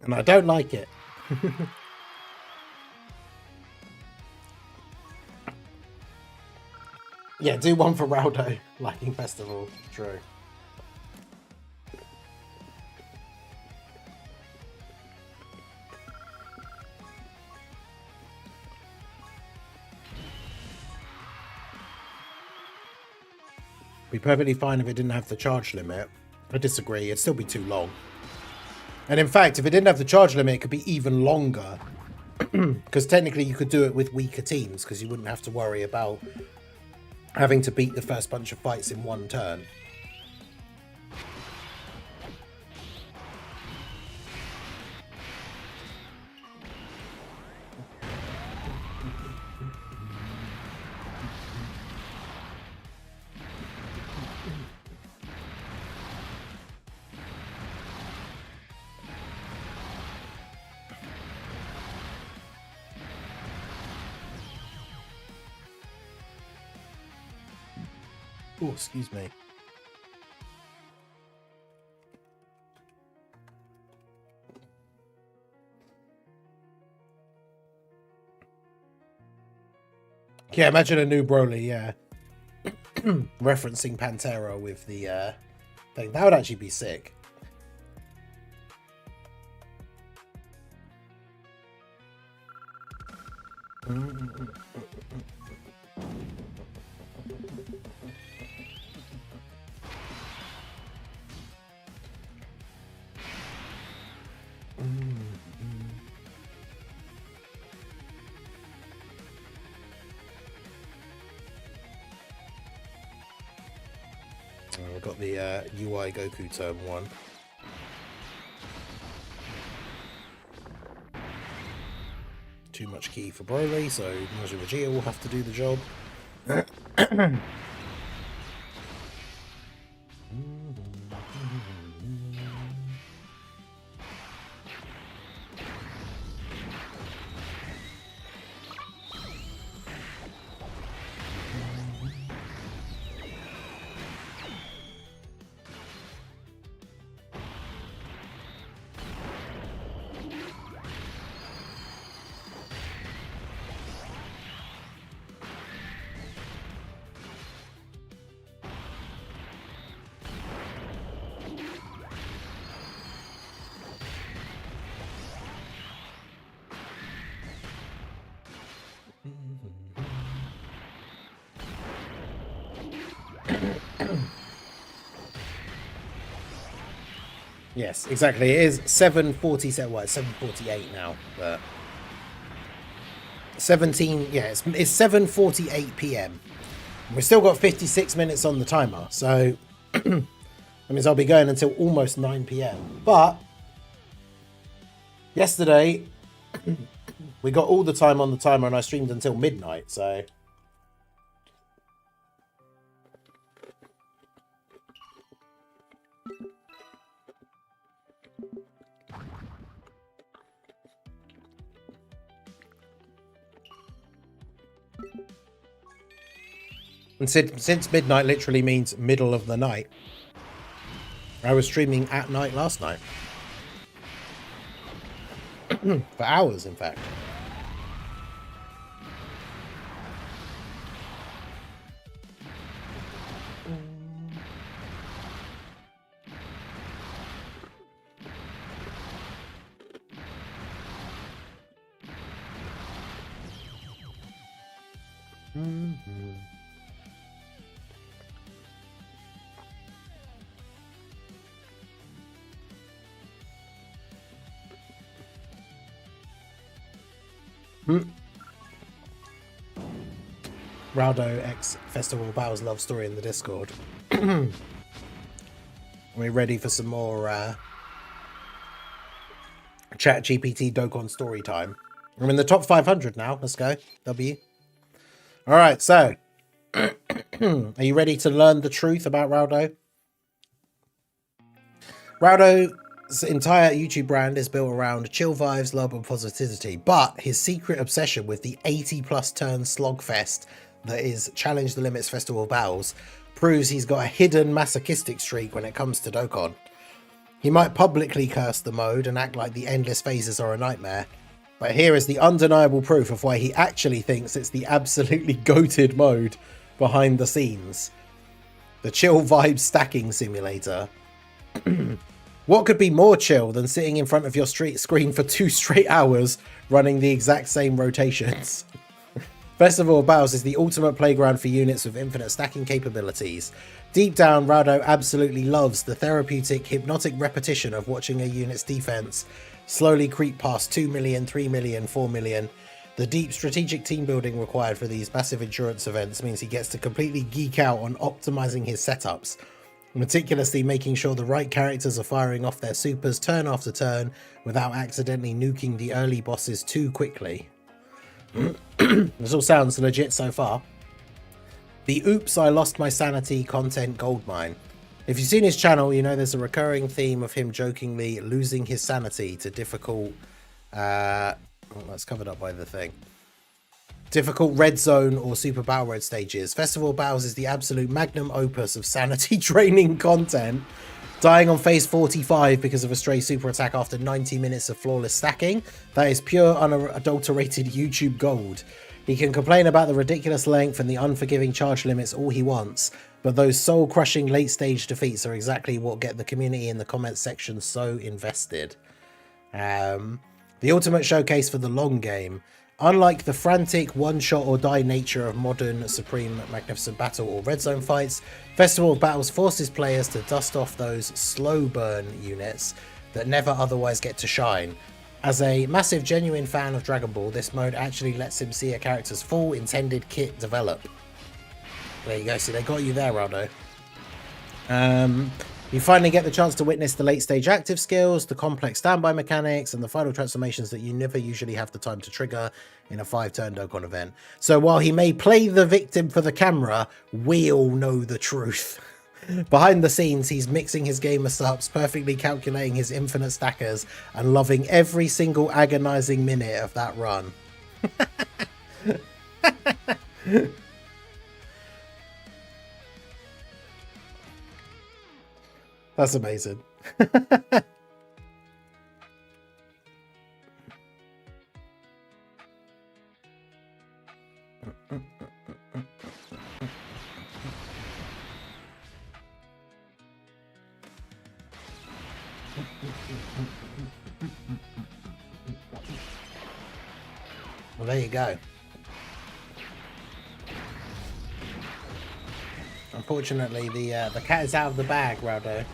And I don't like it. Yeah, do one for Raldo. Liking Festival. True. Be perfectly fine if it didn't have the charge limit. I disagree. It'd still be too long. And in fact, if it didn't have the charge limit, it could be even longer. Because technically you could do it with weaker teams, because you wouldn't have to worry about having to beat the first bunch of fights in one turn. Oh, excuse me. Yeah, imagine a new Broly, yeah. Referencing Pantera with the thing. That would actually be sick. I've got the UI Goku turn 1. Too much key for Broly, so Majin Vegeta will have to do the job. Yes, exactly. It is 7:47. Well, it's 7:48 now, but 17. Yeah, it's 7:48 p.m. We've still got 56 minutes on the timer, so that means I'll be going until almost 9 p.m. But yesterday we got all the time on the timer, and I streamed until midnight. So. And since midnight literally means middle of the night, I was streaming at night last night. For hours, in fact. Raldo X Festival Battles love story in the Discord. Are we ready for some more Chat GPT Dokkan story time? I'm in the top 500 now. Let's go. W. All right, so are you ready to learn the truth about Raldo? Raldo's entire YouTube brand is built around chill vibes, love, and positivity, but his secret obsession with the 80+ turn slogfest that is Challenge the Limits Festival of Battles proves he's got a hidden masochistic streak when it comes to Dokkan. He might publicly curse the mode and act like the endless phases are a nightmare, but here is the undeniable proof of why he actually thinks it's the absolutely goated mode behind the scenes. The chill vibe stacking simulator. What could be more chill than sitting in front of your screen for 2 straight hours running the exact same rotations? Festival of Battles is the ultimate playground for units with infinite stacking capabilities. Deep down, Raldo absolutely loves the therapeutic, hypnotic repetition of watching a unit's defense slowly creep past 2 million, 3 million, 4 million. The deep strategic team building required for these massive endurance events means he gets to completely geek out on optimizing his setups, meticulously making sure the right characters are firing off their supers turn after turn without accidentally nuking the early bosses too quickly. This all sounds legit so far. The Oops, I Lost My Sanity content goldmine. If you've seen his channel, you know there's a recurring theme of him jokingly losing his sanity to difficult... well, that's covered up by the thing. Difficult red zone or super battle road stages. Festival of Battles is the absolute magnum opus of sanity draining content. Dying on phase 45 because of a stray super attack after 90 minutes of flawless stacking. That is pure unadulterated YouTube gold. He can complain about the ridiculous length and the unforgiving charge limits all he wants, but those soul-crushing late-stage defeats are exactly what get the community in the comments section so invested. The ultimate showcase for the long game. Unlike the frantic one-shot-or-die nature of modern Supreme Magnificent Battle or Red Zone fights, Festival of Battles forces players to dust off those slow burn units that never otherwise get to shine. As a massive genuine fan of Dragon Ball, this mode actually lets him see a character's full intended kit develop. There you go, see they got you there, Raldo. You finally get the chance to witness the late stage active skills, the complex standby mechanics, and the final transformations that you never usually have the time to trigger in a 5-turn Dokkan event. So while he may play the victim for the camera, we all know the truth. Behind the scenes, he's mixing his gamer subs, perfectly calculating his infinite stackers, and loving every single agonizing minute of that run. That's amazing. Well, there you go. Unfortunately, the cat is out of the bag, Raldo.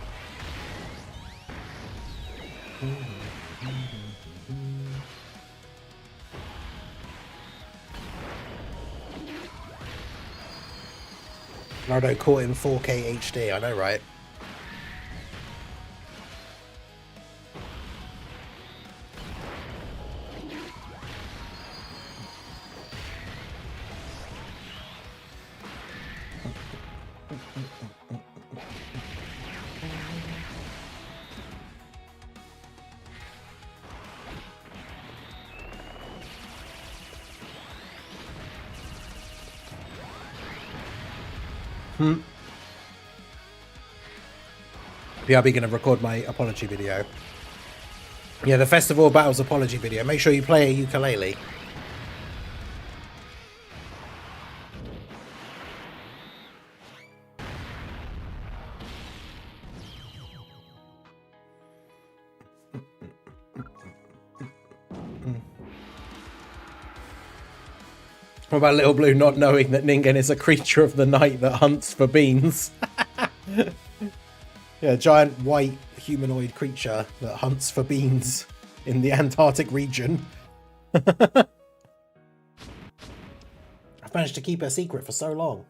Naruto caught in 4K HD, I know, right? BRB gonna record my apology video. Yeah, the Festival of Battles apology video. Make sure you play a ukulele. What about Little Blue not knowing that Ningen is a creature of the night that hunts for beans? Yeah, giant white humanoid creature that hunts for beans in the Antarctic region. I've managed to keep a secret for so long.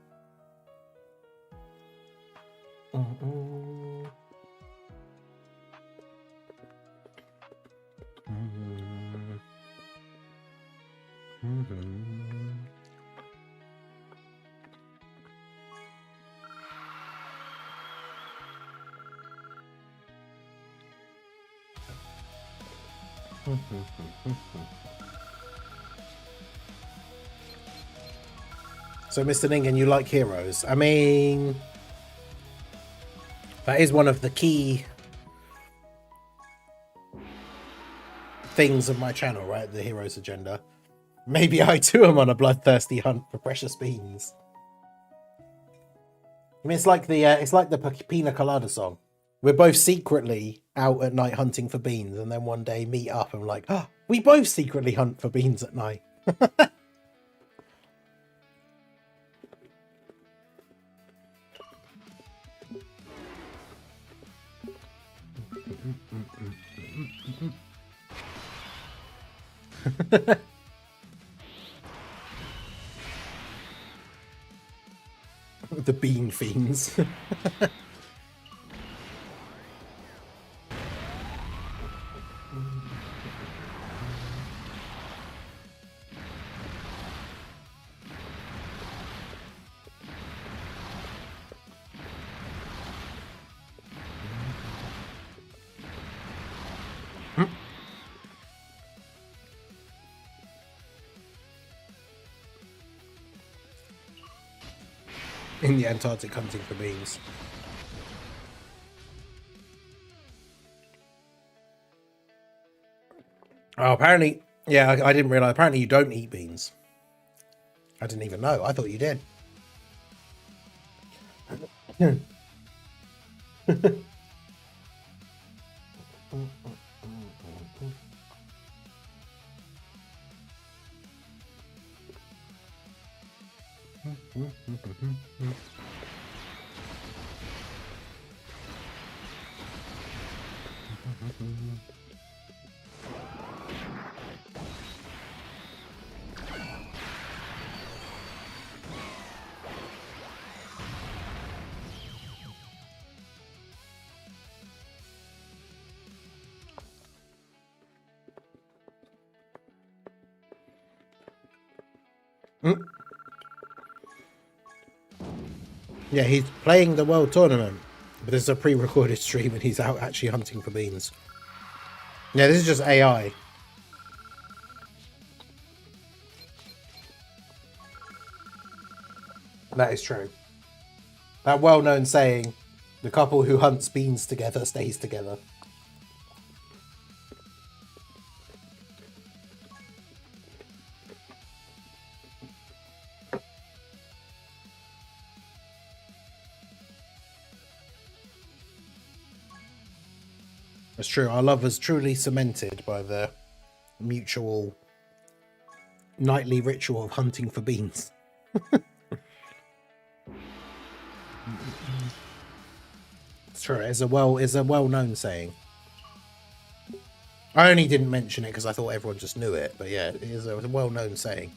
So, Mr. Ningen, you like heroes? I mean, that is one of the key things of my channel, right? The heroes agenda. Maybe I too am on a bloodthirsty hunt for precious beans. I mean, it's like the Pina Colada song. We're both secretly out at night hunting for beans, and then one day meet up and like, oh, we both secretly hunt for beans at night. The bean fiends. In the Antarctic hunting for beans. Oh, apparently, yeah, I didn't realize. Apparently, you don't eat beans. I didn't even know. I thought you did. Yeah, he's playing the world tournament, but this is a pre-recorded stream and he's out actually hunting for beans. Yeah, this is just AI. That is true. That well-known saying, the couple who hunts beans together stays together. That's true. Our love is truly cemented by the mutual nightly ritual of hunting for beans. It's true. It's a well-known saying. I only didn't mention it because I thought everyone just knew it, but yeah, it is a well-known saying.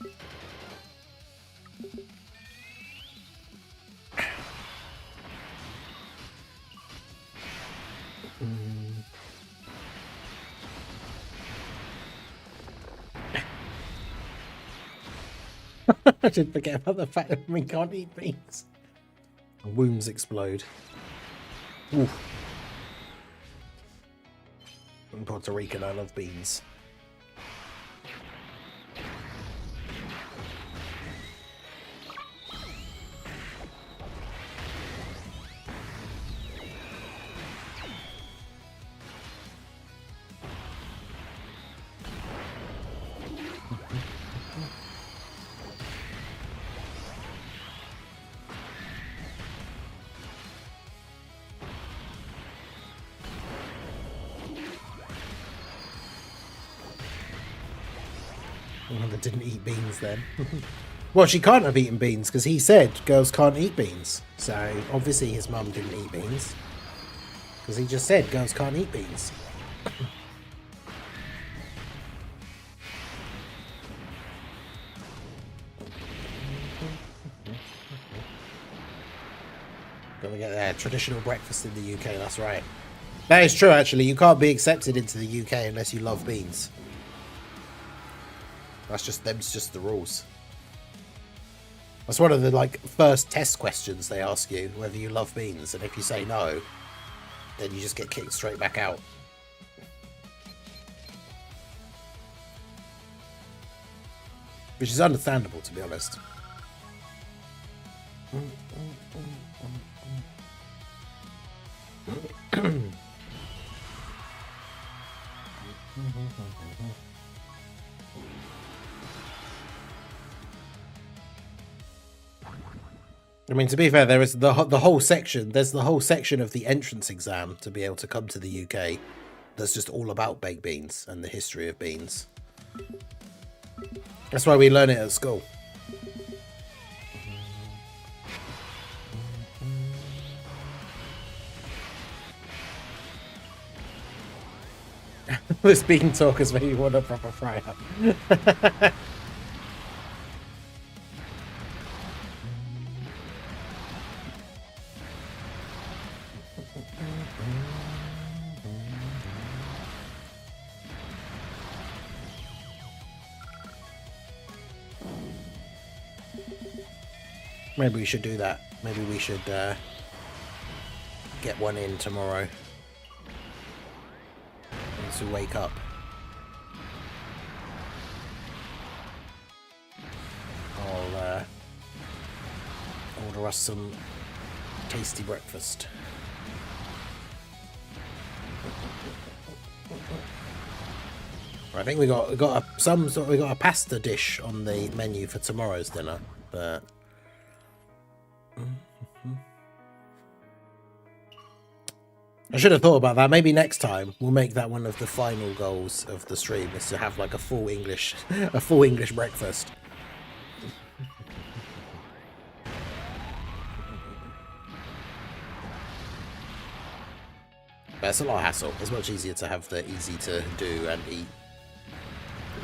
I did forget about the fact that we can't eat beans. Wombs explode. Oof. In Puerto Rican, I love beans. That didn't eat beans then. Well, she can't have eaten beans because he said girls can't eat beans. So obviously his mum didn't eat beans because he just said girls can't eat beans. Gotta get there. Traditional breakfast in the UK, that's right. That is true, actually. You can't be accepted into the UK unless you love beans. That's just the rules. That's one of the first test questions they ask you, whether you love beans, and if you say no, then you just get kicked straight back out. Which is understandable, to be honest. I mean, to be fair, there is the whole section. There's the whole section of the entrance exam to be able to come to the UK. That's just all about baked beans and the history of beans. That's why we learn it at school. This bean talk has made me want a proper fry up. Maybe we should do that. Maybe we should get one in tomorrow. Once we wake up. I'll order us some tasty breakfast. I think we got a pasta dish on the menu for tomorrow's dinner, but I should have thought about that. Maybe next time we'll make that one of the final goals of the stream, is to have like a full English breakfast. But it's a lot of hassle. It's much easier to have the easy to do and eat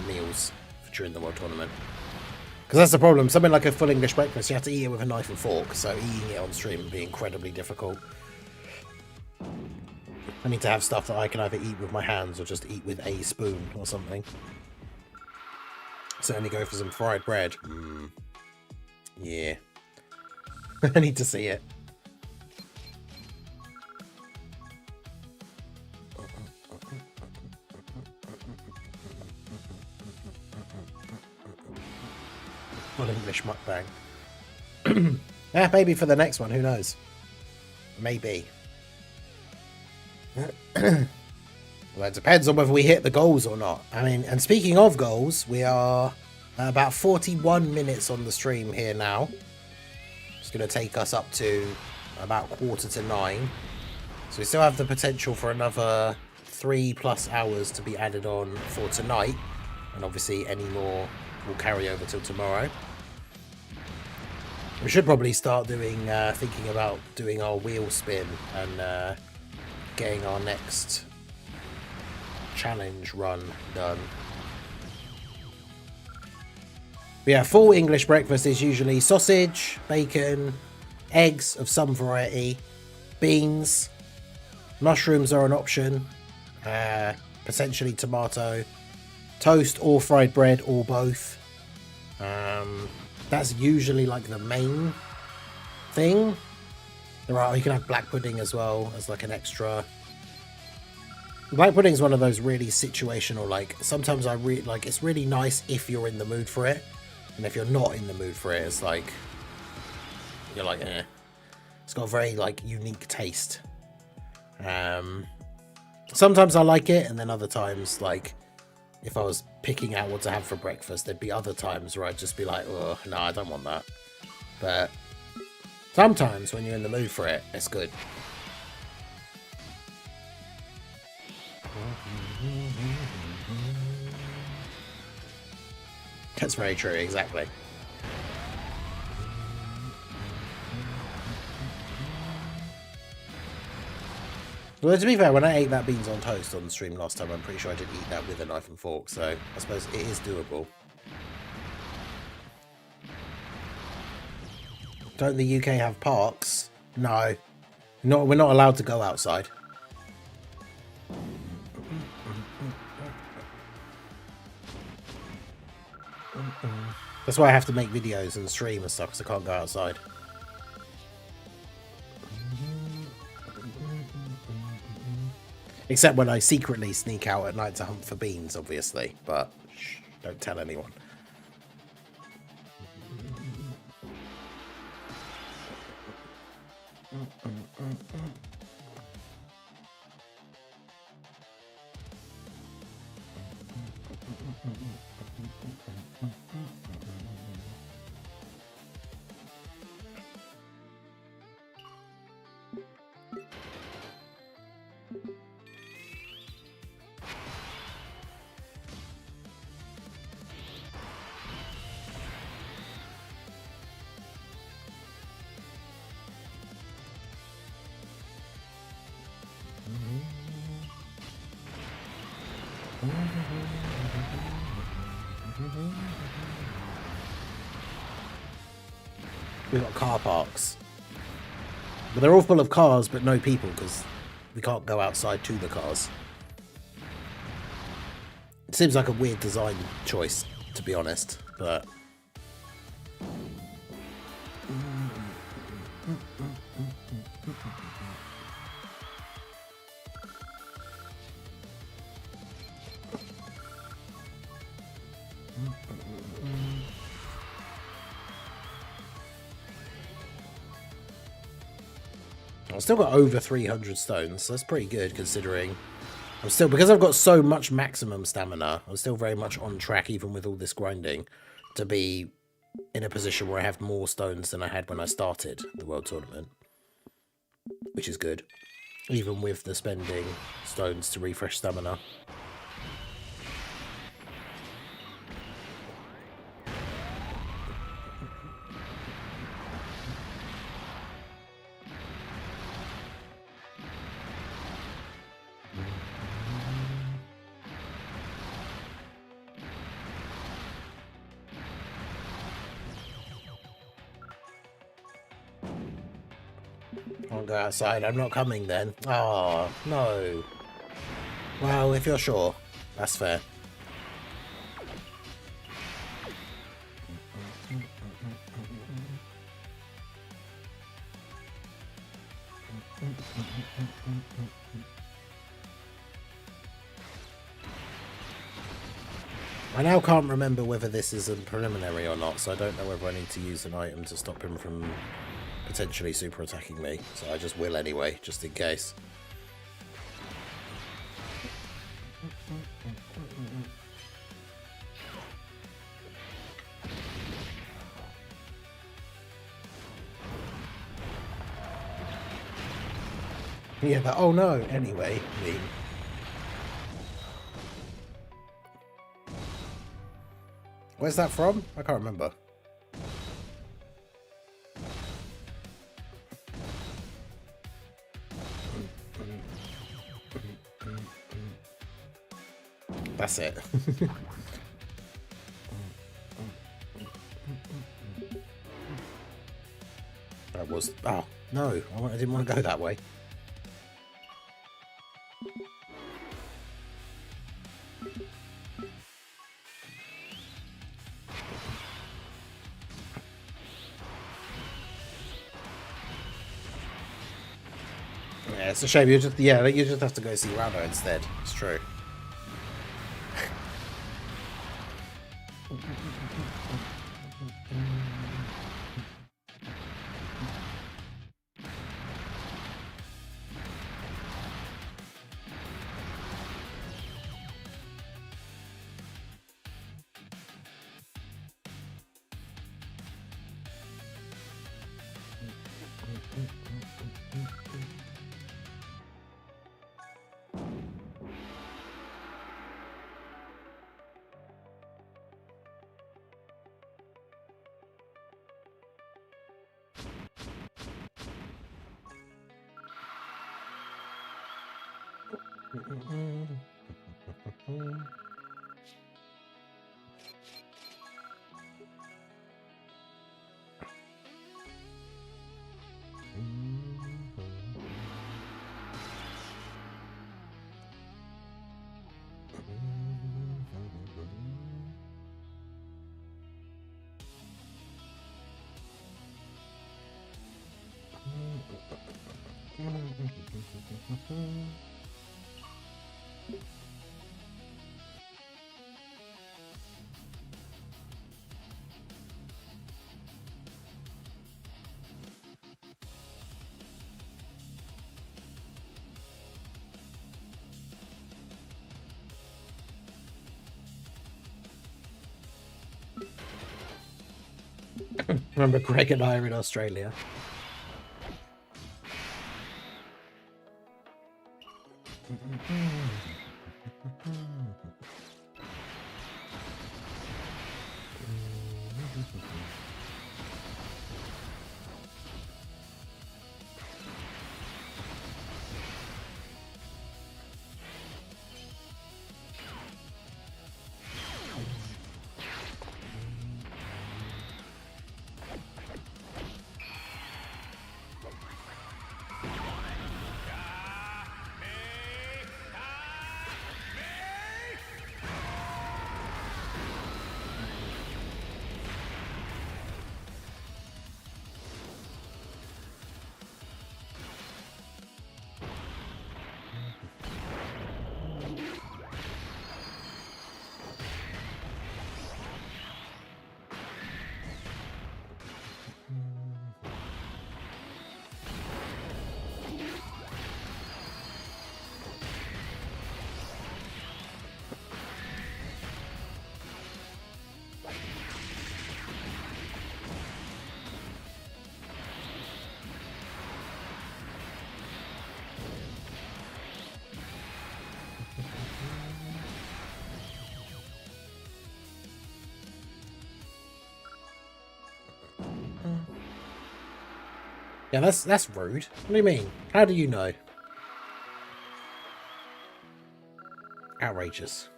meals during the World Tournament. Because that's the problem. Something like a full English breakfast, you have to eat it with a knife and fork. So eating it on stream would be incredibly difficult. I need to have stuff that I can either eat with my hands or just eat with a spoon or something. Certainly go for some fried bread. Yeah. I need to see it. Full English mukbang. Yeah, maybe for the next one, who knows? Maybe. Well, it depends on whether we hit the goals or not. I mean, and speaking of goals, we are about 41 minutes on the stream here now. It's going to take us up to about 9:15. So we still have the potential for another 3+ hours to be added on for tonight. And obviously any more will carry over till tomorrow. We should probably start doing, thinking about doing our wheel spin and getting our next challenge run done. But yeah, full English breakfast is usually sausage, bacon, eggs of some variety, beans, mushrooms are an option, potentially tomato, toast or fried bread or both. That's usually like the main thing. You can have black pudding as well as like an extra. Black pudding is one of those really situational, like sometimes it's really nice if you're in the mood for it, and if you're not in the mood for it, it's like you're like, eh. It's got a very like unique taste. Sometimes I like it, and then other times, like if I was picking out what to have for breakfast, there'd be other times where I'd just be like, oh no, I don't want that. But sometimes when you're in the mood for it, it's good. That's very true, exactly. Well, to be fair, when I ate that beans on toast on the stream last time, I'm pretty sure I did eat that with a knife and fork, so I suppose it is doable. Don't the UK have parks? No. We're not allowed to go outside. That's why I have to make videos and stream and stuff, because I can't go outside. Except when I secretly sneak out at night to hunt for beans, obviously. But shh, don't tell anyone. We've got car parks. But they're all full of cars, but no people, because we can't go outside to the cars. It seems like a weird design choice, to be honest, but... I've still got over 300 stones, so that's pretty good considering because I've got so much maximum stamina, I'm still very much on track, even with all this grinding, to be in a position where I have more stones than I had when I started the World Tournament, which is good, even with the spending stones to refresh stamina. I'll go outside. I'm not coming then. Oh, no. Well, if you're sure, that's fair. I now can't remember whether this is a preliminary or not, so I don't know whether I need to use an item to stop him from potentially super attacking me, so I just will anyway, just in case. Yeah, but oh no, anyway, where's that from? I can't remember. That's it. That was... Oh, no. I didn't want to go that way. Yeah, it's a shame. You just have to go see Rado instead. It's true. Remember Greg and I are in Australia. Yeah, that's rude. What do you mean? How do you know? Outrageous.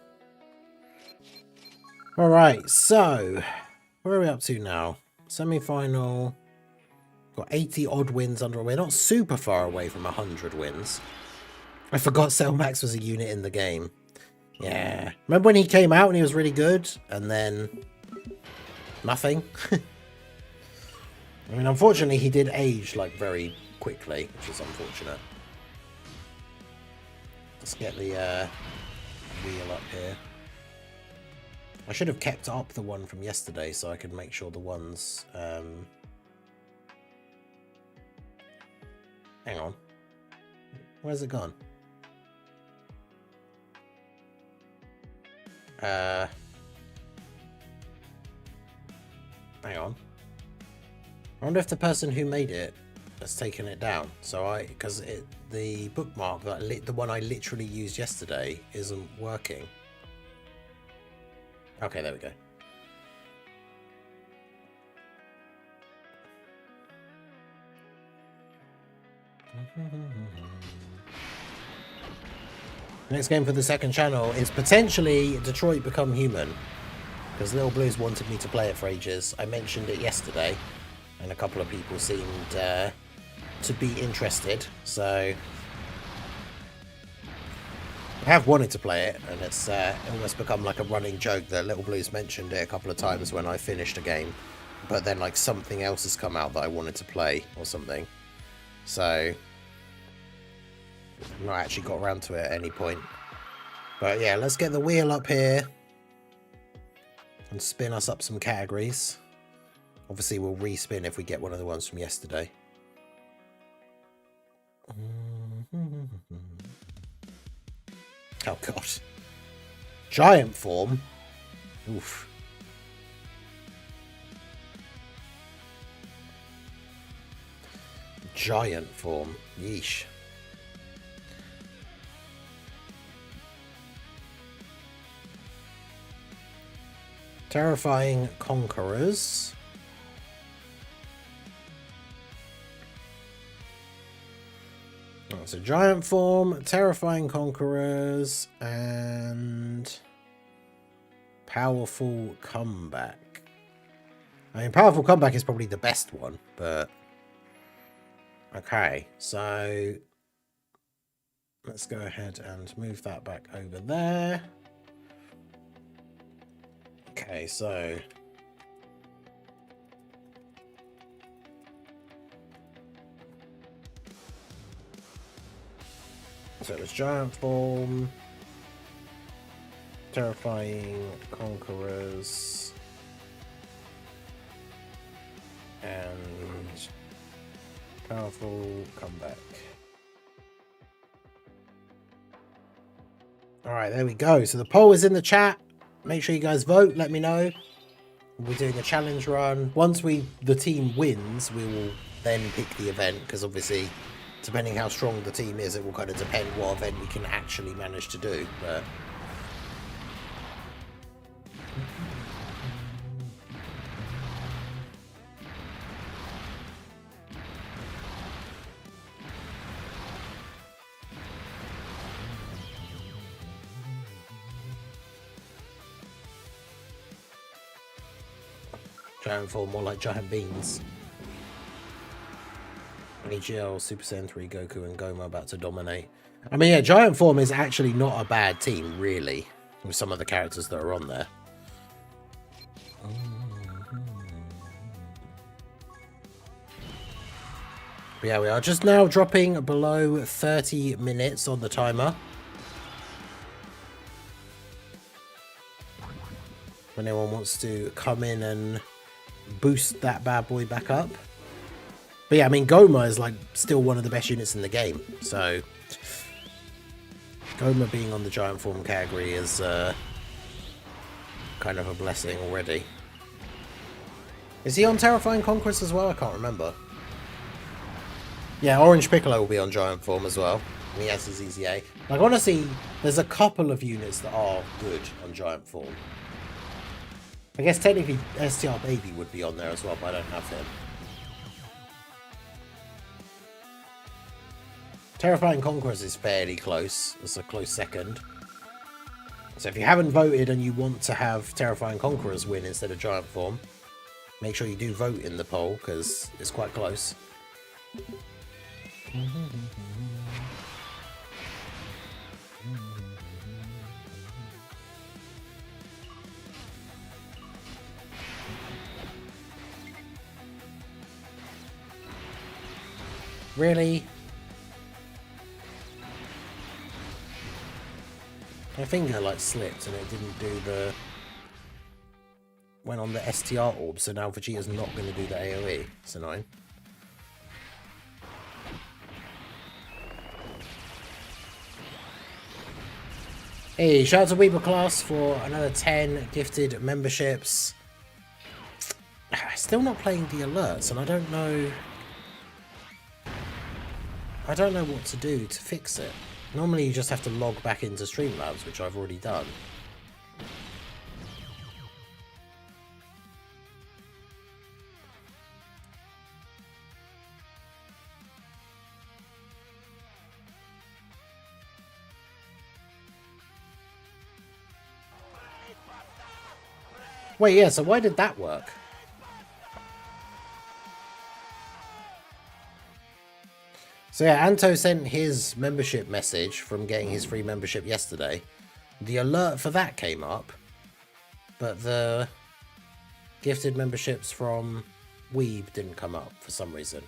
Alright, so where are we up to now? Semi-final. Got 80 odd wins under. We're not super far away from 100 wins. I forgot Cellmax was a unit in the game. Yeah. Remember when he came out and he was really good? And then nothing? I mean, unfortunately, he did age, like, very quickly, which is unfortunate. Let's get the wheel up here. I should have kept up the one from yesterday so I could make sure the ones... Hang on. Where's it gone? Hang on. I wonder if the person who made it has taken it down. So because the bookmark, the one I literally used yesterday, isn't working. Okay, there we go. Next game for the second channel is potentially Detroit Become Human. Because Little Blues wanted me to play it for ages. I mentioned it yesterday, and a couple of people seemed to be interested. So I have wanted to play it, and it's almost become like a running joke that Little Blues mentioned it a couple of times when I finished a game. But then like something else has come out that I wanted to play or something. So I've not actually got around to it at any point. But yeah, let's get the wheel up here and spin us up some categories. Obviously we'll respin if we get one of the ones from yesterday. Oh god. Giant form? Oof. Giant form. Yeesh. Terrifying Conquerors. Oh, it's a giant form, Terrifying Conquerors, and Powerful Comeback. I mean, Powerful Comeback is probably the best one, but okay, so let's go ahead and move that back over there. Okay, so it was Giant Form, Terrifying Conquerors, and Powerful Comeback. Alright, there we go. So the poll is in the chat. Make sure you guys vote. Let me know. We're doing a challenge run. Once the team wins, we will then pick the event, because obviously, depending how strong the team is, it will kind of depend what event we can actually manage to do. But giant form, more like giant beans. AGL, Super Saiyan 3, Goku and Goma about to dominate. I mean, yeah, giant form is actually not a bad team, really, with some of the characters that are on there. But yeah, we are just now dropping below 30 minutes on the timer. If anyone wants to come in and boost that bad boy back up. But yeah, I mean, Goma is like still one of the best units in the game. So Goma being on the giant form category is kind of a blessing already. Is he on Terrifying Conquest as well? I can't remember. Yeah, Orange Piccolo will be on giant form as well. And he has his EZA. Like, honestly, there's a couple of units that are good on giant form. I guess technically STR Baby would be on there as well, but I don't have him. Terrifying Conquerors is fairly close. It's a close second. So if you haven't voted and you want to have Terrifying Conquerors win instead of giant form, make sure you do vote in the poll, because it's quite close. Really? My finger like slipped and it didn't do the... Went on the STR orb, so now Vegeta's not going to do the AoE. It's annoying. Hey, shout out to Weeper Class for another 10 gifted memberships. Still not playing the alerts, and I don't know what to do to fix it. Normally you just have to log back into Streamlabs, which I've already done. Wait, yeah, so why did that work? So yeah, Anto sent his membership message from getting his free membership yesterday. The alert for that came up, but the gifted memberships from Weeb didn't come up for some reason.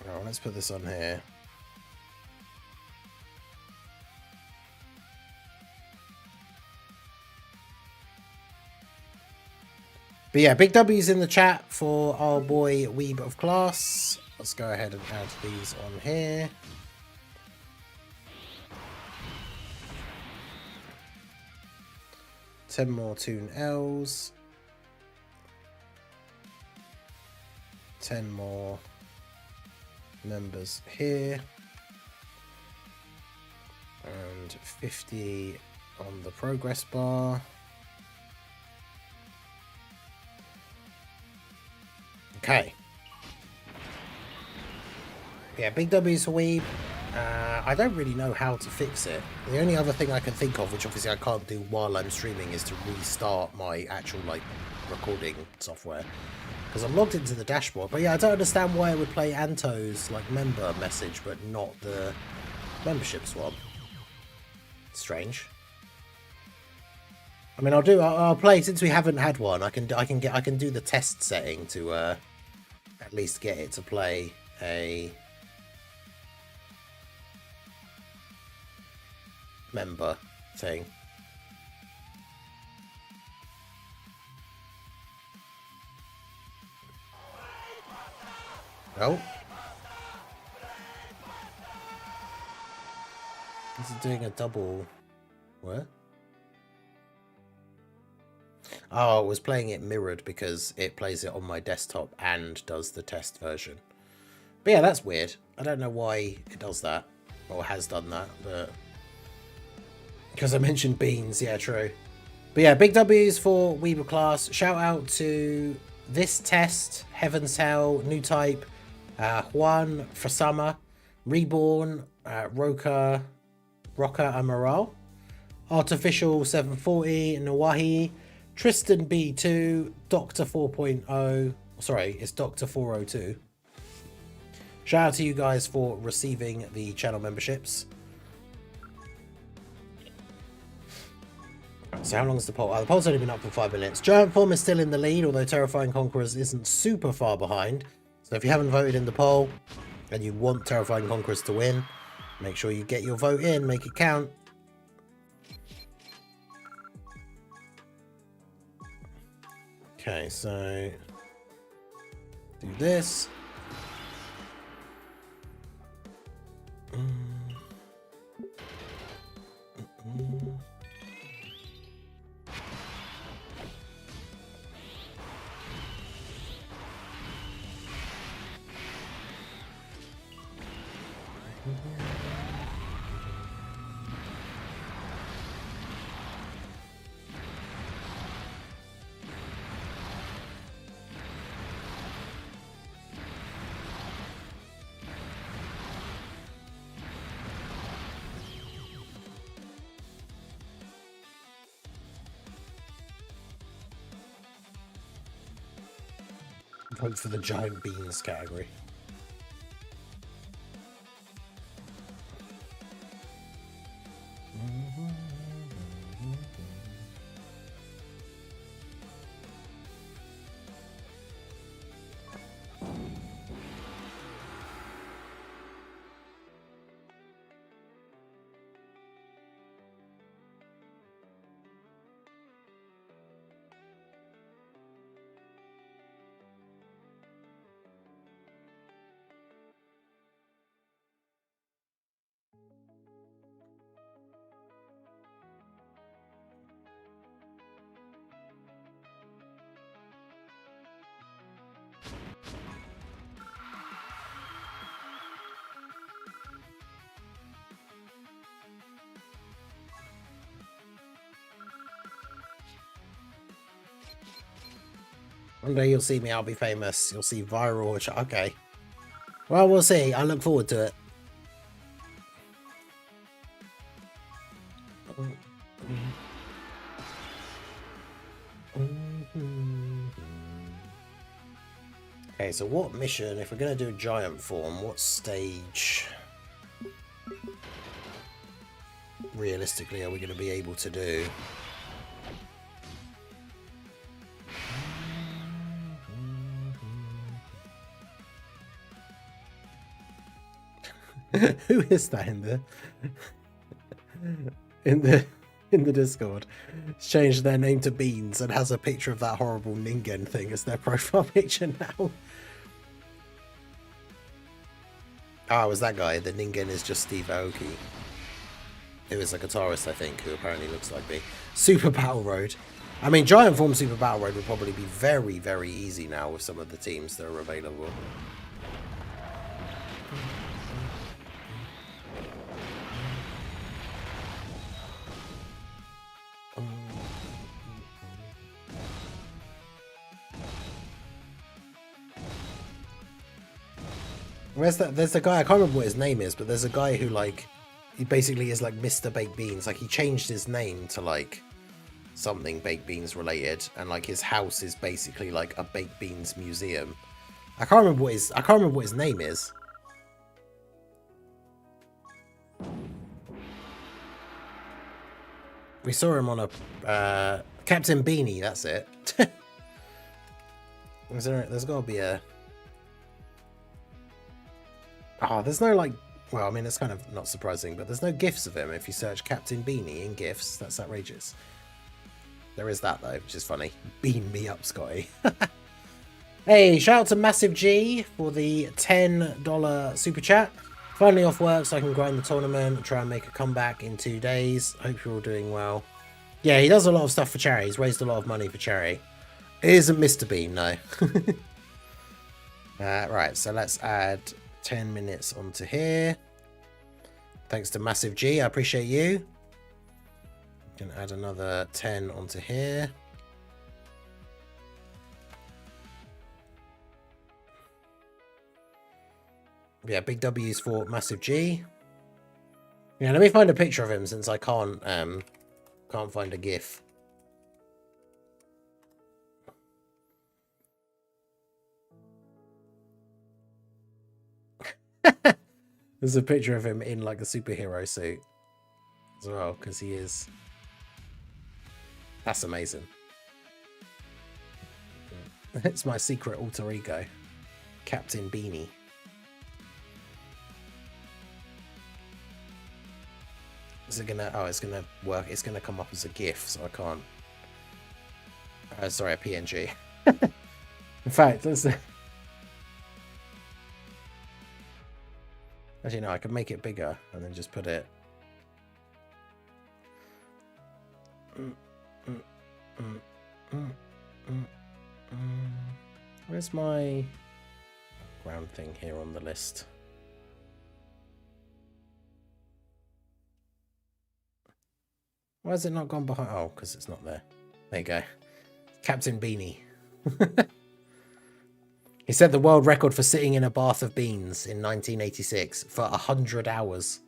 Oh, let's put this on here. But yeah, big W's in the chat for our boy Weeb of Class. Let's go ahead and add these on here. Ten more Toon L's. 10 more members here. And 50 on the progress bar. Okay. Yeah, big W's for Weeb. I don't really know how to fix it. The only other thing I can think of, which obviously I can't do while I'm streaming, is to restart my actual recording software. Because I'm logged into the dashboard. But yeah, I don't understand why it would play Anto's member message, but not the membership swap. Strange. I mean, I'll play, since we haven't had one. I can do the test setting to at least get it to play a member thing. Oh, this is doing a double. What? Oh, I was playing it mirrored because it plays it on my desktop and does the test version. But yeah, that's weird. I don't know why it does that, or has done that, but because I mentioned beans, yeah, true. But yeah, big W's for Weeble Class. Shout out to This Test, Heaven's Hell, New Type, Juan Frasama, Reborn, Roca Amaral, Artificial 740, Nawahi, Tristan B2, Doctor 4.0. Sorry, it's Doctor 402. Shout out to you guys for receiving the channel memberships. So how long is the poll? The poll's only been up for 5 minutes. Giant Form is still in the lead, although Terrifying Conquerors isn't super far behind. So if you haven't voted in the poll and you want Terrifying Conquerors to win, make sure you get your vote in, make it count. Okay, so do this. Vote for the giant beans category. One day you'll see me, I'll be famous. You'll see viral, which, okay. Well, we'll see. I look forward to it. Okay, so what mission, if we're going to do a giant form, what stage realistically are we going to be able to do? Who is that in the Discord? It's changed their name to Beans and has a picture of that horrible Ningen thing as their profile picture now. Oh, it was that guy. The Ningen is just Steve Aoki, who is a guitarist, I think, who apparently looks like me. Super Battle Road. I mean, Giant Form Super Battle Road would probably be very, very easy now with some of the teams that are available. Where's that? There's a guy, I can't remember what his name is, but there's a guy who, like, he basically is like Mr. Baked Beans. Like, he changed his name to, like, something baked beans related, and, like, his house is basically like a baked beans museum. I can't remember what his name is. We saw him on a Captain Beanie, that's it. There's got to be a... Oh, there's no, like... Well, I mean, it's kind of not surprising, but there's no GIFs of him if you search Captain Beanie in GIFs. That's outrageous. There is that, though, which is funny. Beam me up, Scotty. Hey, shout out to Massive G for the $10 super chat. Finally off work so I can grind the tournament and try and make a comeback in 2 days. Hope you're all doing well. Yeah, he does a lot of stuff for charity. He's raised a lot of money for charity. It isn't Mr. Bean, no. Right, so let's add 10 minutes onto here. Thanks to Massive G, I appreciate you. Can add another 10 onto here. Yeah, big W's for Massive G. Yeah, let me find a picture of him since I can't find a GIF. There's a picture of him in like a superhero suit as well, because he is. That's amazing. It's my secret alter ego, Captain Beanie. Is it gonna? Oh, it's gonna work. It's gonna come up as a GIF, so I can't. Sorry, a PNG. In fact, let's. Actually, no, I can make it bigger and then just put it. Where's my background thing here on the list? Why has it not gone behind? Oh, because it's not there. There you go. Captain Beanie. He set the world record for sitting in a bath of beans in 1986 for 100 hours.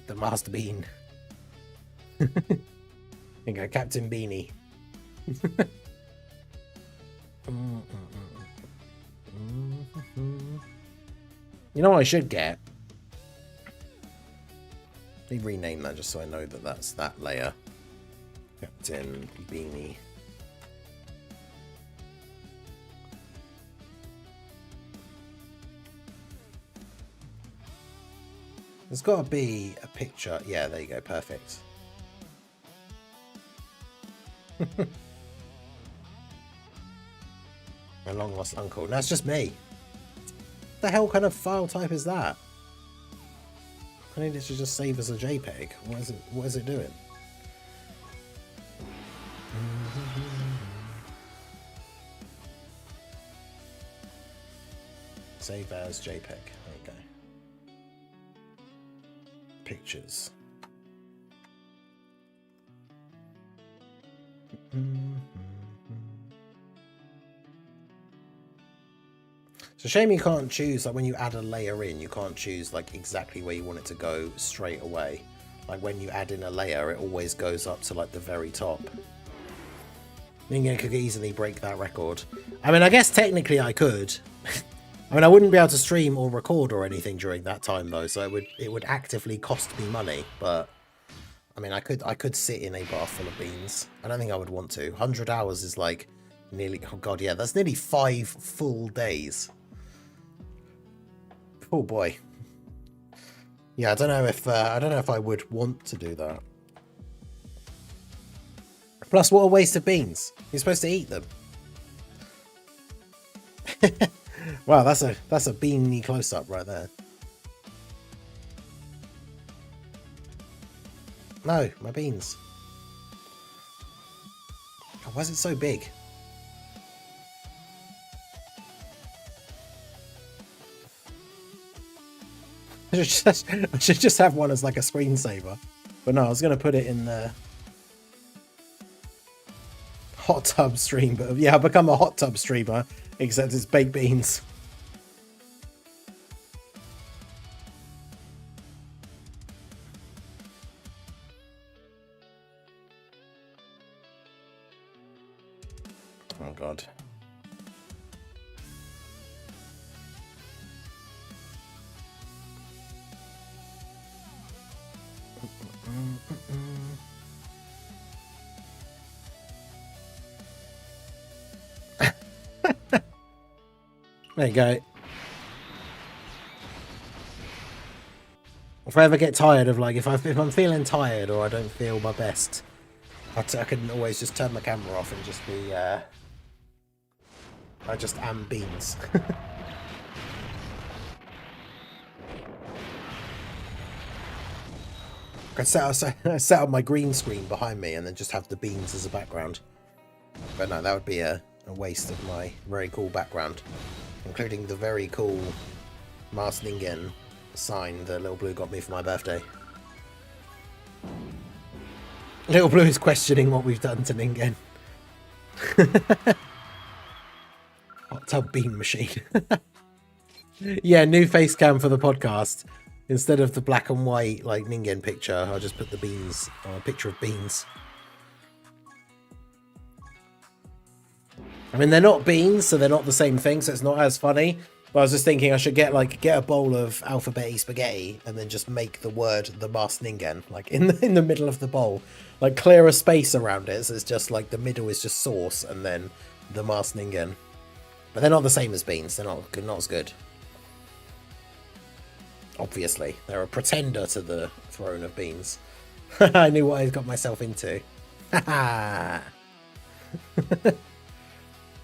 The Master Bean. There you go, Captain Beanie. You know what I should get? Let me rename that just so I know that that's that layer. Captain Beanie. There's got to be a picture. Yeah, there you go. Perfect. My long lost uncle. No, it's just me. What the hell kind of file type is that? I need it to just save as a JPEG. What is it doing? Save as JPEG. There you go. Pictures. It's a shame you can't choose, like when you add a layer in, you can't choose like exactly where you want it to go straight away. Like when you add in a layer, it always goes up to like the very top. Ningen could easily break that record. I mean, I guess technically I could. I mean, I wouldn't be able to stream or record or anything during that time though, so it would actively cost me money. But I mean, I could sit in a bath full of beans. I don't think I would want to. 100 hours is like nearly, oh god, yeah, that's nearly 5 full days. Oh boy. Yeah, I don't know if I would want to do that. Plus, what a waste of beans. You're supposed to eat them. Wow, that's a beany close up right there. No, my beans. Oh, why is it so big? I should just have one as like a screensaver. But no, I was going to put it in the hot tub stream. But yeah, I've become a hot tub streamer, except it's baked beans. Oh god. There you go. If I ever get tired of like, if I'm feeling tired or I don't feel my best, I can always just turn my camera off and just be, I just am beans. I set up my green screen behind me and then just have the beans as a background. But no, that would be a waste of my very cool background, including the very cool Mars Ningen sign that Little Blue got me for my birthday. Little Blue is questioning what we've done to Ningen. Hot tub bean machine. Yeah, new face cam for the podcast. Instead of the black and white like Ningen picture, I'll just put the beans, a picture of beans. I mean, they're not beans, so they're not the same thing, so it's not as funny. But I was just thinking I should get a bowl of alphabet spaghetti and then just make the word the Mars Ningen like in the middle of the bowl, like clear a space around it, so it's just like the middle is just sauce and then the Mars Ningen. But they're not the same as beans. They're not as good. Obviously, they're a pretender to the throne of beans. I knew what I got myself into.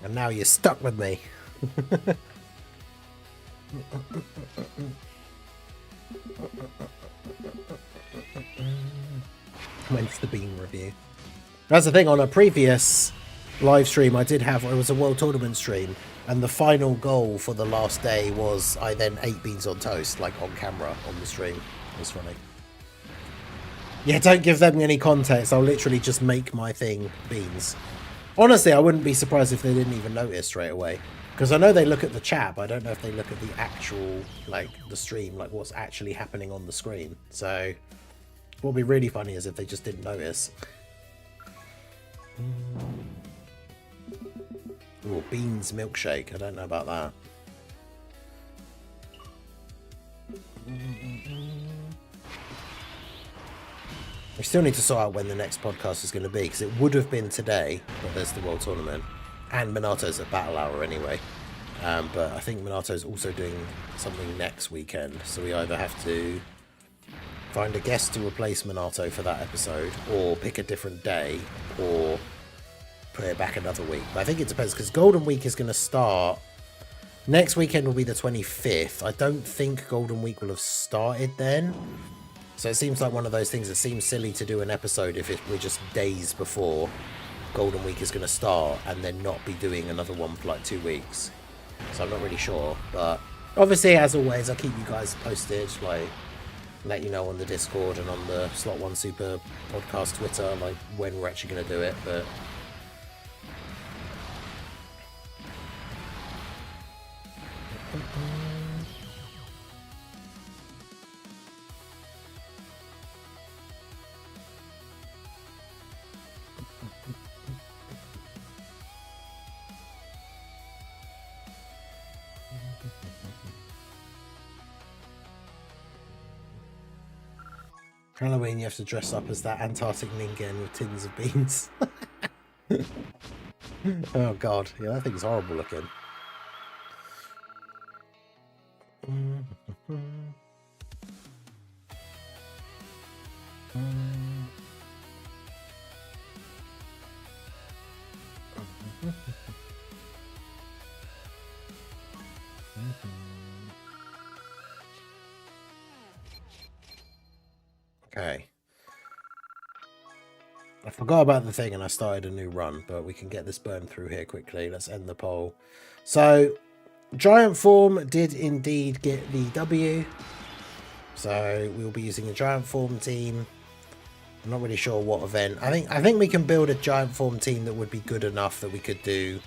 And now you're stuck with me. When's the bean review? That's the thing, on a previous live stream I did have, it was a World Tournament stream, and the final goal for the last day was I then ate beans on toast, like on camera, on the stream. It was funny. Yeah, don't give them any context. I'll literally just make my thing beans. Honestly, I wouldn't be surprised if they didn't even notice straight away. Because I know they look at the chat, but I don't know if they look at the actual, like, the stream, like what's actually happening on the screen. So, what would be really funny is if they just didn't notice. Ooh, beans milkshake. I don't know about that. We still need to sort out when the next podcast is going to be, because it would have been today, but there's the World Tournament. And Minato's at Battle Hour anyway. But I think Minato's also doing something next weekend, so we either have to find a guest to replace Minato for that episode, or pick a different day, or put it back another week. But I think it depends, because Golden Week is going to start next weekend. Will be the 25th. I don't think Golden Week will have started then, so it seems like one of those things that seems silly to do an episode if we're just days before Golden Week is going to start and then not be doing another one for like 2 weeks. So I'm not really sure, but obviously, as always, I'll keep you guys posted, like let you know on the Discord and on the Slot 1 Super podcast Twitter, like when we're actually going to do it. But Halloween, you have to dress up as that Antarctic ninja with tins of beans. Oh god, yeah, that thing's horrible looking. Okay. I forgot about the thing and I started a new run, but we can get this burn through here quickly. Let's end the poll. So, Giant Form did indeed get the W. So, we'll be using a Giant Form team. I'm not really sure what event. I think we can build a Giant Form team that would be good enough that we could do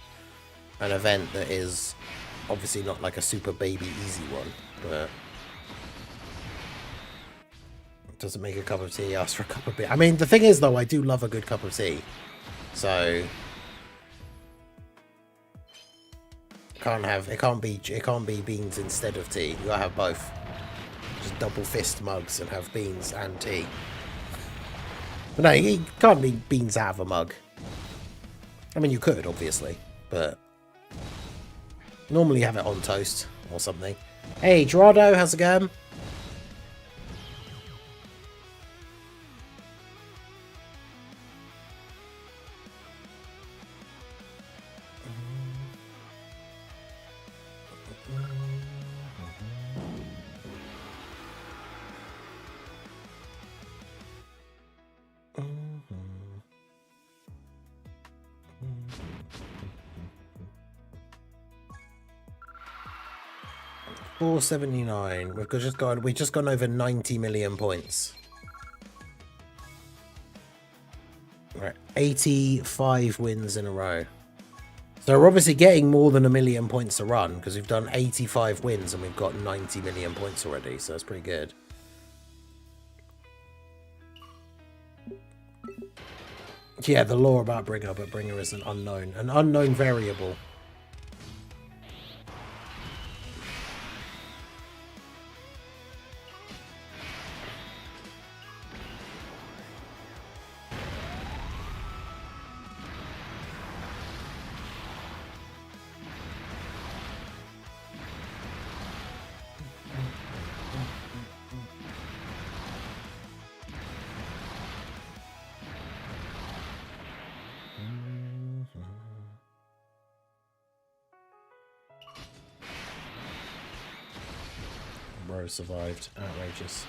an event that is obviously not like a super baby easy one, but doesn't make a cup of tea, ask for a cup of beer. I mean, the thing is though, I do love a good cup of tea, so it can't be beans instead of tea. You gotta have both. Just double fist mugs and have beans and tea. But no, you can't be beans out of a mug. I mean, you could obviously, but normally you have it on toast or something. Hey, Gerardo, how's it going? $479. We've just gone over 90 million points. Right, 85 wins in a row. So we're obviously getting more than 1 million points a run because we've done 85 wins and we've got 90 million points already. So that's pretty good. Yeah, the lore about Bringer, but Bringer is an unknown variable. Bro survived. Outrageous.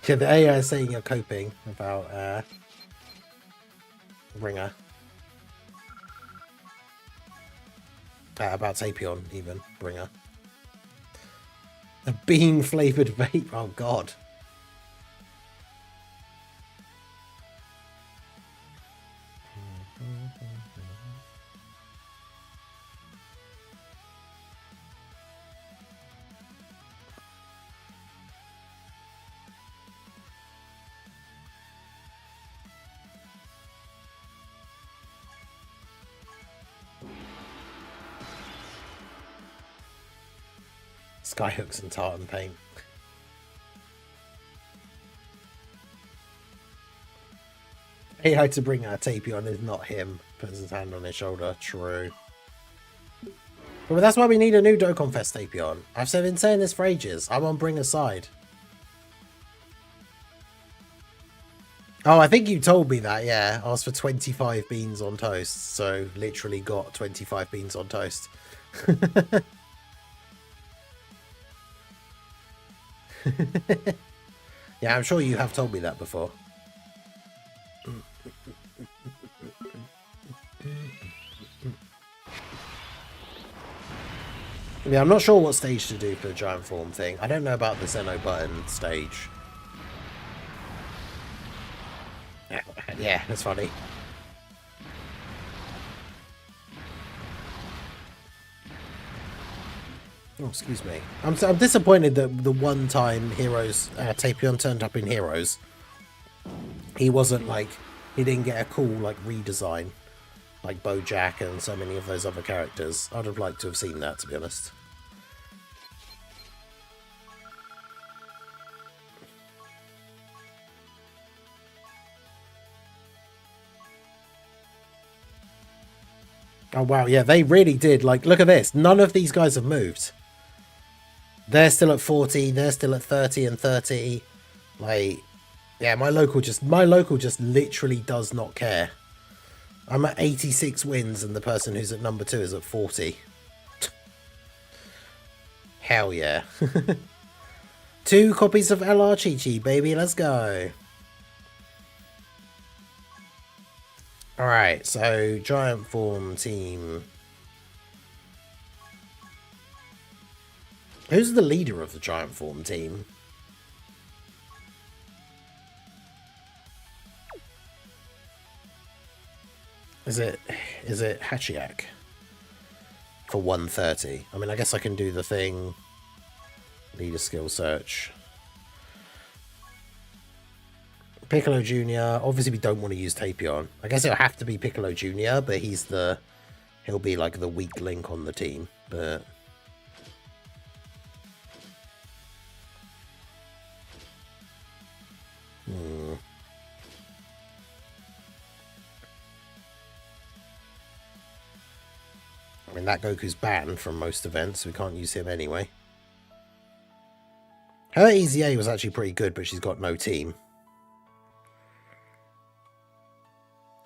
Yeah, the AI is saying you're coping about Ringer. About Tapion, even. Bringer. A bean flavoured vape. Oh, God. Skyhooks and tartan paint. AI to bring our Tapion is not him. Puts his hand on his shoulder. True. But that's why we need a new Dokkan Fest Tapion. I've been saying this for ages. I'm on Bringer's side. Oh, I think you told me that, yeah. Asked for 25 beans on toast, so literally got 25 beans on toast. Yeah, I'm sure you have told me that before. Yeah, I'm not sure what stage to do for the giant form thing. I don't know about the Zeno button stage. Yeah, that's funny. Oh, excuse me. I'm disappointed that the one time Heroes Tapion turned up in Heroes, he wasn't like, he didn't get a cool like redesign like Bojack and so many of those other characters. I'd have liked to have seen that, to be honest. Oh wow, yeah, they really did. Like, look at this. None of these guys have moved. They're still at 40, they're still at 30 and 30. Like, yeah, my local just literally does not care. I'm at 86 wins and the person who's at number 2 is at 40. Hell yeah. 2 copies of LR Chi-Chi, baby, let's go. Alright, so giant form team. Who's the leader of the giant form team? Is it Hachiak? For 130. I mean, I guess I can do the thing. Leader skill search. Piccolo Jr. Obviously, we don't want to use Tapion. I guess it'll have to be Piccolo Jr., but he'll be like the weak link on the team. But I mean, that Goku's banned from most events, so we can't use him anyway. Her EZA was actually pretty good, but she's got no team.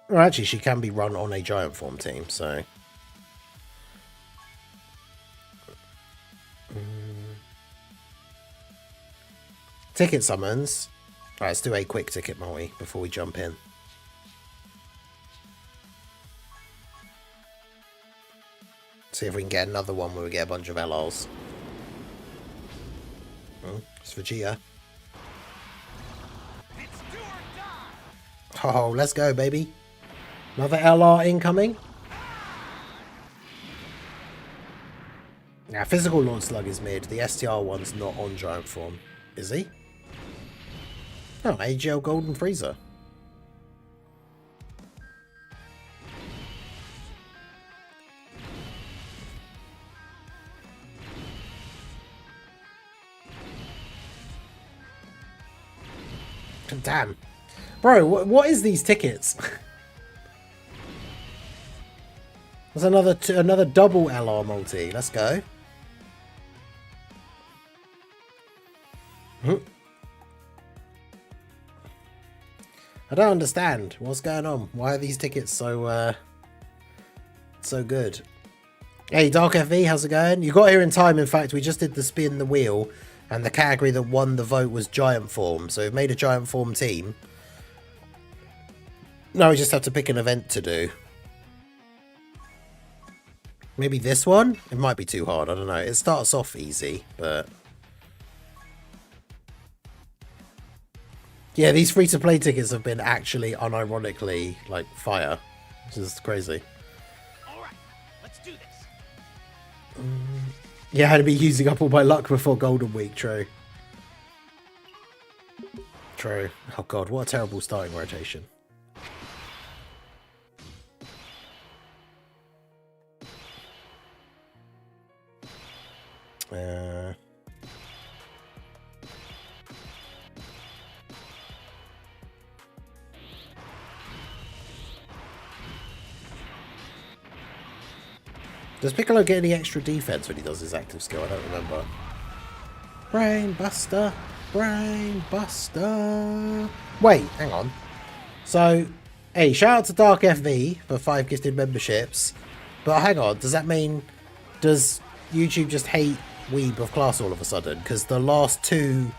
Well, actually, she can be run on a giant form team, so... Ticket summons. Alright, let's do a quick ticket, Molly, before we jump in. See if we can get another one where we get a bunch of LRs. Oh, it's for Gia. Oh, let's go, baby. Another LR incoming. Now, physical Lord Slug is mid. The STR one's not on giant form. Is he? Oh, AGL Golden Freezer. Damn. Bro, what is these tickets? There's another double LR multi. Let's go. I don't understand what's going on. Why are these tickets so good? Hey, Dark FV, how's it going? You got here in time. In fact, we just did the spin the wheel, and the category that won the vote was giant form. So we've made a giant form team. Now we just have to pick an event to do. Maybe this one? It might be too hard. I don't know. It starts off easy, but... Yeah, these free-to-play tickets have been actually, unironically, like, fire. Which is crazy. Alright, let's do this. Yeah, I had to be using up all my luck before Golden Week, true. True. Oh god, what a terrible starting rotation. Does Piccolo get any extra defense when he does his active skill? I don't remember. Brain Buster! Brain Buster! Wait, hang on. So, hey, shout out to Dark FV for 5 gifted memberships. But hang on, does that mean... Does YouTube just hate Weeb of Class all of a sudden? Because the last 2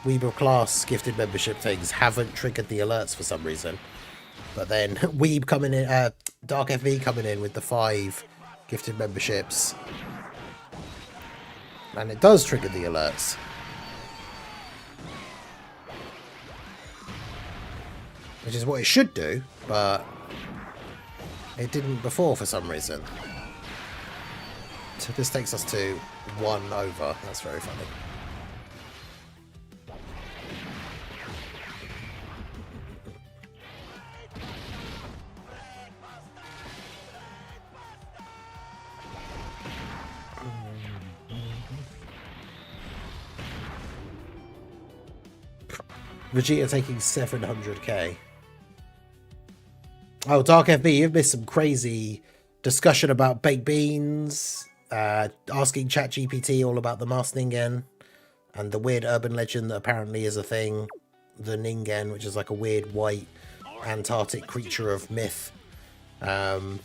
Weeb of Class gifted membership things haven't triggered the alerts for some reason. But then Weeb coming in... Dark FV coming in with the 5 gifted memberships. And it does trigger the alerts. Which is what it should do, but it didn't before for some reason. So this takes us to 1 over. That's very funny. Vegeta taking 700k. Oh, Dark FB, you've missed some crazy discussion about baked beans, asking ChatGPT all about the Masked Ningen, and the weird urban legend that apparently is a thing, the Ningen, which is like a weird white Antarctic creature of myth. There's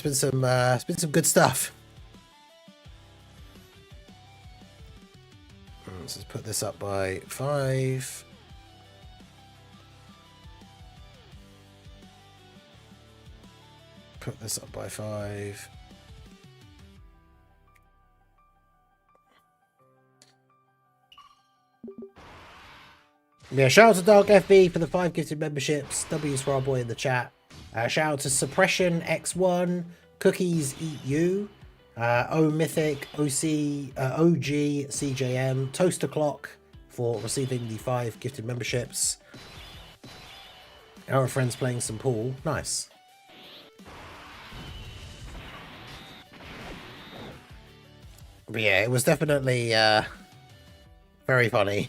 been some good stuff. Let's just put this up by 5. Put this up by 5. Yeah, shout out to Dark FB for the 5 gifted memberships. W's for our boy in the chat. Shout out to Suppression X1, Cookies Eat You, O Mythic, OC, OG, CJM, Toaster Clock for receiving the 5 gifted memberships. Our friends playing some pool. Nice. But yeah, it was definitely very funny.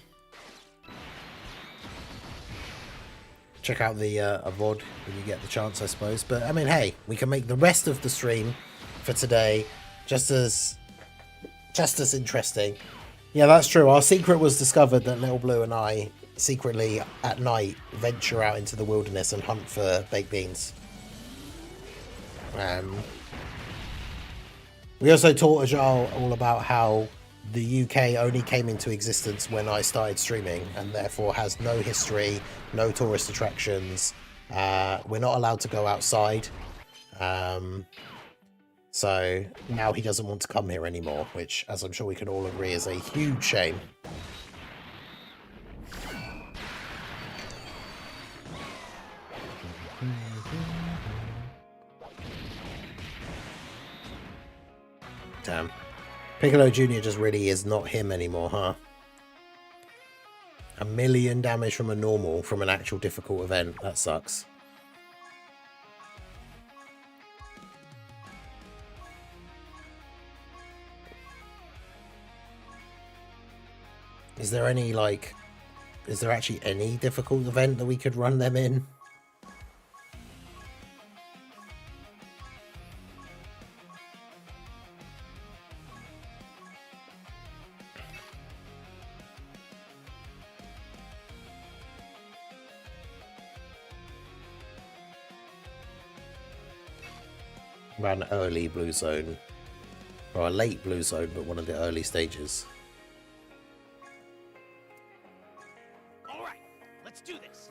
Check out the VOD when you get the chance, I suppose. But I mean, hey, we can make the rest of the stream for today just as interesting. Yeah, that's true. Our secret was discovered that Little Blue and I secretly at night venture out into the wilderness and hunt for baked beans. We also taught Ajal all about how the UK only came into existence when I started streaming and therefore has no history, no tourist attractions. We're not allowed to go outside. So now he doesn't want to come here anymore, which, as I'm sure we can all agree, is a huge shame. Damn. Piccolo Jr. just really is not him anymore, huh? 1 million damage from a normal, from an actual difficult event. That sucks. Is there any, like... Is there actually any difficult event that we could run them in? Ran early blue zone, or a late blue zone, but one of the early stages. All right, let's do this.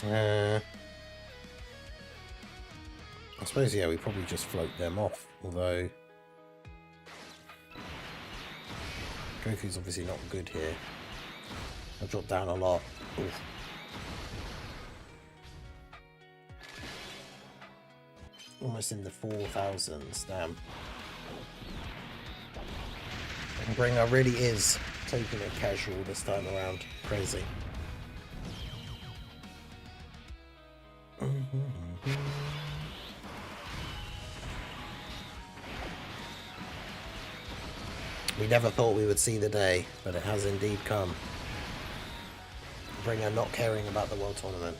I suppose, yeah, we probably just float them off, although Goku's obviously not good here. I dropped down a lot. Oof. Almost in the 4,000s, damn. Bringer really is taking it casual this time around. Crazy. We never thought we would see the day, but it has indeed come. Bringer not caring about the World Tournament.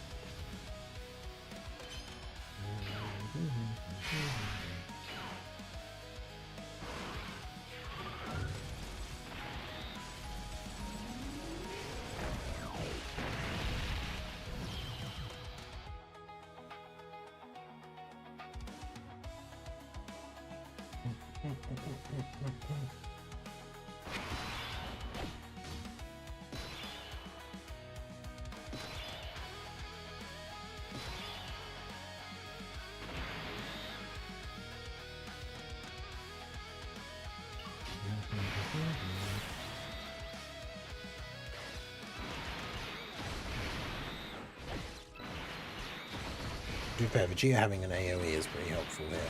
To be fair, Vegeta having an AoE is pretty helpful here.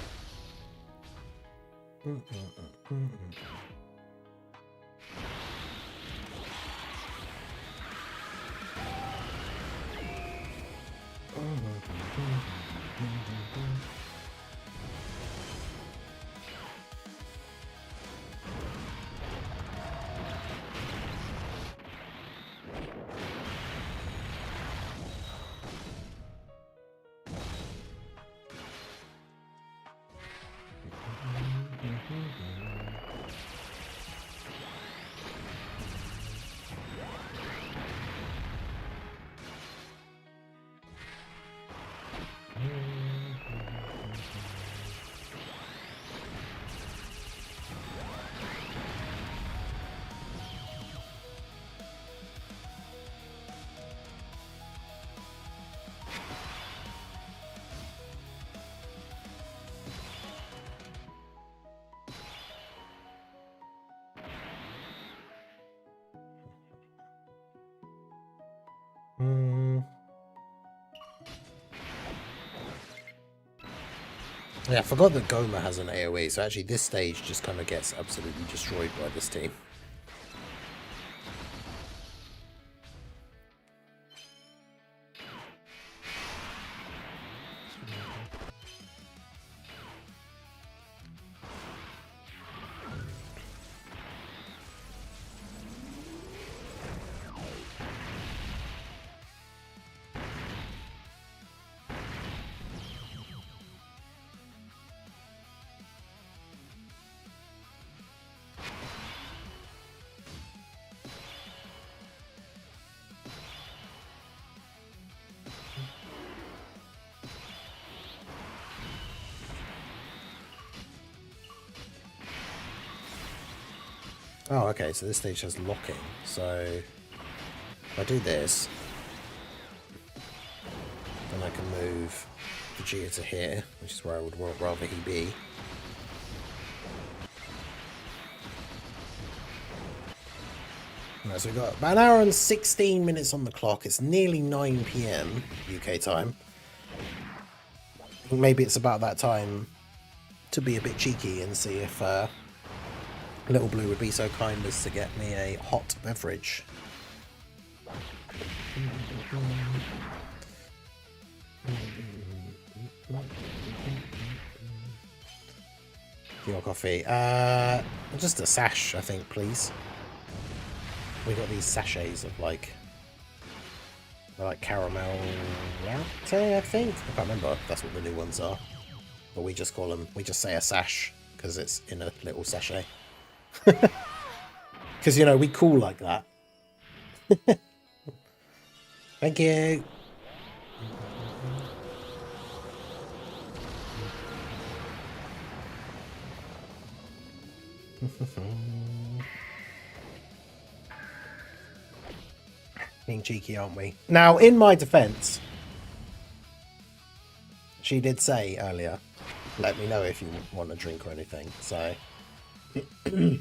Yeah, I forgot that Goma has an AoE, so actually this stage just kind of gets absolutely destroyed by this team. Oh, okay, so this stage has locking. So if I do this, then I can move Vegeta to here, which is where I would rather he be. Right, so we've got about an hour and 16 minutes on the clock. It's nearly 9 PM UK time. I think maybe it's about that time to be a bit cheeky and see if Little Blue would be so kind as to get me a hot beverage. Tea or coffee? Just a sash, I think, please. We got these sachets of like caramel latte, I think. I can't remember if that's what the new ones are, but we just call them. We just say a sash because it's in a little sachet. Because, you know, we cool like that. Thank you. Being cheeky, aren't we? Now, in my defense, She did say earlier, let me know if you want a drink or anything. So, I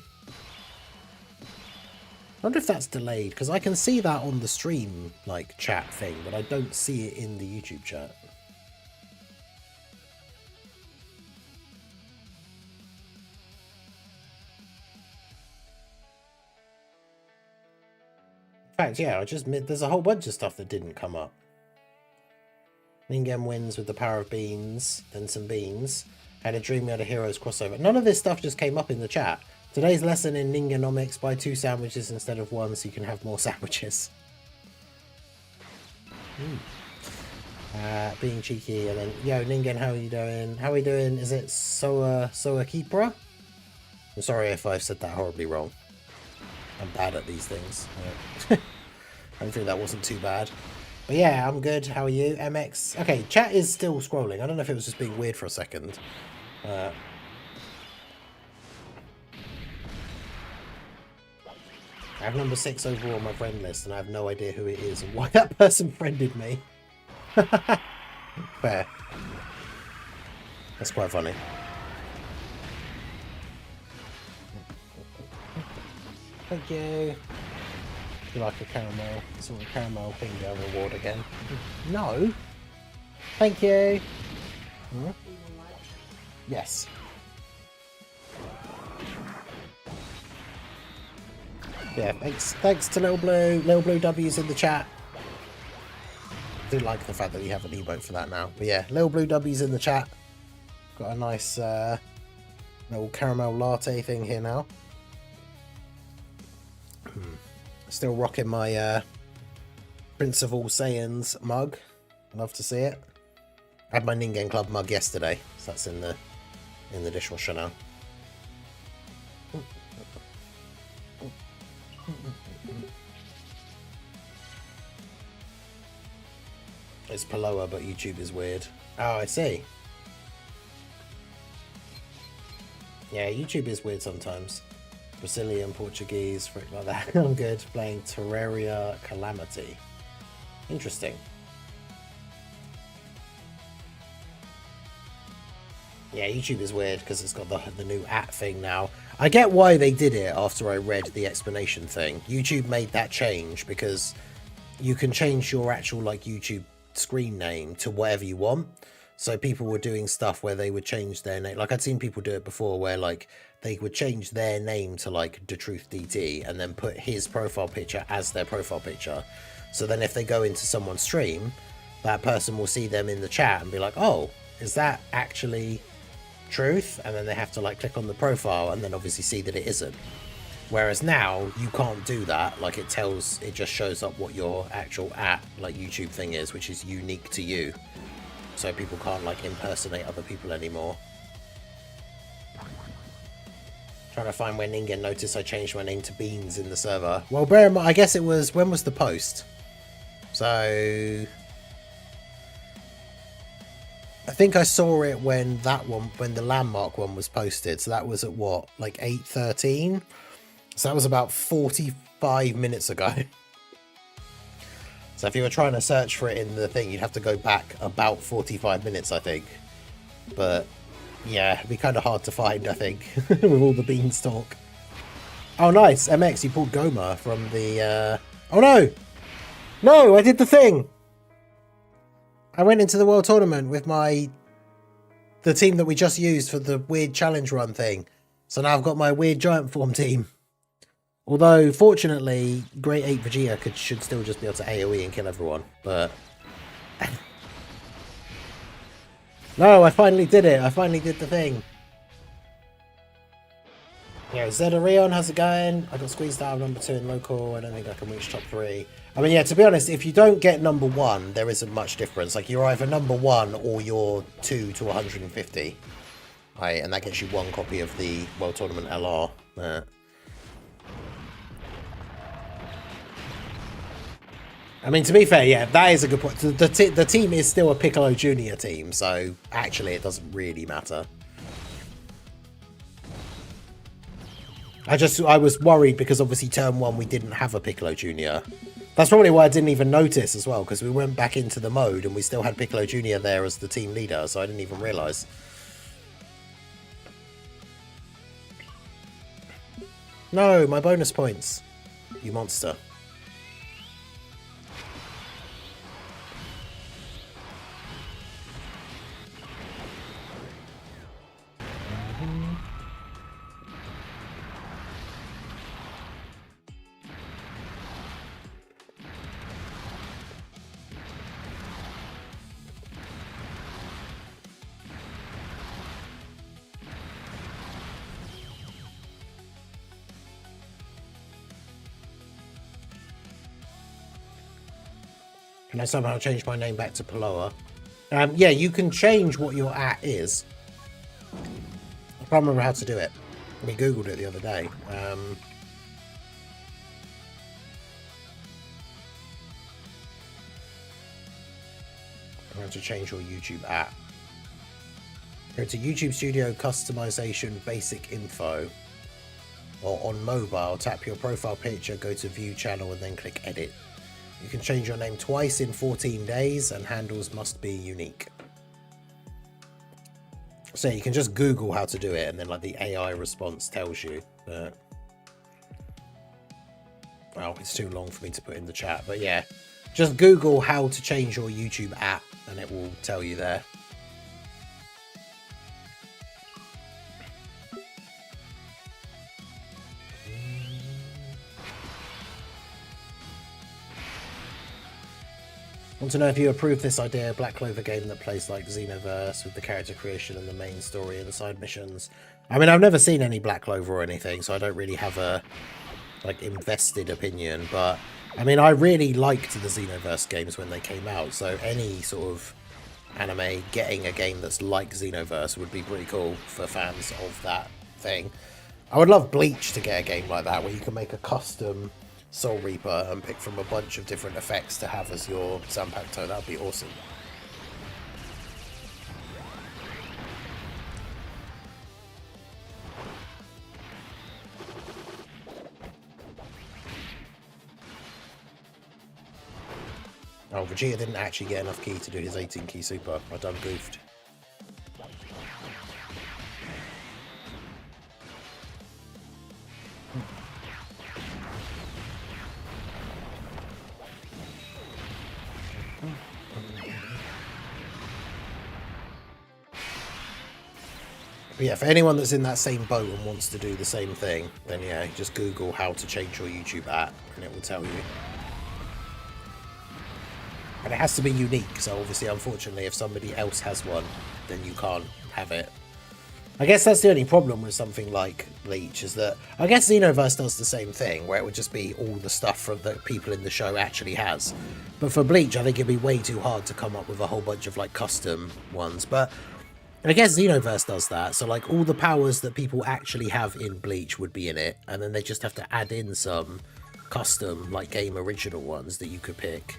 wonder if that's delayed, because I can see that on the stream, like, chat thing, but I don't see it in the YouTube chat. In fact, yeah, there's a whole bunch of stuff that didn't come up. Ningen wins with the power of beans, then some beans. Had a dream we had a heroes crossover. None of this stuff just came up in the chat. Today's lesson in Ningenomics: buy 2 sandwiches instead of 1 so you can have more sandwiches. Being cheeky, and then, yo, Ningen, how are you doing? How are we doing? Is it Soa Kipra? I'm sorry if I've said that horribly wrong. I'm bad at these things. Hopefully that wasn't too bad. But yeah, I'm good. How are you? MX. Okay, chat is still scrolling. I don't know if it was just being weird for a second. I have number 6 overall on my friend list, and I have no idea who it is and why that person friended me. Fair. That's quite funny. Thank you. You like a caramel, sort of caramel finger reward again? No. Thank you. Hmm? Yes. Yeah, thanks to Little Blue. Little Blue W's in the chat. I do like the fact that you have an emote for that now. But yeah, Little Blue W's in the chat. Got a nice little caramel latte thing here now. Still rocking my Prince of All Saiyans mug. Love to see it. I had my Ningen Club mug yesterday, so that's in the dishwasher now. It's Paloa, but YouTube is weird. Oh, I see. Yeah, YouTube is weird sometimes. Brazilian, Portuguese, frick like that. I'm good. Playing Terraria Calamity. Interesting. Yeah, YouTube is weird because it's got the new at thing now. I get why they did it after I read the explanation thing. YouTube made that change because you can change your actual like YouTube screen name to whatever you want. So people were doing stuff where they would change their name. Like I'd seen people do it before where like they would change their name to like DeTruthDT and then put his profile picture as their profile picture. So then if they go into someone's stream, that person will see them in the chat and be like, oh, is that actually truth? And then they have to like click on the profile and then obviously see that it isn't. Whereas now you can't do that. Like it just shows up what your actual like YouTube thing is, which is unique to you. So people can't like impersonate other people anymore. Trying to find when Ningen noticed I changed my name to Beans in the server. Well, bear in mind, I guess it was, when was the post? So I think I saw it when the landmark one was posted. So that was at what, like 8:13? So that was about 45 minutes ago. So if you were trying to search for it in the thing, you'd have to go back about 45 minutes, I think. But yeah, it'd be kind of hard to find, I think, with all the beanstalk. Oh, nice. MX, you pulled Goma from the... Oh, no! No, I did the thing! I went into the World Tournament with the team that we just used for the weird challenge run thing. So now I've got my weird giant form team. Although, fortunately, Great 8 Vegeta should still just be able to AoE and kill everyone, but... No, I finally did it! I finally did the thing! Yeah, Zedarion, how's it going? I got squeezed out of number 2 in local, I don't think I can reach top 3. I mean, yeah, to be honest, if you don't get number 1, there isn't much difference. Like, you're either number 1 or you're 2 to 150. Right, and that gets you 1 copy of the World Tournament LR. I mean, to be fair, yeah, that is a good point. The team is still a Piccolo Junior team, so actually it doesn't really matter. I was worried because obviously turn 1 we didn't have a Piccolo Junior. That's probably why I didn't even notice as well, because we went back into the mode and we still had Piccolo Jr. there as the team leader, so I didn't even realise. No, my bonus points. You monster. Can I somehow change my name back to Paloa? Yeah, you can change what your at is. I can't remember how to do it. We googled it the other day. I'm going to change your YouTube at. Go to YouTube Studio Customization Basic Info. Or on mobile, tap your profile picture, go to View Channel and then click Edit. You can change your name twice in 14 days and handles must be unique. So you can just Google how to do it and then like the AI response tells you. Well, it's too long for me to put in the chat, but yeah. Just Google how to change your YouTube app and it will tell you there. Want to know if you approve this idea, Black Clover game that plays like Xenoverse with the character creation and the main story and the side missions. I mean, I've never seen any Black Clover or anything, so I don't really have a like invested opinion, but I mean, I really liked the Xenoverse games when they came out, so any sort of anime getting a game that's like Xenoverse would be pretty cool for fans of that thing. I would love Bleach to get a game like that where you can make a custom Soul Reaper and pick from a bunch of different effects to have as your Zanpakuto. That would be awesome. Oh, Vegeta didn't actually get enough ki to do his 18 ki super. I done goofed. But yeah, for anyone that's in that same boat and wants to do the same thing, then yeah, just Google how to change your YouTube app and it will tell you. And it has to be unique, so obviously, unfortunately, if somebody else has one, then you can't have it. I guess that's the only problem with something like Bleach, is that I guess Xenoverse does the same thing, where it would just be all the stuff from that people in the show actually has. But for Bleach, I think it'd be way too hard to come up with a whole bunch of like custom ones. But I guess Xenoverse does that, so like all the powers that people actually have in Bleach would be in it, and then they just have to add in some custom, like game original ones that you could pick.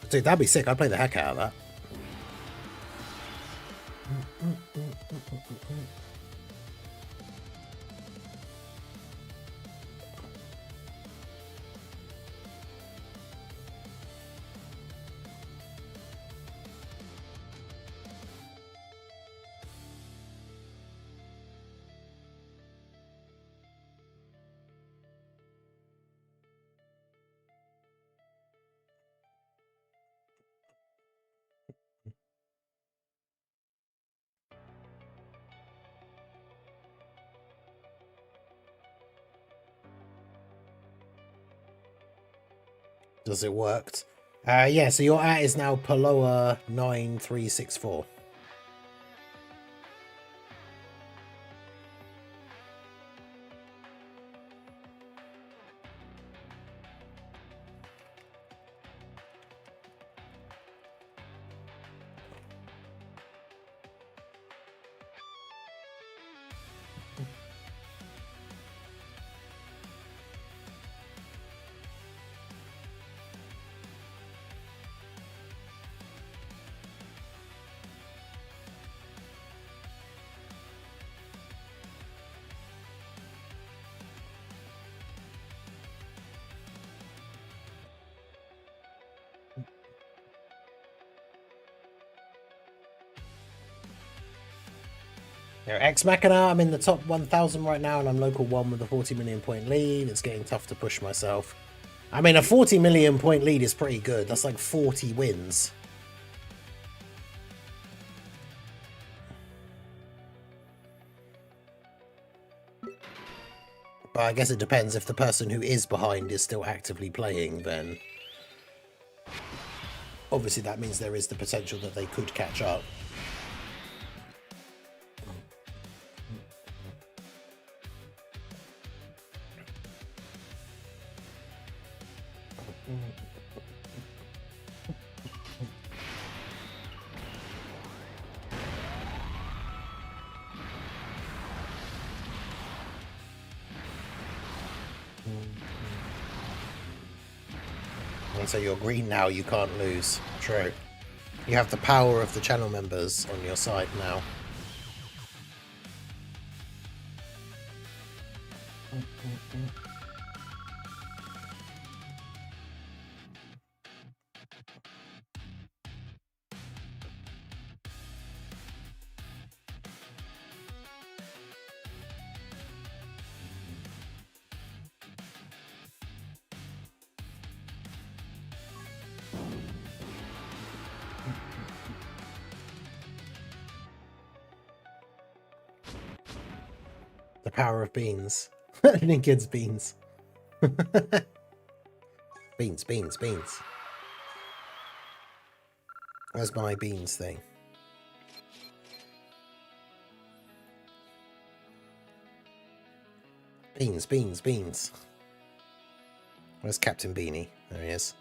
Dude, that'd be sick. I'd play the heck out of that. Does it worked? Yeah, so your at is now Paloa9364. Now, Ex Machina, I'm in the top 1,000 right now, and I'm local 1 with a 40 million point lead. It's getting tough to push myself. I mean, a 40 million point lead is pretty good. That's like 40 wins. But I guess it depends. If the person who is behind is still actively playing, then obviously that means there is the potential that they could catch up. And so you're green now, you can't lose. True. You have the power of the channel members on your side now. The power of beans. Lincoln's beans. Beans, beans, beans. Where's my beans thing? Beans, beans, beans. Where's Captain Beanie? There he is.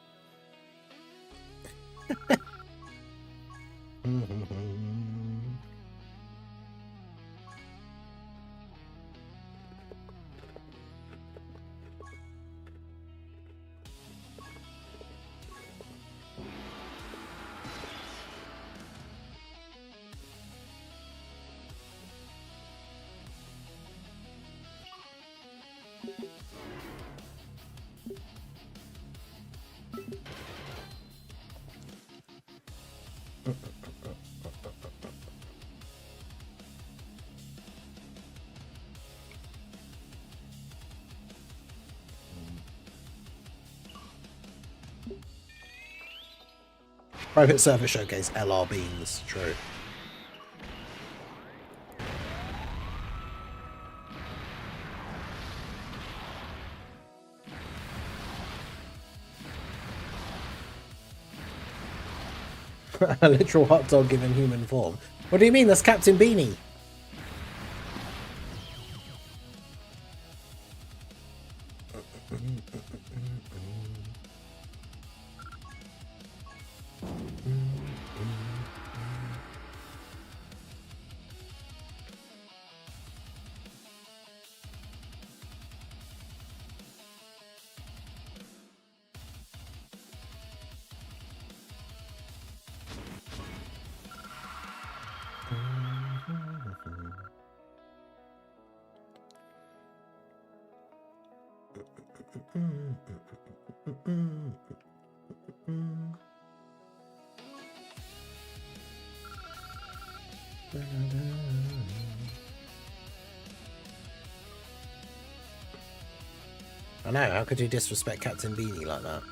Private server showcase LR beans, true. A literal hot dog given human form. What do you mean? That's Captain Beanie. I know, how could you disrespect Captain Beanie like that?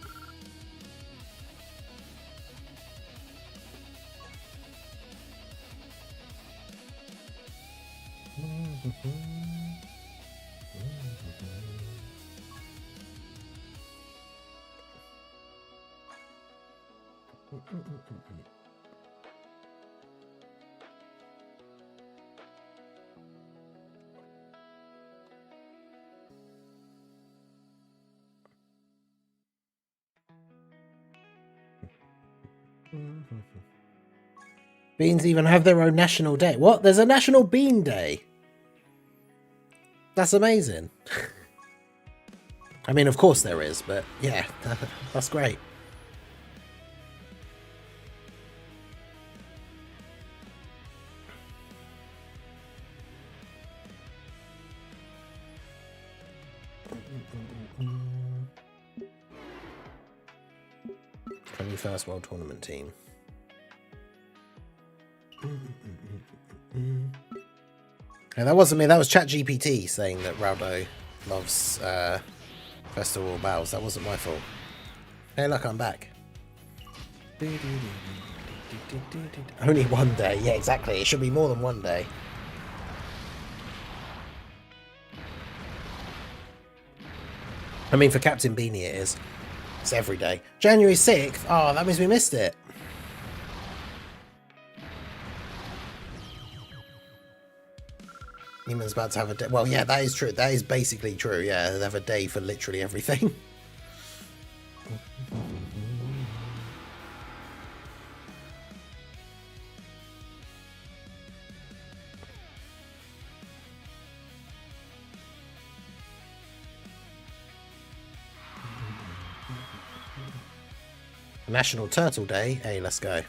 Beans even have their own national day. What? There's a National Bean Day? That's amazing. I mean, of course there is, but yeah, that's great. First World Tournament team. Yeah, that wasn't me. That was ChatGPT saying that Raldo loves Festival of Bows. That wasn't my fault. Hey, look, I'm back. Only one day. Yeah, exactly. It should be more than one day. I mean, for Captain Beanie it is. It's every day. January 6th? Oh, that means we missed it. Neiman's about to have a day. Well, yeah, that is true. That is basically true. Yeah, they have a day for literally everything. National Turtle Day. Hey, let's go.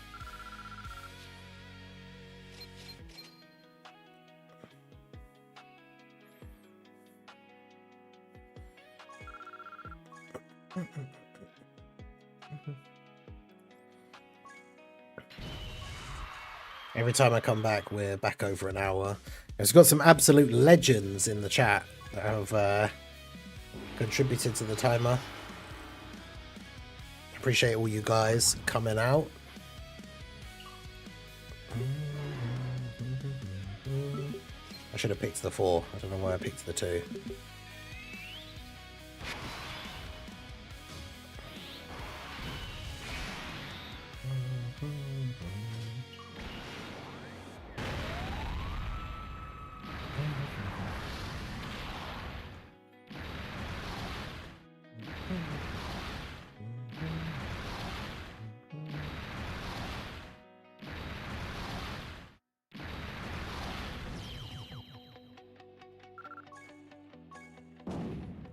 Every time I come back, we're back over an hour. It's got some absolute legends in the chat that have contributed to the timer. Appreciate all you guys coming out. I should have picked the 4. I don't know why I picked the 2.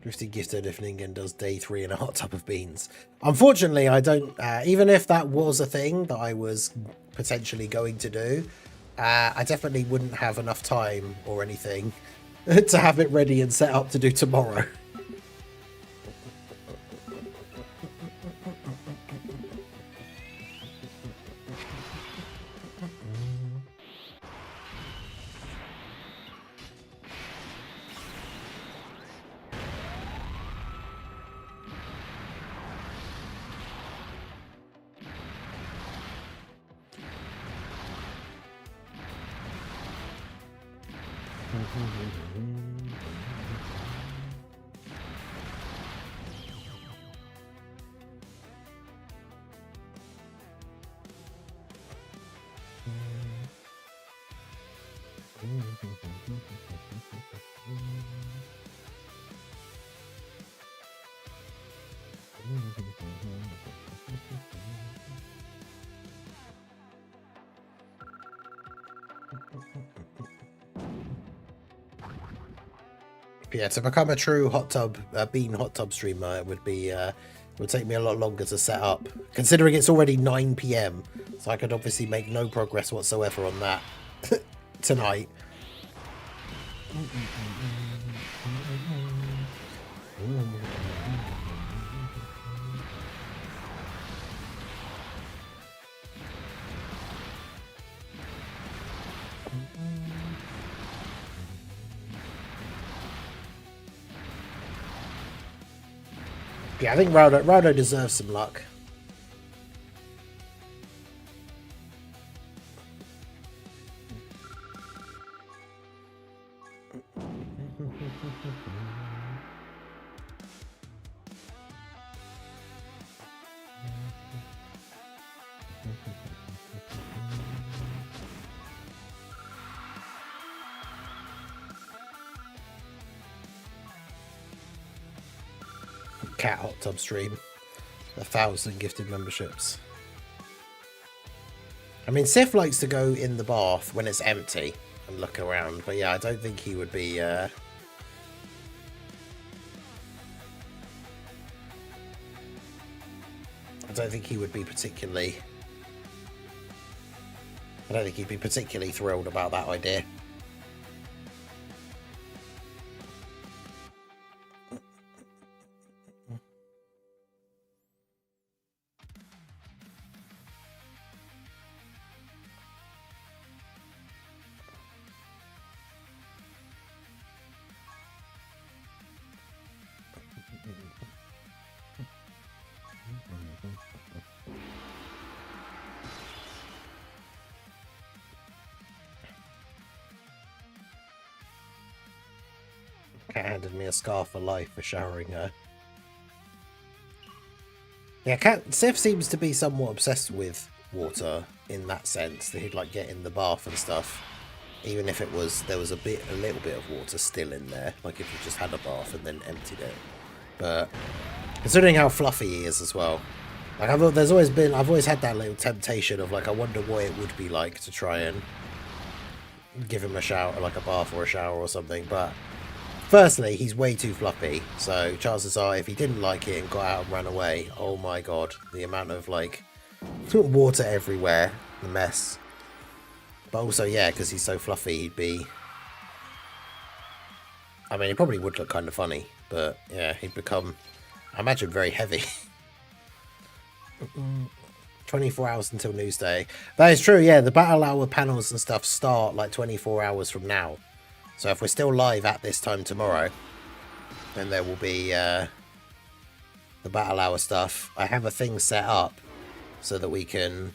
Drifty Gifted if Ningen does day 3 in a hot tub of beans. Unfortunately, I don't, even if that was a thing that I was potentially going to do, I definitely wouldn't have enough time or anything to have it ready and set up to do tomorrow. Yeah, to become a true bean hot tub streamer, it would take me a lot longer to set up, considering it's already 9 PM, so I could obviously make no progress whatsoever on that tonight. Yeah, I think Raudo deserves some luck. Cat hot tub stream. 1,000 gifted memberships. I mean, Sif likes to go in the bath when it's empty and look around, but yeah, I don't think he would be I don't think he would be particularly I don't think he'd be particularly thrilled about that idea. Cat handed me a scarf for life for showering her. Yeah, Seth seems to be somewhat obsessed with water in that sense, that he'd like get in the bath and stuff, even if it was there was a little bit of water still in there, like if you just had a bath and then emptied it. But considering how fluffy he is as well, like I've always had that little temptation of like, I wonder what it would be like to try and give him a shower, like a bath or a shower or something. But firstly, he's way too fluffy, so chances are if he didn't like it and got out and ran away, oh my god, the amount of like water everywhere, the mess. But also, yeah, because he's so fluffy, he'd be, I mean, he probably would look kind of funny, but yeah, he'd become, I imagine, very heavy. 24 hours until Newsday. That is true, yeah, the battle hour panels and stuff start like 24 hours from now. So if we're still live at this time tomorrow, then there will be the battle hour stuff. I have a thing set up so that we can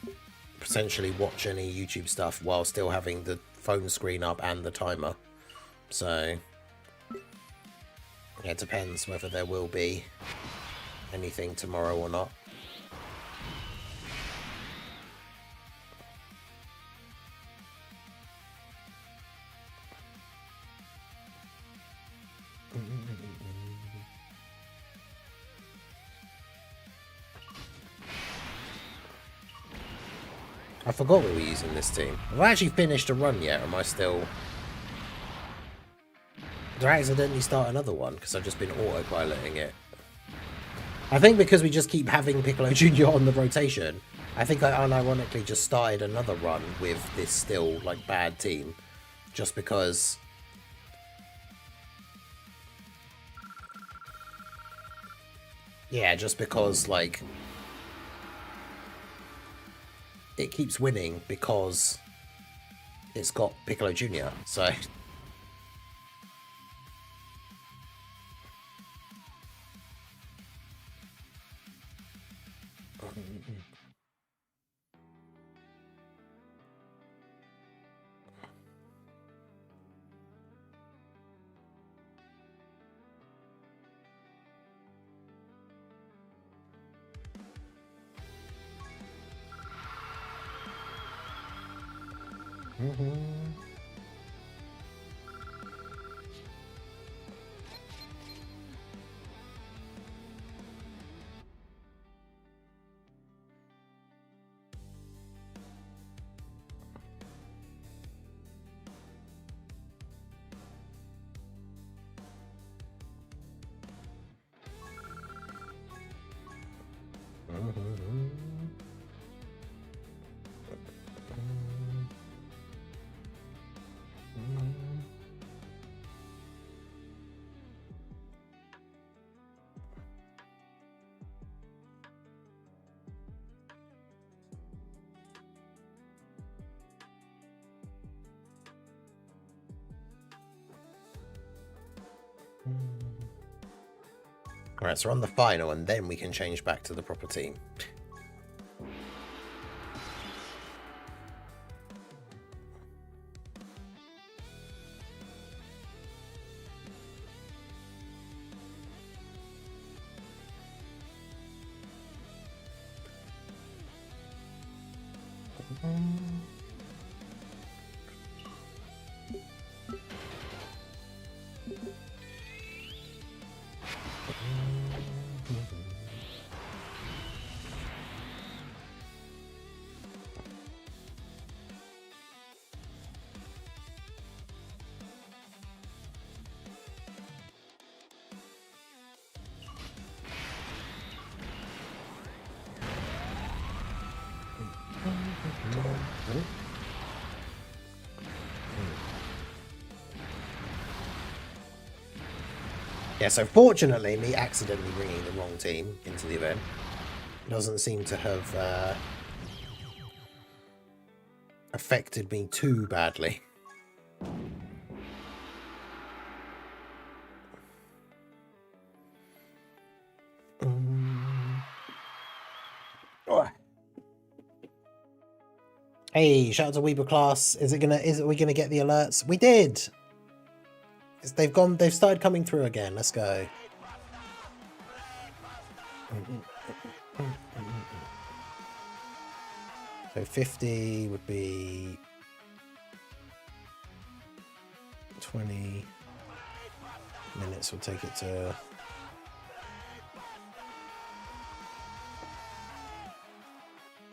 potentially watch any YouTube stuff while still having the phone screen up and the timer. So yeah, it depends whether there will be anything tomorrow or not. I forgot we were using this team. Have I actually finished a run yet, or am I still... Did I accidentally start another one? Because I've just been autopiloting it. I think because we just keep having Piccolo Jr. on the rotation, I think I unironically just started another run with this still, like, bad team. Just because... Yeah, just because, like... It keeps winning because it's got Piccolo Jr. So Alright, so we're on the final, and then we can change back to the proper team. Yeah, so fortunately, me accidentally bringing the wrong team into the event doesn't seem to have affected me too badly. Hey, shout out to Weeber class. Are we gonna get the alerts? We did. They've started coming through again. Let's go. So 50 would be 20 minutes. We'll take it to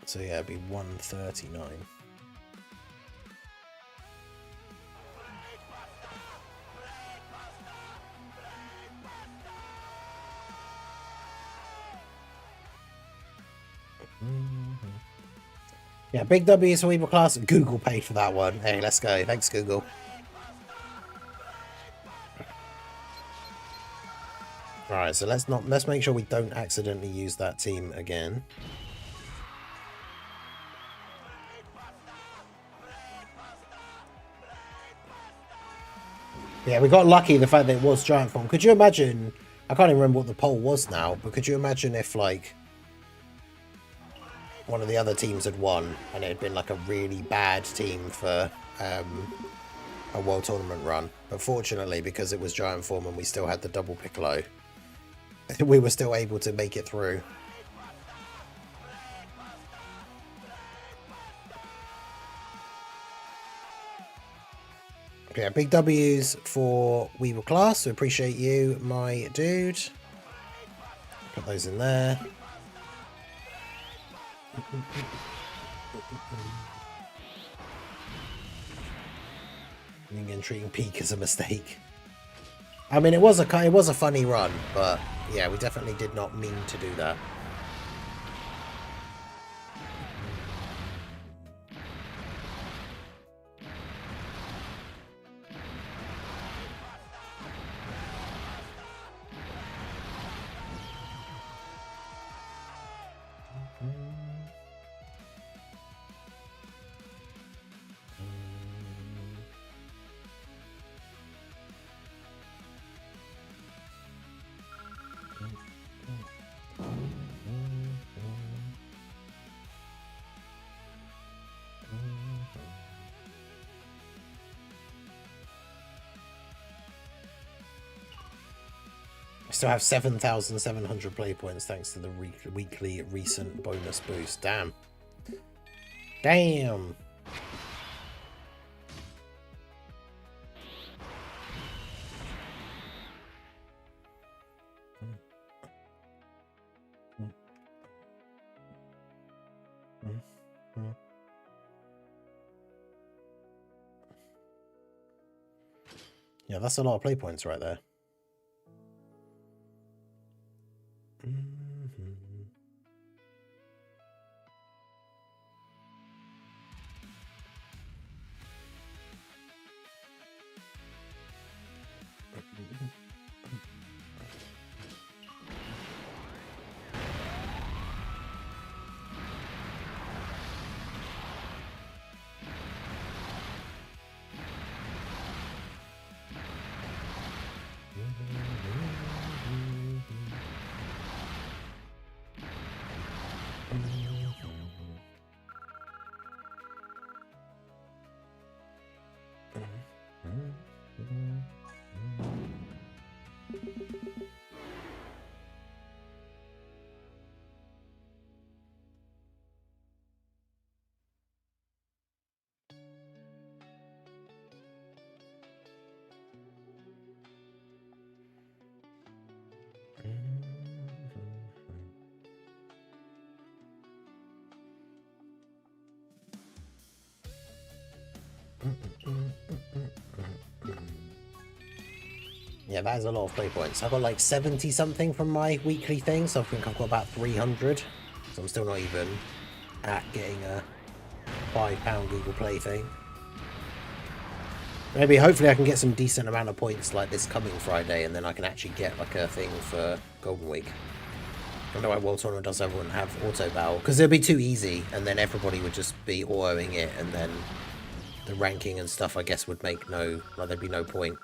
so yeah, it'd be 1:39. Yeah, big W's for Weeble class. Google paid for that one. Hey, let's go. Thanks, Google. Alright, so let's make sure we don't accidentally use that team again. Yeah, we got lucky the fact that it was giant form. Could you imagine, I can't even remember what the poll was now, but could you imagine if like one of the other teams had won and it had been like a really bad team for a world tournament run, but fortunately because it was giant form and we still had the double Piccolo, we were still able to make it through. Yeah, big W's for Weeble class. We appreciate you, my dude. Put those in there. And again, treating Peak as a mistake. I mean, it was a funny run, but yeah, we definitely did not mean to do that. I still have 7,700 play points thanks to the weekly recent bonus boost. Damn. Damn. Yeah, that's a lot of play points right there. Yeah, that is a lot of play points. I got like 70 something from my weekly thing, so I think I've got about 300. So I'm still not even at getting a £5 Google Play thing. Maybe, hopefully I can get some decent amount of points like this coming Friday, and then I can actually get like a thing for Golden Week. I don't know why World Tournament does everyone have auto battle, because it'd be too easy, and then everybody would just be autoing it, and then the ranking and stuff I guess would make no, like there'd be no point.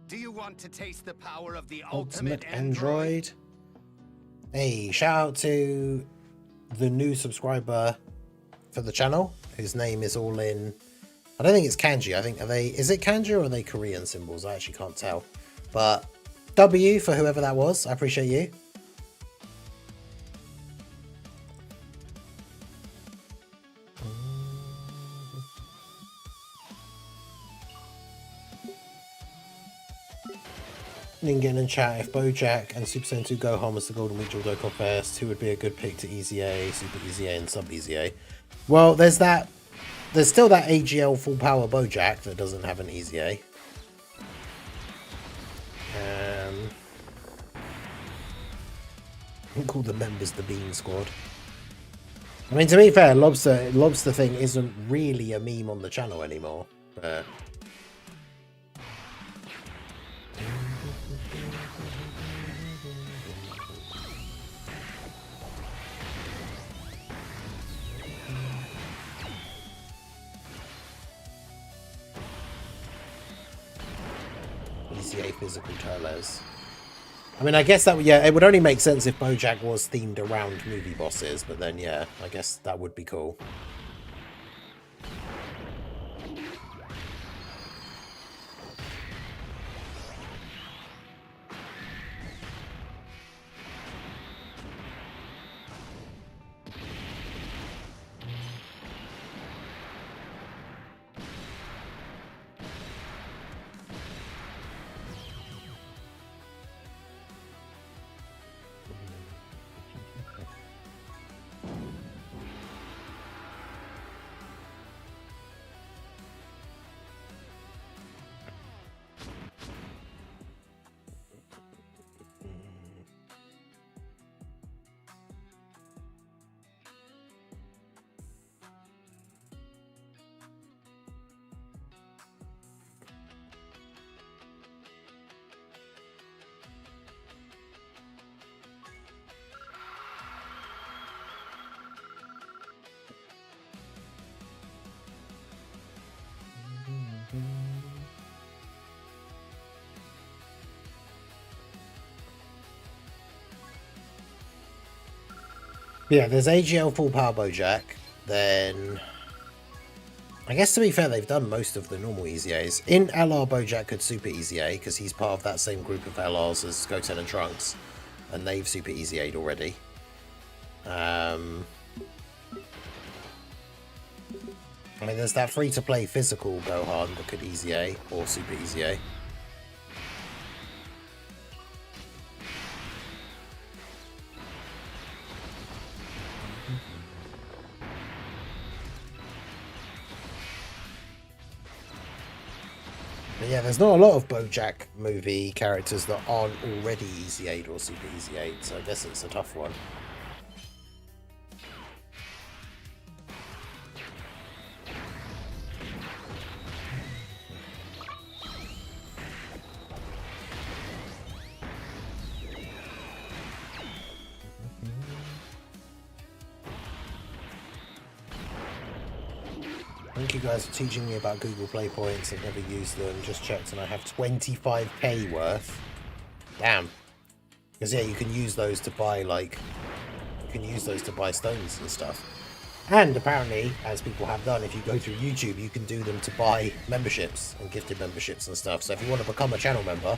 Do you want to taste the power of the Ultimate Android? Hey, shout out to the new subscriber for the channel. His name is all in, I don't think it's kanji. I think, is it kanji or are they Korean symbols? I actually can't tell. But W for whoever that was. I appreciate you. Ningen and chat, if Bojack and Super Saiyan 2 Gohan was the Golden Week Dual Dokkan first, who would be a good pick to Easy A, Super Easy A, and Sub Easy A? Well, there's still that AGL Full Power Bojack that doesn't have an Easy A. Call the members the Bean Squad. I mean, to be fair, Lobster thing isn't really a meme on the channel anymore, but... ECA physical Turles. I mean, I guess that, yeah, it would only make sense if Bojack was themed around movie bosses, but then, yeah, I guess that would be cool. Yeah, there's AGL Full Power Bojack, then... I guess to be fair, they've done most of the normal Easy A's. In LR, Bojack could Super Easy A, because he's part of that same group of LRs as Goten and Trunks, and they've Super Easy A'd already. I mean, there's that free-to-play physical Gohan that could Easy A, or Super Easy A. But yeah, there's not a lot of Bojack movie characters that aren't already Easy Aid or Super Easy Aid, so I guess it's a tough one. Thank you guys for teaching me about Google Play Points. I've never used them, just checked, and I have 25k worth. Damn. Because yeah, you can use those to buy, like, you can use those to buy stones and stuff. And apparently, as people have done, if you go through YouTube, you can do them to buy memberships and gifted memberships and stuff. So if you want to become a channel member,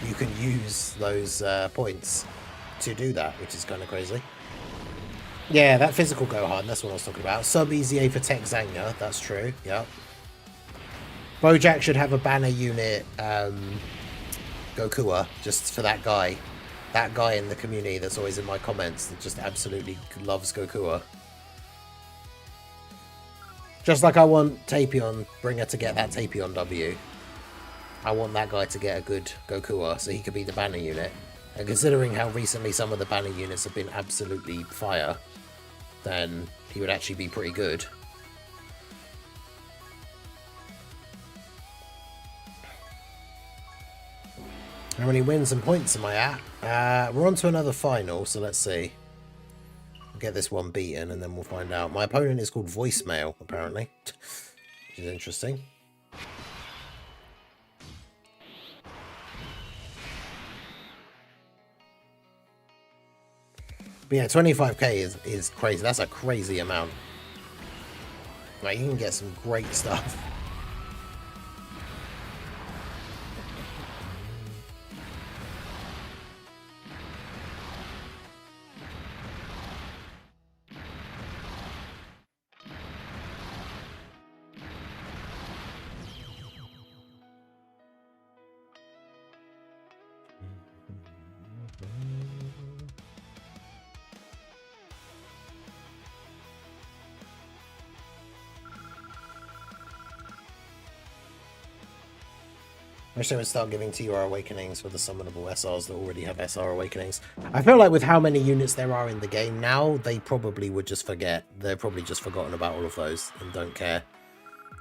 you can use those points to do that, which is kind of crazy. Yeah, that physical Gohan, that's what I was talking about. Sub Easy A for Tech Zanga, that's true, yeah. Bojack should have a banner unit, Gokua, just for that guy. That guy in the community that's always in my comments that just absolutely loves Gokua. Just like I want Tapion Bringer to get that Tapion W. I want that guy to get a good Gokua so he could be the banner unit. And considering how recently some of the banner units have been absolutely fire, then he would actually be pretty good. How many wins and points am I at? We're on to another final, so let's see. We'll get this one beaten and then we'll find out. My opponent is called Voicemail, apparently. Which is interesting. But yeah, 25k is crazy. That's a crazy amount. Like, you can get some great stuff. I wish they would start giving TUR Awakenings for the summonable SRs that already have SR Awakenings. I feel like with how many units there are in the game now, they probably would just forget. They're probably just forgotten about all of those and don't care.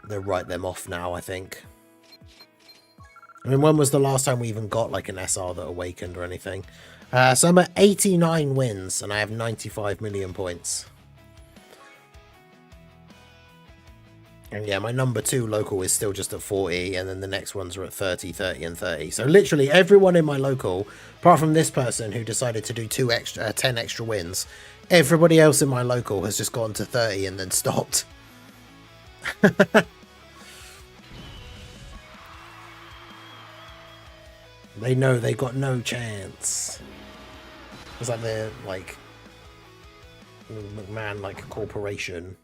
They'll write them off now, I think. I mean, when was the last time we even got like an SR that awakened or anything? So I'm at 89 wins and I have 95 million points. And yeah, my number 2 local is still just at 40, and then the next ones are at 30, 30, and 30. So literally everyone in my local, apart from this person who decided to do 10 extra wins, everybody else in my local has just gone to 30 and then stopped. They know they got no chance. It's like they're like McMahon, like a corporation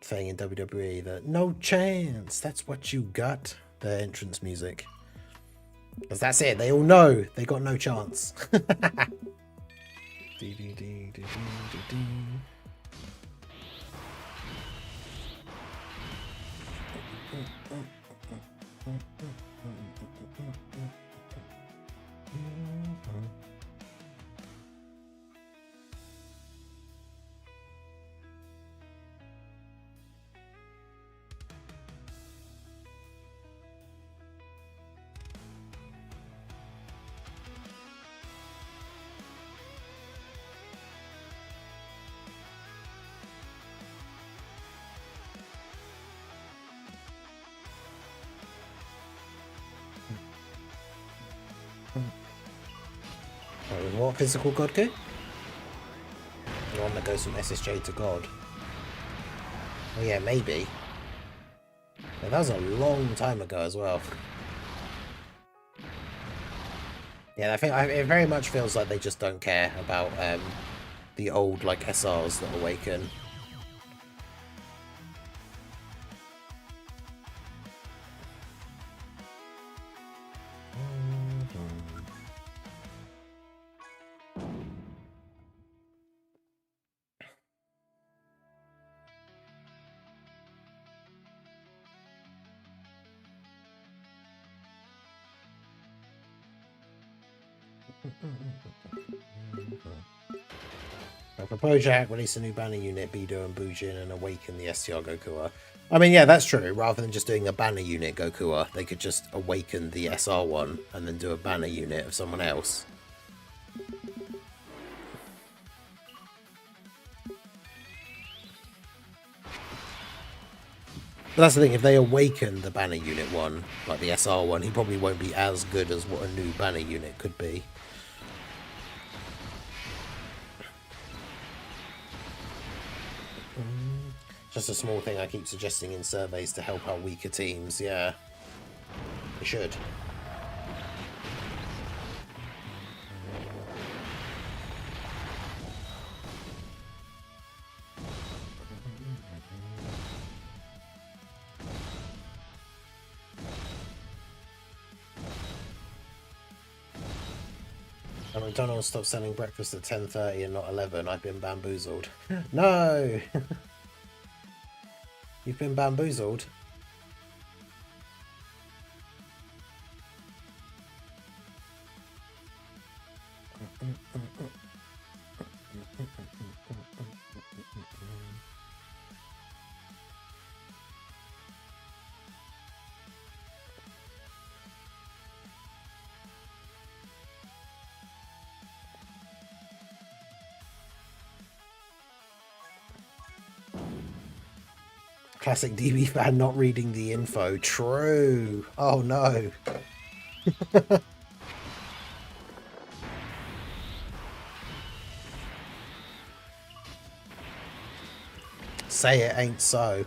thing in WWE that no chance, that's what you got. Their entrance music, because that's it, they all know they got no chance. What physical god go? The one that goes from SSJ to god. Oh yeah, maybe. Yeah, that was a long time ago as well. Yeah, I think it very much feels like they just don't care about the old like SRs that awaken. I propose Jack release a new banner unit, Bido and Bujin, and awaken the STR Gokua. I mean, yeah, that's true. Rather than just doing a banner unit Gokua, they could just awaken the SR one and then do a banner unit of someone else. But that's the thing, if they awaken the banner unit one, like the SR one, he probably won't be as good as what a new banner unit could be. Just a small thing I keep suggesting in surveys to help our weaker teams, yeah. They should. And McDonald's stopped selling breakfast at 10:30 and not 11. I've been bamboozled. No! You've been bamboozled. Classic DB fan not reading the info. True. Oh no. Say it ain't so.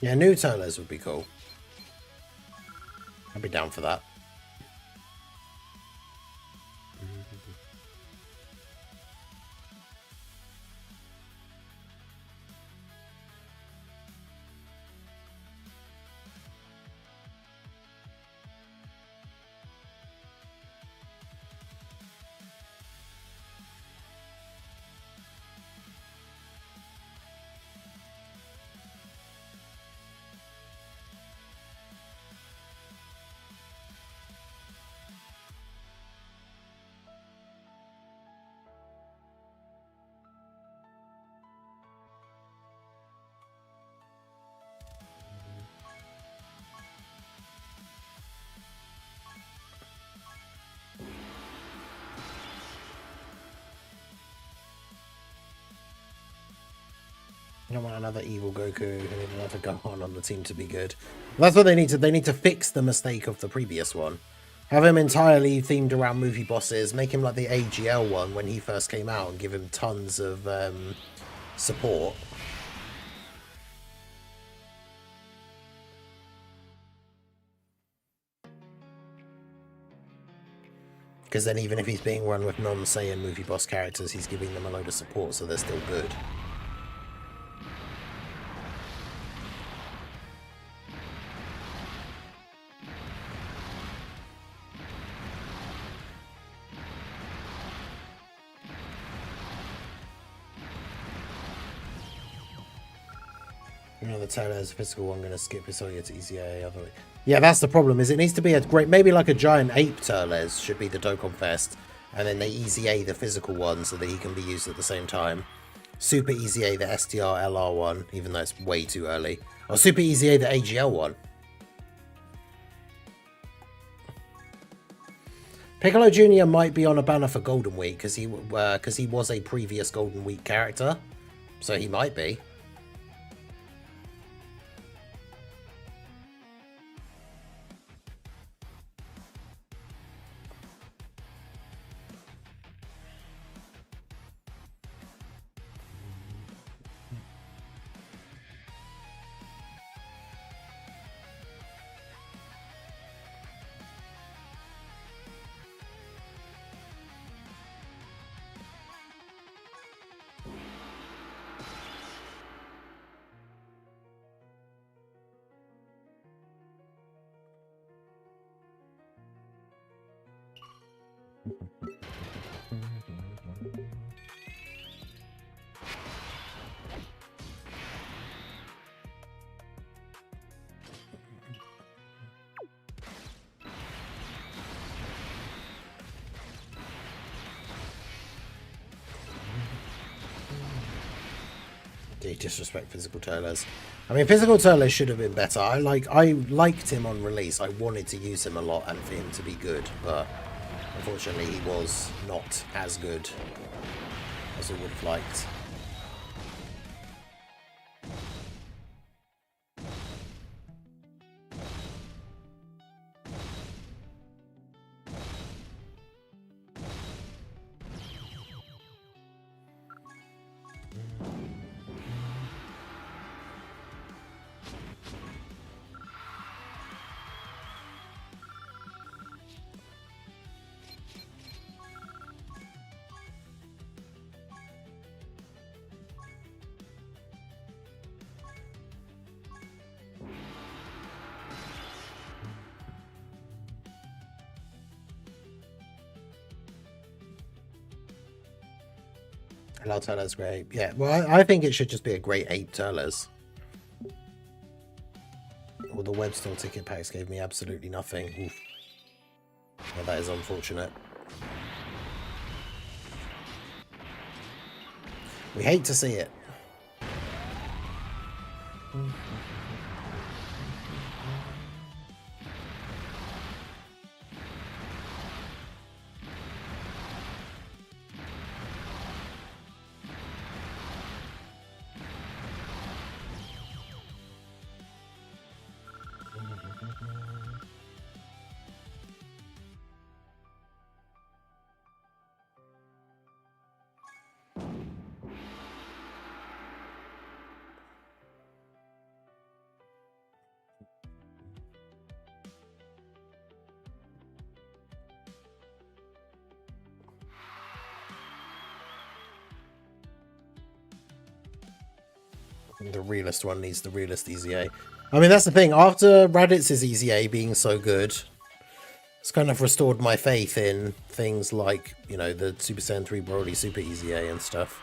Yeah, new Tolas would be cool. I'd be down for that. I don't want another evil Goku and another Gohan on the team to be good. That's what they need to. They need to fix the mistake of the previous one. Have him entirely themed around movie bosses. Make him like the AGL one when he first came out, and give him tons of support. Because then, even if he's being run with non-Saiyan movie boss characters, he's giving them a load of support, so they're still good. You know, the Taylor is a physical one, going to skip Hisoya to EZA. Yeah, that's the problem, is it needs to be a great, maybe like a giant ape Turles should be the Dokkan Fest, and then they EZA the physical one so that he can be used at the same time. Super EZA the STR LR one, even though it's way too early. Or Super EZA the AGL one. Piccolo Jr. might be on a banner for Golden Week because he was a previous Golden Week character, so he might be. You disrespect physical Turles. I mean, physical Turles should have been better. I liked him on release. I wanted to use him a lot and for him to be good, but unfortunately he was not as good as we would have liked. Hello, Turles, great. Yeah, well, I think it should just be a great 8 Turles. Well, the web store ticket packs gave me absolutely nothing. Oof. Well, that is unfortunate. We hate to see it. The realist one needs the realist EZA. I mean, that's the thing. After Raditz's EZA being so good, it's kind of restored my faith in things like, you know, the Super Saiyan 3 Broly Super EZA and stuff.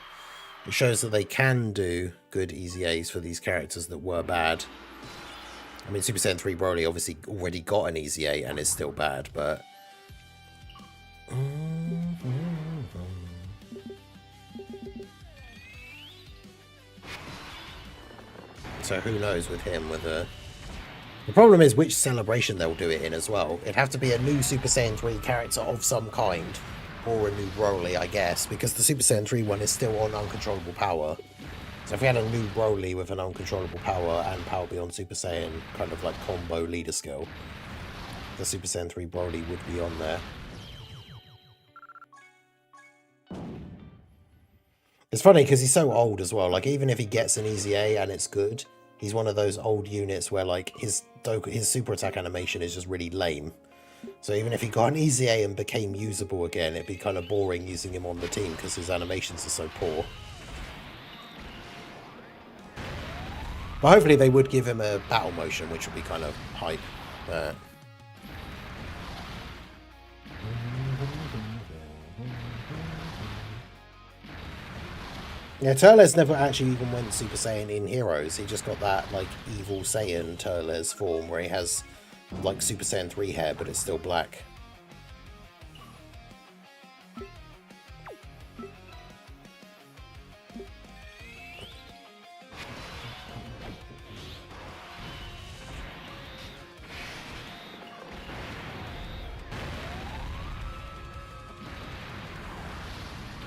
It shows that they can do good EZAs for these characters that were bad. I mean, Super Saiyan 3 Broly obviously already got an EZA and is still bad, but... So who knows with him, whether... The problem is which celebration they'll do it in as well. It'd have to be a new Super Saiyan 3 character of some kind. Or a new Broly, I guess, because the Super Saiyan 3 one is still on uncontrollable power. So if we had a new Broly with an uncontrollable power and power beyond Super Saiyan, kind of like combo leader skill, the Super Saiyan 3 Broly would be on there. It's funny because he's so old as well. Like, even if he gets an EZA and it's good, he's one of those old units where, like, his super attack animation is just really lame. So even if he got an EZA and became usable again, it'd be kind of boring using him on the team because his animations are so poor. But hopefully they would give him a battle motion, which would be kind of hype. Yeah, Turles never actually even went Super Saiyan in Heroes. He just got that, like, evil Saiyan Turles form where he has, like, Super Saiyan 3 hair, but it's still black.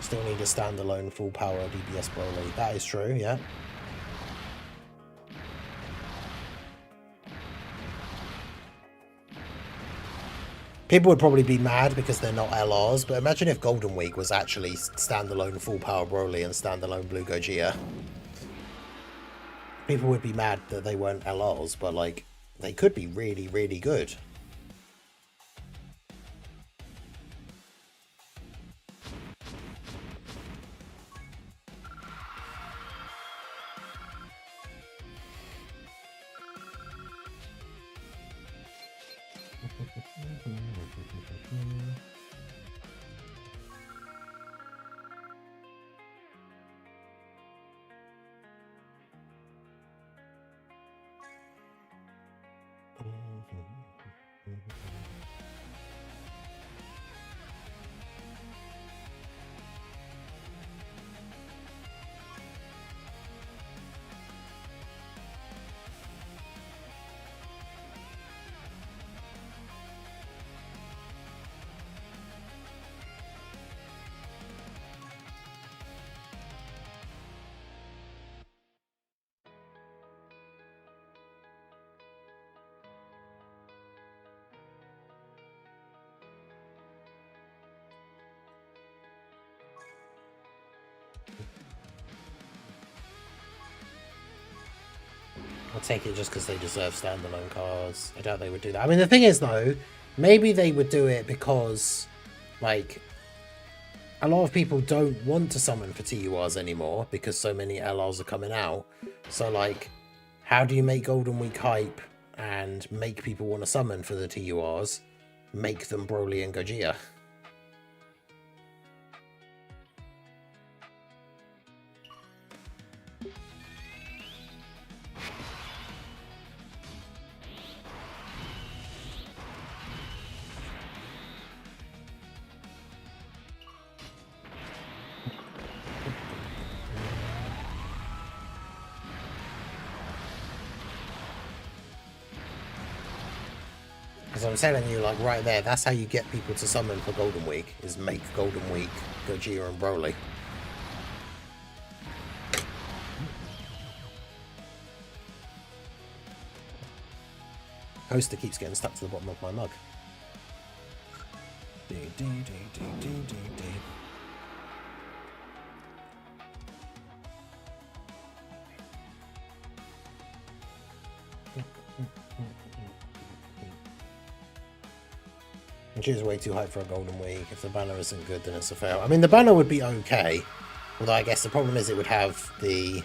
Still need a standalone full power DBS Broly. That is true, yeah. People would probably be mad because they're not LRs, but imagine if Golden Week was actually standalone full power Broly and standalone Blue Gogeta. People would be mad that they weren't LRs, but like, they could be really, really good. I'll take it just because they deserve standalone cards. I doubt they would do that. I mean, the thing is, though, maybe they would do it because, like, a lot of people don't want to summon for TURs anymore because so many LRs are coming out. So, like, how do you make Golden Week hype and make people want to summon for the TURs? Make them Broly and Gogeta. As I'm telling you, like, right there, that's how you get people to summon for Golden Week, is make Golden Week Gogeta and Broly. Poster keeps getting stuck to the bottom of my mug. She's way too hype for a Golden Week. If the banner isn't good, then it's a fail. I mean, the banner would be okay. Although I guess the problem is it would have the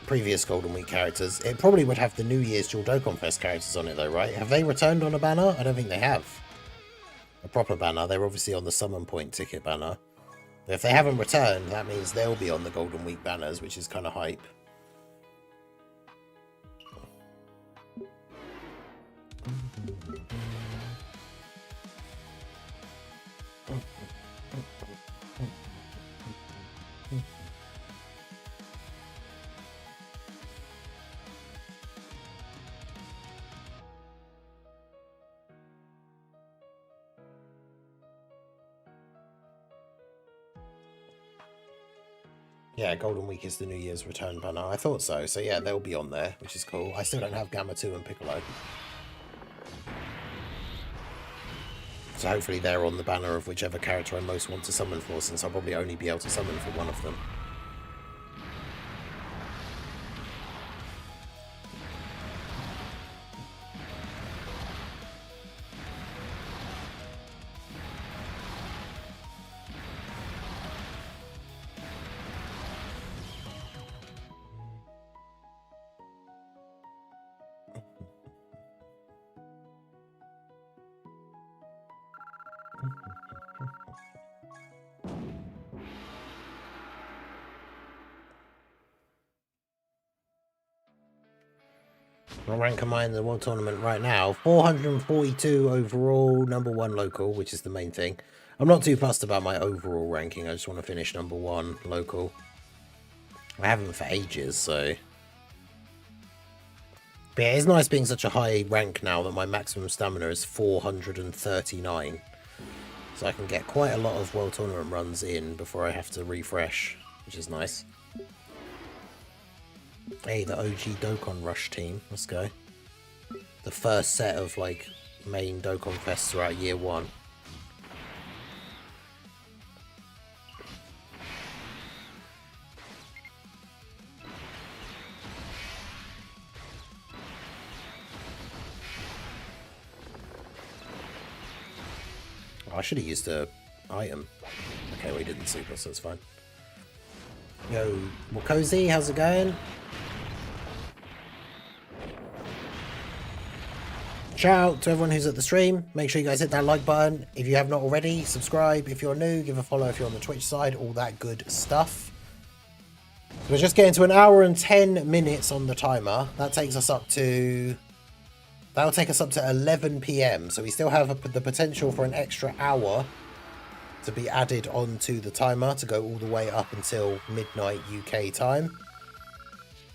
previous Golden Week characters. It probably would have the New Year's Dual Dokkan Fest characters on it though, right? Have they returned on a banner? I don't think they have. A proper banner. They're obviously on the Summon Point ticket banner. But if they haven't returned, that means they'll be on the Golden Week banners, which is kind of hype. Yeah, Golden Week is the New Year's return banner. I thought so. So yeah, they'll be on there, which is cool. I still don't have Gamma 2 and Piccolo. So hopefully they're on the banner of whichever character I most want to summon for, since I'll probably only be able to summon for one of them. What rank am I in the World Tournament right now? 442 overall, #1 local, which is the main thing. I'm not too fussed about my overall ranking, I just want to finish #1 local. I haven't for ages, so... But yeah, it's nice being such a high rank now that my maximum stamina is 439. So I can get quite a lot of World Tournament runs in before I have to refresh, which is nice. Hey, the OG Dokkan Rush team. Let's go. The first set of, like, main Dokkan Fests throughout year 1. Oh, I should have used a item. Okay, we didn't super, so it's fine. Yo, Wakozy, how's it going? Shout out to everyone who's at the stream. Make sure you guys hit that like button if you have not already. Subscribe if you're new. Give a follow if you're on the Twitch side. All that good stuff. We're just getting to 1 hour and 10 minutes on the timer. That takes us up to... That'll take us up to 11 PM. So we still have the potential for an extra hour to be added onto the timer to go all the way up until midnight UK time.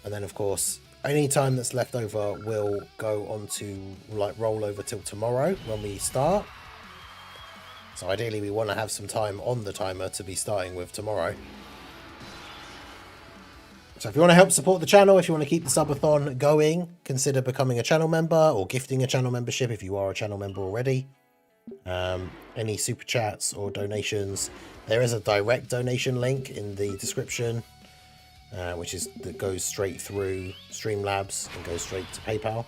And then, of course, any time that's left over will go on to, like, roll over till tomorrow when we start. So ideally we want to have some time on the timer to be starting with tomorrow. So if you want to help support the channel, if you want to keep the subathon going, consider becoming a channel member or gifting a channel membership if you are a channel member already. Any super chats or donations, there is a direct donation link in the description. which is that goes straight through Streamlabs and goes straight to PayPal.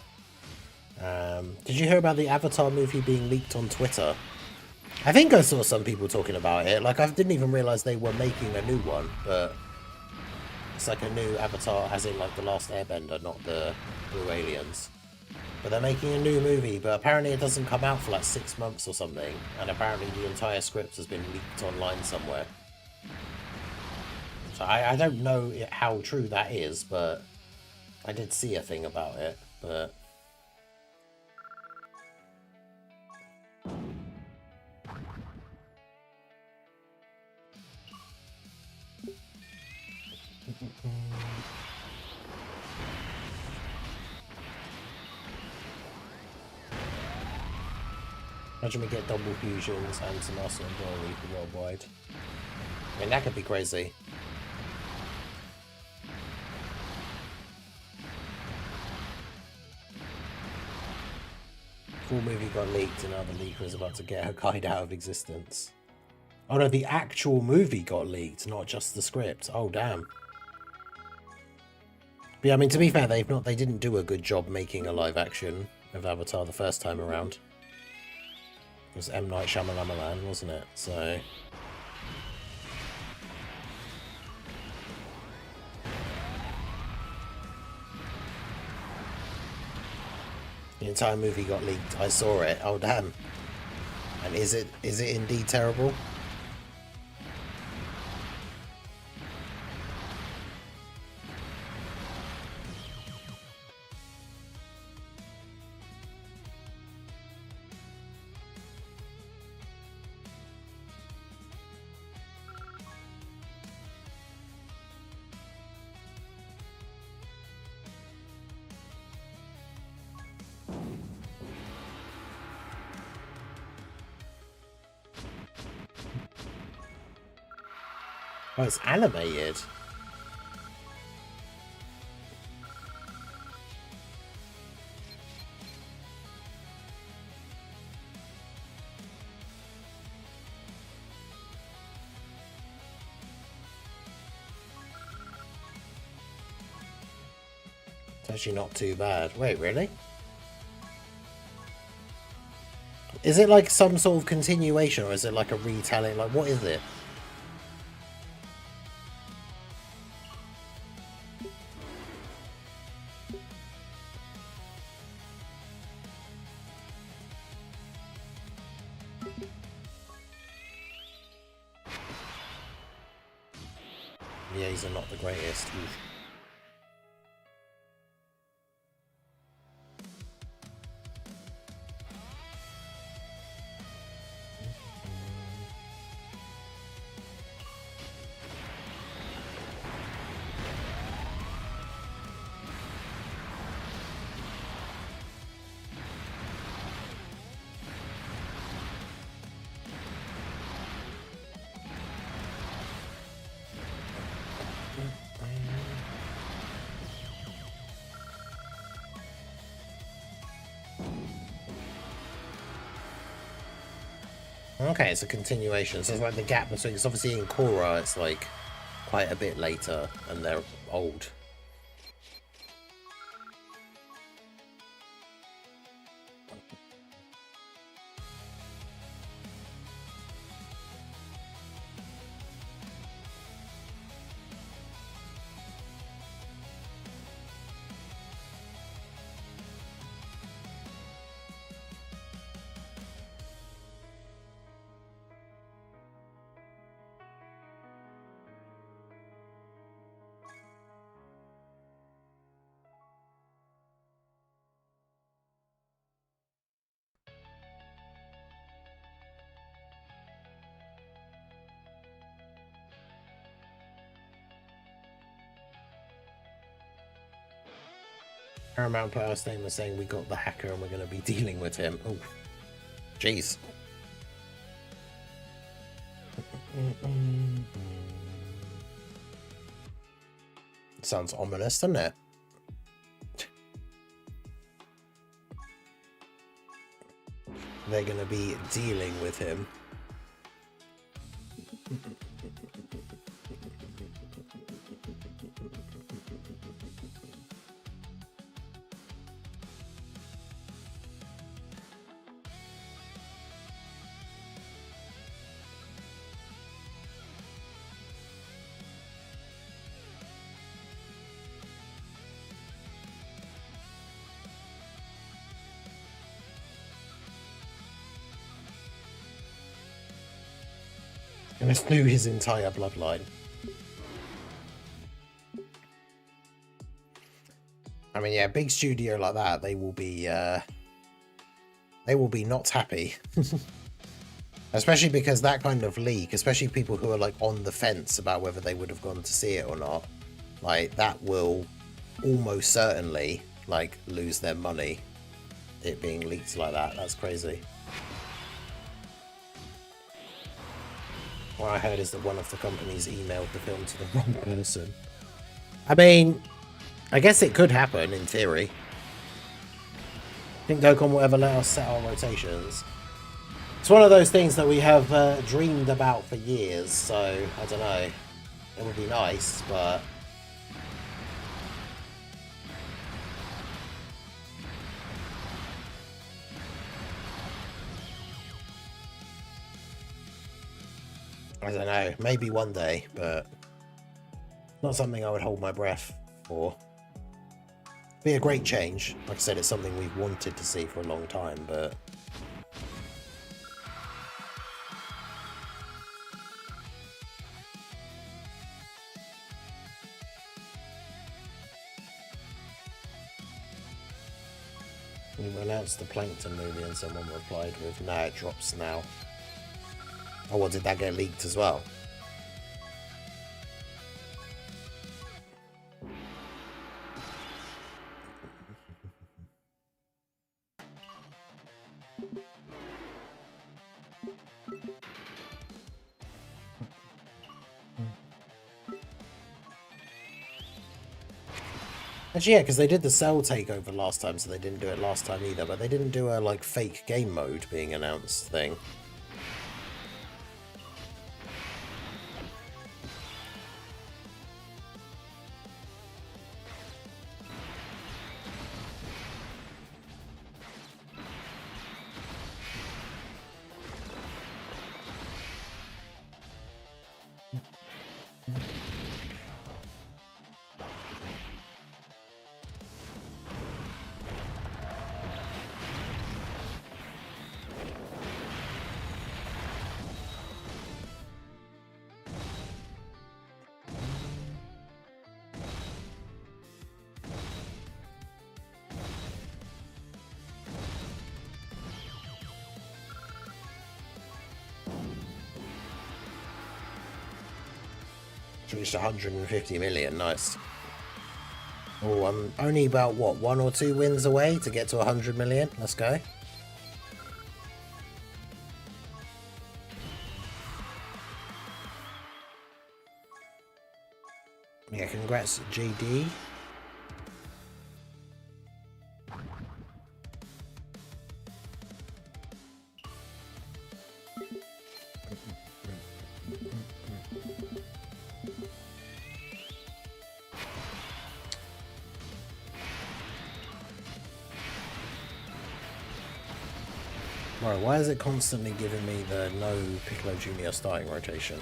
Did you hear about the Avatar movie being leaked on Twitter? I think I saw some people talking about it. Like, I didn't even realize they were making a new one, but it's like a new Avatar, as in like The Last Airbender, not the Blue Aliens. But they're making a new movie, but apparently it doesn't come out for like 6 months or something, and apparently the entire script has been leaked online somewhere. So I don't know how true that is, but I did see a thing about it, but... Imagine we get double fusions and some Arsenal and Broly worldwide. I mean, that could be crazy. Full movie got leaked and now the leaker is about to get her guide out of existence. Oh no, the actual movie got leaked, not just the script. Oh damn. But yeah, I mean, to be fair, they didn't do a good job making a live action of Avatar the first time around. It was M. Night Shyamalan, wasn't it? So... the entire movie got leaked. I saw it. Oh damn. And is it indeed terrible? Oh, it's animated. It's actually not too bad. Wait, really? Is it like some sort of continuation, or is it like a retelling? Like, what is it? Yeah, these are not the greatest. Oof. Okay, it's a continuation. So it's like the gap between... it's obviously in Korra, it's like quite a bit later, and they're old. Paramount put out a statement saying we got the hacker and we're going to be dealing with him. Oh, jeez. Sounds ominous, doesn't it? They're going to be dealing with him. And it's through his entire bloodline. I mean, yeah, big studio like that, they will be not happy. Especially because that kind of leak, especially people who are like on the fence about whether they would have gone to see it or not, like that will almost certainly like lose their money, it being leaked like that. That's crazy. What I heard is that one of the companies emailed the film to the wrong person. I mean, I guess it could happen in theory. I think Dokkan will ever let us set our rotations. It's one of those things that we have dreamed about for years, so I don't know. It would be nice, but I don't know. Maybe one day, but not something I would hold my breath for. Be a great change. Like I said, it's something we've wanted to see for a long time, but we announced the Plankton movie and someone replied with, "No, it drops now." Oh, what, did that get leaked as well? Actually, yeah, because they did the Cell takeover last time, so they didn't do it last time either. But they didn't do a like fake game mode being announced thing. Reached 150 million, nice. Oh, I'm only about, what, 1 or 2 wins away to get to 100 million. Let's go. Yeah, congrats, JD. Right, why is it constantly giving me the no Piccolo Jr. starting rotation?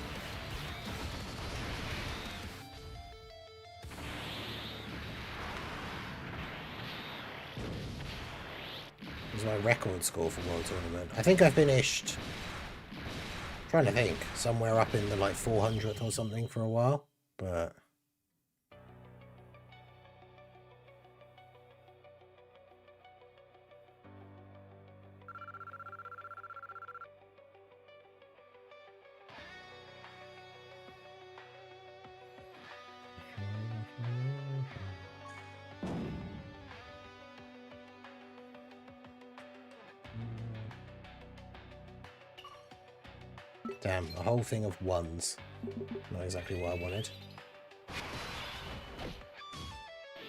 What's my record score for World Tournament? I think I finished, I'm trying to think, somewhere up in the like 400th or something for a while, but damn, a whole thing of ones. Not exactly what I wanted.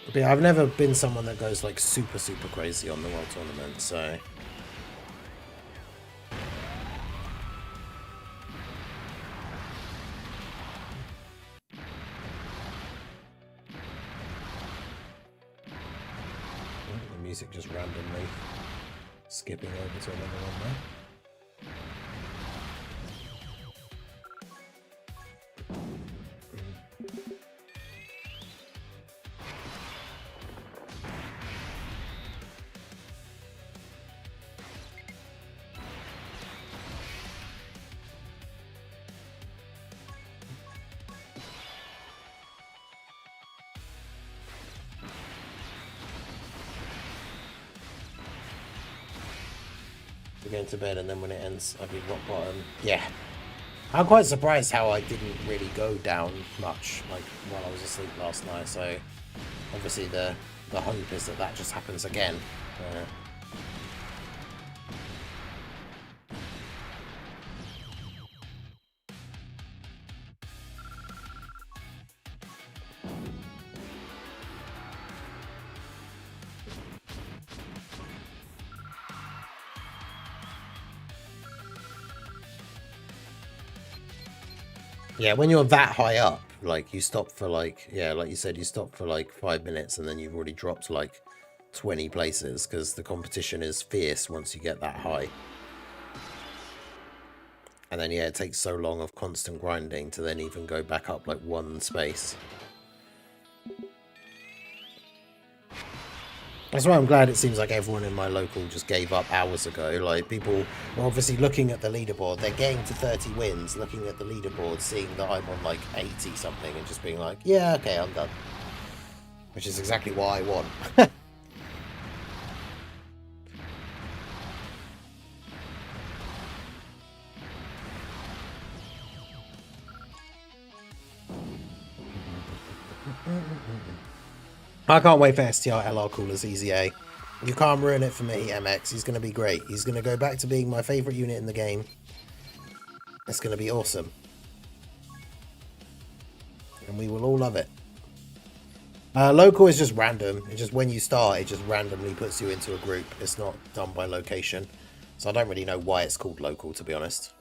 But yeah, I've never been someone that goes like super crazy on the World Tournament, so the music just randomly skipping over to another one there. going to bed, and then when it ends, I'd be rock bottom. Yeah. I'm quite surprised how I didn't really go down much, like, while I was asleep last night, so obviously the hope is that that just happens again. Yeah, when you're that high up, like, you stop for, like, yeah, like you said, you stop for, like, 5 minutes, and then you've already dropped, like, 20 places, because the competition is fierce once you get that high. And then, yeah, it takes so long of constant grinding to then even go back up, like, one space. That's why I'm glad it seems like everyone in my local just gave up hours ago. Like, people are obviously looking at the leaderboard. They're getting to 30 wins, looking at the leaderboard, seeing that I'm on, like, 80 something, and just being like, yeah, okay, I'm done. Which is exactly what I want. I can't wait for STR LR Coolers Easy A. You can't ruin it for me, MX. He's going to be great. He's going to go back to being my favourite unit in the game. It's going to be awesome. And we will all love it. Local is just random. It's just when you start, it just randomly puts you into a group. It's not done by location. So I don't really know why it's called local, to be honest.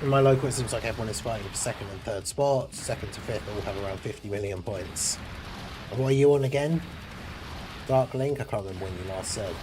In my local, it seems like everyone is fighting for second and third spots. Second to fifth all have around 50 million points. And what are you on again? Dark Link? I can't remember when you last said.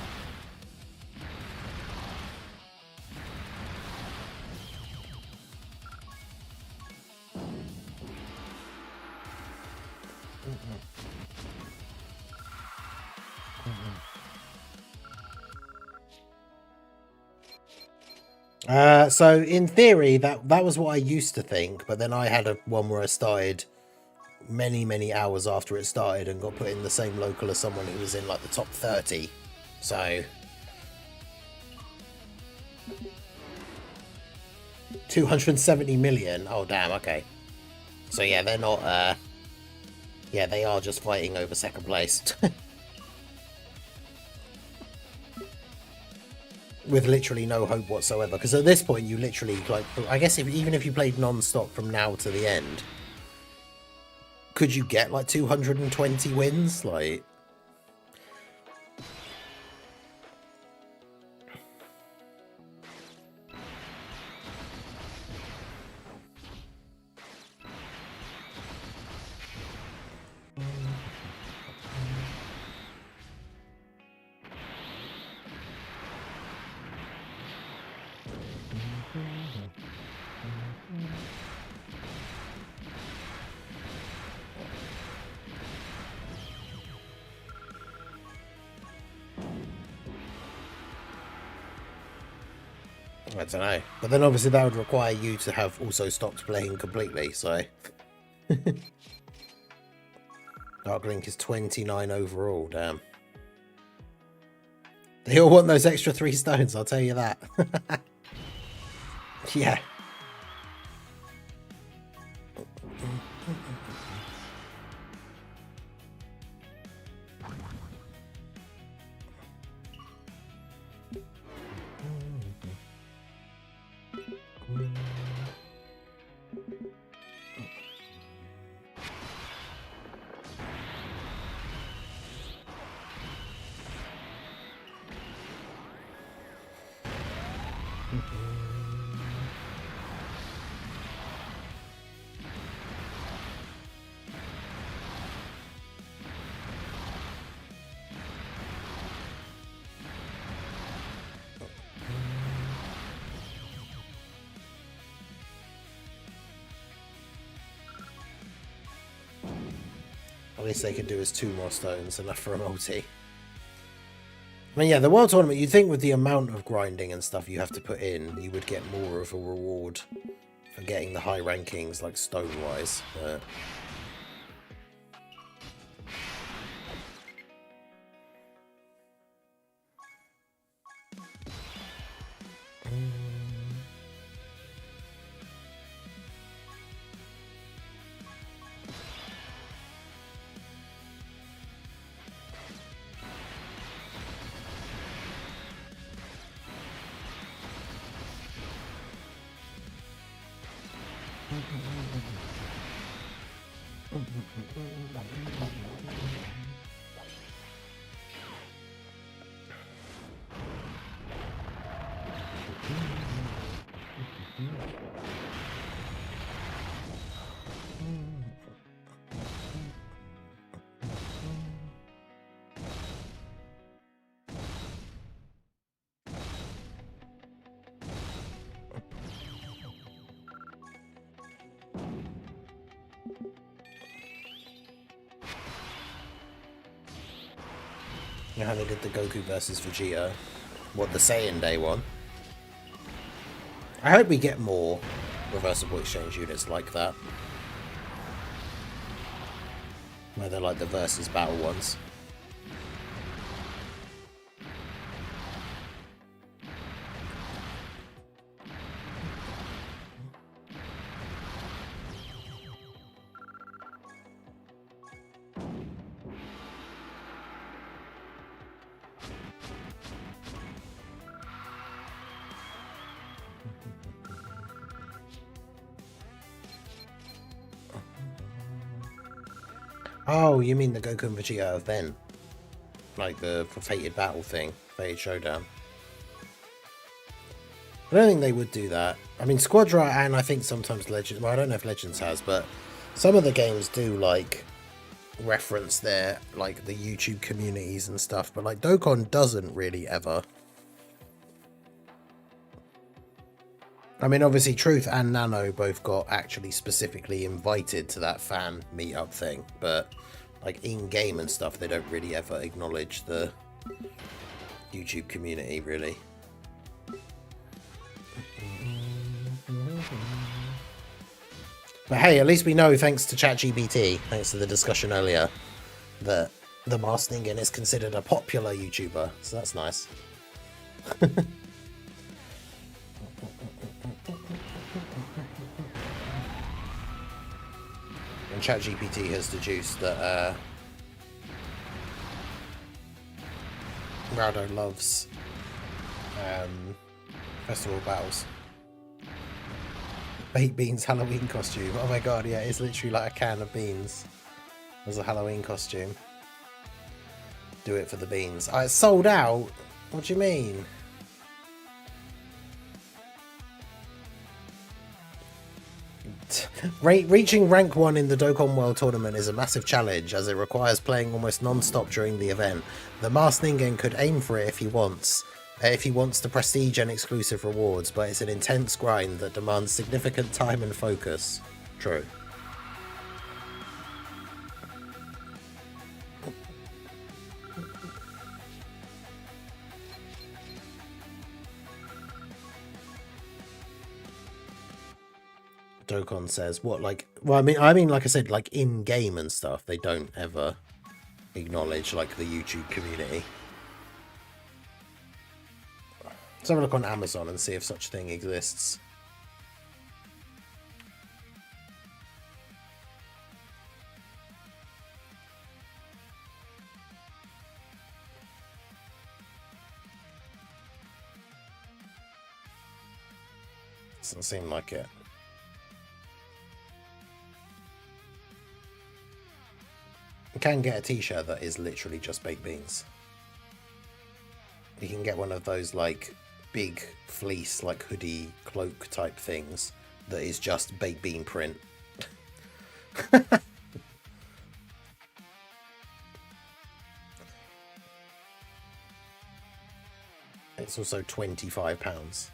So in theory, that was what I used to think, but then I had one where I started many hours after it started and got put in the same local as someone who was in like the top 30. So 270 million. Oh damn, okay. So yeah, they're not yeah, they are just fighting over second place. With literally no hope whatsoever, because at this point you literally, like, I guess even if you played non-stop from now to the end, could you get like 220 wins? Like, I don't know. But then obviously that would require you to have also stopped playing completely, so... Dark Link is 29 overall, damn. They all want those extra 3 stones, I'll tell you that. Yeah. At least they could do is 2 more stones, enough for a multi. I mean, yeah, the World Tournament, you'd think with the amount of grinding and stuff you have to put in, you would get more of a reward for getting the high rankings, like stone-wise, but... You know how they did the Goku versus Vegeta? What, the Saiyan Day one? I hope we get more reversible exchange units like that. Where they're like the versus battle ones. Oh, you mean the Goku and Vegeta event? Like the fated battle thing, fated showdown. I don't think they would do that. I mean, Squadra and I think sometimes Legends, well, I don't know if Legends has, but some of the games do like reference their, like the YouTube communities and stuff, but like Dokkan doesn't really ever. I mean, obviously Truth and Nano both got actually specifically invited to that fan meetup thing, but like in-game and stuff, they don't really ever acknowledge the YouTube community, really. But hey, at least we know, thanks to ChatGPT, thanks to the discussion earlier, that the Masked Ningen is considered a popular YouTuber, so that's nice. And ChatGPT has deduced that Raudo loves festival battles. Baked beans Halloween costume. Oh my god, yeah, it's literally like a can of beans as a Halloween costume. Do it for the beans. Oh, it's sold out? What do you mean? Reaching rank 1 in the Dokkan World Tournament is a massive challenge, as it requires playing almost non-stop during the event. The Masked Ningen could aim for it if he wants the prestige and exclusive rewards, but it's an intense grind that demands significant time and focus. True. Dokkan says, what, like, well, I mean, like I said, like in game and stuff, they don't ever acknowledge like the YouTube community. Let's have a look on Amazon and see if such a thing exists. Doesn't seem like it. You can get a t-shirt that is literally just baked beans. You can get one of those like big fleece like hoodie cloak type things that is just baked bean print. It's also £25.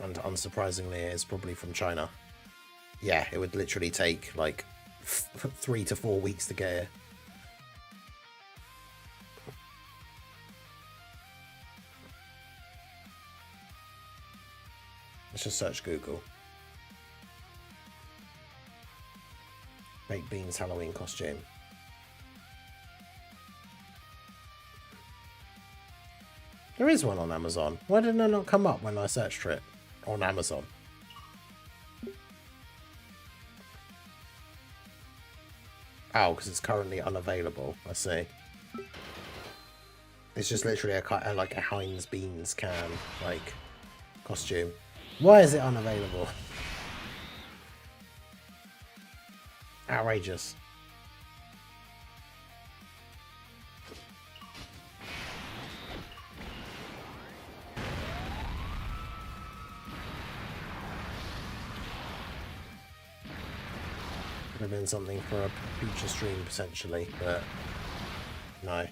And unsurprisingly, it's probably from China. Yeah, it would literally take like 3 to 4 weeks to get here. Let's just search Google. Baked Beans Halloween costume. There is one on Amazon. Why didn't it not come up when I searched for it on Amazon? Oh, because it's currently unavailable. I see. It's just literally like a Heinz Beans can, like, costume. Why is it unavailable? Outrageous. Could have been something for a future stream potentially, but no.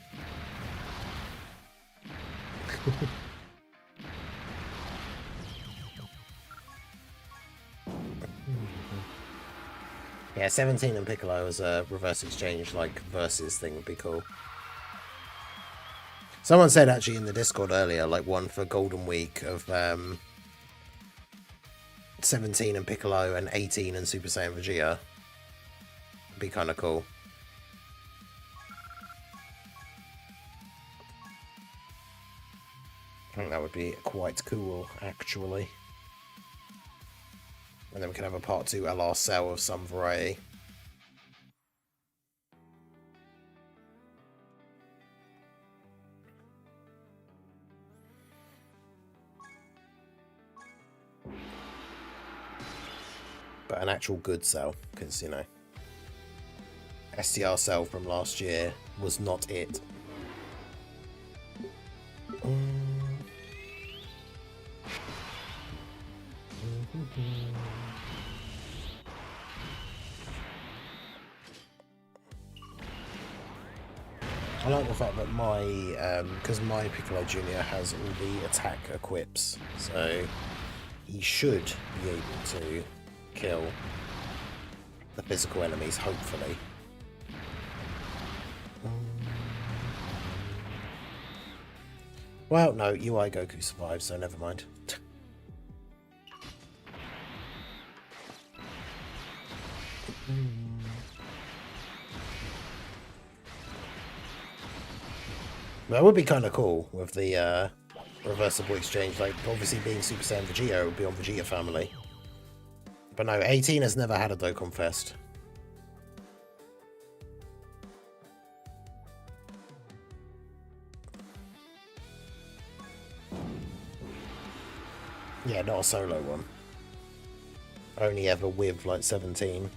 Yeah, 17 and Piccolo as a reverse exchange, like, versus thing would be cool. Someone said actually in the Discord earlier, like, one for Golden Week of 17 and Piccolo and 18 and Super Saiyan Vegeta. Would be kind of cool. I think that would be quite cool, actually. And then we can have a part 2 LR Cell of some variety. But an actual good cell, because, you know, STR Cell from last year was not it. I like the fact that my, because my Piccolo Jr. has all the attack equips, so he should be able to kill the physical enemies, hopefully. Well, no, UI Goku survived, so never mind. That would be kind of cool with the reversible exchange. Like, obviously being Super Saiyan Vegeta, it would be on Vegeta Family. But no, 18 has never had a Dokkan Fest. Yeah, not a solo one. Only ever with, like, 17.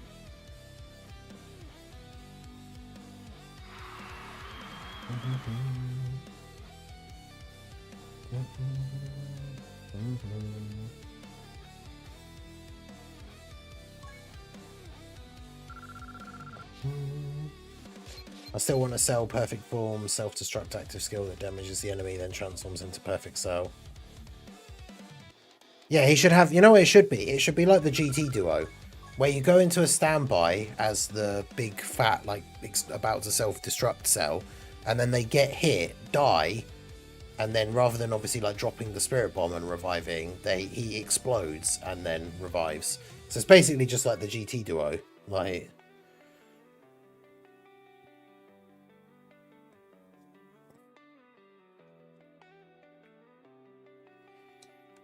I still want to sell perfect form, self-destruct active skill that damages the enemy, then transforms into perfect cell. Yeah, he should have, you know what it should be? It should be like the GT duo, where you go into a standby as the big fat, like, about to self-destruct cell, and then they get hit, die, and then rather than obviously like dropping the spirit bomb and reviving, he explodes and then revives. So it's basically just like the GT duo, like.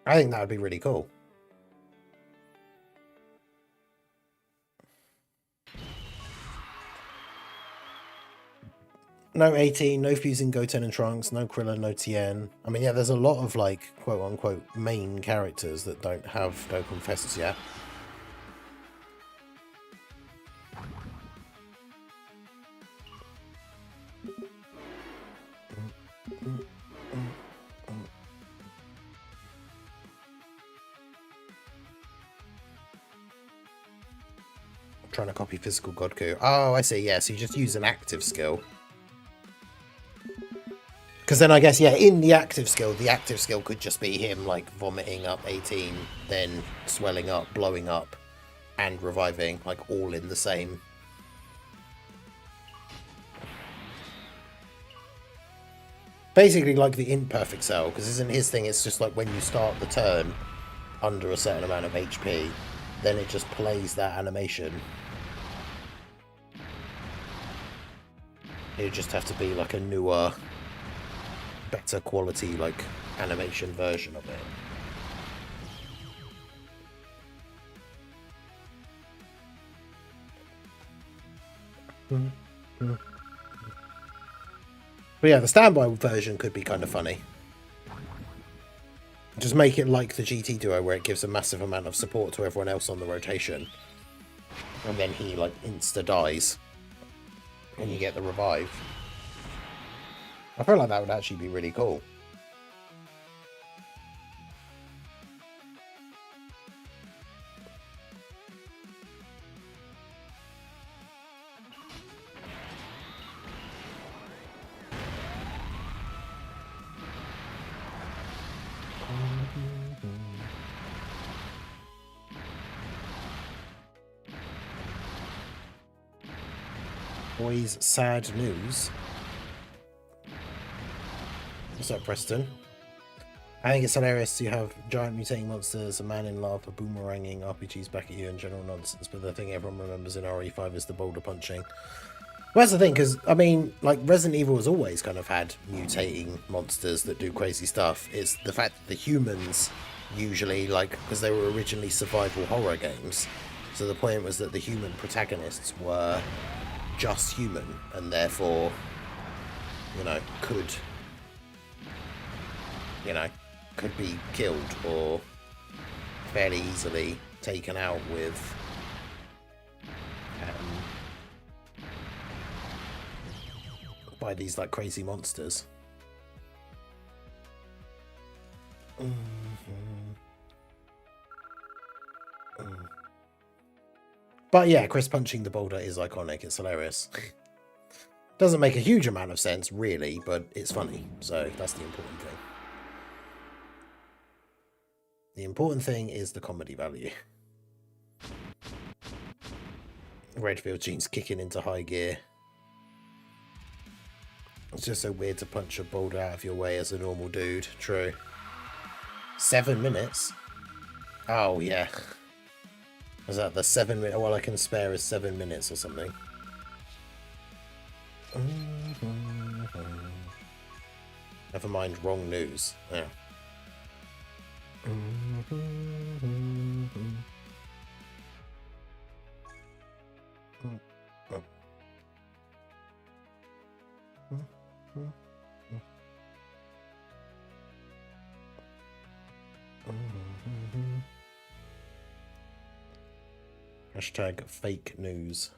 I think that would be really cool. No 18, no fusing Goten and Trunks, no Krillin, no Tien. I mean, yeah, there's a lot of, like, quote-unquote main characters that don't have Dokkan Fests yet. Trying to copy physical Godku. Oh, I see, yeah, so you just use an active skill. Because then I guess, yeah, in the active skill could just be him, like, vomiting up 18, then swelling up, blowing up, and reviving, like, all in the same Basically like the imperfect cell, because isn't his thing, it's just like when you start the turn under a certain amount of HP, then it just plays that animation. It would just have to be like a newer, better quality like animation version of it. But yeah, the standby version could be kind of funny. Just make it like the GT Duo, where it gives a massive amount of support to everyone else on the rotation. And then he, like, insta-dies. And you get the revive. I feel like that would actually be really cool. Boys, sad news. What's up, Preston? I think it's hilarious to have giant mutating monsters, a man in lava, boomeranging RPGs back at you, and general nonsense, but the thing everyone remembers in RE5 is the boulder punching. Well, that's the thing, because, I mean, like, Resident Evil has always kind of had mutating monsters that do crazy stuff. It's the fact that the humans usually, like, because they were originally survival horror games, so the point was that the human protagonists were just human, and therefore, you know, could be killed or fairly easily taken out with by these like crazy monsters. But yeah, Chris punching the boulder is iconic. It's hilarious. Doesn't make a huge amount of sense, really, but it's funny. So that's the important thing. The important thing is the comedy value. Redfield jeans kicking into high gear. It's just so weird to punch a boulder out of your way as a normal dude. True. 7 minutes? Oh, yeah. Is that the 7 minute? All I can spare is 7 minutes or something. Never mind, wrong news. Yeah. Hashtag fake news.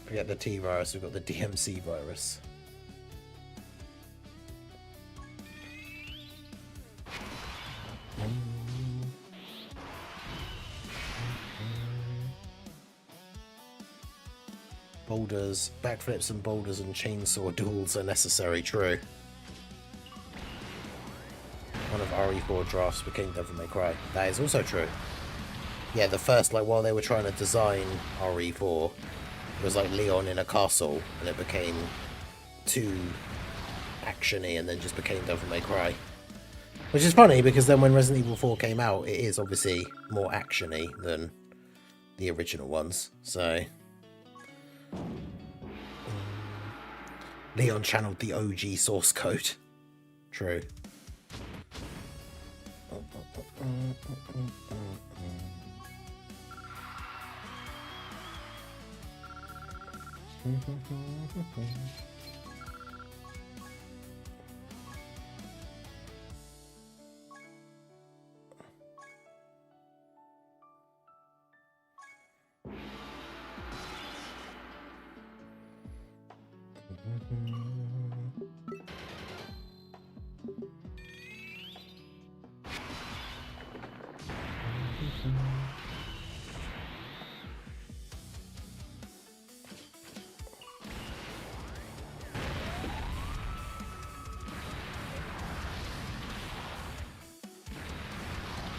Forget the T virus, we've got the DMC virus. Boulders, backflips and boulders and chainsaw duels are necessary, true. One of RE4 drafts became Devil May Cry. That is also true. Yeah, the first, like, while they were trying to design RE4, it was like Leon in a castle, and it became too action-y and then just became Devil May Cry. Which is funny, because then when Resident Evil 4 came out, it is obviously more action-y than the original ones, so... Leon channeled the OG source code. True.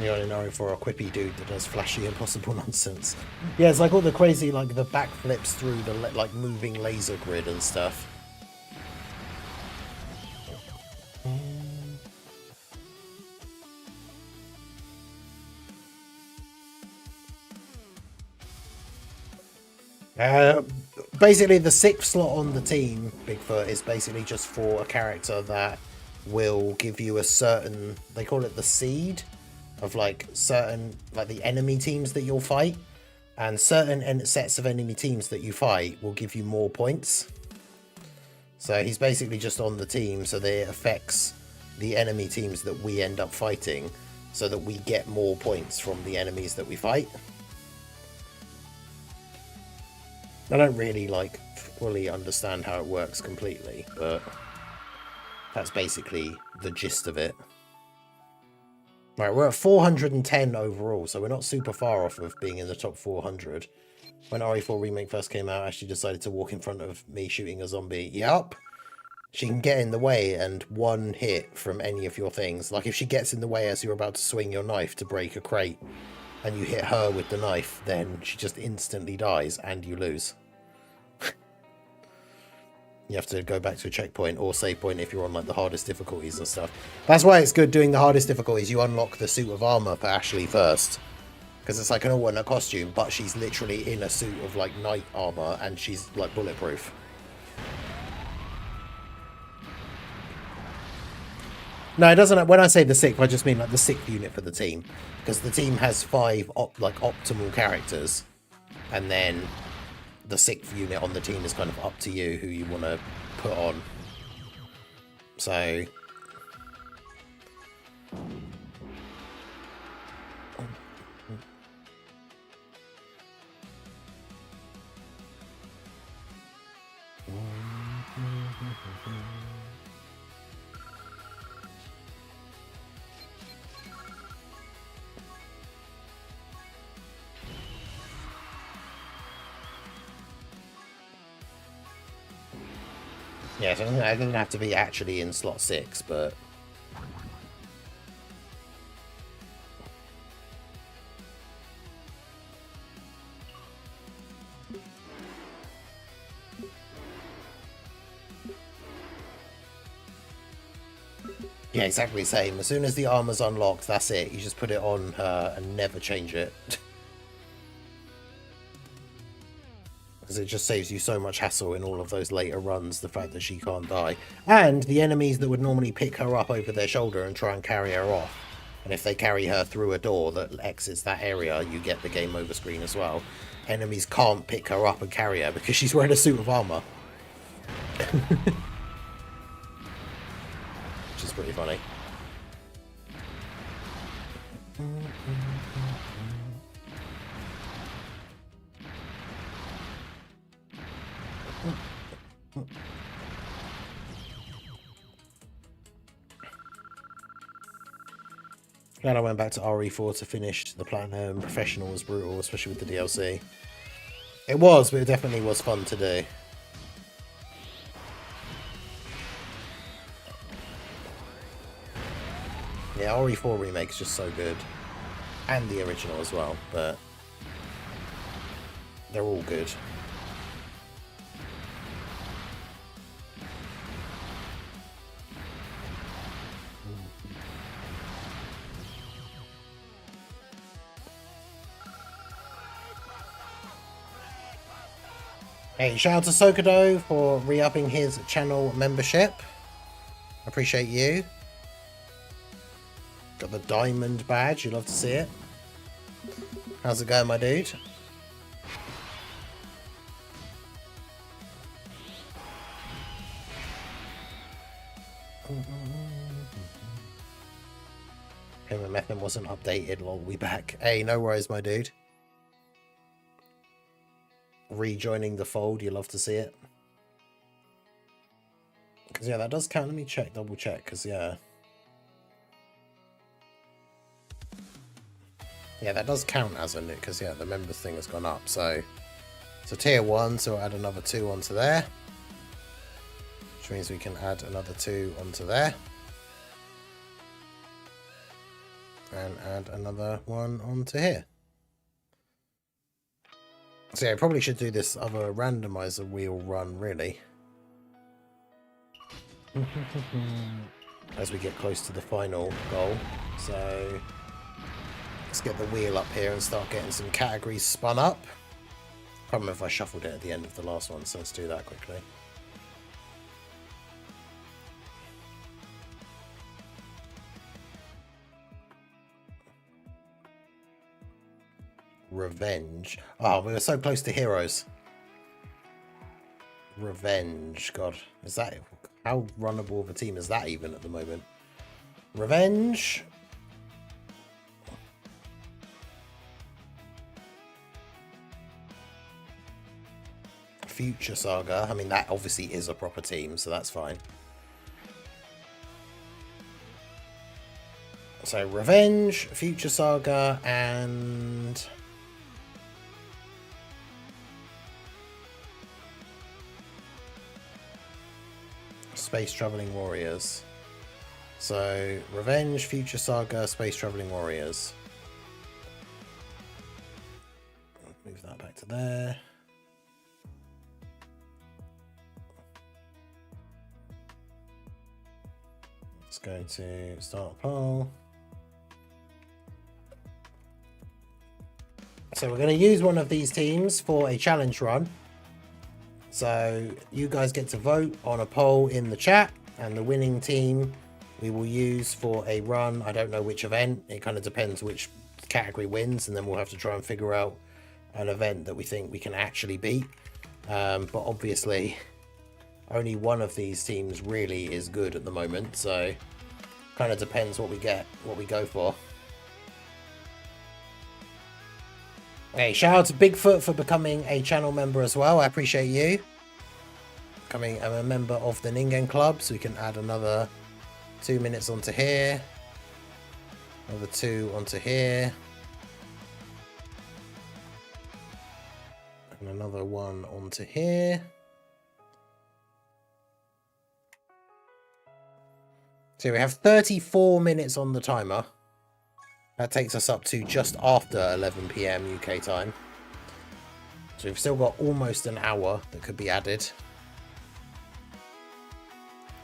You're only knowing for a quippy dude that does flashy impossible nonsense. Yeah, it's like all the crazy, like the backflips through the like moving laser grid and stuff. Basically, the 6th slot on the team, Bigfoot, is basically just for a character that will give you a certain, they call it the seed, of like certain, like the enemy teams that you'll fight. And certain sets of enemy teams that you fight will give you more points. So he's basically just on the team so that it affects the enemy teams that we end up fighting, so that we get more points from the enemies that we fight. I don't really like fully understand how it works completely, but that's basically the gist of it. Right, we're at 410 overall, so we're not super far off of being in the top 400. When RE4 Remake first came out, Ashley decided to walk in front of me shooting a zombie. Yup. She can get in the way, and one hit from any of your things. Like if she gets in the way as you're about to swing your knife to break a crate, and you hit her with the knife, then she just instantly dies, and you lose. You have to go back to a checkpoint or save point if you're on like the hardest difficulties and stuff. That's why it's good doing the hardest difficulties. You unlock the suit of armor for Ashley first, because it's like an all-in-a costume, but she's literally in a suit of like knight armor and she's like bulletproof. No, it doesn't. When I say the 6th, I just mean like the 6th unit for the team, because the team has 5 optimal characters, and then the 6th unit on the team is kind of up to you who you want to put on. So yeah, so it doesn't have to be actually in slot 6, but yeah, exactly the same. As soon as the armor's unlocked, that's it. You just put it on her and never change it. Because it just saves you so much hassle in all of those later runs, the fact that she can't die. And the enemies that would normally pick her up over their shoulder and try and carry her off. And if they carry her through a door that exits that area, you get the game over screen as well. Enemies can't pick her up and carry her because she's wearing a suit of armor. Which is pretty funny. Glad I went back to RE4 to finish the Platinum. Professional was brutal, especially with the DLC. It was, but it definitely was fun to do. Yeah, RE4 Remake's just so good. And the original as well, but they're all good. Hey, shout out to Sokado for re-upping his channel membership. Appreciate you. Got the diamond badge, you love to see it. How's it going, my dude? Payment method wasn't updated, lol, we back. Hey, no worries, my dude. Rejoining the fold, you love to see it. Yeah, that does count. Let me check, double check, because yeah. Yeah, that does count as a new, because yeah, the members thing has gone up. So tier 1, so we'll add another 2 onto there. Which means we can add another 2 onto there. And add another 1 onto here. So yeah, I probably should do this other randomizer wheel run, really. As we get close to the final goal. So let's get the wheel up here and start getting some categories spun up. I can't remember if I shuffled it at the end of the last one, so let's do that quickly. Revenge. Oh, we were so close to heroes. Revenge. God, is that... How runnable of a team is that even at the moment? Revenge. Future Saga. I mean, that obviously is a proper team, so that's fine. So, Revenge, Future Saga, and... Space Traveling Warriors. So, Revenge, Future Saga, Space Traveling Warriors. Move that back to there. It's going to start a poll. So we're going to use one of these teams for a challenge run. So you guys get to vote on a poll in the chat, and the winning team we will use for a run. I don't know which event. It kind of depends which category wins, and then we'll have to try and figure out an event that we think we can actually beat. But obviously only one of these teams really is good at the moment, so kind of depends what we get, what we go for. Hey, shout out to Bigfoot for becoming a channel member as well. I appreciate you becoming a member of the Ningen Club, so we can add another 2 minutes onto here, another 2 onto here, and another 1 onto here. So we have 34 minutes on the timer. That takes us up to just after 11 PM UK time. So we've still got almost an hour that could be added.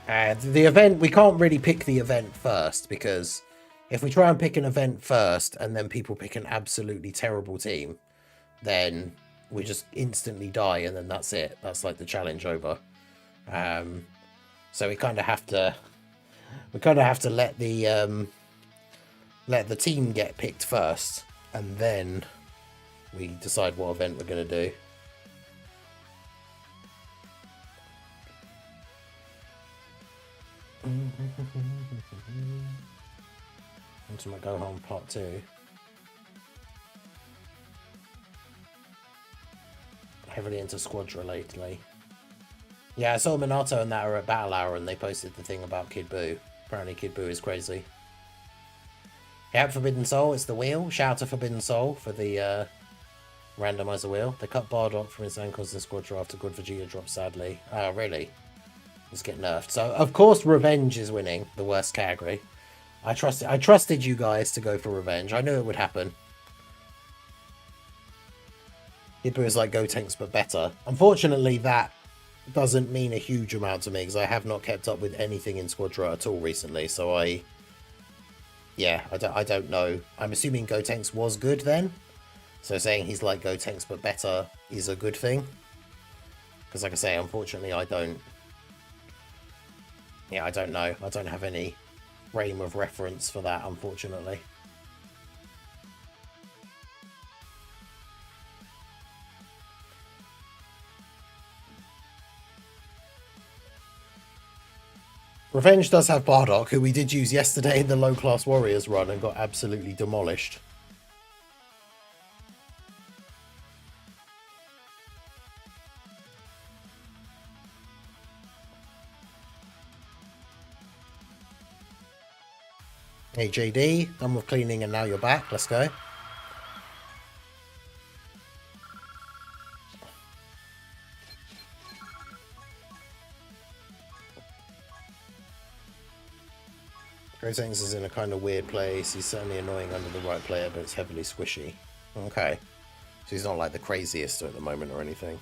And the event, we can't really pick the event first, because if we try and pick an event first and then people pick an absolutely terrible team, then we just instantly die, and then that's it. That's like the challenge over. So we kind of have to let the team get picked first, and then we decide what event we're going to do. Onto my Go Home Part 2. Heavily into squads lately. Yeah, I saw Minato and that are at Battle Hour, and they posted the thing about Kid Buu. Apparently Kid Buu is crazy. Yeah, Forbidden Soul, it's the wheel. Shout out to Forbidden Soul for the randomizer wheel. They cut Bardock from his ankles in squad draft after Good Vegeta dropped, sadly. Oh, really? Let's get nerfed. So, of course, Revenge is winning the worst category. I trusted you guys to go for Revenge. I knew it would happen. Kid Buu is like Gotenks, but better. Unfortunately, that doesn't mean a huge amount to me, because I have not kept up with anything in Squadra at all recently, so I don't know. I'm assuming Gotenks was good then, so saying he's like Gotenks but better is a good thing, because like I say, unfortunately I don't know. I don't have any frame of reference for that, unfortunately. Revenge does have Bardock, who we did use yesterday in the Low Class Warriors run and got absolutely demolished. Hey JD, done with cleaning and now you're back. Let's go. Grotings is in a kind of weird place. He's certainly annoying under the right player, but it's heavily squishy. Okay. So he's not like the craziest at the moment or anything.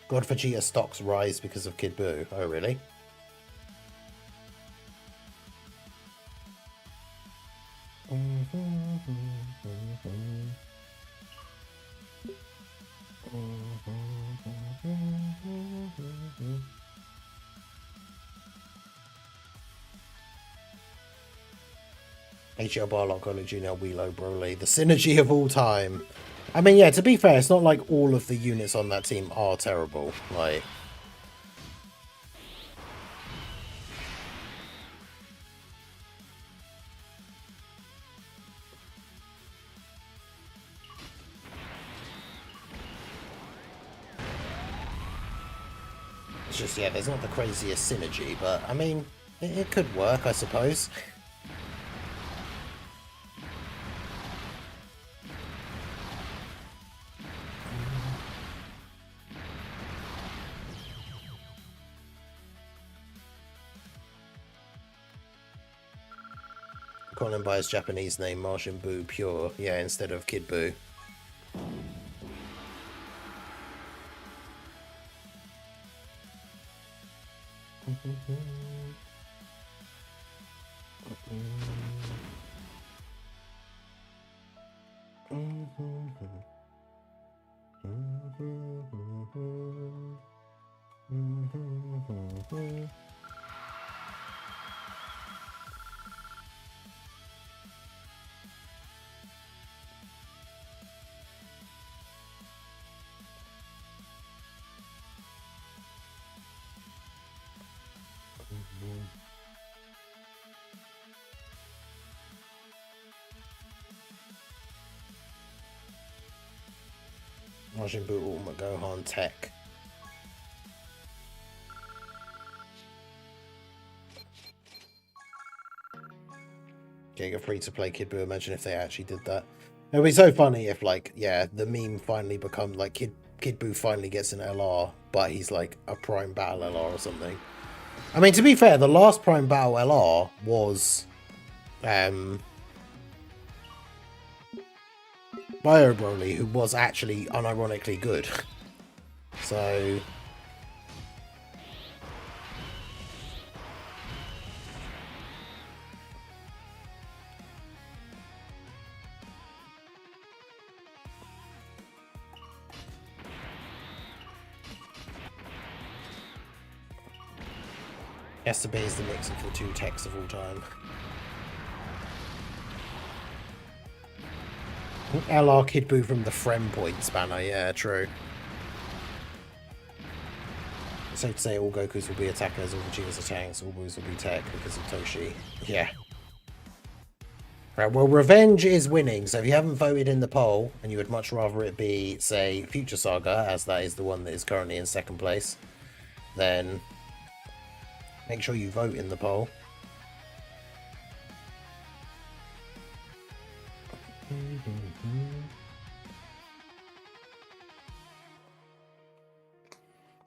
God Vegeta stocks rise because of Kid Buu. Oh, really? HL Barlock, Golden Junior, Wheelo, Broly, the synergy of all time. I mean, yeah, to be fair, it's not like all of the units on that team are terrible. Like, it's just, yeah, there's not the craziest synergy, but I mean, it could work, I suppose. Call him by his Japanese name, Martian Buu Pure. Yeah, instead of Kid Buu. Majin Buu Ultimate Gohan Tech. Getting a free-to-play Kid Buu, imagine if they actually did that. It would be so funny if, like, yeah, the meme finally becomes, like, Kid Buu finally gets an LR, but he's, like, a Prime Battle LR or something. I mean, to be fair, the last Prime Battle LR was, Bio Broly, who was actually unironically good. So... Yesterday is the mix of the two techs of all time. LR Kid Buu from the Frem points banner, yeah, true. It's safe to say all Gokus will be attackers, all Vegetas are tanks, all Buus will be tech because of Toshi. Yeah. Right, well, Revenge is winning, so if you haven't voted in the poll, and you would much rather it be, say, Future Saga, as that is the one that is currently in second place, then make sure you vote in the poll.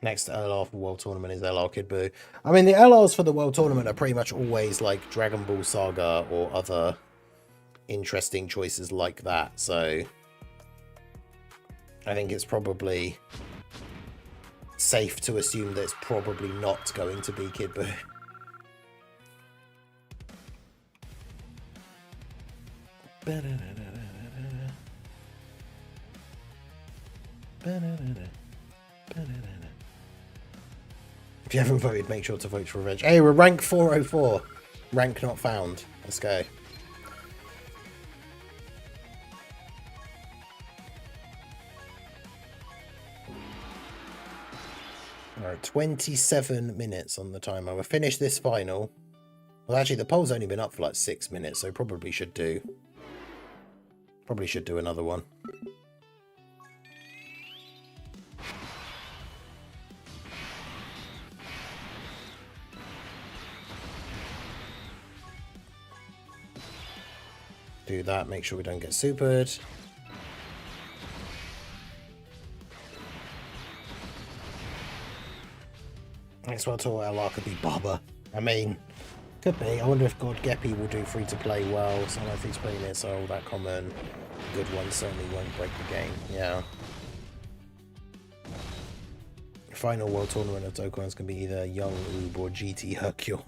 Next LR for World Tournament is LR Kid Buu. I mean, the LRs for the World Tournament are pretty much always like Dragon Ball Saga or other interesting choices like that, so I think it's probably safe to assume that it's probably not going to be Kid Buu. If you haven't voted, make sure to vote for Revenge. Hey, we're rank 404. Rank not found. Let's go. Alright, 27 minutes on the timer. We'll finish this final. Well, actually, the poll's only been up for like 6 minutes, so probably should do another one. Do that, make sure we don't get supered. Next one I thought LR could be Baba. I mean, could be. I wonder if God Geppy will do free to play well. So I don't know if he's playing it, so that common good one certainly won't break the game. Yeah. Final World Tournament of Dokkan is going to be either Young Oob or GT Hercule.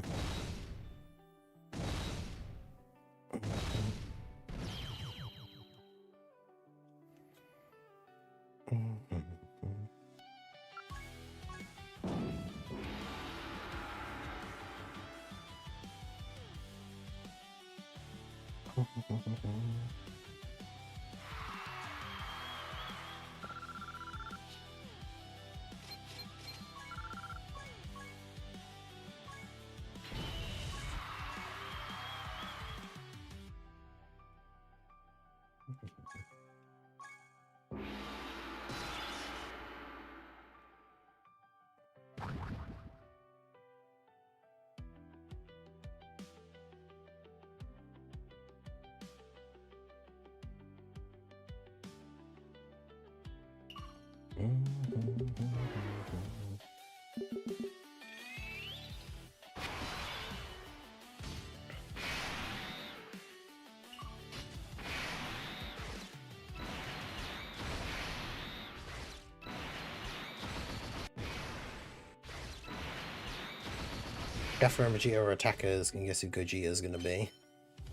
Definitely Vegeta or attackers can guess who Gogeta is going to be.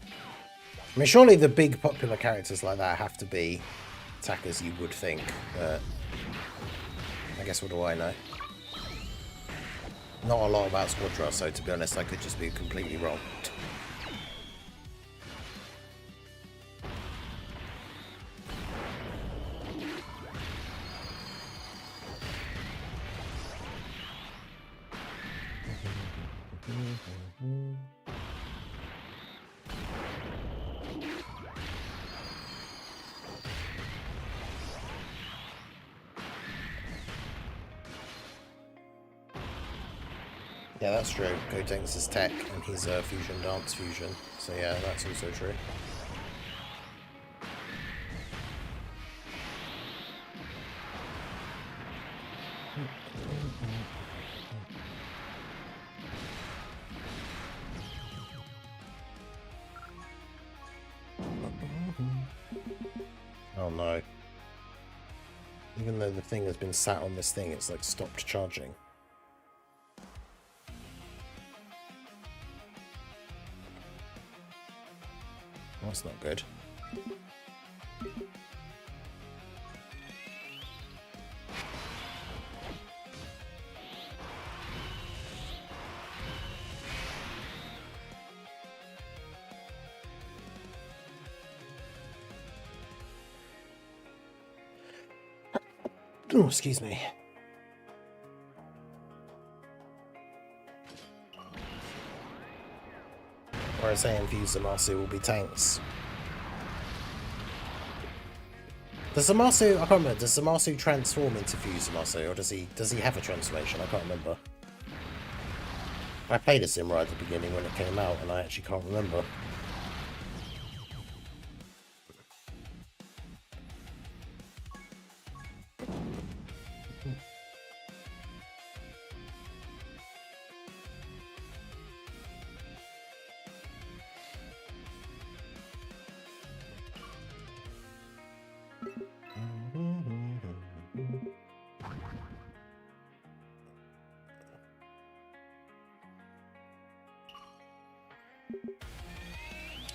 I mean, surely the big popular characters like that have to be attackers, you would think, but I guess what do I know? Not a lot about Squadra, so to be honest, I could just be completely wrong. Yeah, that's true. Gotenks is tech, and he's a fusion dance fusion. So yeah, that's also true. Oh no. Even though the thing has been sat on this thing, it's like stopped charging. That's not good. Oh, excuse me. Or I say infuse Zamasu will be tanks. Does Zamasu, I can't remember, does Zamasu transform into Fuse Zamasu, or does he have a transformation? I can't remember. I played a sim right at the beginning when it came out, and I actually can't remember.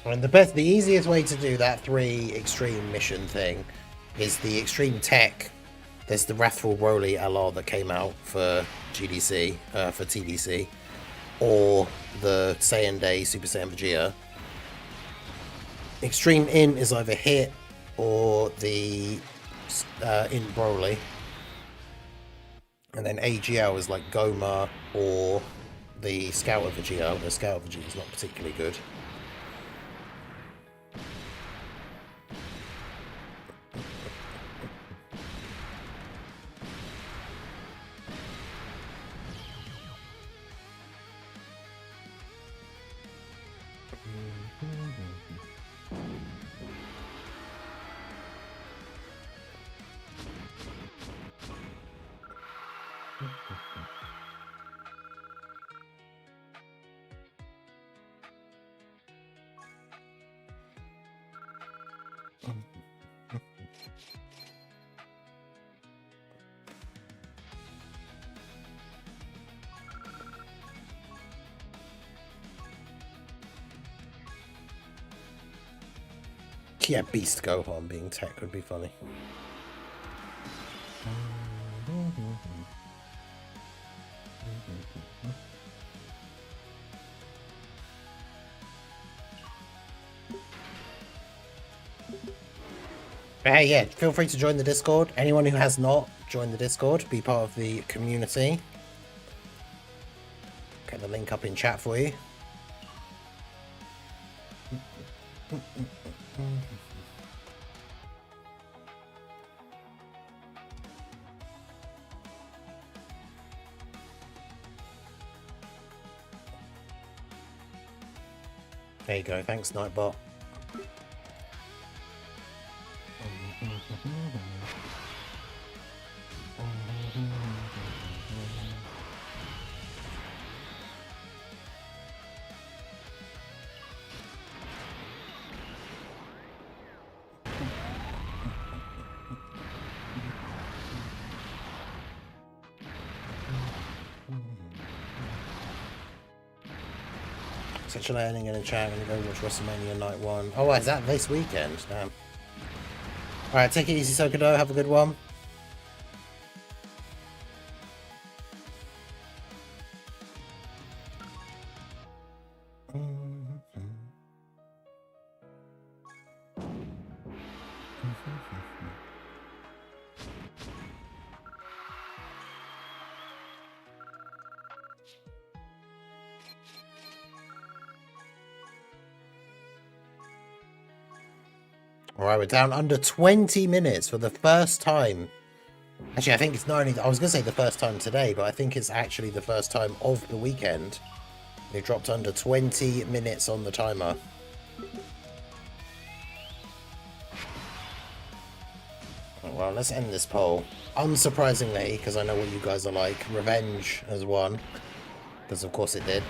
And the easiest way to do that 3 extreme mission thing is the extreme tech. There's the Wrathful Broly LR that came out for GDC, for TDC, or the Saiyan Day Super Saiyan Vegeta. Extreme Int is either Hit or the Int Broly. And then AGL is like Goma or the Scouter Vegeta. The Scouter Vegeta is not particularly good. Yeah, Beast Gohan being tech would be funny. Hey, yeah, feel free to join the Discord. Anyone who has not joined the Discord, be part of the community. Get the link up in chat for you. There you go. Thanks, Nightbot. Such a learning in a chat. I'm gonna go watch WrestleMania Night 1. Oh, is that this weekend? Damn. Alright, take it easy, Sokado. Have a good one. Alright, we're down under 20 minutes for the first time. Actually, I think it's not only... I was going to say the first time today, but I think it's actually the first time of the weekend. We dropped under 20 minutes on the timer. Well, let's end this poll. Unsurprisingly, because I know what you guys are like, Revenge has won. Because of course it did.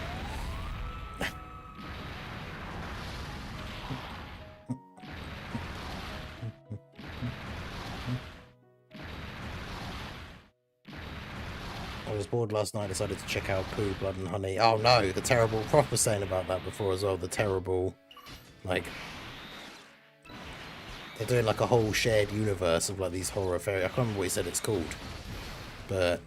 I was bored last night, decided to check out Pooh, Blood and Honey. Oh no, the terrible... Prof was saying about that before as well, the terrible, like... They're doing like a whole shared universe of like these horror fairy... I can't remember what he said it's called. But...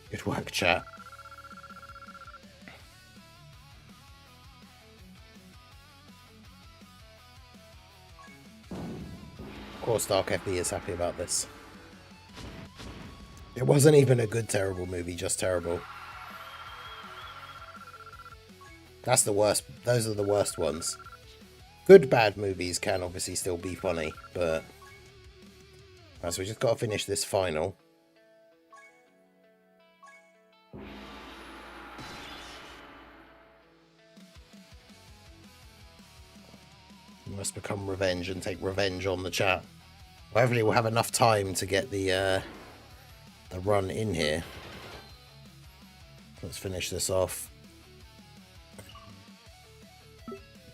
Good work, chat. Of course, Dark FB is happy about this. It wasn't even a good, terrible movie, just terrible. That's the worst. Those are the worst ones. Good, bad movies can obviously still be funny, but... Right, so we just got to finish this final. We must become Revenge and take revenge on the chat. Well, hopefully we'll have enough time to get the run in here. Let's finish this off.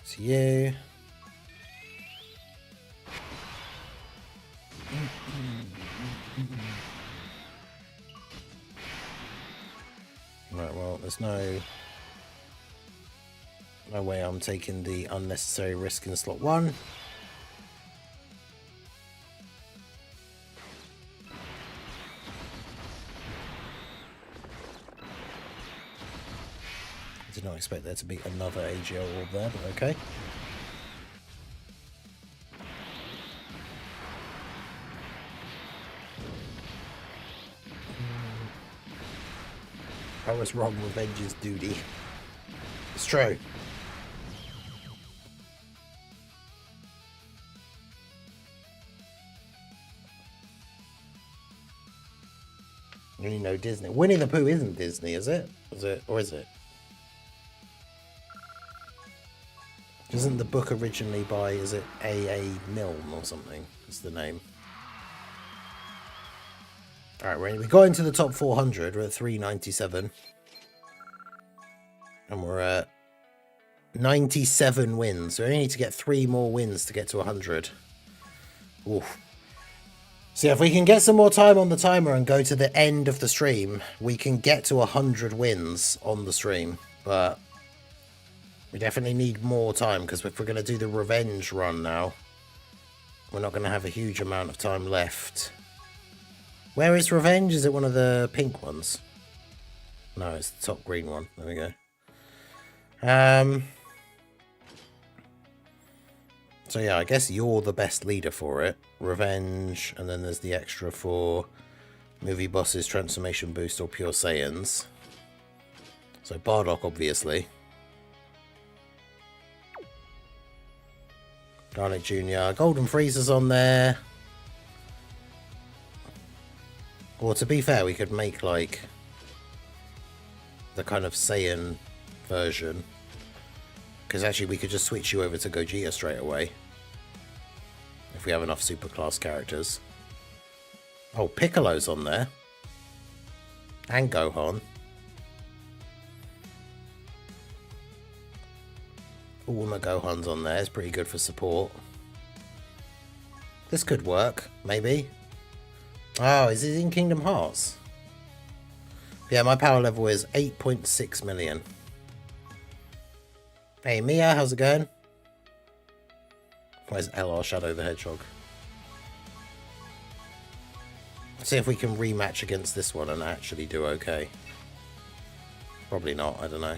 It's you. Right, well, there's no way I'm taking the unnecessary risk in slot 1. I did not expect there to be another AGL orb there, but okay. I was wrong, revenge is duty. It's true. You know Disney. Winnie the Pooh isn't Disney, is it? Is it? Or is it? Isn't the book originally by, is it A.A. Milne or something? Is the name. Alright, we got into the top 400. We're at 397. And we're at 97 wins. So we only need to get 3 more wins to get to 100. Oof. So yeah, if we can get some more time on the timer and go to the end of the stream, we can get to 100 wins on the stream. But we definitely need more time, because if we're going to do the revenge run now, we're not going to have a huge amount of time left. Where is revenge? Is it one of the pink ones? No, it's the top green one. There we go. So yeah, I guess you're the best leader for it. Revenge, and then there's the extra for movie bosses, transformation boost, or pure Saiyans. So Bardock, obviously. Garlic Jr. Golden Freezer's on there. Or to be fair, we could make like the kind of Saiyan version. Because actually we could just switch you over to Gogeta straight away. If we have enough superclass characters. Oh, Piccolo's on there. And Gohan. Ultima Gohan's on there. It's pretty good for support. This could work, maybe. Oh, is it in Kingdom Hearts? Yeah, my power level is 8.6 million. Hey Mia, how's it going? Where's LR Shadow the Hedgehog? Let's see if we can rematch against this one and actually do okay. Probably not, I don't know.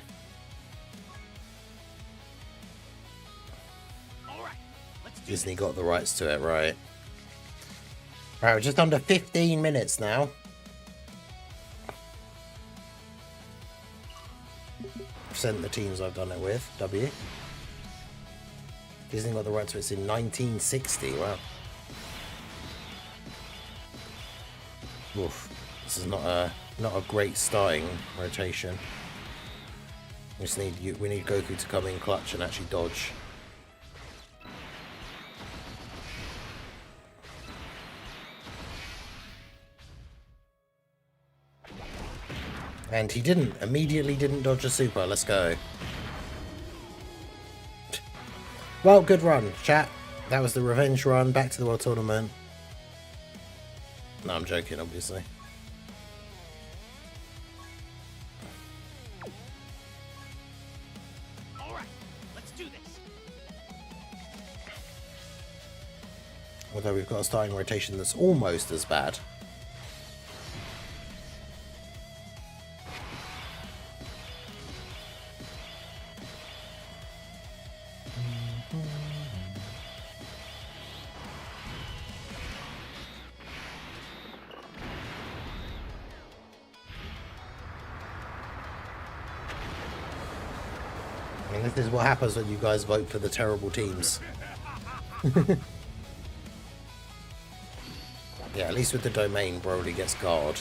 Disney got the rights to it, right? Right, we're just under 15 minutes now. I've sent the teams I've done it with. W. Disney got the rights to it in 1960. Wow. Oof. This is not a great starting rotation. We just need Goku to come in clutch and actually dodge. And he immediately didn't dodge a super. Let's go. Well, good run, chat. That was the revenge run. Back to the World Tournament. No, I'm joking, obviously. Alright, let's do this. Although we've got a starting rotation that's almost as bad. This is what happens when you guys vote for the terrible teams. Yeah, at least with the domain, Broly gets guard.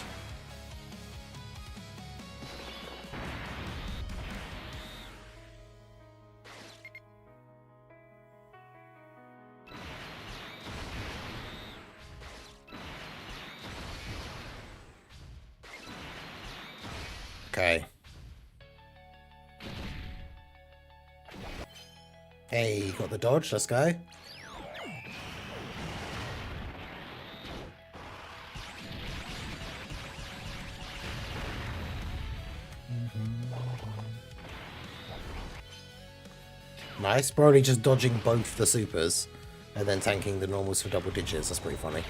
Okay. Hey, got the dodge, let's go. Nice, Broly just dodging both the supers and then tanking the normals for double digits. That's pretty funny.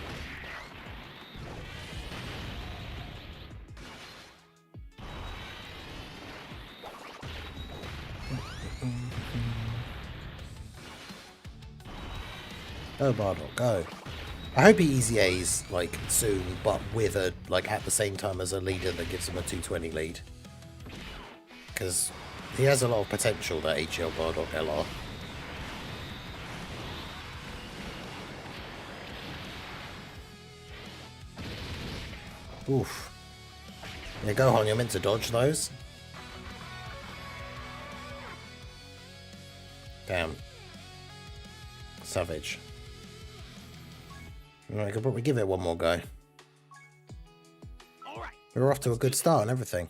Go Bardock, go. I hope he easy A's like soon, but with a like at the same time as a leader that gives him a 220 lead. Because he has a lot of potential, that HL Bardock LR. Oof. Yeah, Gohan, you're meant to dodge those. Damn. Savage. I could probably give it one more go. All right. We're off to a good start and everything.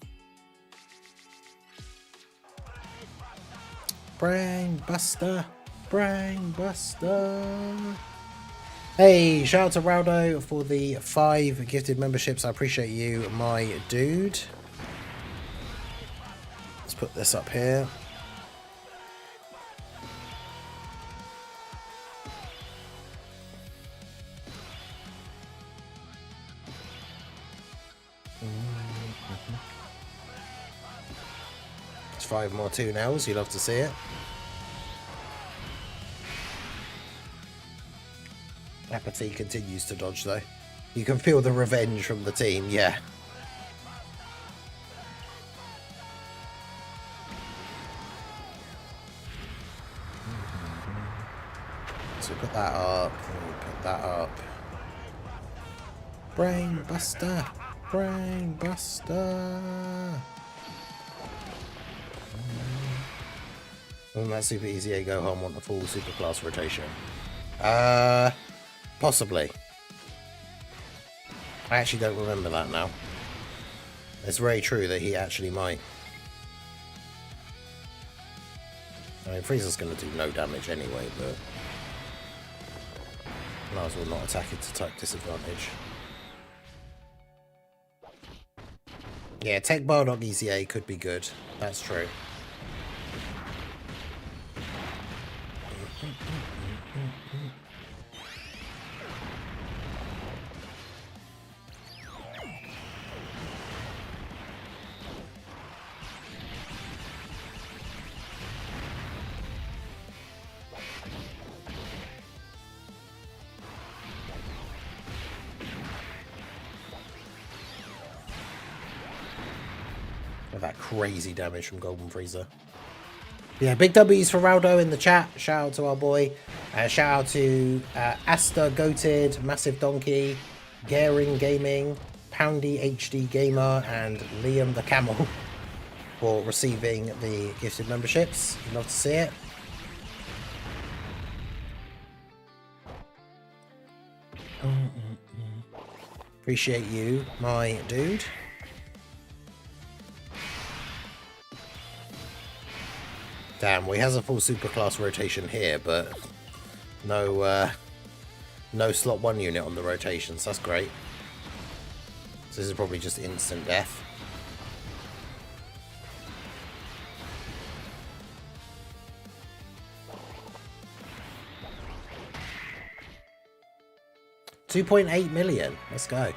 Brain Buster. Brain Buster. Hey, shout out to Raldo for the 5 gifted memberships. I appreciate you, my dude. Let's put this up here. It's 5 more 2-0s. You love to see it. Apathy continues to dodge though. You can feel the revenge from the team, yeah. So put that up, put that up. Brain Buster! Brain Buster! Wouldn't that Super Easy A go home want the full super class rotation? Possibly. I actually don't remember that now. It's very true that he actually might. I mean, Frieza's going to do no damage anyway, but might as well not attack it to type disadvantage. Yeah, Tech Bardock Easy A could be good. That's true. That crazy damage from Golden Frieza. Yeah, big W's for Raldo in the chat. Shout out to our boy. Shout out to Asta Goated, Massive Donkey, Garing Gaming, Poundy HD Gamer, and Liam the Camel for receiving the gifted memberships. You'd love to see it. Appreciate you, my dude. Damn, well, he has a full superclass rotation here, but no no slot 1 unit on the rotations. That's great. So this is probably just instant death. $2.8 million. Let's go.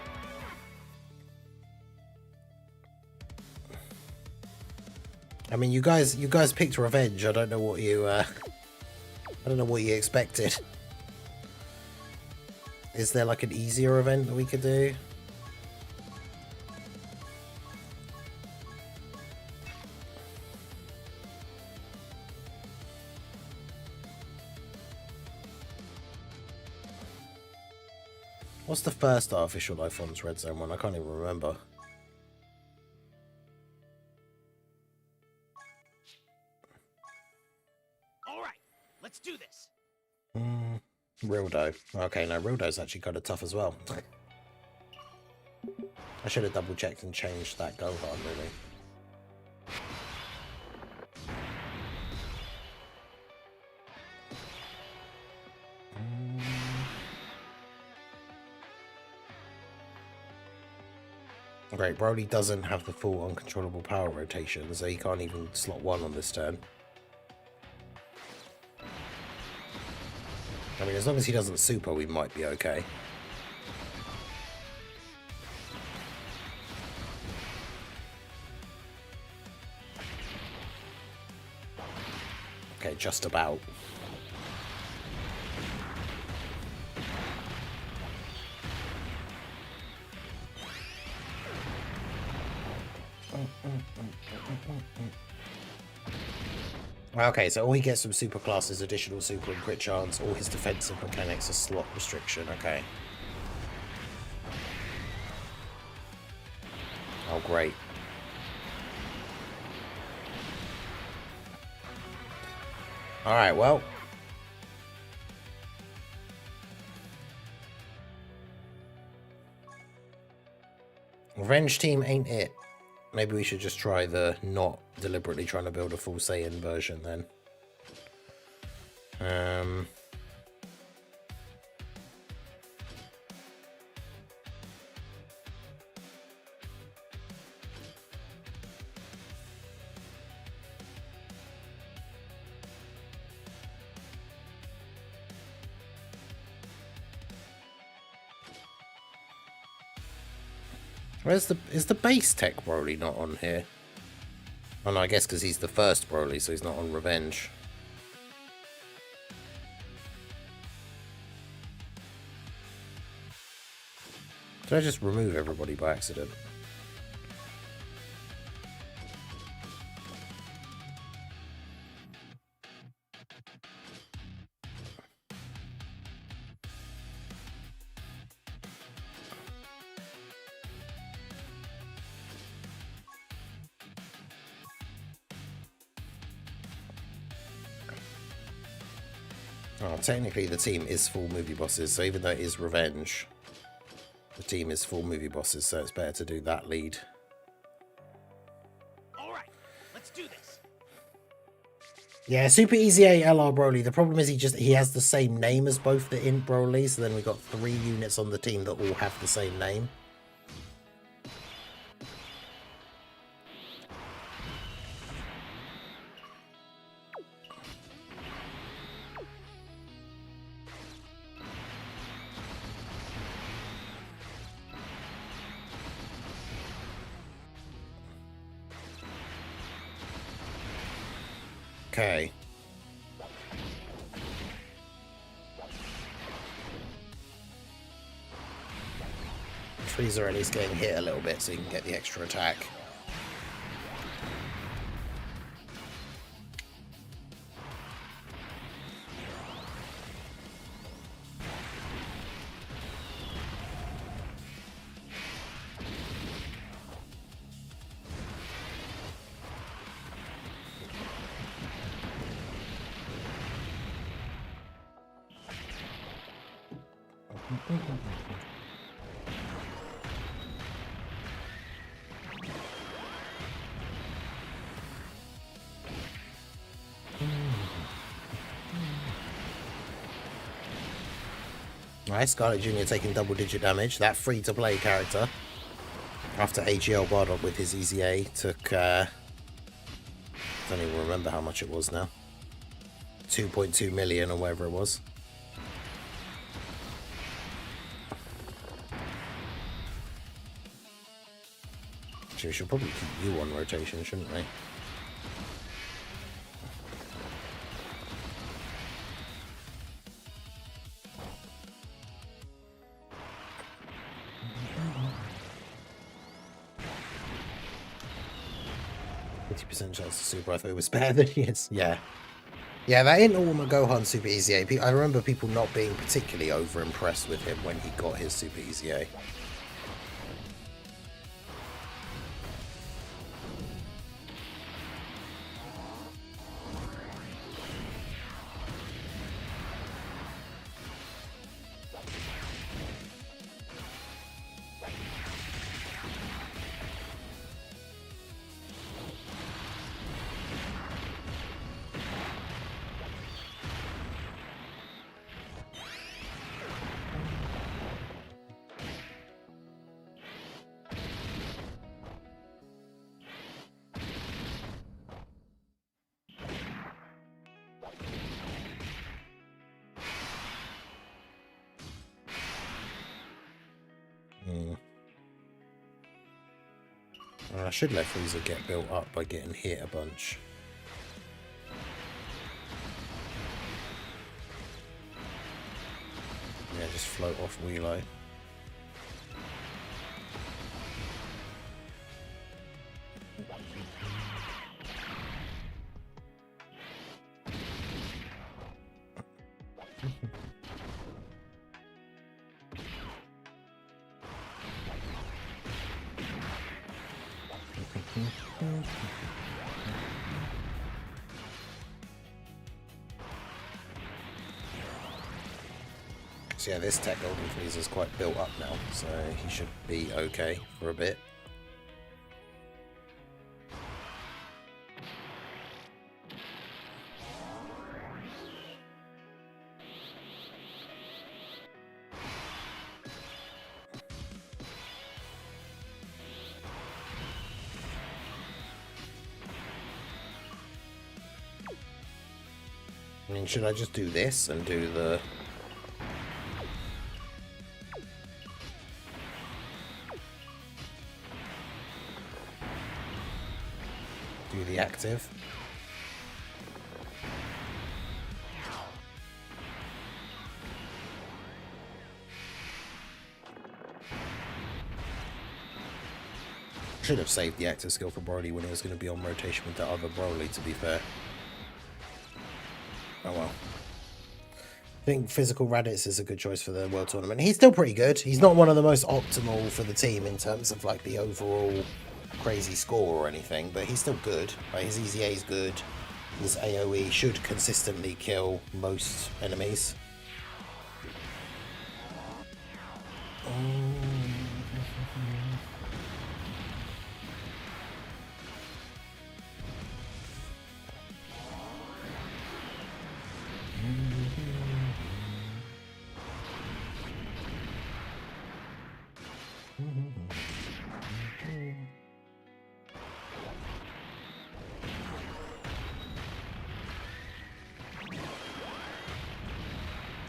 I mean, you guys picked revenge. I don't know what you expected. Is there like an easier event that we could do? What's the first artificial life form's red zone one? I can't even remember. Let's do this. Rildo. Okay, no, Rildo's actually kind of tough as well. I should have double checked and changed that Gohan, really. Great, Broly doesn't have the full uncontrollable power rotation, so he can't even slot 1 on this turn. I mean, as long as he doesn't super, we might be okay. Okay, just about. Okay, so all he gets from superclass is additional super and crit chance. All his defensive mechanics are slot restriction. Okay. Oh, great. Alright, well. Revenge team ain't it. Maybe we should just try the not deliberately trying to build a full Saiyan version then. Is the base tech Broly not on here? Oh no, I guess because he's the first Broly, so he's not on Revenge. Did I just remove everybody by accident? Oh, technically the team is full movie bosses, so even though it is Revenge, the team is full movie bosses, so it's better to do that lead. Alright, let's do this. Yeah, Super Easy A LR Broly. The problem is he has the same name as both the Int Broly, so then we got 3 units on the team that all have the same name. Okay. Frieza at least getting hit a little bit so you can get the extra attack. Nice, Scarlet Jr. taking double-digit damage. That free-to-play character, after AGL Bardock with his Easy A, took, I don't even remember how much it was now. 2.2 million or whatever it was. Actually, we should probably keep you on rotation, shouldn't we? Chance to super. I thought it was better than he is. Yeah. Yeah, that in Ultimate Gohan Super Easy A. I remember people not being particularly over impressed with him when he got his Super Easy A. I should let Frieza get built up by getting hit a bunch. Yeah, just float off Wheelo. So yeah, this tech Golden Freeze is quite built up now, so he should be okay for a bit. I mean, should I just do this and do the... do the active? Should have saved the active skill for Broly when he was going to be on rotation with the other Broly, to be fair. Oh well. I think Physical Raditz is a good choice for the World Tournament. He's still pretty good. He's not one of the most optimal for the team in terms of like the overall crazy score or anything, but he's still good. Like, his EZA is good. His AoE should consistently kill most enemies.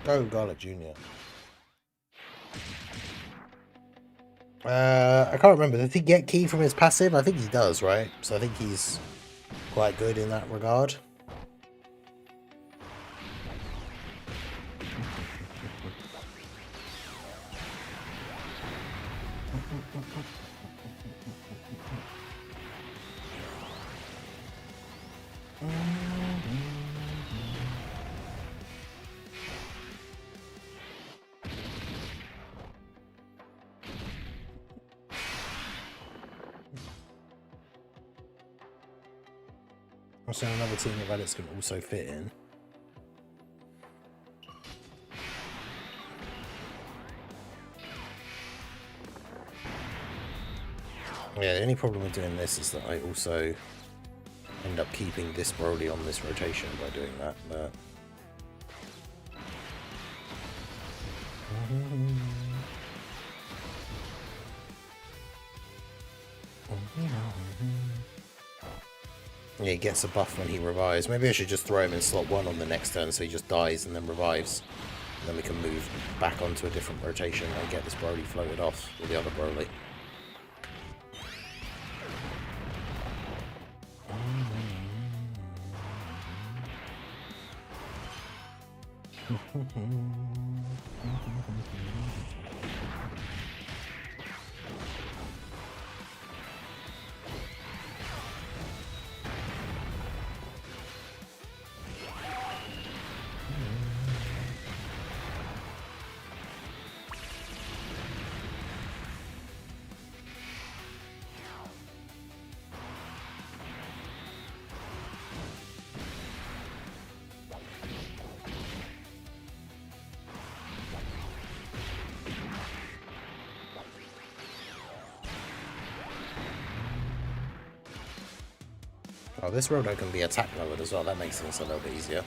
Oh, Garlic Jr. I can't remember. Did he get key from his passive? I think he does, right? So I think he's quite good in that regard. So another team of Raditz can also fit in. Yeah, the only problem with doing this is that I also end up keeping this Broly on this rotation by doing that, but... Yeah, he gets a buff when he revives. Maybe I should just throw him in slot 1 on the next turn so he just dies and then revives. And then we can move back onto a different rotation and get this Broly floated off with the other Broly. Oh, this road can be attack lowered as well. That makes things a little bit easier.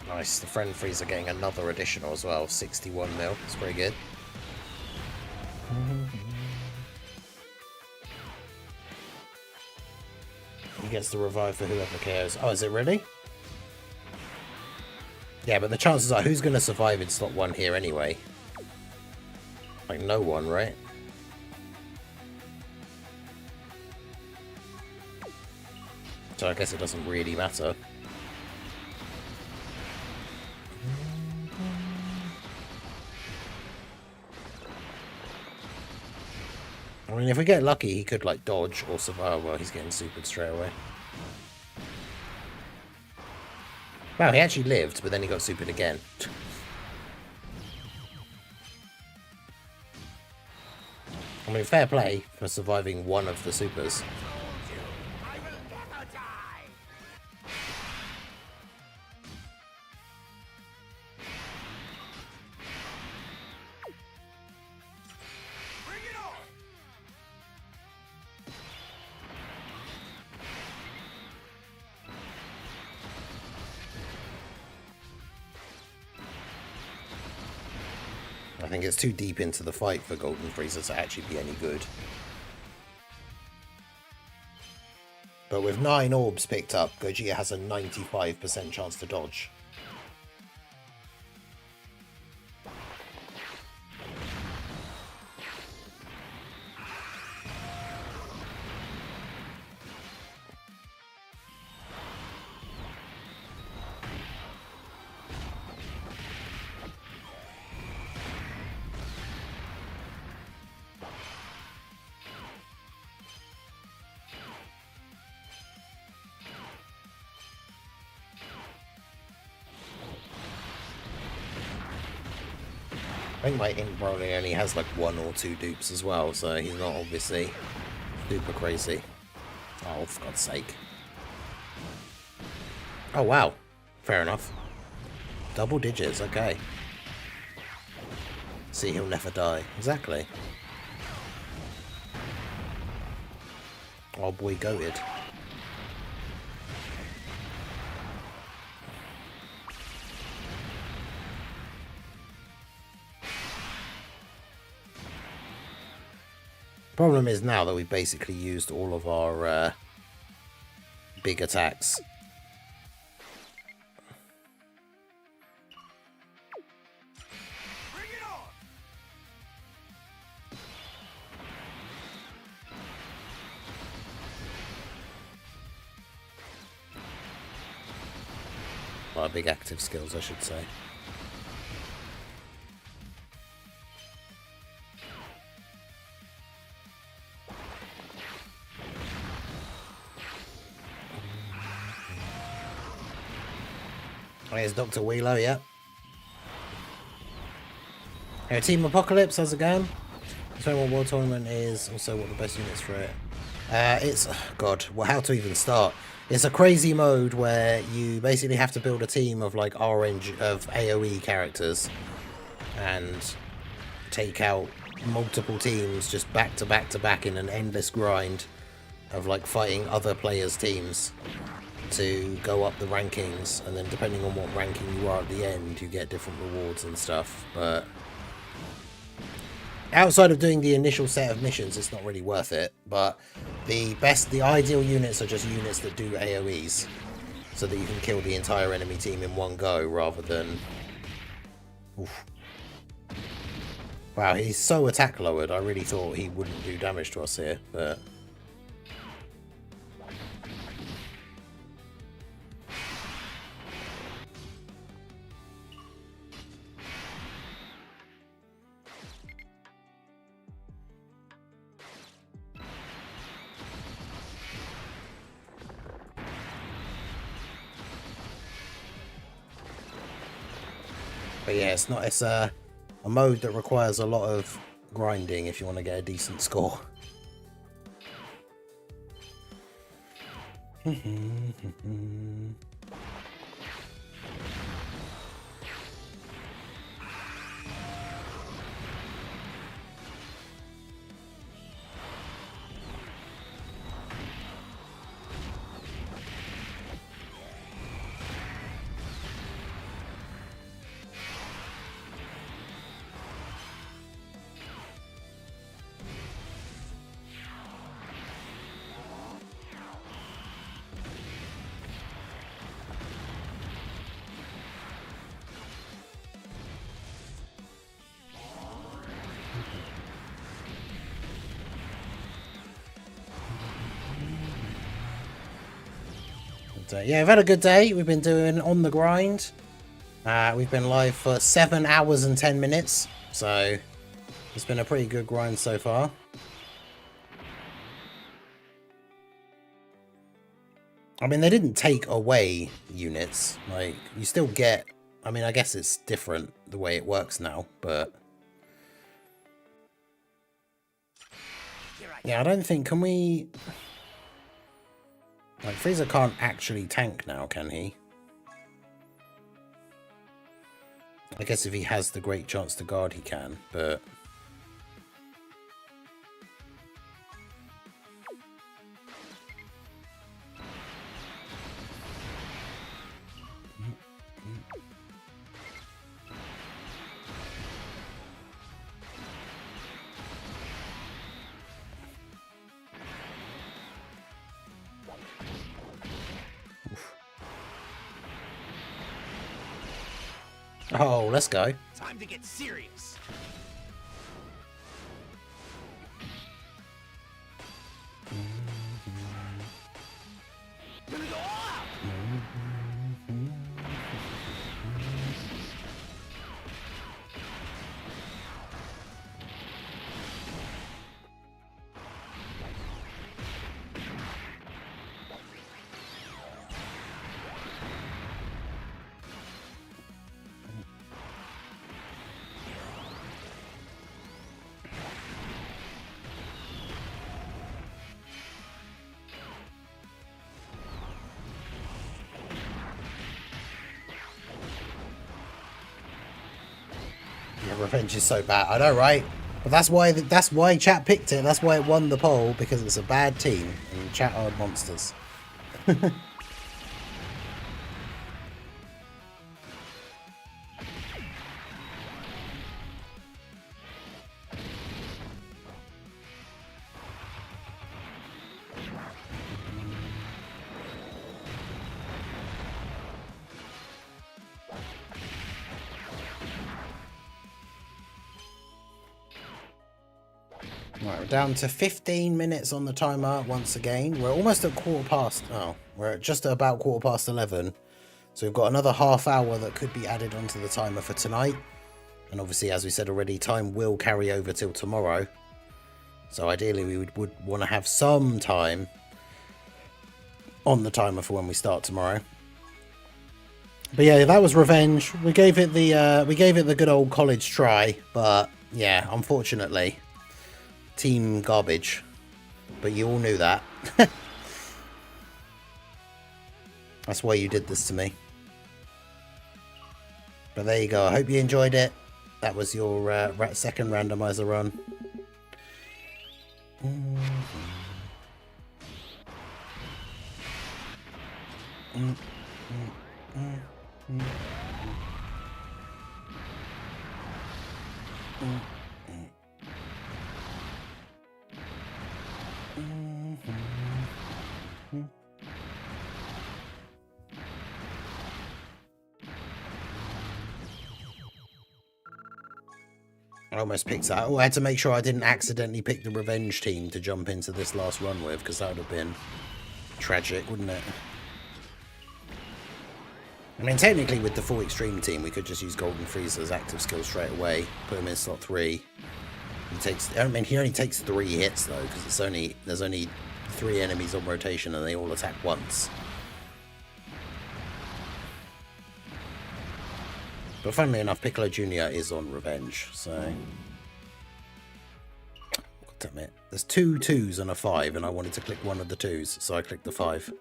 Nice. The friend frees are getting another additional as well. 61 mil. It's pretty good. He gets the revive for whoever KOs. Oh, is it really? Yeah, but the chances are, who's going to survive in slot 1 here anyway? Like, no one, right? So I guess it doesn't really matter. I mean, if we get lucky, he could, like, dodge or survive. Well, he's getting supered straight away. Wow, he actually lived, but then he got supered again. I mean, fair play for surviving one of the supers. I think it's too deep into the fight for Golden Frieza to actually be any good. But with 9 orbs picked up, Gogeta has a 95% chance to dodge. I think my Ink Broly only has like 1 or 2 dupes as well, so he's not obviously super crazy. Oh, for God's sake. Oh, wow. Fair enough. Double digits, okay. See, he'll never die. Exactly. Oh boy, goated. Problem is now that we've basically used all of our big attacks. Bring it on! Well, big active skills, I should say. There's Dr. Wheelo, yep. Hey, Team Apocalypse, how's it going? So what World Tournament is, also what the best units for it. It's, oh God, well, how to even start? It's a crazy mode where you basically have to build a team of like orange of AoE characters and take out multiple teams just back to back to back in an endless grind of like fighting other players' teams to go up the rankings, and then depending on what ranking you are at the end, you get different rewards and stuff. But outside of doing the initial set of missions, it's not really worth it. But the ideal units are just units that do AoEs, so that you can kill the entire enemy team in one go rather than... Oof. Wow, he's so attack lowered. I really thought he wouldn't do damage to us here, but... But yeah, it's a mode that requires a lot of grinding if you want to get a decent score. Yeah, we've had a good day. We've been doing on the grind. We've been live for 7 hours and 10 minutes. So it's been a pretty good grind so far. I mean, they didn't take away units. Like, you still get... I mean, I guess it's different the way it works now, but... Yeah, I don't think... Can we... Like, Frieza can't actually tank now, can he? I guess if he has the great chance to guard, he can, but... Oh, let's go. Time to get serious. Gonna go all out. Yeah, revenge is so bad. I know, right? But that's why chat picked it. That's why it won the poll, because it's a bad team and chat are monsters. Right, we're down to 15 minutes on the timer once again. We're almost at we're at just about 11:15. So we've got another half hour that could be added onto the timer for tonight. And obviously, as we said already, time will carry over till tomorrow. So ideally, we would want to have some time on the timer for when we start tomorrow. But yeah, that was Revenge. We gave it the good old college try, but yeah, unfortunately, team garbage. But you all knew that. That's why you did this to me. But there you go. I hope you enjoyed it. That was your second randomizer run. I almost picked that. Oh, I had to make sure I didn't accidentally pick the Revenge team to jump into this last run with, because that would have been tragic, wouldn't it? I mean, technically with the full Extreme team, we could just use Golden Freezer's active skill straight away, put him in slot 3. He only takes 3 hits though, because there's only 3 enemies on rotation and they all attack once. But funnily enough, Piccolo Jr. is on Revenge, so... God damn it. There's 2 2s and a 5, and I wanted to click one of the 2s, so I clicked the 5.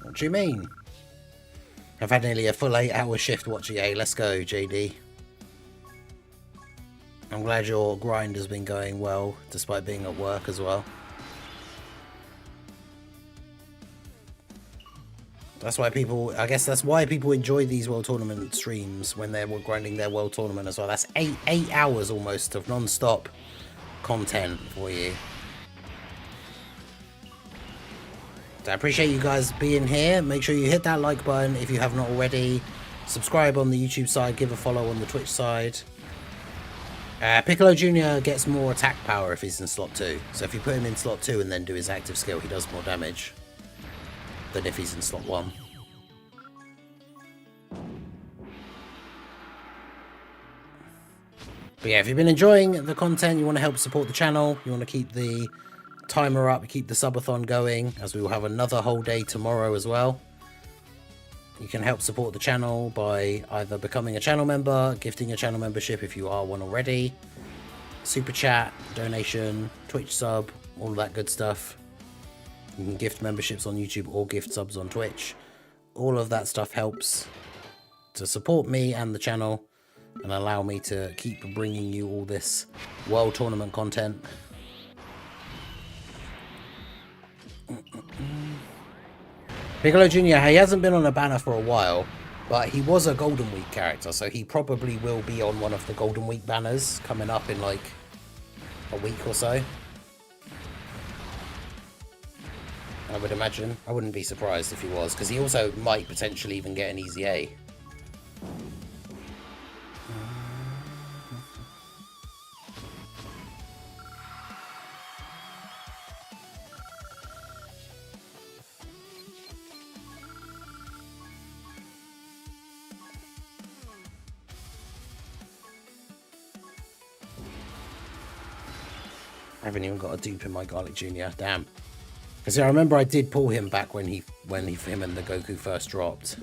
What do you mean? I've had nearly a full 8-hour shift watching A. Let's go, JD. I'm glad your grind has been going well, despite being at work as well. That's why I guess that's why people enjoy these World Tournament streams when they're grinding their World Tournament as well. That's 8 hours almost of non-stop content for you. So I appreciate you guys being here. Make sure you hit that like button if you have not already. Subscribe on the YouTube side, give a follow on the Twitch side. Piccolo Jr. gets more attack power if he's in slot 2. So if you put him in slot 2 and then do his active skill, he does more damage than if he's in slot 1. But yeah, if you've been enjoying the content, you want to help support the channel, you want to keep the timer up, keep the subathon going, as we will have another whole day tomorrow as well. You can help support the channel by either becoming a channel member, gifting a channel membership if you are one already, super chat, donation, Twitch sub, all of that good stuff. You can gift memberships on YouTube or gift subs on Twitch. All of that stuff helps to support me and the channel and allow me to keep bringing you all this World Tournament content. Piccolo Jr., he hasn't been on a banner for a while, but he was a Golden Week character, so he probably will be on one of the Golden Week banners coming up in like a week or so. I would imagine. I wouldn't be surprised if he was, because he also might potentially even get an easy A. I haven't even got a dupe in my Garlic Jr. Damn. Because I remember I did pull him back when him and the Goku first dropped.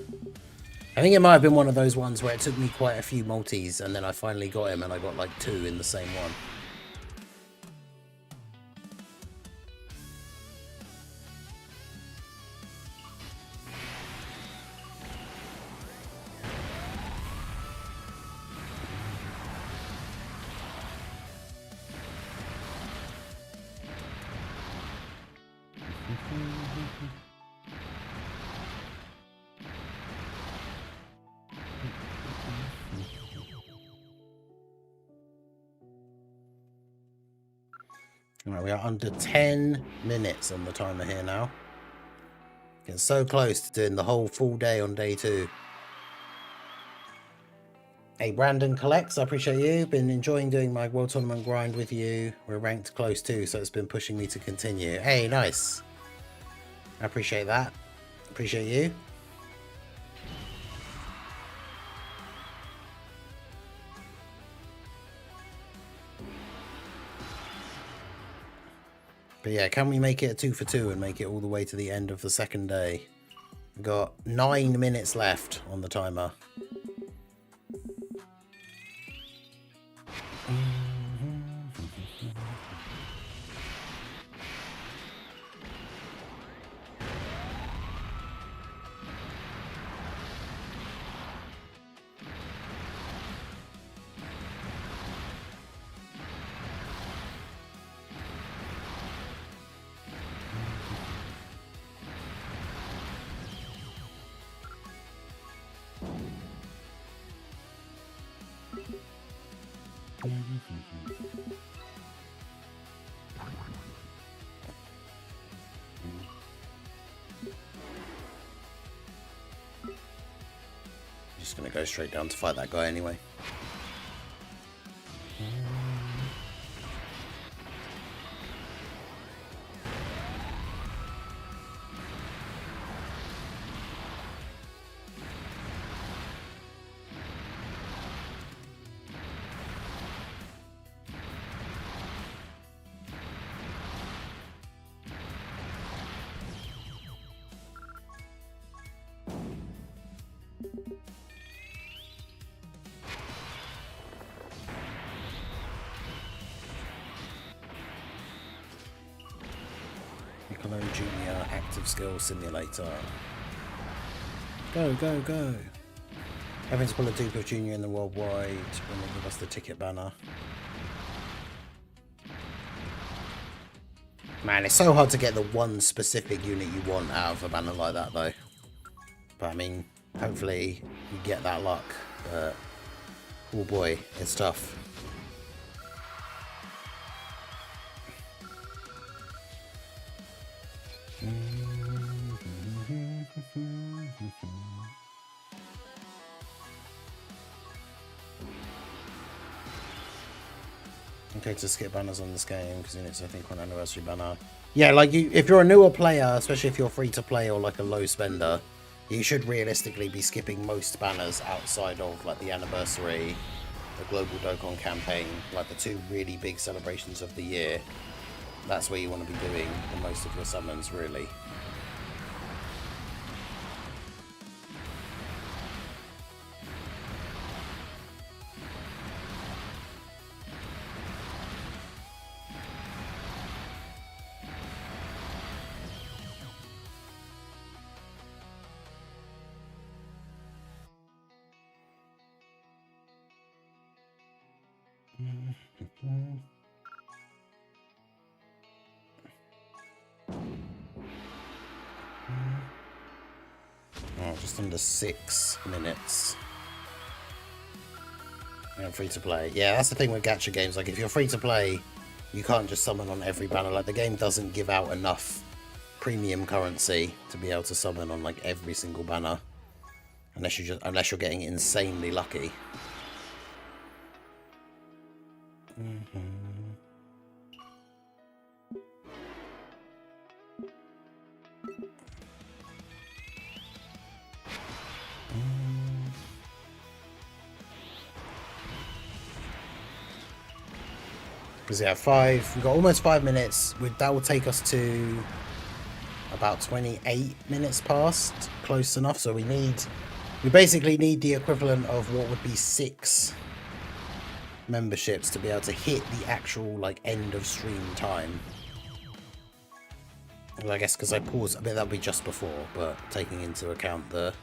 I think it might have been one of those ones where it took me quite a few multis and then I finally got him and I got like 2 in the same one. Alright, we are under 10 minutes on the timer here now. Getting so close to doing the whole full day on day 2. Hey, Brandon Collects, I appreciate you. Been enjoying doing my World Tournament grind with you. We're ranked close too, so it's been pushing me to continue. Hey, nice. I appreciate that. Appreciate you. But yeah, can we make it a 2 for 2 and make it all the way to the end of the second day? We've got 9 minutes left on the timer. Just gonna go straight down to fight that guy anyway. Piccolo Jr. Active Skill Simulator. Go, go, go. Having to pull a dupe of Junior in the worldwide when they give us the ticket banner. Man, it's so hard to get the one specific unit you want out of a banner like that though. But I mean, hopefully you get that luck. But oh boy, it's tough. Okay, to skip banners on this game because it's I think one anniversary banner. Yeah, like if you're a newer player, especially if you're free to play or like a low spender, you should realistically be skipping most banners outside of like the anniversary, the global Dokkan campaign, like the 2 really big celebrations of the year. That's where you want to be doing the most of your summons, really. Oh, just under 6 minutes. And free to play. Yeah, that's the thing with gacha games. Like, if you're free to play, you can't just summon on every banner. Like, the game doesn't give out enough premium currency to be able to summon on like every single banner, unless you're getting insanely lucky. Because we've got almost 5 minutes. That will take us to about 28 minutes past, close enough. So we basically need the equivalent of what would be 6 memberships to be able to hit the actual like end of stream time. Well, I guess because I paused, I mean that'll be just before, but taking into account the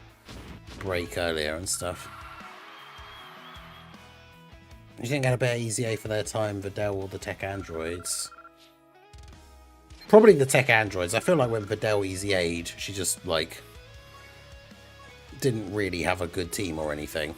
break earlier and stuff. You didn't get a better EZA for their time, Videl or the tech androids? Probably the tech androids. I feel like when Videl EZA'd, she just like didn't really have a good team or anything.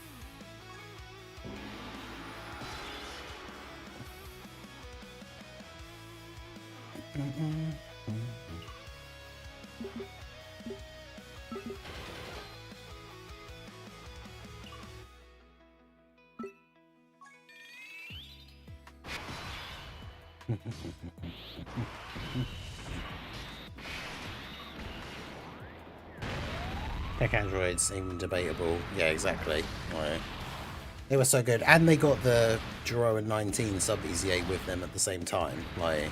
Tech androids, even debatable. Yeah, exactly. Right. They were so good, and they got the Juro and 19 sub EZA with them at the same time. Like,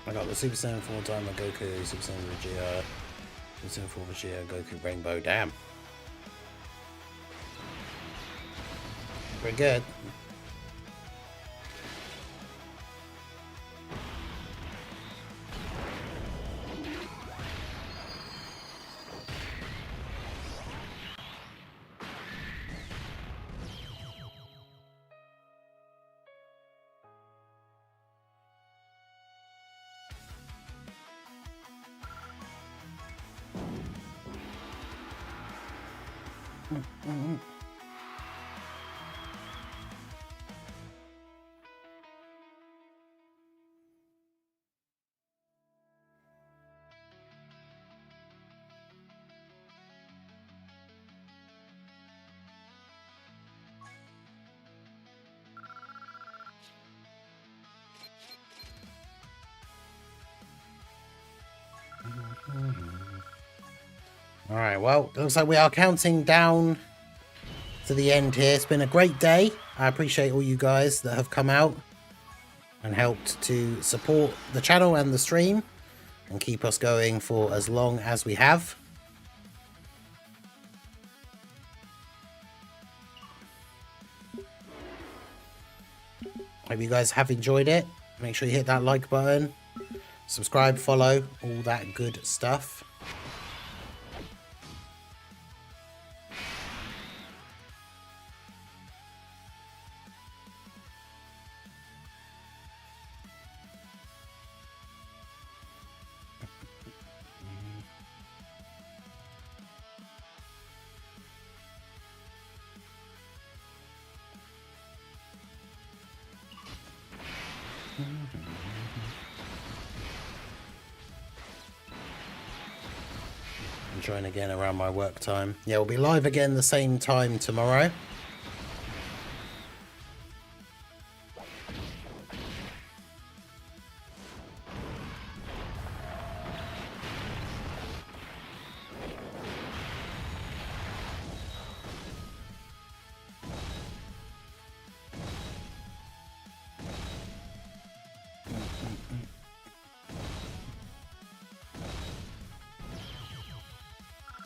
I got the Super Saiyan 4 Diamond Goku, Super Saiyan Vegeta, Super Saiyan 4 Vegeta, Goku Rainbow. Damn. Pretty good. Alright, well, it looks like we are counting down to the end here. It's been a great day. I appreciate all you guys that have come out and helped to support the channel and the stream and keep us going for as long as we have. Hope you guys have enjoyed it. Make sure you hit that like button, subscribe, follow, all that good stuff. And join again around my work time. Yeah, we'll be live again the same time tomorrow.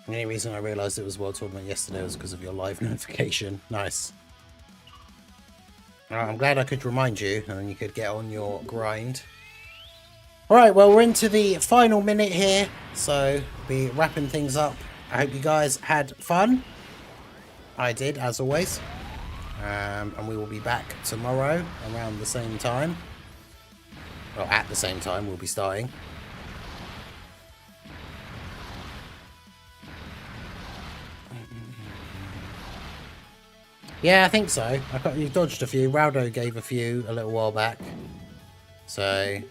The only reason I realised it was World Tournament yesterday was because of your live notification. Nice. Alright, I'm glad I could remind you, and then you could get on your grind. Alright, well, we're into the final minute here, so we'll be wrapping things up. I hope you guys had fun. I did, as always. And we will be back tomorrow around the same time. Well, at the same time, we'll be starting. Yeah, I think so. You dodged a few. Raldo gave a few a little while back. So, I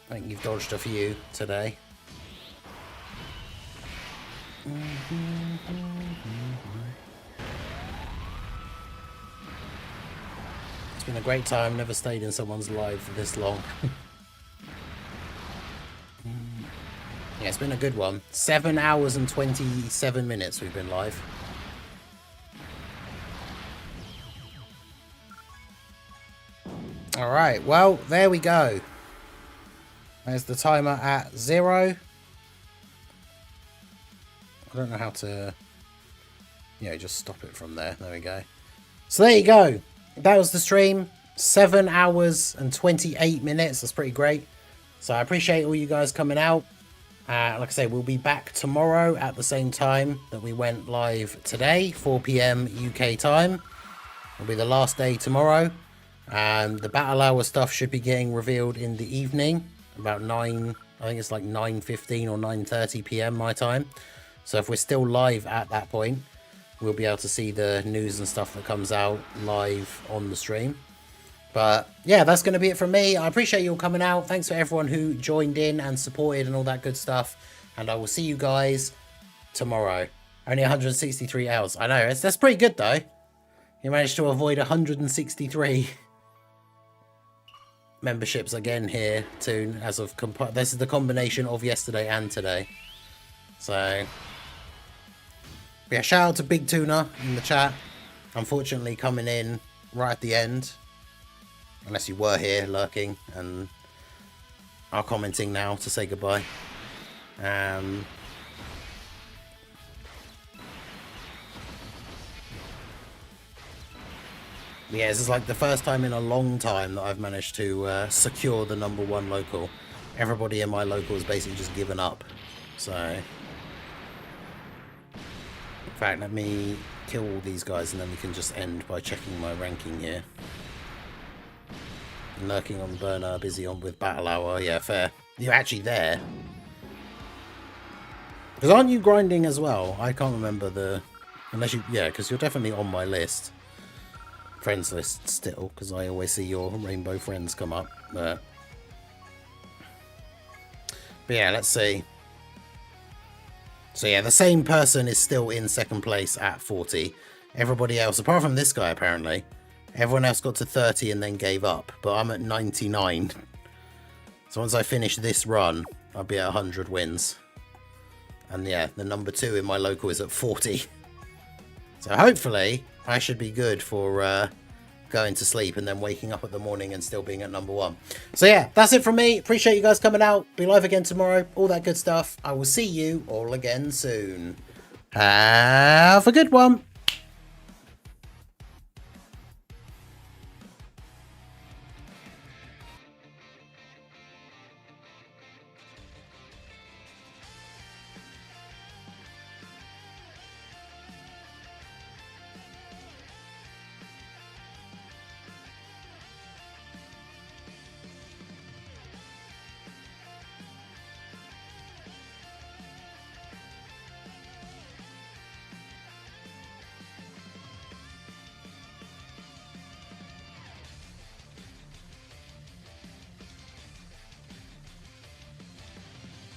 think you've dodged a few today. It's been a great time. Never stayed in someone's live for this long. Yeah, it's been a good one. 7 hours and 27 minutes we've been live. Alright, well, there we go. There's the timer at 0. I don't know how to... Yeah, just stop it from there. There we go. So there you go. That was the stream. 7 hours and 28 minutes. That's pretty great. So I appreciate all you guys coming out. Like I say, we'll be back tomorrow at the same time that we went live today, 4 PM UK time. It'll be the last day tomorrow. The battle hour stuff should be getting revealed in the evening, about 9, I think it's like 9:15 or 9:30 PM my time. So if we're still live at that point, we'll be able to see the news and stuff that comes out live on the stream. But yeah, that's going to be it from me. I appreciate you all coming out. Thanks for everyone who joined in and supported and all that good stuff. And I will see you guys tomorrow. Only 163 hours. I know, that's pretty good though. You managed to avoid 163 memberships again here too, as of this is the combination of yesterday and today. So yeah, shout out to Big Tuna in the chat. Unfortunately coming in right at the end, unless you were here lurking and are commenting now to say goodbye. Yeah, this is like the first time in a long time that I've managed to secure the #1 local. Everybody in my local has basically just given up. So, in fact, let me kill all these guys and then we can just end by checking my ranking here. Lurking on the burner, busy on with battle hour. Yeah, fair. You're actually there. Because aren't you grinding as well? I can't remember the... Unless you... Yeah, because you're definitely on my list. Friends list still, because I always see your rainbow friends come up. But yeah, let's see. So yeah, the same person is still in second place at 40. Everybody else, apart from this guy apparently, everyone else got to 30 and then gave up. But I'm at 99. So once I finish this run, I'll be at 100 wins. And yeah, the #2 in my local is at 40. So hopefully I should be good for going to sleep and then waking up at the morning and still being at #1. So yeah, that's it from me. Appreciate you guys coming out. Be live again tomorrow. All that good stuff. I will see you all again soon. Have a good one.